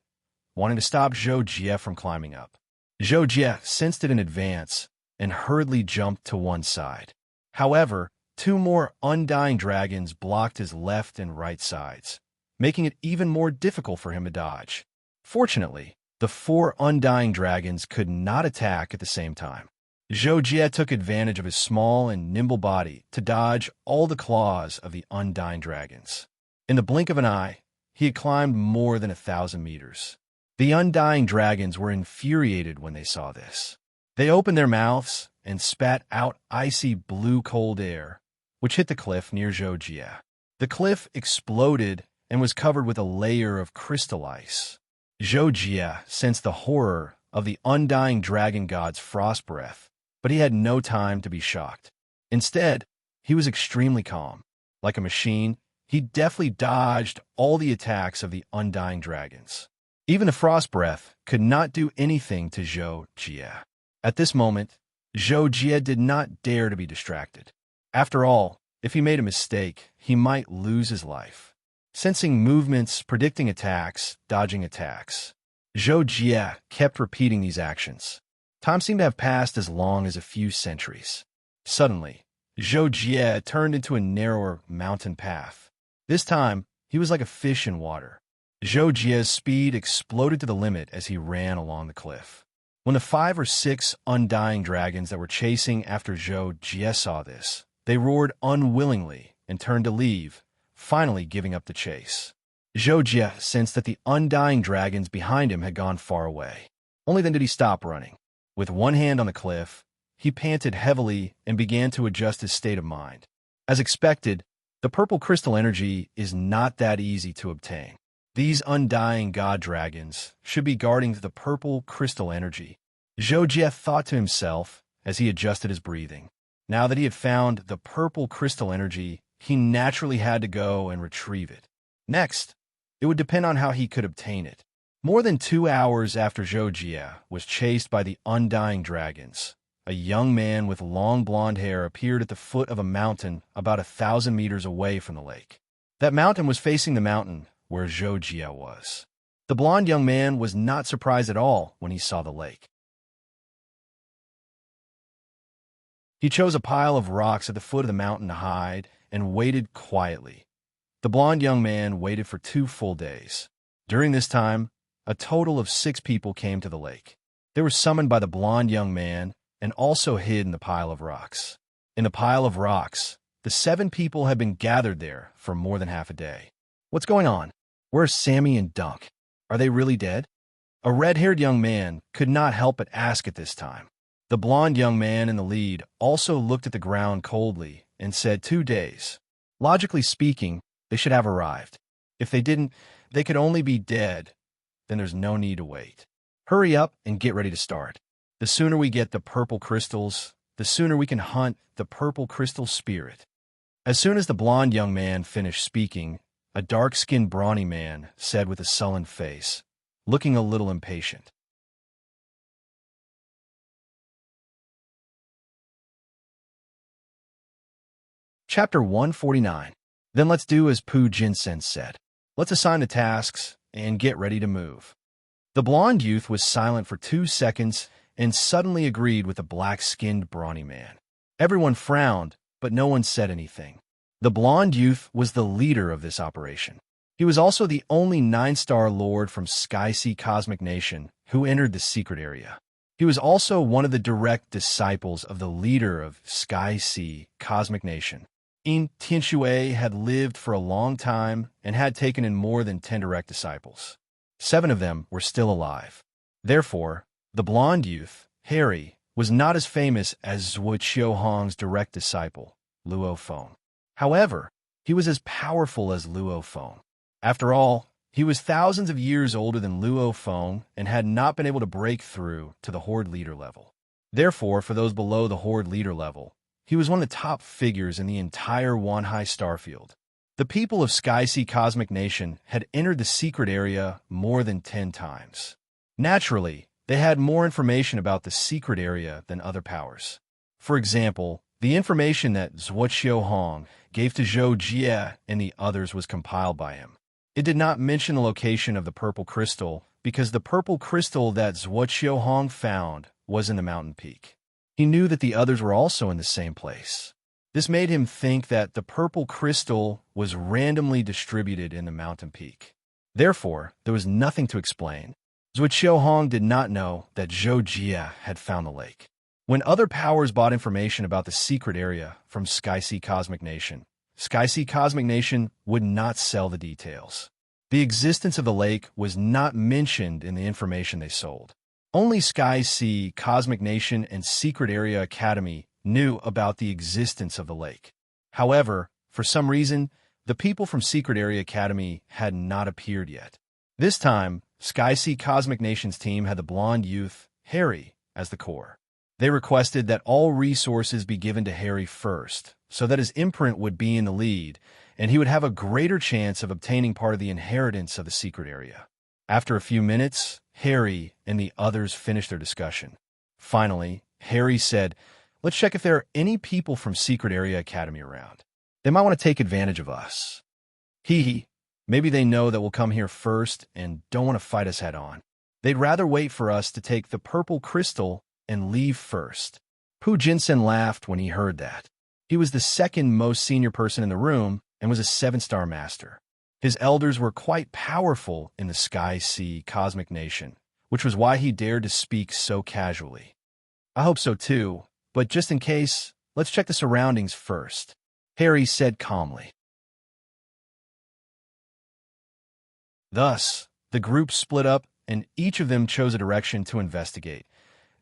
wanting to stop Zhou Jie from climbing up. Zhou Jie sensed it in advance and hurriedly jumped to one side. However, two more undying dragons blocked his left and right sides, making it even more difficult for him to dodge. Fortunately, the four undying dragons could not attack at the same time. Zhou Jie took advantage of his small and nimble body to dodge all the claws of the undying dragons. In the blink of an eye, he had climbed more than 1,000 meters. The undying dragons were infuriated when they saw this. They opened their mouths and spat out icy blue cold air, which hit the cliff near Zhou Jie. The cliff exploded and was covered with a layer of crystal ice. Zhou Jie sensed the horror of the undying dragon god's frost breath, but he had no time to be shocked. Instead, he was extremely calm. Like a machine, he deftly dodged all the attacks of the undying dragons. Even the frost breath could not do anything to Zhou Jie. At this moment, Zhou Jie did not dare to be distracted. After all, if he made a mistake, he might lose his life. Sensing movements, predicting attacks, dodging attacks, Zhou Jie kept repeating these actions. Time seemed to have passed as long as a few centuries. Suddenly, Zhou Jie turned into a narrower mountain path. This time, he was like a fish in water. Zhou Jie's speed exploded to the limit as he ran along the cliff. When the 5 or 6 undying dragons that were chasing after Zhou Jie saw this, they roared unwillingly and turned to leave, finally giving up the chase. Zhou Jie sensed that the undying dragons behind him had gone far away. Only then did he stop running. With one hand on the cliff, he panted heavily and began to adjust his state of mind. As expected, the purple crystal energy is not that easy to obtain. These undying god dragons should be guarding the purple crystal energy. Zhou Jie thought to himself as he adjusted his breathing. Now that he had found the purple crystal energy, he naturally had to go and retrieve it. Next, it would depend on how he could obtain it. More than 2 hours after Zhou Jie was chased by the undying dragons, a young man with long blonde hair appeared at the foot of a mountain about 1,000 meters away from the lake. That mountain was facing the mountain where Zhou Jie was. The blonde young man was not surprised at all when he saw the lake. He chose a pile of rocks at the foot of the mountain to hide and waited quietly. The blonde young man waited for 2 full days. During this time, a total of 6 people came to the lake. They were summoned by the blonde young man and also hid in the pile of rocks. In the pile of rocks, the 7 people had been gathered there for more than half a day. What's going on? Where's Sammy and Dunk? Are they really dead? A red-haired young man could not help but ask at this time. The blonde young man in the lead also looked at the ground coldly and said 2 days. Logically speaking, they should have arrived. If they didn't, they could only be dead. Then there's no need to wait. Hurry up and get ready to start. The sooner we get the purple crystals, the sooner we can hunt the purple crystal spirit. As soon as the blonde young man finished speaking, a dark-skinned brawny man said with a sullen face, looking a little impatient. Chapter 149. Then let's do as Pu Jinsen said. Let's assign the tasks and get ready to move. The blond youth was silent for 2 seconds and suddenly agreed with the black-skinned brawny man. Everyone frowned, but no one said anything. The blond youth was the leader of this operation. He was also the only 9-star lord from Sky Sea Cosmic Nation who entered the secret area. He was also one of the direct disciples of the leader of Sky Sea Cosmic Nation. In Tianxue had lived for a long time and had taken in more than 10 direct disciples. 7 of them were still alive. Therefore, the blond youth, Harry, was not as famous as Zhuo Qiuhong's direct disciple, Luo Feng. However, he was as powerful as Luo Feng. After all, he was thousands of years older than Luo Feng and had not been able to break through to the Horde leader level. Therefore, for those below the Horde leader level, he was one of the top figures in the entire Wanhai starfield. The people of Sky Sea Cosmic Nation had entered the secret area more than 10 times. Naturally, they had more information about the secret area than other powers. For example, the information that Zhuo Qiuhong gave to Zhou Jie and the others was compiled by him. It did not mention the location of the purple crystal because the purple crystal that Zhuo Qiuhong found was in the mountain peak. He knew that the others were also in the same place. This made him think that the purple crystal was randomly distributed in the mountain peak. Therefore, there was nothing to explain. Zhuo Qiuhong did not know that Zhou Jie had found the lake. When other powers bought information about the secret area from Sky Sea Cosmic Nation, Sky Sea Cosmic Nation would not sell the details. The existence of the lake was not mentioned in the information they sold. Only Sky Sea Cosmic Nation and Secret Area Academy knew about the existence of the lake. However, for some reason, the people from Secret Area Academy had not appeared yet. This time, Sky Sea Cosmic Nation's team had the blonde youth, Harry, as the core. They requested that all resources be given to Harry first, so that his imprint would be in the lead, and he would have a greater chance of obtaining part of the inheritance of the secret area. After a few minutes, Harry and the others finished their discussion. Finally, Harry said, "Let's check if there are any people from Secret Area Academy around. They might want to take advantage of us. Maybe they know that we'll come here first and don't want to fight us head on. They'd rather wait for us to take the purple crystal and leave first." Pu Jinsen laughed when he heard that. He was the second most senior person in the room and was a 7-star master. His elders were quite powerful in the Sky Sea Cosmic Nation, which was why he dared to speak so casually. "I hope so too, but just in case, let's check the surroundings first," Harry said calmly. Thus, the group split up and each of them chose a direction to investigate.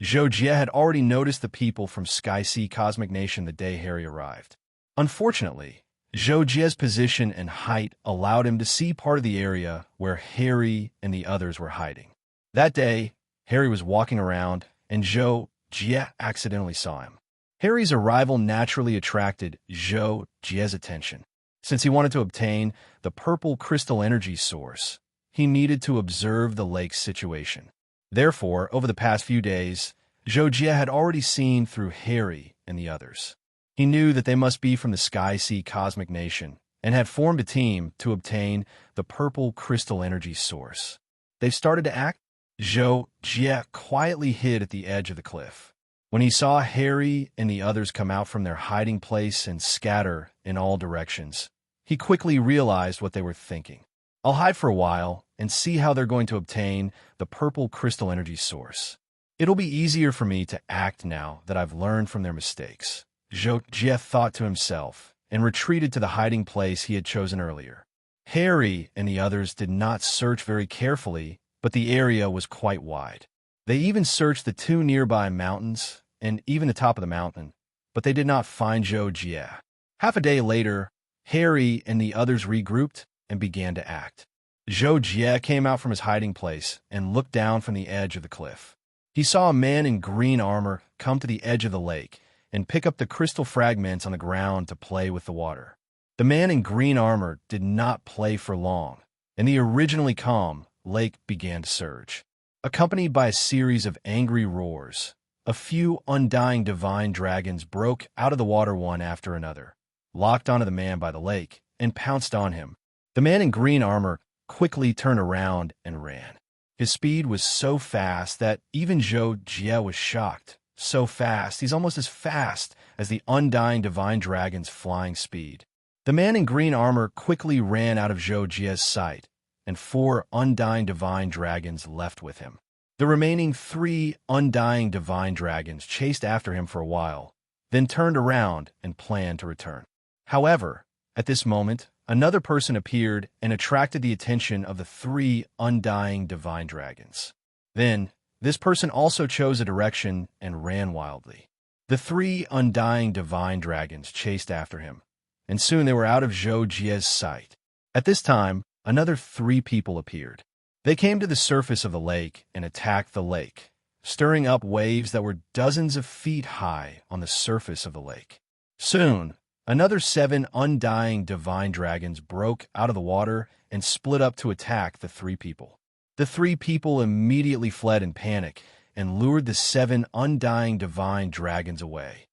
Zhou Jie had already noticed the people from Sky Sea Cosmic Nation the day Harry arrived. Unfortunately, Zhou Jie's position and height allowed him to see part of the area where Harry and the others were hiding. That day, Harry was walking around, and Zhou Jie accidentally saw him. Harry's arrival naturally attracted Zhou Jie's attention. Since he wanted to obtain the purple crystal energy source, he needed to observe the lake's situation. Therefore, over the past few days, Zhou Jie had already seen through Harry and the others. He knew that they must be from the Sky Sea Cosmic Nation and had formed a team to obtain the purple crystal energy source. They started to act. Zhou Jie quietly hid at the edge of the cliff. When he saw Harry and the others come out from their hiding place and scatter in all directions, he quickly realized what they were thinking. "I'll hide for a while and see how they're going to obtain the purple crystal energy source. It'll be easier for me to act now that I've learned from their mistakes," Zhou Jie thought to himself and retreated to the hiding place he had chosen earlier. Harry and the others did not search very carefully, but the area was quite wide. They even searched the 2 nearby mountains and even the top of the mountain, but they did not find Zhou Jie. Half a day later, Harry and the others regrouped and began to act. Zhou Jie came out from his hiding place and looked down from the edge of the cliff. He saw a man in green armor come to the edge of the lake and pick up the crystal fragments on the ground to play with the water. The man in green armor did not play for long, and the originally calm, lake began to surge. Accompanied by a series of angry roars, a few undying divine dragons broke out of the water one after another, locked onto the man by the lake, and pounced on him. The man in green armor quickly turned around and ran. His speed was so fast that even Zhou Jie was shocked. So fast, he's almost as fast as the undying divine dragon's flying speed. The man in green armor quickly ran out of Zhou Jie's sight, and 4 undying divine dragons left with him. The remaining 3 undying divine dragons chased after him for a while, then turned around and planned to return. However, at this moment, another person appeared and attracted the attention of the 3 undying divine dragons. Then, this person also chose a direction and ran wildly. The 3 undying divine dragons chased after him, and soon they were out of Zhou Jie's sight. At this time, another 3 people appeared. They came to the surface of the lake and attacked the lake, stirring up waves that were dozens of feet high on the surface of the lake. Soon, another 7 undying divine dragons broke out of the water and split up to attack the 3 people. The 3 people immediately fled in panic and lured the 7 undying divine dragons away.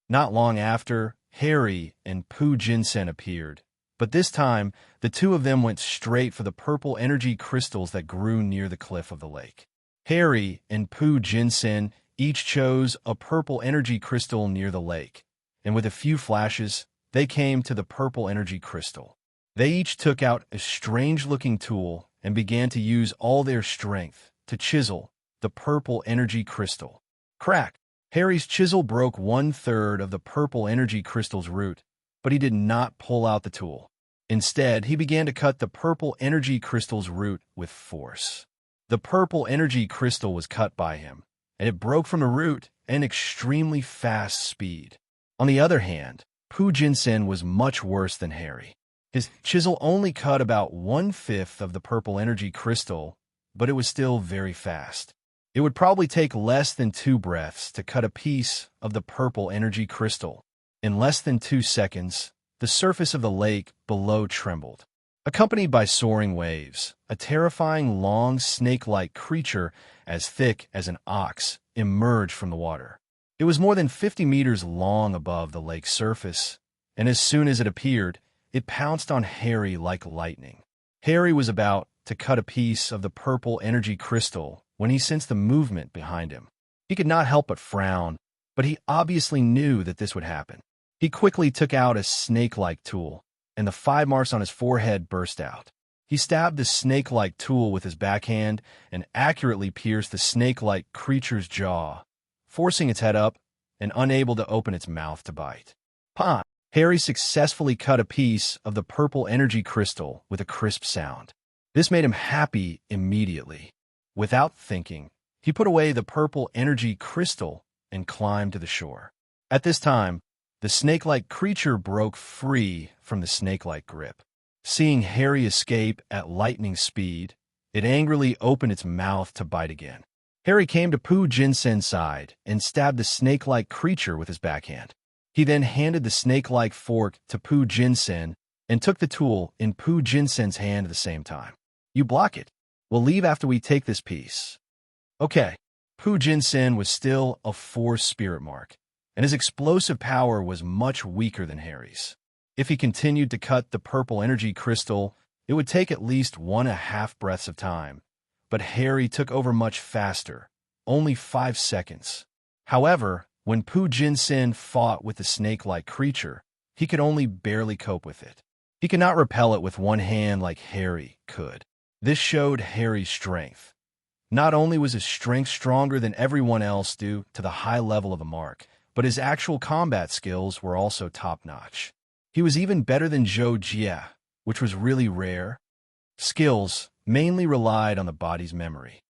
Not long after, Harry and Pu Jinsen appeared, but this time, the 2 of them went straight for the purple energy crystals that grew near the cliff of the lake. Harry and Pu Jinsen each chose a purple energy crystal near the lake, and with a few flashes, they came to the purple energy crystal. They each took out a strange-looking tool and began to use all their strength to chisel the purple energy crystal. Crack! Harry's chisel broke 1/3 of the purple energy crystal's root, but he did not pull out the tool. Instead, he began to cut the purple energy crystal's root with force. The purple energy crystal was cut by him, and it broke from the root at an extremely fast speed. On the other hand, Pu Jinsen was much worse than Harry. His chisel only cut about 1/5 of the purple energy crystal, but it was still very fast. It would probably take less than 2 breaths to cut a piece of the purple energy crystal. In less than 2 seconds, the surface of the lake below trembled. Accompanied by soaring waves, a terrifying long snake-like creature as thick as an ox emerged from the water. It was more than 50 meters long above the lake's surface, and as soon as it appeared, it pounced on Harry like lightning. Harry was about to cut a piece of the purple energy crystal when he sensed the movement behind him. He could not help but frown, but he obviously knew that this would happen. He quickly took out a snake-like tool, and the 5 marks on his forehead burst out. He stabbed the snake-like tool with his backhand and accurately pierced the snake-like creature's jaw, forcing its head up and unable to open its mouth to bite. Pah! Harry successfully cut a piece of the purple energy crystal with a crisp sound. This made him happy immediately. Without thinking, he put away the purple energy crystal and climbed to the shore. At this time, the snake-like creature broke free from the snake-like grip. Seeing Harry escape at lightning speed, it angrily opened its mouth to bite again. Harry came to Pu Jinsen's side and stabbed the snake-like creature with his backhand. He then handed the snake-like fork to Pu Jinsen and took the tool in Pu Jinsen's hand at the same time. You block it. We'll leave after we take this piece. Okay. Pu Jinsen was still a 4 spirit mark, and his explosive power was much weaker than Harry's. If he continued to cut the purple energy crystal, it would take at least 1.5 breaths of time, but Harry took over much faster, only 5 seconds. However, when Pu Jinsen fought with the snake-like creature, he could only barely cope with it. He could not repel it with one hand like Harry could. This showed Harry's strength. Not only was his strength stronger than everyone else due to the high level of the mark, but his actual combat skills were also top-notch. He was even better than Zhou Jie, which was really rare. Skills mainly relied on the body's memory.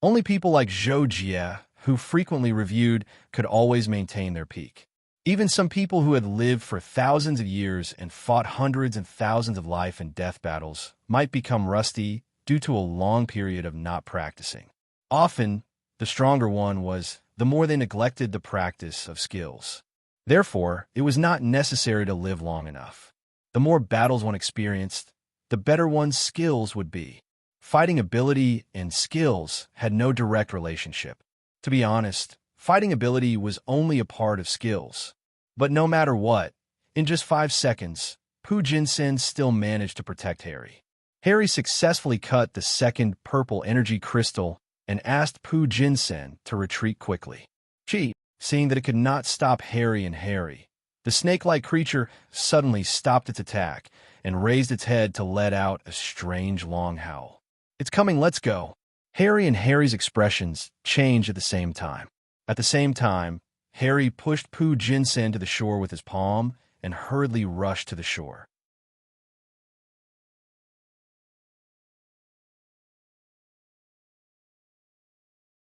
Only people like Zhou Jie, who frequently reviewed, could always maintain their peak. Even some people who had lived for thousands of years and fought hundreds and thousands of life and death battles might become rusty due to a long period of not practicing. Often, the stronger one was, the more they neglected the practice of skills. Therefore, it was not necessary to live long enough. The more battles one experienced, the better one's skills would be. Fighting ability and skills had no direct relationship. To be honest, fighting ability was only a part of skills. But no matter what, in just 5 seconds, Pu Jinsen still managed to protect Harry. Harry successfully cut the second purple energy crystal and asked Pu Jinsen to retreat quickly. She, seeing that it could not stop Harry and Harry, the snake-like creature suddenly stopped its attack and raised its head to let out a strange long howl. "It's coming, let's go." Harry and Harry's expressions changed at the same time. At the same time, Harry pushed Pu Jinsen to the shore with his palm and hurriedly rushed to the shore.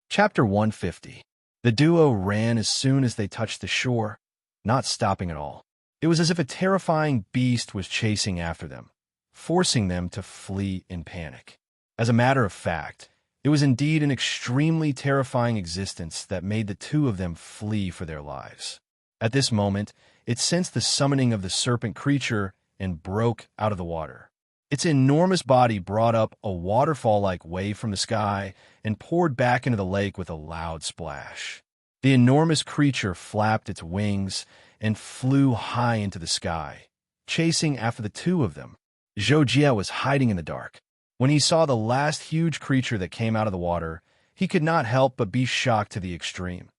Chapter 150. The duo ran as soon as they touched the shore, not stopping at all. It was as if a terrifying beast was chasing after them, forcing them to flee in panic. As a matter of fact, it was indeed an extremely terrifying existence that made the two of them flee for their lives. At this moment, it sensed the summoning of the serpent creature and broke out of the water. Its enormous body brought up a waterfall-like wave from the sky and poured back into the lake with a loud splash. The enormous creature flapped its wings and flew high into the sky, chasing after the two of them. Zhou Jie was hiding in the dark. When he saw the last huge creature that came out of the water, he could not help but be shocked to the extreme.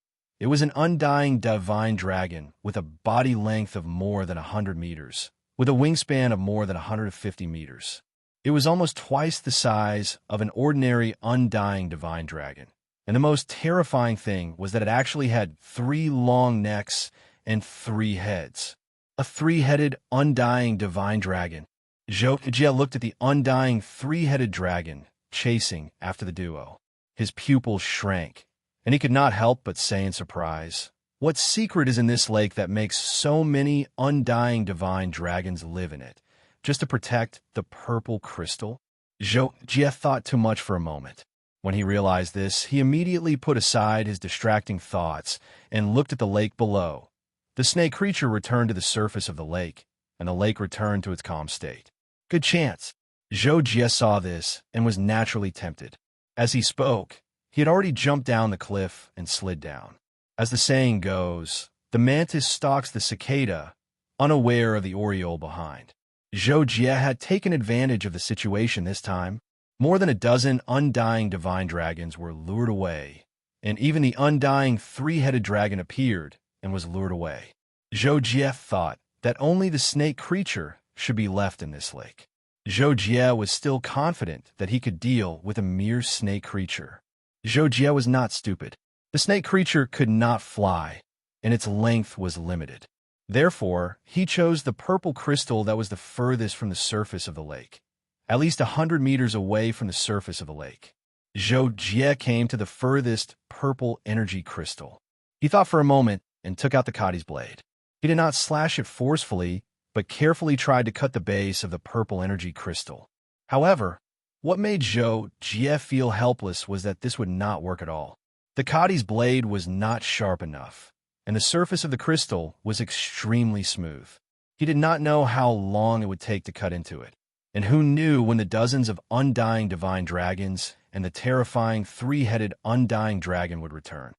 It was an undying divine dragon with a body length of more than 100 meters, with a wingspan of more than 150 meters. It was almost twice the size of an ordinary undying divine dragon. And the most terrifying thing was that it actually had 3 long necks and 3 heads. A 3-headed undying divine dragon. Zhou Jie looked at the undying 3-headed dragon chasing after the duo. His pupils shrank, and he could not help but say in surprise, "What secret is in this lake that makes so many undying divine dragons live in it, just to protect the purple crystal?" Zhou Jie thought too much for a moment. When he realized this, he immediately put aside his distracting thoughts and looked at the lake below. The snake creature returned to the surface of the lake, and the lake returned to its calm state. Good chance. Zhou Jie saw this and was naturally tempted. As he spoke, he had already jumped down the cliff and slid down. As the saying goes, the mantis stalks the cicada, unaware of the oriole behind. Zhou Jie had taken advantage of the situation this time. More than a dozen undying divine dragons were lured away, and even the undying 3-headed dragon appeared and was lured away. Zhou Jie thought that only the snake creature should be left in this lake. Zhou Jie was still confident that he could deal with a mere snake creature. Zhou Jie was not stupid. The snake creature could not fly, and its length was limited. Therefore, he chose the purple crystal that was the furthest from the surface of the lake, at least 100 meters away from the surface of the lake. Zhou Jie came to the furthest purple energy crystal. He thought for a moment and took out the Kadi's blade. He did not slash it forcefully, but carefully tried to cut the base of the purple energy crystal. However, what made Zhou Jie feel helpless was that this would not work at all. The Kadi's blade was not sharp enough, and the surface of the crystal was extremely smooth. He did not know how long it would take to cut into it, and who knew when the dozens of undying divine dragons and the terrifying 3-headed undying dragon would return.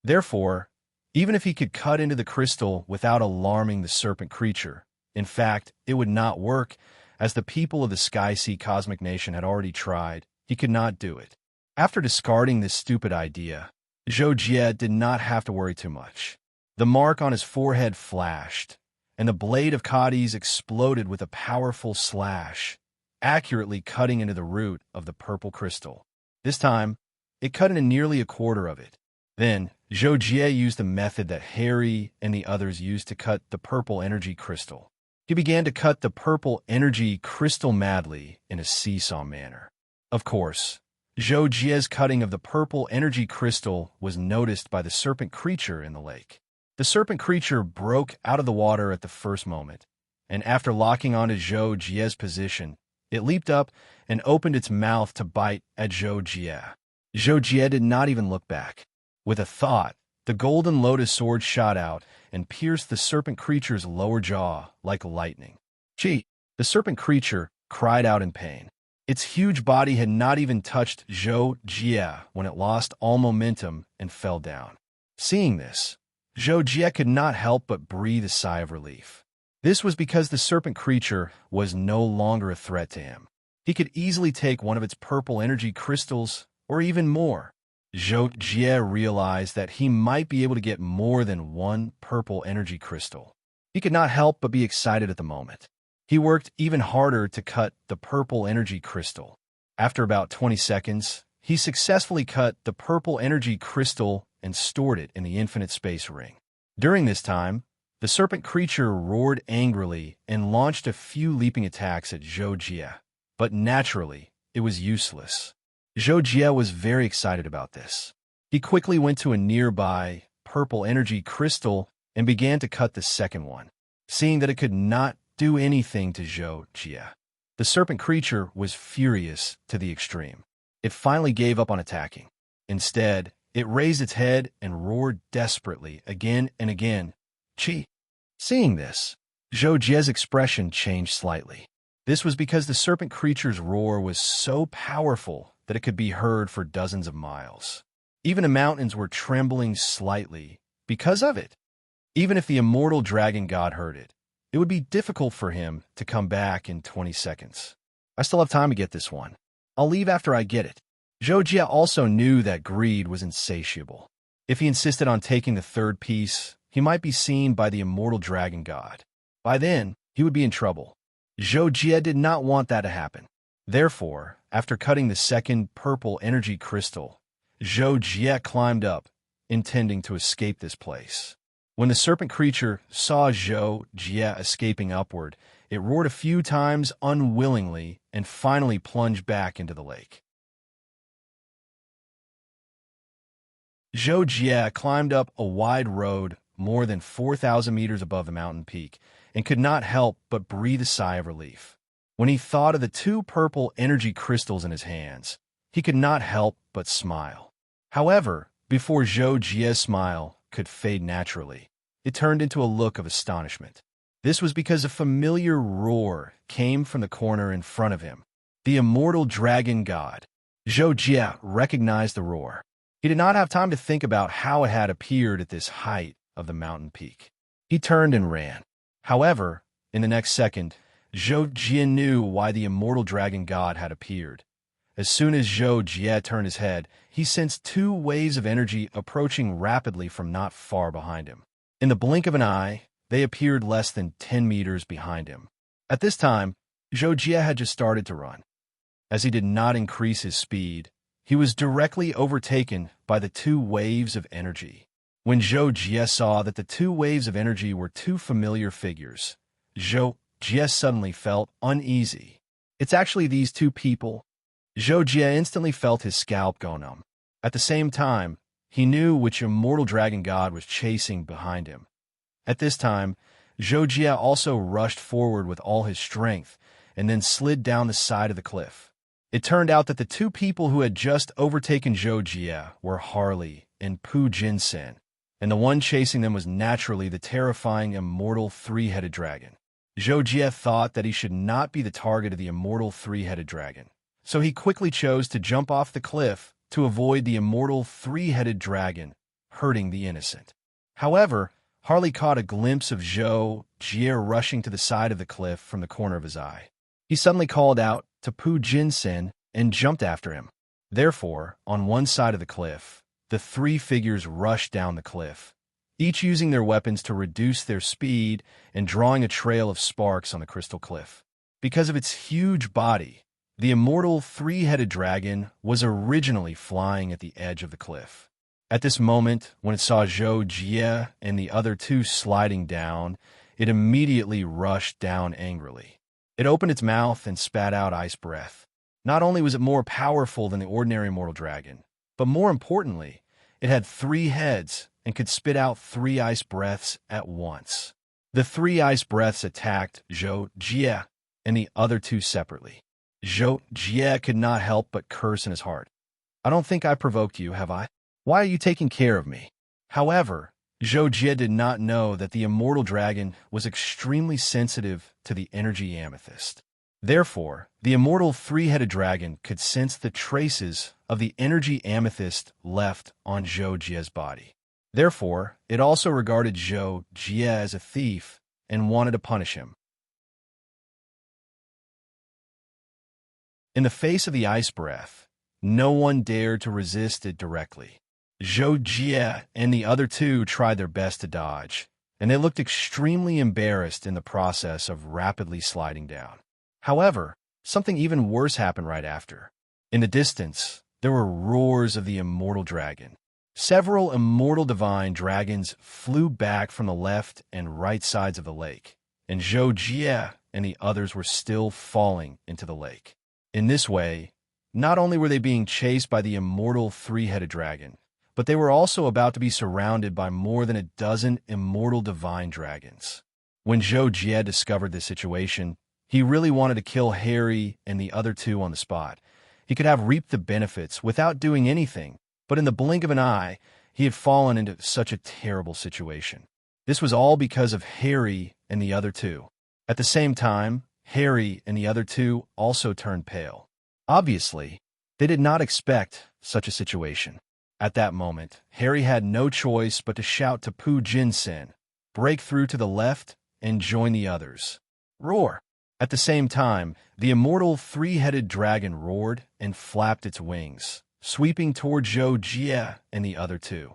Therefore, even if he could cut into the crystal without alarming the serpent creature, in fact, it would not work, as the people of the Sky Sea Cosmic Nation had already tried. He could not do it. After discarding this stupid idea, Zhou Jie did not have to worry too much. The mark on his forehead flashed, and the blade of Kadi's exploded with a powerful slash, accurately cutting into the root of the purple crystal. This time, it cut into nearly a quarter of it. Then, Zhou Jie used the method that Harry and the others used to cut the purple energy crystal. He began to cut the purple energy crystal madly in a seesaw manner. Of course, Zhou Jie's cutting of the purple energy crystal was noticed by the serpent creature in the lake. The serpent creature broke out of the water at the first moment, and after locking onto Zhou Jie's position, it leaped up and opened its mouth to bite at Zhou Jie. Zhou Jie did not even look back. With a thought, The golden lotus sword shot out and pierced the serpent creature's lower jaw like lightning. Gee! The serpent creature cried out in pain. Its huge body had not even touched Zhou Jie when it lost all momentum and fell down. Seeing this, Zhou Jie could not help but breathe a sigh of relief. This was because the serpent creature was no longer a threat to him. He could easily take one of its purple energy crystals, or even more. Zhou Jie realized that he might be able to get more than one purple energy crystal. He could not help but be excited at the moment. He worked even harder to cut the purple energy crystal. After about 20 seconds, he successfully cut the purple energy crystal and stored it in the infinite space ring. During this time, the serpent creature roared angrily and launched a few leaping attacks at Zhou Jie, but naturally, it was useless. Zhou Jie was very excited about this. He quickly went to a nearby purple energy crystal and began to cut the second one. Seeing that it could not do anything to Zhou Jie, the serpent creature was furious to the extreme. It finally gave up on attacking. Instead, it raised its head and roared desperately again and again. Chi! Seeing this, Zhou Jie's expression changed slightly. This was because the serpent creature's roar was so powerful that it could be heard for dozens of miles. Even the mountains were trembling slightly because of it. Even if the immortal dragon god heard it, it would be difficult for him to come back in 20 seconds. I still have time to get this one. I'll leave after I get it. Zhou Jie also knew that greed was insatiable. If he insisted on taking the third piece, he might be seen by the immortal dragon god. By then, he would be in trouble. Zhou Jie did not want that to happen. Therefore, after cutting the second purple energy crystal, Zhou Jie climbed up, intending to escape this place. When the serpent creature saw Zhou Jie escaping upward, it roared a few times unwillingly and finally plunged back into the lake. Zhou Jie climbed up a wide road more than 4,000 meters above the mountain peak and could not help but breathe a sigh of relief. When he thought of the two purple energy crystals in his hands, he could not help but smile. However, before Zhou Jie's smile could fade naturally, it turned into a look of astonishment. This was because a familiar roar came from the corner in front of him. The immortal dragon god. Zhou Jie recognized the roar. He did not have time to think about how it had appeared at this height of the mountain peak. He turned and ran. However, in the next second, Zhou Jie knew why the immortal dragon god had appeared. As soon as Zhou Jie turned his head, he sensed two waves of energy approaching rapidly from not far behind him. In the blink of an eye, they appeared less than 10 meters behind him. At this time, Zhou Jie had just started to run. As he did not increase his speed, he was directly overtaken by the two waves of energy. When Zhou Jie saw that the two waves of energy were two familiar figures, Zhou Jie suddenly felt uneasy. It's actually these two people. Zhou Jie instantly felt his scalp go numb. At the same time, he knew which immortal dragon god was chasing behind him. At this time, Zhou Jie also rushed forward with all his strength and then slid down the side of the cliff. It turned out that the two people who had just overtaken Zhou Jie were Harley and Pu Jinsen, and the one chasing them was naturally the terrifying immortal three-headed dragon. Zhou Jie thought that he should not be the target of the immortal three-headed dragon, so he quickly chose to jump off the cliff to avoid the immortal three-headed dragon hurting the innocent. However, Harley caught a glimpse of Zhou Jie rushing to the side of the cliff from the corner of his eye. He suddenly called out to Pu Jinsen and jumped after him. Therefore, on one side of the cliff, the three figures rushed down the cliff, each using their weapons to reduce their speed and drawing a trail of sparks on the crystal cliff. Because of its huge body, the immortal three-headed dragon was originally flying at the edge of the cliff. At this moment, when it saw Zhou Jie and the other two sliding down, it immediately rushed down angrily. It opened its mouth and spat out ice breath. Not only was it more powerful than the ordinary mortal dragon, but more importantly, it had 3 heads and could spit out 3 ice breaths at once. The 3 ice breaths attacked Zhou Jie and the other 2 separately. Zhou Jie could not help but curse in his heart. I don't think I provoked you, have I? Why are you taking care of me? However, Zhou Jie did not know that the immortal dragon was extremely sensitive to the energy amethyst. Therefore, the immortal three-headed dragon could sense the traces of the energy amethyst left on Zhou Jie's body. Therefore, it also regarded Zhou Jie as a thief and wanted to punish him. In the face of the ice breath, no one dared to resist it directly. Zhou Jie and the other two tried their best to dodge, and they looked extremely embarrassed in the process of rapidly sliding down. However, something even worse happened right after. In the distance, there were roars of the immortal dragon. Several immortal divine dragons flew back from the left and right sides of the lake, and Zhou Jie and the others were still falling into the lake. In this way, not only were they being chased by the immortal three-headed dragon, but they were also about to be surrounded by more than a dozen immortal divine dragons. When Zhou Jie discovered this situation, he really wanted to kill Harry and the other two on the spot. He could have reaped the benefits without doing anything, but in the blink of an eye, he had fallen into such a terrible situation. This was all because of Harry and the other two. At the same time, Harry and the other two also turned pale. Obviously, they did not expect such a situation. At that moment, Harry had no choice but to shout to Pu Jinsen, break through to the left, and join the others. Roar! At the same time, the immortal three-headed dragon roared and flapped its wings, sweeping toward Zhou Jie and the other two.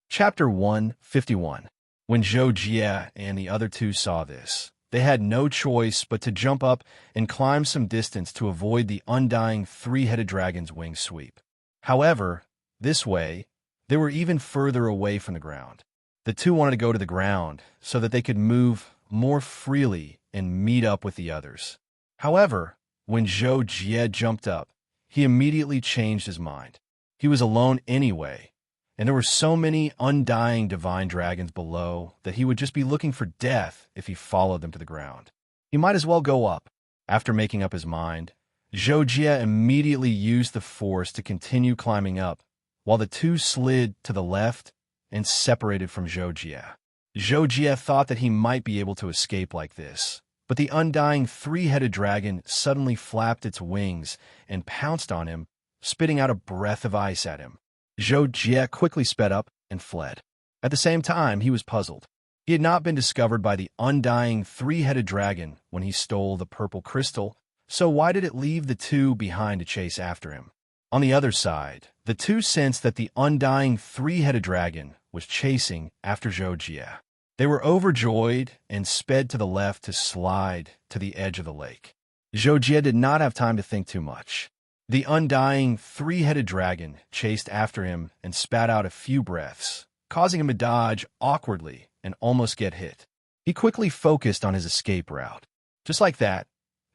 Chapter 151. When Zhou Jie and the other two saw this, they had no choice but to jump up and climb some distance to avoid the undying three-headed dragon's wing sweep. However, this way, they were even further away from the ground. The two wanted to go to the ground so that they could move more freely and meet up with the others. However, when Zhou Jie jumped up, he immediately changed his mind. He was alone anyway, and there were so many undying divine dragons below that he would just be looking for death if he followed them to the ground. He might as well go up. After making up his mind, Zhou Jie immediately used the force to continue climbing up, while the two slid to the left and separated from Zhou Jie. Zhou Jie thought that he might be able to escape like this, but the undying three-headed dragon suddenly flapped its wings and pounced on him, spitting out a breath of ice at him. Zhou Jie quickly sped up and fled. At the same time, he was puzzled. He had not been discovered by the undying three-headed dragon when he stole the purple crystal, so why did it leave the two behind to chase after him? On the other side, the two sensed that the undying three-headed dragon was chasing after Zhou Jie. They were overjoyed and sped to the left to slide to the edge of the lake. Zhou Jie did not have time to think too much. The undying three-headed dragon chased after him and spat out a few breaths, causing him to dodge awkwardly and almost get hit. He quickly focused on his escape route. Just like that,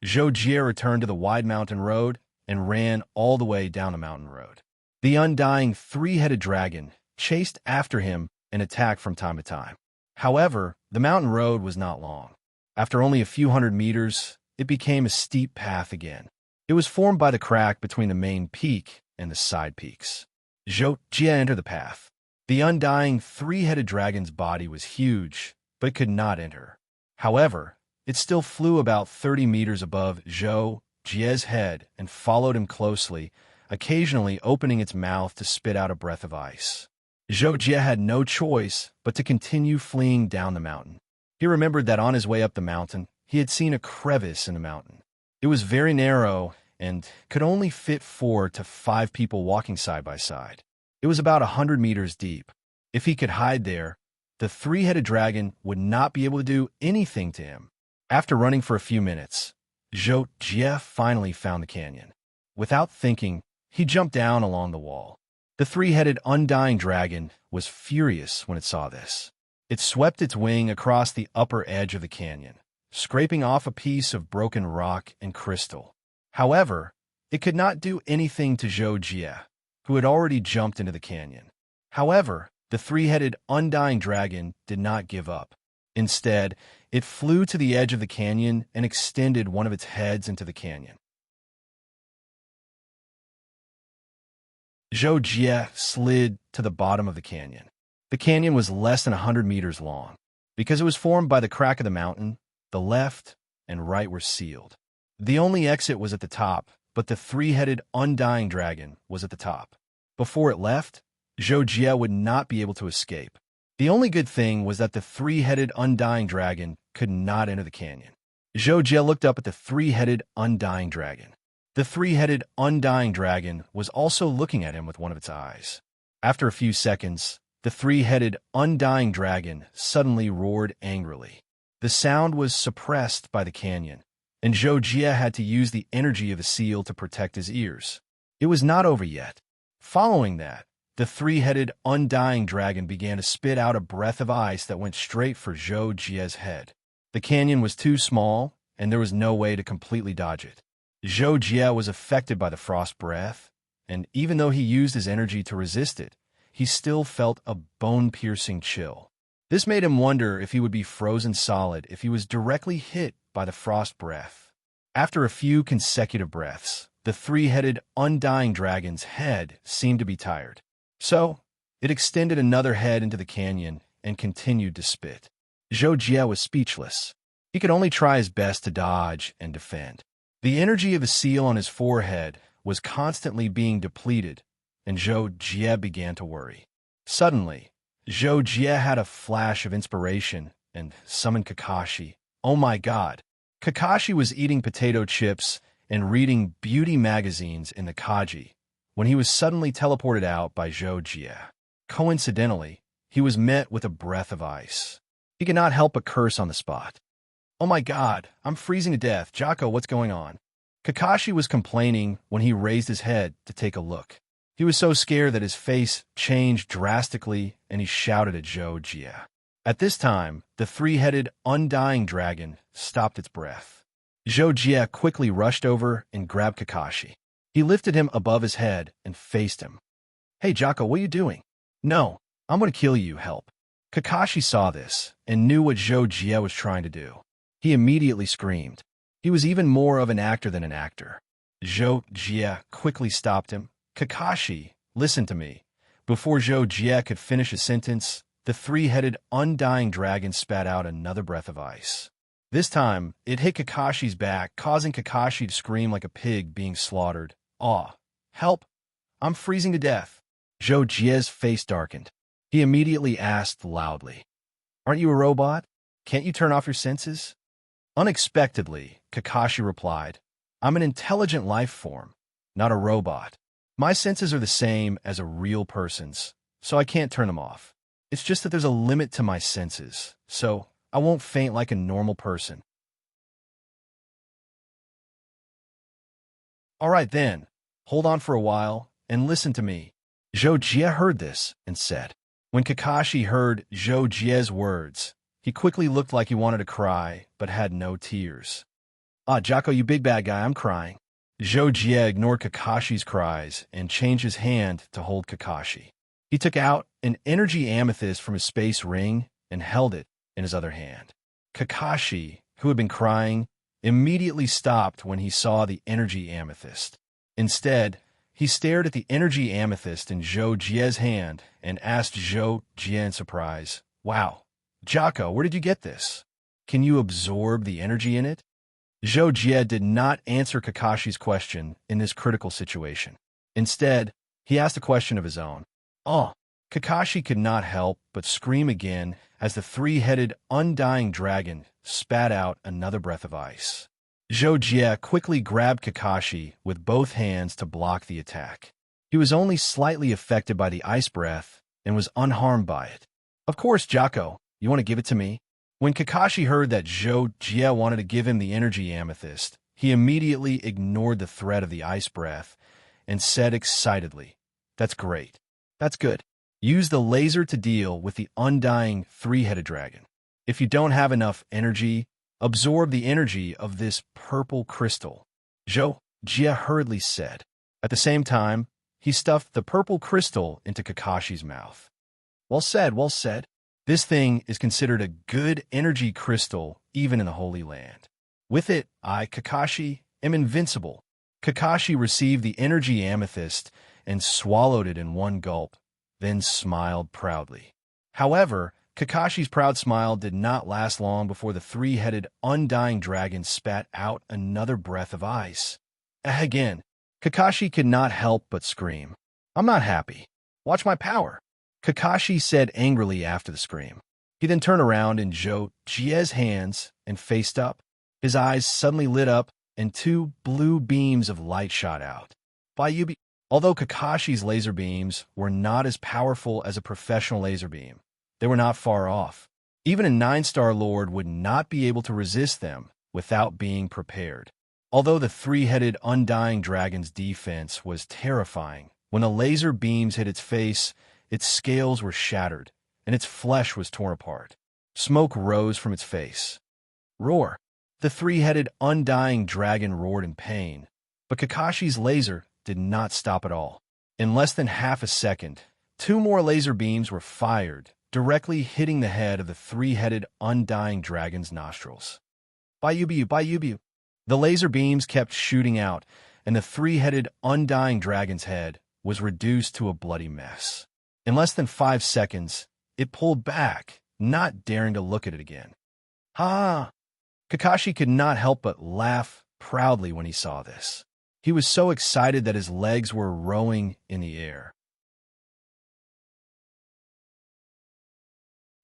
Zhou Jie returned to the wide mountain road and ran all the way down the mountain road. The undying three-headed dragon chased after him and attacked from time to time. However, the mountain road was not long. After only a few hundred meters, it became a steep path again. It was formed by the crack between the main peak and the side peaks. Zhou Jie entered the path. The undying three-headed dragon's body was huge, but it could not enter. However, it still flew about 30 meters above Zhou Jie's head and followed him closely, occasionally opening its mouth to spit out a breath of ice. Zhou Jie had no choice but to continue fleeing down the mountain. He remembered that on his way up the mountain, he had seen a crevice in the mountain. It was very narrow and could only fit 4 to 5 people walking side by side. It was about 100 meters deep. If he could hide there, the three-headed dragon would not be able to do anything to him. After running for a few minutes, Zhou Jie finally found the canyon. Without thinking, he jumped down along the wall. The three-headed undying dragon was furious when it saw this. It swept its wing across the upper edge of the canyon, scraping off a piece of broken rock and crystal. However, it could not do anything to Zhou Jie, who had already jumped into the canyon. However, the three-headed undying dragon did not give up. Instead, it flew to the edge of the canyon and extended one of its heads into the canyon. Zhou Jie slid to the bottom of the canyon. The canyon was less than 100 meters long. Because it was formed by the crack of the mountain, the left and right were sealed. The only exit was at the top, but the three-headed undying dragon was at the top. Before it left, Zhou Jie would not be able to escape. The only good thing was that the three-headed undying dragon could not enter the canyon. Zhou Jie looked up at the three-headed undying dragon. The three-headed undying dragon was also looking at him with one of its eyes. After a few seconds, the three-headed undying dragon suddenly roared angrily. The sound was suppressed by the canyon, and Zhou Jie had to use the energy of the seal to protect his ears. It was not over yet. Following that, the three-headed undying dragon began to spit out a breath of ice that went straight for Zhou Jie's head. The canyon was too small, and there was no way to completely dodge it. Zhou Jie was affected by the frost breath, and even though he used his energy to resist it, he still felt a bone-piercing chill. This made him wonder if he would be frozen solid if he was directly hit by the frost breath. After a few consecutive breaths, the three-headed undying dragon's head seemed to be tired. So, it extended another head into the canyon and continued to spit. Zhou Jie was speechless. He could only try his best to dodge and defend. The energy of the seal on his forehead was constantly being depleted, and Zhou Jie began to worry. Suddenly, Zhou Jie had a flash of inspiration and summoned Kakashi. Oh my god! Kakashi was eating potato chips and reading beauty magazines in the Kaji when he was suddenly teleported out by Zhou Jie. Coincidentally, he was met with a breath of ice. He could not help but curse on the spot. Oh my god, I'm freezing to death. Jocko, what's going on? Kakashi was complaining when he raised his head to take a look. He was so scared that his face changed drastically and he shouted at Zhou Jie. At this time, the three-headed undying dragon stopped its breath. Zhou Jie quickly rushed over and grabbed Kakashi. He lifted him above his head and faced him. Hey Jocko, what are you doing? No, I'm going to kill you, help. Kakashi saw this and knew what Zhou Jie was trying to do. He immediately screamed. He was even more of an actor than an actor. Zhou Jie quickly stopped him. Kakashi, listen to me. Before Zhou Jie could finish a sentence, the three-headed undying dragon spat out another breath of ice. This time, it hit Kakashi's back, causing Kakashi to scream like a pig being slaughtered. Aw, help! I'm freezing to death. Zhou Jie's face darkened. He immediately asked loudly, Aren't you a robot? Can't you turn off your senses? Unexpectedly, Kakashi replied, I'm an intelligent life form, not a robot. My senses are the same as a real person's, so I can't turn them off. It's just that there's a limit to my senses, so I won't faint like a normal person. All right then, hold on for a while and listen to me. Zhou Jie heard this and said. When Kakashi heard Zhou Jie's words, he quickly looked like he wanted to cry, but had no tears. Ah, Jocko, you big bad guy, I'm crying. Zhou Jie ignored Kakashi's cries and changed his hand to hold Kakashi. He took out an energy amethyst from his space ring and held it in his other hand. Kakashi, who had been crying, immediately stopped when he saw the energy amethyst. Instead, he stared at the energy amethyst in Zhou Jie's hand and asked Zhou Jie in surprise, Wow, Jocko, where did you get this? Can you absorb the energy in it? Zhou Jie did not answer Kakashi's question in this critical situation. Instead, he asked a question of his own. Oh, Kakashi could not help but scream again as the three-headed undying dragon spat out another breath of ice. Zhou Jie quickly grabbed Kakashi with both hands to block the attack. He was only slightly affected by the ice breath and was unharmed by it. Of course, Jocko, you want to give it to me? When Kakashi heard that Zhou Jie wanted to give him the energy amethyst, he immediately ignored the threat of the ice breath and said excitedly, That's great. That's good. Use the laser to deal with the undying three-headed dragon. If you don't have enough energy, absorb the energy of this purple crystal. Zhou Jie hurriedly said. At the same time, he stuffed the purple crystal into Kakashi's mouth. Well said, well said. This thing is considered a good energy crystal even in the Holy Land. With it, I, Kakashi, am invincible. Kakashi received the energy amethyst and swallowed it in one gulp, then smiled proudly. However, Kakashi's proud smile did not last long before the three-headed, undying dragon spat out another breath of ice. Again, Kakashi could not help but scream. "I'm not happy. Watch my power," Kakashi said angrily after the scream. He then turned around in Jie's hands and faced up. His eyes suddenly lit up, and two blue beams of light shot out. Although Kakashi's laser beams were not as powerful as a professional laser beam, they were not far off. Even a 9-star lord would not be able to resist them without being prepared. Although the three-headed undying dragon's defense was terrifying, when the laser beams hit its face, its scales were shattered, and its flesh was torn apart. Smoke rose from its face. Roar! The three-headed undying dragon roared in pain, but Kakashi's laser did not stop at all. In less than half a second, 2 more laser beams were fired, directly hitting the head of the three-headed undying dragon's nostrils. Bayubiu. The laser beams kept shooting out, and the three-headed undying dragon's head was reduced to a bloody mess. In less than 5 seconds, it pulled back, not daring to look at it again. Ha! Kakashi could not help but laugh proudly when he saw this. He was so excited that his legs were rowing in the air.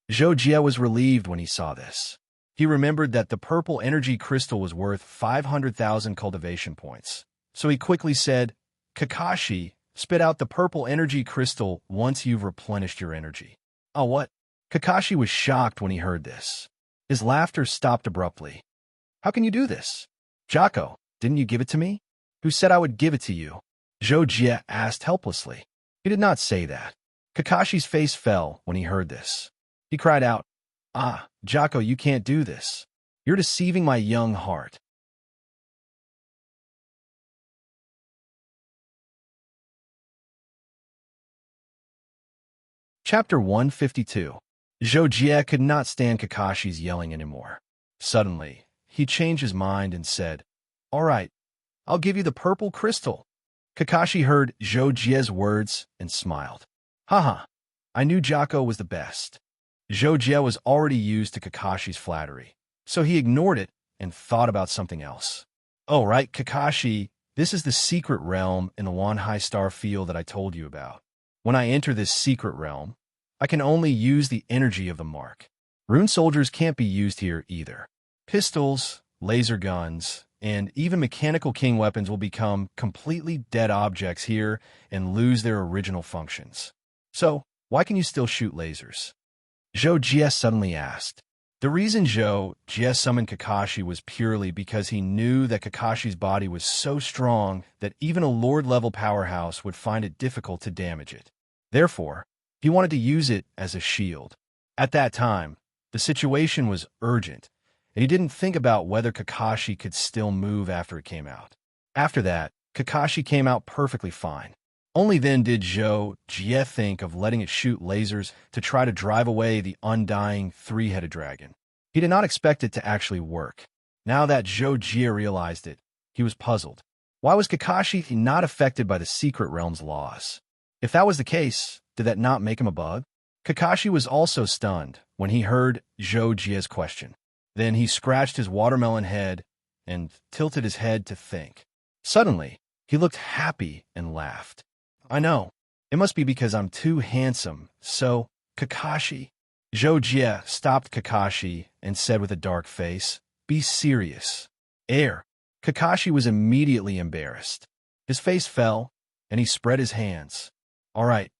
Jie was relieved when he saw this. He remembered that the purple energy crystal was worth 500,000 cultivation points. So he quickly said, "Kakashi, spit out the purple energy crystal once you've replenished your energy." "Oh, what?" Kakashi was shocked when he heard this. His laughter stopped abruptly. "How can you do this?" "Jocko, didn't you give it to me?" "Who said I would give it to you?" Jie asked helplessly. He did not say that. Kakashi's face fell when he heard this. He cried out, "Ah, Jocko, you can't do this. You're deceiving my young heart." Chapter 152. Jie could not stand Kakashi's yelling anymore. Suddenly, he changed his mind and said, "All right, I'll give you the purple crystal." Kakashi heard Jie's words and smiled. Haha, I knew Jocko was the best. Jie was already used to Kakashi's flattery, so he ignored it and thought about something else. "Oh, right, Kakashi, this is the secret realm in the Wanhai Star field that I told you about. When I enter this secret realm, I can only use the energy of the mark. Rune soldiers can't be used here either. Pistols, laser guns, and even mechanical king weapons will become completely dead objects here and lose their original functions. So, why can you still shoot lasers?" Jie suddenly asked. The reason Jie summoned Kakashi was purely because he knew that Kakashi's body was so strong that even a Lord-level powerhouse would find it difficult to damage it. Therefore, he wanted to use it as a shield. At that time, the situation was urgent, and he didn't think about whether Kakashi could still move after it came out. After that, Kakashi came out perfectly fine. Only then did Jie think of letting it shoot lasers to try to drive away the undying three-headed dragon. He did not expect it to actually work. Now that Jie realized it, he was puzzled. Why was Kakashi not affected by the secret realm's laws? If that was the case, did that not make him a bug? Kakashi was also stunned when he heard Jie's question. Then he scratched his watermelon head and tilted his head to think. Suddenly, he looked happy and laughed. "I know. It must be because I'm too handsome. So, Kakashi..." Jie stopped Kakashi and said with a dark face, "Be serious." Kakashi was immediately embarrassed. His face fell, and he spread his hands. "All right.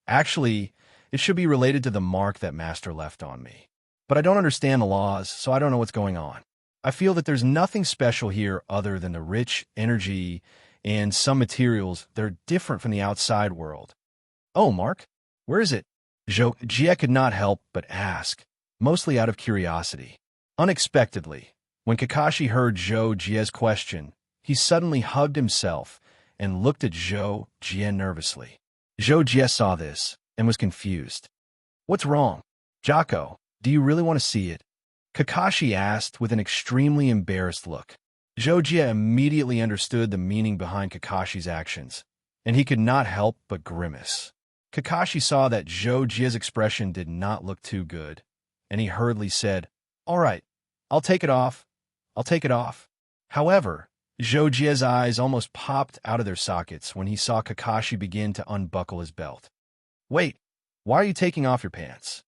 Actually, it should be related to the mark that Master left on me. But I don't understand the laws, so I don't know what's going on. I feel that there's nothing special here other than the rich energy and some materials that are different from the outside world." "Oh, Mark, where is it?" Jie could not help but ask, mostly out of curiosity. Unexpectedly, when Kakashi heard Jie's question, he suddenly hugged himself and looked at Jie nervously. Jie saw this and was confused. "What's wrong? Jocko, do you really want to see it?" Kakashi asked with an extremely embarrassed look. Jie immediately understood the meaning behind Kakashi's actions, and he could not help but grimace. Kakashi saw that Zhou expression did not look too good, and he hurriedly said, "All right, I'll take it off. I'll take it off." However, Zhou eyes almost popped out of their sockets when he saw Kakashi begin to unbuckle his belt. "Wait, why are you taking off your pants?"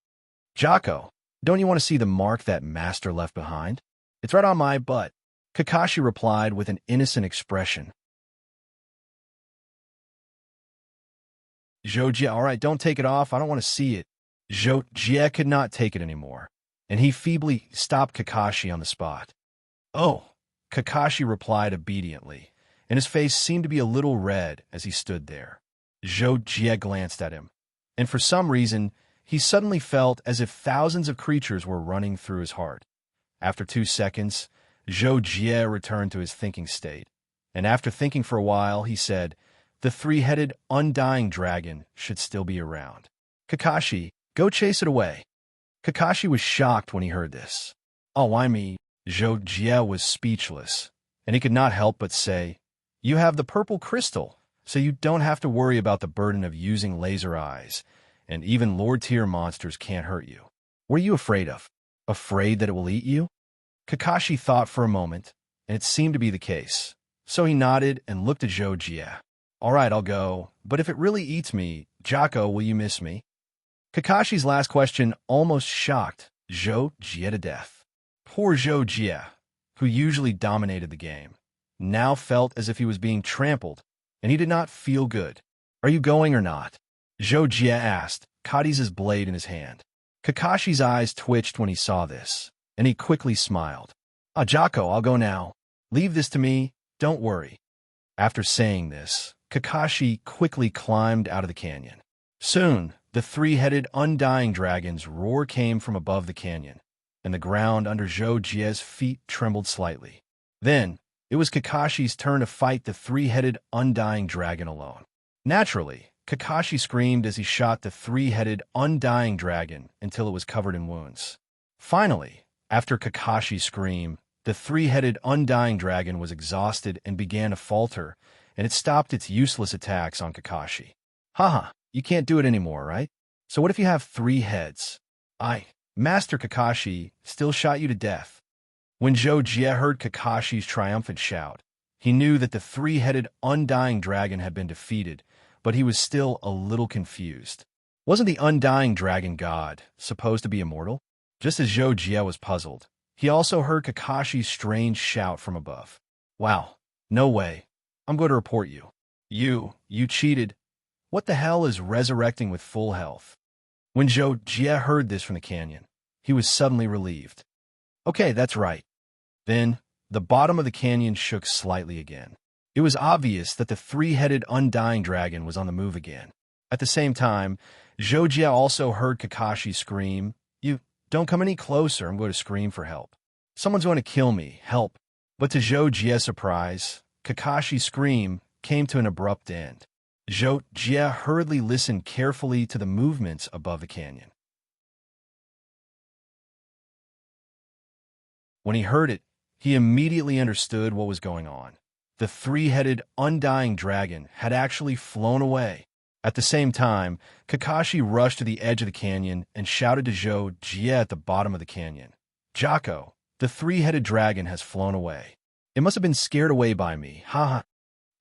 "Jocko, don't you want to see the mark that master left behind? It's right on my butt," Kakashi replied with an innocent expression. Zhou, "All right, don't take it off. I don't want to see it." Zhou could not take it anymore, and he feebly stopped Kakashi on the spot. "Oh," Kakashi replied obediently, and his face seemed to be a little red as he stood there. Zhou glanced at him, and for some reason, he suddenly felt as if thousands of creatures were running through his heart. After 2 seconds, Zhou returned to his thinking state, and after thinking for a while, he said, "The three-headed, undying dragon should still be around. Kakashi, go chase it away." Kakashi was shocked when he heard this. "Oh, I mean," Zhou was speechless, and he could not help but say, "You have the purple crystal, so you don't have to worry about the burden of using laser eyes, and even Lord-tier monsters can't hurt you. What are you afraid of? Afraid that it will eat you?" Kakashi thought for a moment, and it seemed to be the case. So he nodded and looked at Zhou. "All right, I'll go, but if it really eats me, Jocko, will you miss me?" Kakashi's last question almost shocked Zhou to death. Poor Zhou, who usually dominated the game, now felt as if he was being trampled, and he did not feel good. "Are you going or not?" Zhou asked, Kadi's blade in his hand. Kakashi's eyes twitched when he saw this, and he quickly smiled. "Ah, Jocko, I'll go now. Leave this to me, don't worry." After saying this, Kakashi quickly climbed out of the canyon. Soon, the three-headed, undying dragon's roar came from above the canyon, and the ground under Zhou's feet trembled slightly. Then, it was Kakashi's turn to fight the three-headed, undying dragon alone. Naturally, Kakashi screamed as he shot the three-headed, undying dragon until it was covered in wounds. Finally, after Kakashi's scream, the three-headed, undying dragon was exhausted and began to falter, and it stopped its useless attacks on Kakashi. "Haha, you can't do it anymore, right? So what if you have 3 heads? Master Kakashi still shot you to death." When Zhou heard Kakashi's triumphant shout, he knew that the three-headed, undying dragon had been defeated, but he was still a little confused. Wasn't the undying dragon god supposed to be immortal? Just as Zhou was puzzled, he also heard Kakashi's strange shout from above. "Wow, no way. I'm going to report you. You cheated. What the hell is resurrecting with full health?" When Zhou heard this from the canyon, he was suddenly relieved. "Okay, that's right." Then, the bottom of the canyon shook slightly again. It was obvious that the three-headed undying dragon was on the move again. At the same time, Zhou also heard Kakashi scream, "You don't come any closer, I'm going to scream for help. Someone's going to kill me, help." But to Zhou's surprise, Kakashi's scream came to an abrupt end. Zhou hurriedly listened carefully to the movements above the canyon. When he heard it, he immediately understood what was going on. The three-headed, undying dragon had actually flown away. At the same time, Kakashi rushed to the edge of the canyon and shouted to Zhou at the bottom of the canyon, "Jocko, the three-headed dragon has flown away. It must have been scared away by me, haha."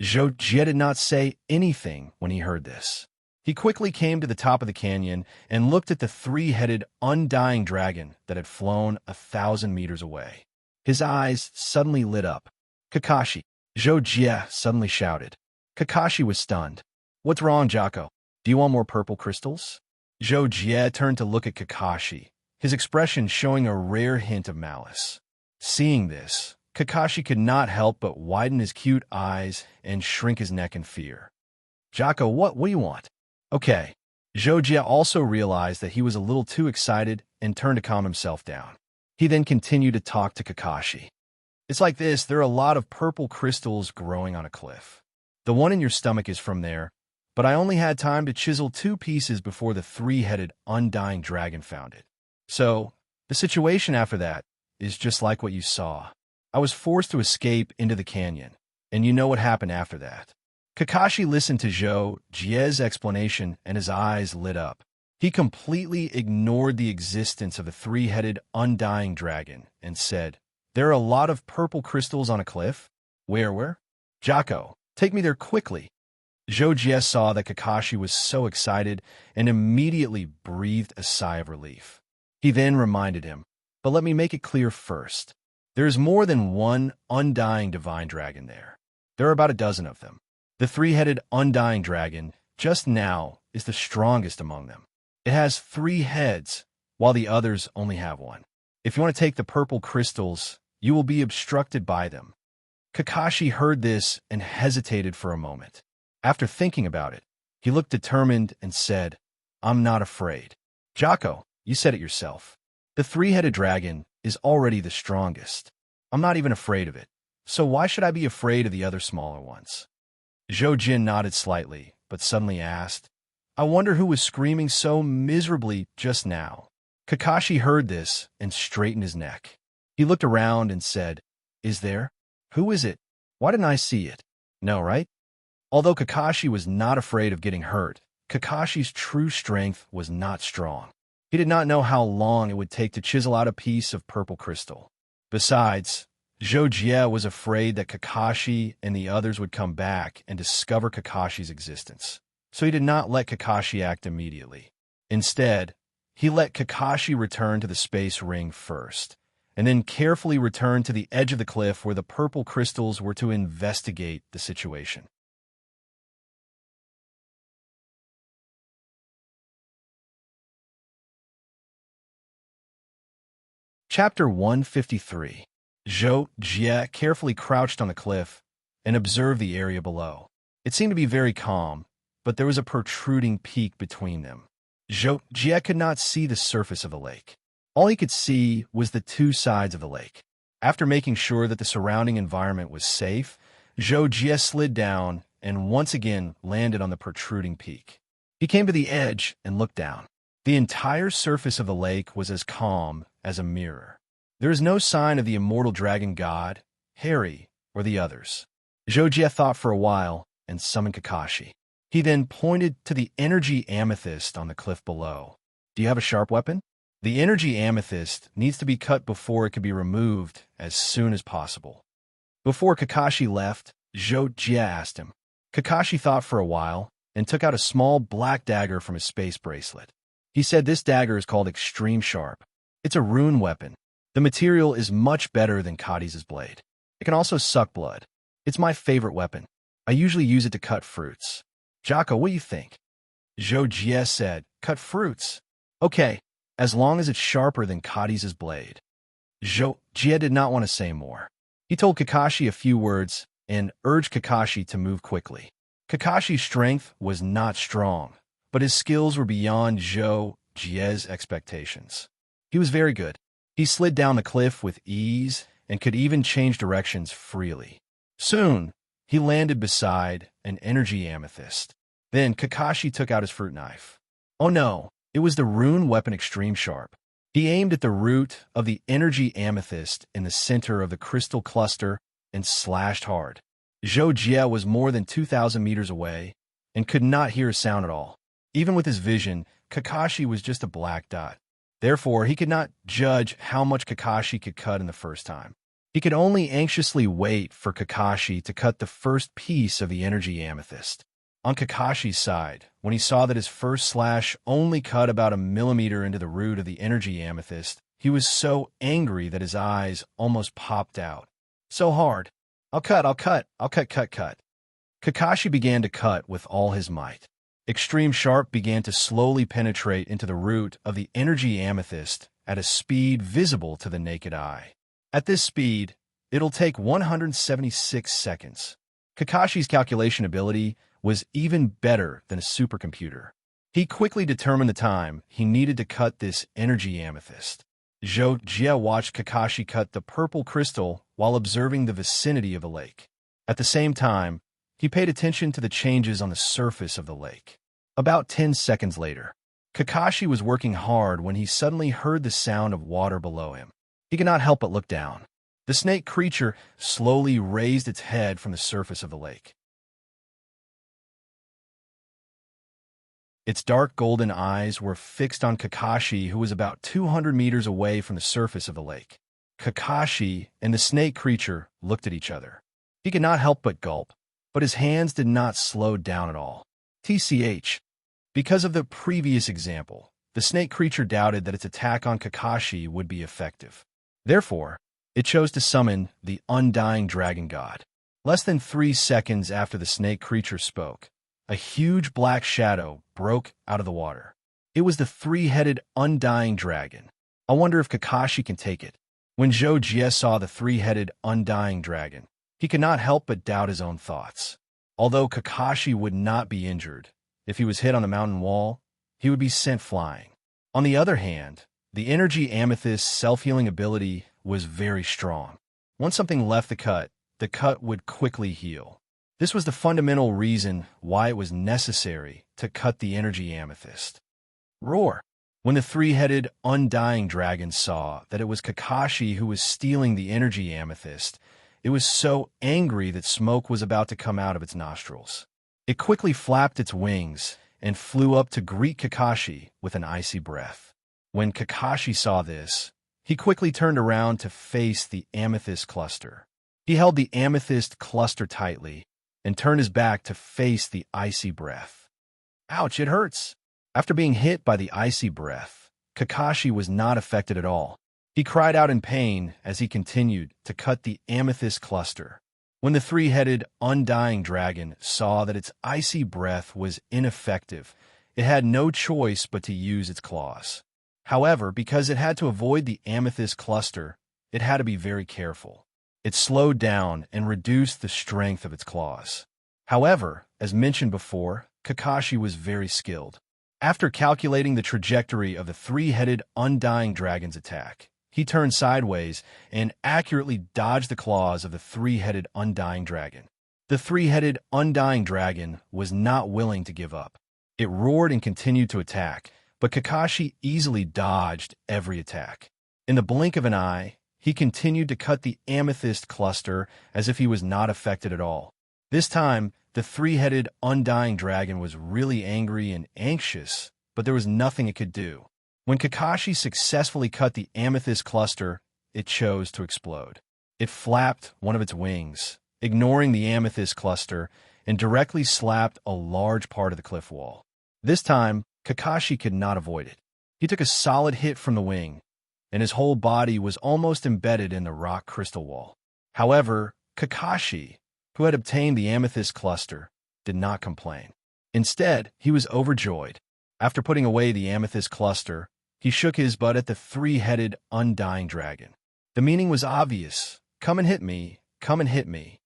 Zhou did not say anything when he heard this. He quickly came to the top of the canyon and looked at the three-headed, undying dragon that had flown 1,000 meters away. His eyes suddenly lit up. "Kakashi!" Zhou suddenly shouted. Kakashi was stunned. "What's wrong, Jocko? Do you want more purple crystals?" Zhou turned to look at Kakashi, his expression showing a rare hint of malice. Seeing this, Kakashi could not help but widen his cute eyes and shrink his neck in fear. "Jocko, what do you want?" "Okay." Zhou also realized that he was a little too excited and turned to calm himself down. He then continued to talk to Kakashi. "It's like this, there are a lot of purple crystals growing on a cliff. The one in your stomach is from there, but I only had time to chisel 2 pieces before the three-headed, undying dragon found it. So, the situation after that is just like what you saw. I was forced to escape into the canyon, and you know what happened after that. Kakashi listened to Zhou Jie's explanation and his eyes lit up. He completely ignored the existence of the three-headed undying dragon and said, "There are a lot of purple crystals on a cliff? Where? Jocko, take me there quickly." Zhou Jie saw that Kakashi was so excited and immediately breathed a sigh of relief. He then reminded him, "But let me make it clear first. There is more than one undying divine dragon there. There are about a dozen of them. The three-headed undying dragon, just now, is the strongest among them. It has 3 heads, while the others only have 1. If you want to take the purple crystals, you will be obstructed by them." Kakashi heard this and hesitated for a moment. After thinking about it, he looked determined and said, "I'm not afraid." "Jocko, you said it yourself. The three-headed dragon is already the strongest. I'm not even afraid of it, so why should I be afraid of the other smaller ones?" Zhou Jin nodded slightly, but suddenly asked, "I wonder who was screaming so miserably just now." Kakashi heard this and straightened his neck. He looked around and said, "Is there? Who is it? Why didn't I see it? No, right?" Although Kakashi was not afraid of getting hurt, Kakashi's true strength was not strong. He did not know how long it would take to chisel out a piece of purple crystal. Besides, Zhou Jie was afraid that Kakashi and the others would come back and discover Kakashi's existence, so he did not let Kakashi act immediately. Instead, he let Kakashi return to the space ring first, and then carefully return to the edge of the cliff where the purple crystals were to investigate the situation. Chapter 153. Zhou Jie carefully crouched on the cliff and observed the area below. It seemed to be very calm, but there was a protruding peak between them. Zhou Jie could not see the surface of the lake. All he could see was the 2 sides of the lake. After making sure that the surrounding environment was safe, Zhou Jie slid down and once again landed on the protruding peak. He came to the edge and looked down. The entire surface of the lake was as calm as a mirror. There is no sign of the immortal dragon god, Harry, or the others. Zhou Jie thought for a while and summoned Kakashi. He then pointed to the energy amethyst on the cliff below. "Do you have a sharp weapon?" The energy amethyst needs to be cut before it can be removed as soon as possible. Before Kakashi left, Zhou Jie asked him. Kakashi thought for a while and took out a small black dagger from his space bracelet. He said this dagger is called Extreme Sharp. It's a rune weapon. The material is much better than Kadi's blade. It can also suck blood. It's my favorite weapon. I usually use it to cut fruits. Jocko, what do you think? Zhou Jie said, "Cut fruits? Okay, as long as it's sharper than Kadi's blade." Zhou Jie did not want to say more. He told Kakashi a few words and urged Kakashi to move quickly. Kakashi's strength was not strong, but his skills were beyond Zhou Jie's expectations. He was very good. He slid down the cliff with ease and could even change directions freely. Soon, he landed beside an energy amethyst. Then Kakashi took out his fruit knife. Oh no, it was the rune weapon Extreme Sharp. He aimed at the root of the energy amethyst in the center of the crystal cluster and slashed hard. Zhou Jie was more than 2,000 meters away and could not hear a sound at all. Even with his vision, Kakashi was just a black dot. Therefore, he could not judge how much Kakashi could cut in the first time. He could only anxiously wait for Kakashi to cut the first piece of the energy amethyst. On Kakashi's side, when he saw that his first slash only cut about a millimeter into the root of the energy amethyst, he was so angry that his eyes almost popped out. "So hard. I'll cut. Kakashi began to cut with all his might. Extreme Sharp began to slowly penetrate into the root of the energy amethyst at a speed visible to the naked eye. At this speed, it'll take 176 seconds. Kakashi's calculation ability was even better than a supercomputer. He quickly determined the time he needed to cut this energy amethyst. Zhou Jie watched Kakashi cut the purple crystal while observing the vicinity of the lake. At the same time, he paid attention to the changes on the surface of the lake. About 10 seconds later, Kakashi was working hard when he suddenly heard the sound of water below him. He could not help but look down. The snake creature slowly raised its head from the surface of the lake. Its dark golden eyes were fixed on Kakashi, who was about 200 meters away from the surface of the lake. Kakashi and the snake creature looked at each other. He could not help but gulp, but his hands did not slow down at all. TCH. Because of the previous example, the snake creature doubted that its attack on Kakashi would be effective. Therefore, it chose to summon the undying dragon god. Less than 3 seconds after the snake creature spoke, a huge black shadow broke out of the water. It was the 3-headed undying dragon. I wonder if Kakashi can take it. When Jie saw the 3-headed undying dragon, he could not help but doubt his own thoughts. Although Kakashi would not be injured, if he was hit on the mountain wall, he would be sent flying. On the other hand, the energy amethyst's self-healing ability was very strong. Once something left the cut would quickly heal. This was the fundamental reason why it was necessary to cut the energy amethyst. Roar! When the 3-headed undying dragon saw that it was Kakashi who was stealing the energy amethyst, it was so angry that smoke was about to come out of its nostrils. It quickly flapped its wings and flew up to greet Kakashi with an icy breath. When Kakashi saw this, he quickly turned around to face the amethyst cluster. He held the amethyst cluster tightly and turned his back to face the icy breath. Ouch, it hurts! After being hit by the icy breath, Kakashi was not affected at all. He cried out in pain as he continued to cut the amethyst cluster. When the 3-headed undying dragon saw that its icy breath was ineffective, it had no choice but to use its claws. However, because it had to avoid the amethyst cluster, it had to be very careful. It slowed down and reduced the strength of its claws. However, as mentioned before, Kakashi was very skilled. After calculating the trajectory of the 3-headed undying dragon's attack, he turned sideways and accurately dodged the claws of the 3-headed undying dragon. The 3-headed undying dragon was not willing to give up. It roared and continued to attack, but Kakashi easily dodged every attack. In the blink of an eye, he continued to cut the amethyst cluster as if he was not affected at all. This time, the 3-headed undying dragon was really angry and anxious, but there was nothing it could do. When Kakashi successfully cut the amethyst cluster, it chose to explode. It flapped one of its wings, ignoring the amethyst cluster, and directly slapped a large part of the cliff wall. This time, Kakashi could not avoid it. He took a solid hit from the wing, and his whole body was almost embedded in the rock crystal wall. However, Kakashi, who had obtained the amethyst cluster, did not complain. Instead, he was overjoyed. After putting away the amethyst cluster, he shook his butt at the 3-headed undying dragon. The meaning was obvious. Come and hit me. Come and hit me.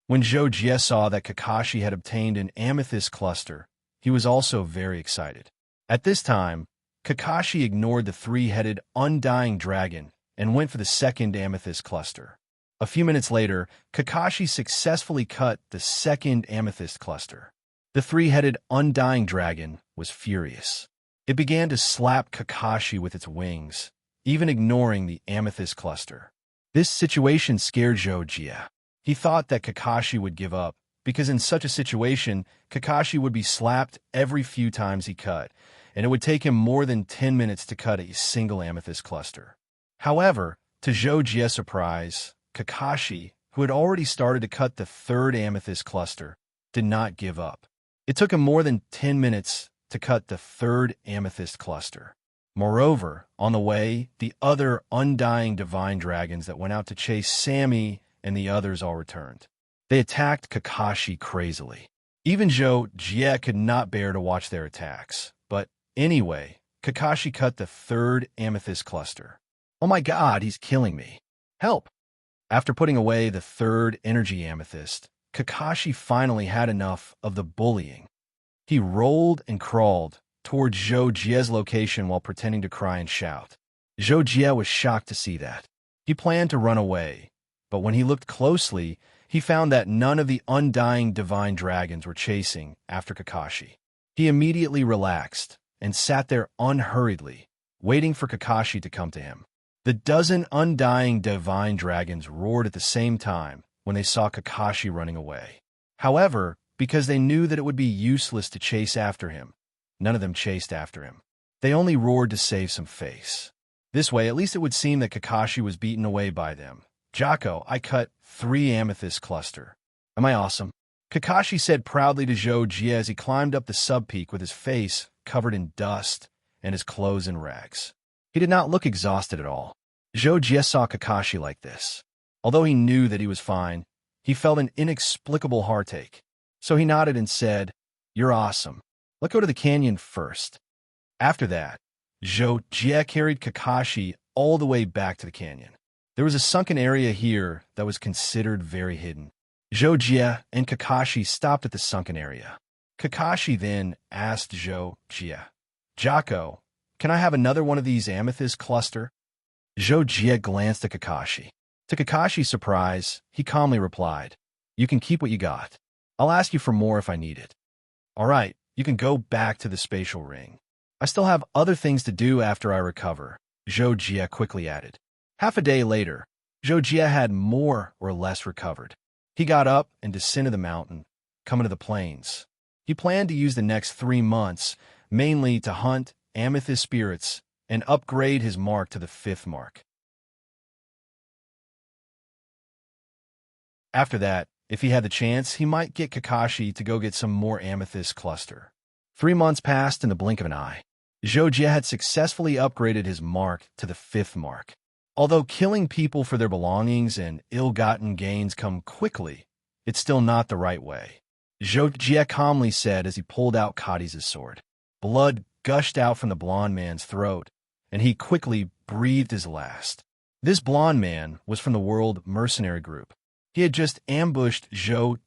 When Jie saw that Kakashi had obtained an amethyst cluster, he was also very excited. At this time, Kakashi ignored the 3-headed undying dragon and went for the second amethyst cluster. A few minutes later, Kakashi successfully cut the second amethyst cluster. The 3-headed undying dragon was furious. It began to slap Kakashi with its wings, even ignoring the amethyst cluster. This situation scared Jie. He thought that Kakashi would give up, because in such a situation, Kakashi would be slapped every few times he cut, and it would take him more than 10 minutes to cut a single amethyst cluster. However, to Jie's surprise, Kakashi, who had already started to cut the third amethyst cluster, did not give up. It took him more than 10 minutes to cut the third amethyst cluster. Moreover, on the way, the other undying divine dragons that went out to chase Sammy and the others all returned. They attacked Kakashi crazily. Even Jie could not bear to watch their attacks. But anyway, Kakashi cut the third amethyst cluster. Oh my god, he's killing me. Help! After putting away the third energy amethyst, Kakashi finally had enough of the bullying. He rolled and crawled toward Jie's location while pretending to cry and shout. Jie was shocked to see that. He planned to run away, but when he looked closely, he found that none of the undying divine dragons were chasing after Kakashi. He immediately relaxed and sat there unhurriedly, waiting for Kakashi to come to him. The dozen undying divine dragons roared at the same time when they saw Kakashi running away. However, because they knew that it would be useless to chase after him, none of them chased after him. They only roared to save some face. This way, at least it would seem that Kakashi was beaten away by them. "Jocko, I cut 3 amethyst cluster. Am I awesome?" Kakashi said proudly to Joe as he climbed up the sub-peak with his face covered in dust and his clothes in rags. He did not look exhausted at all. Joe saw Kakashi like this. Although he knew that he was fine, he felt an inexplicable heartache. So he nodded and said, "You're awesome. Let's go to the canyon first." After that, Joe carried Kakashi all the way back to the canyon. There was a sunken area here that was considered very hidden. Joe and Kakashi stopped at the sunken area. Kakashi then asked Joe, "Jocko, can I have another one of these amethyst cluster?" Joe glanced at Kakashi. To Kakashi's surprise, he calmly replied, "You can keep what you got. I'll ask you for more if I need it." "All right, you can go back to the spatial ring. I still have other things to do after I recover," Joe quickly added. Half a day later, Joe had more or less recovered. He got up and descended the mountain, coming to the plains. He planned to use the next 3 months mainly to hunt amethyst spirits and upgrade his mark to the 5th mark. After that, if he had the chance, he might get Kakashi to go get some more amethyst cluster. 3 months passed in the blink of an eye. Joe had successfully upgraded his mark to the 5th mark. Although killing people for their belongings and ill-gotten gains come quickly, it's still not the right way. Joe calmly said as he pulled out Kadi's sword. Blood gushed out from the blond man's throat, and he quickly breathed his last. This blond man was from the World Mercenary Group. He had just ambushed Joe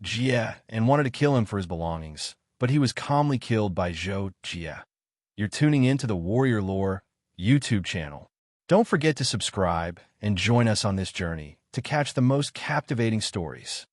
and wanted to kill him for his belongings, but he was calmly killed by Joe. You're tuning into the Warrior Lore YouTube channel. Don't forget to subscribe and join us on this journey to catch the most captivating stories.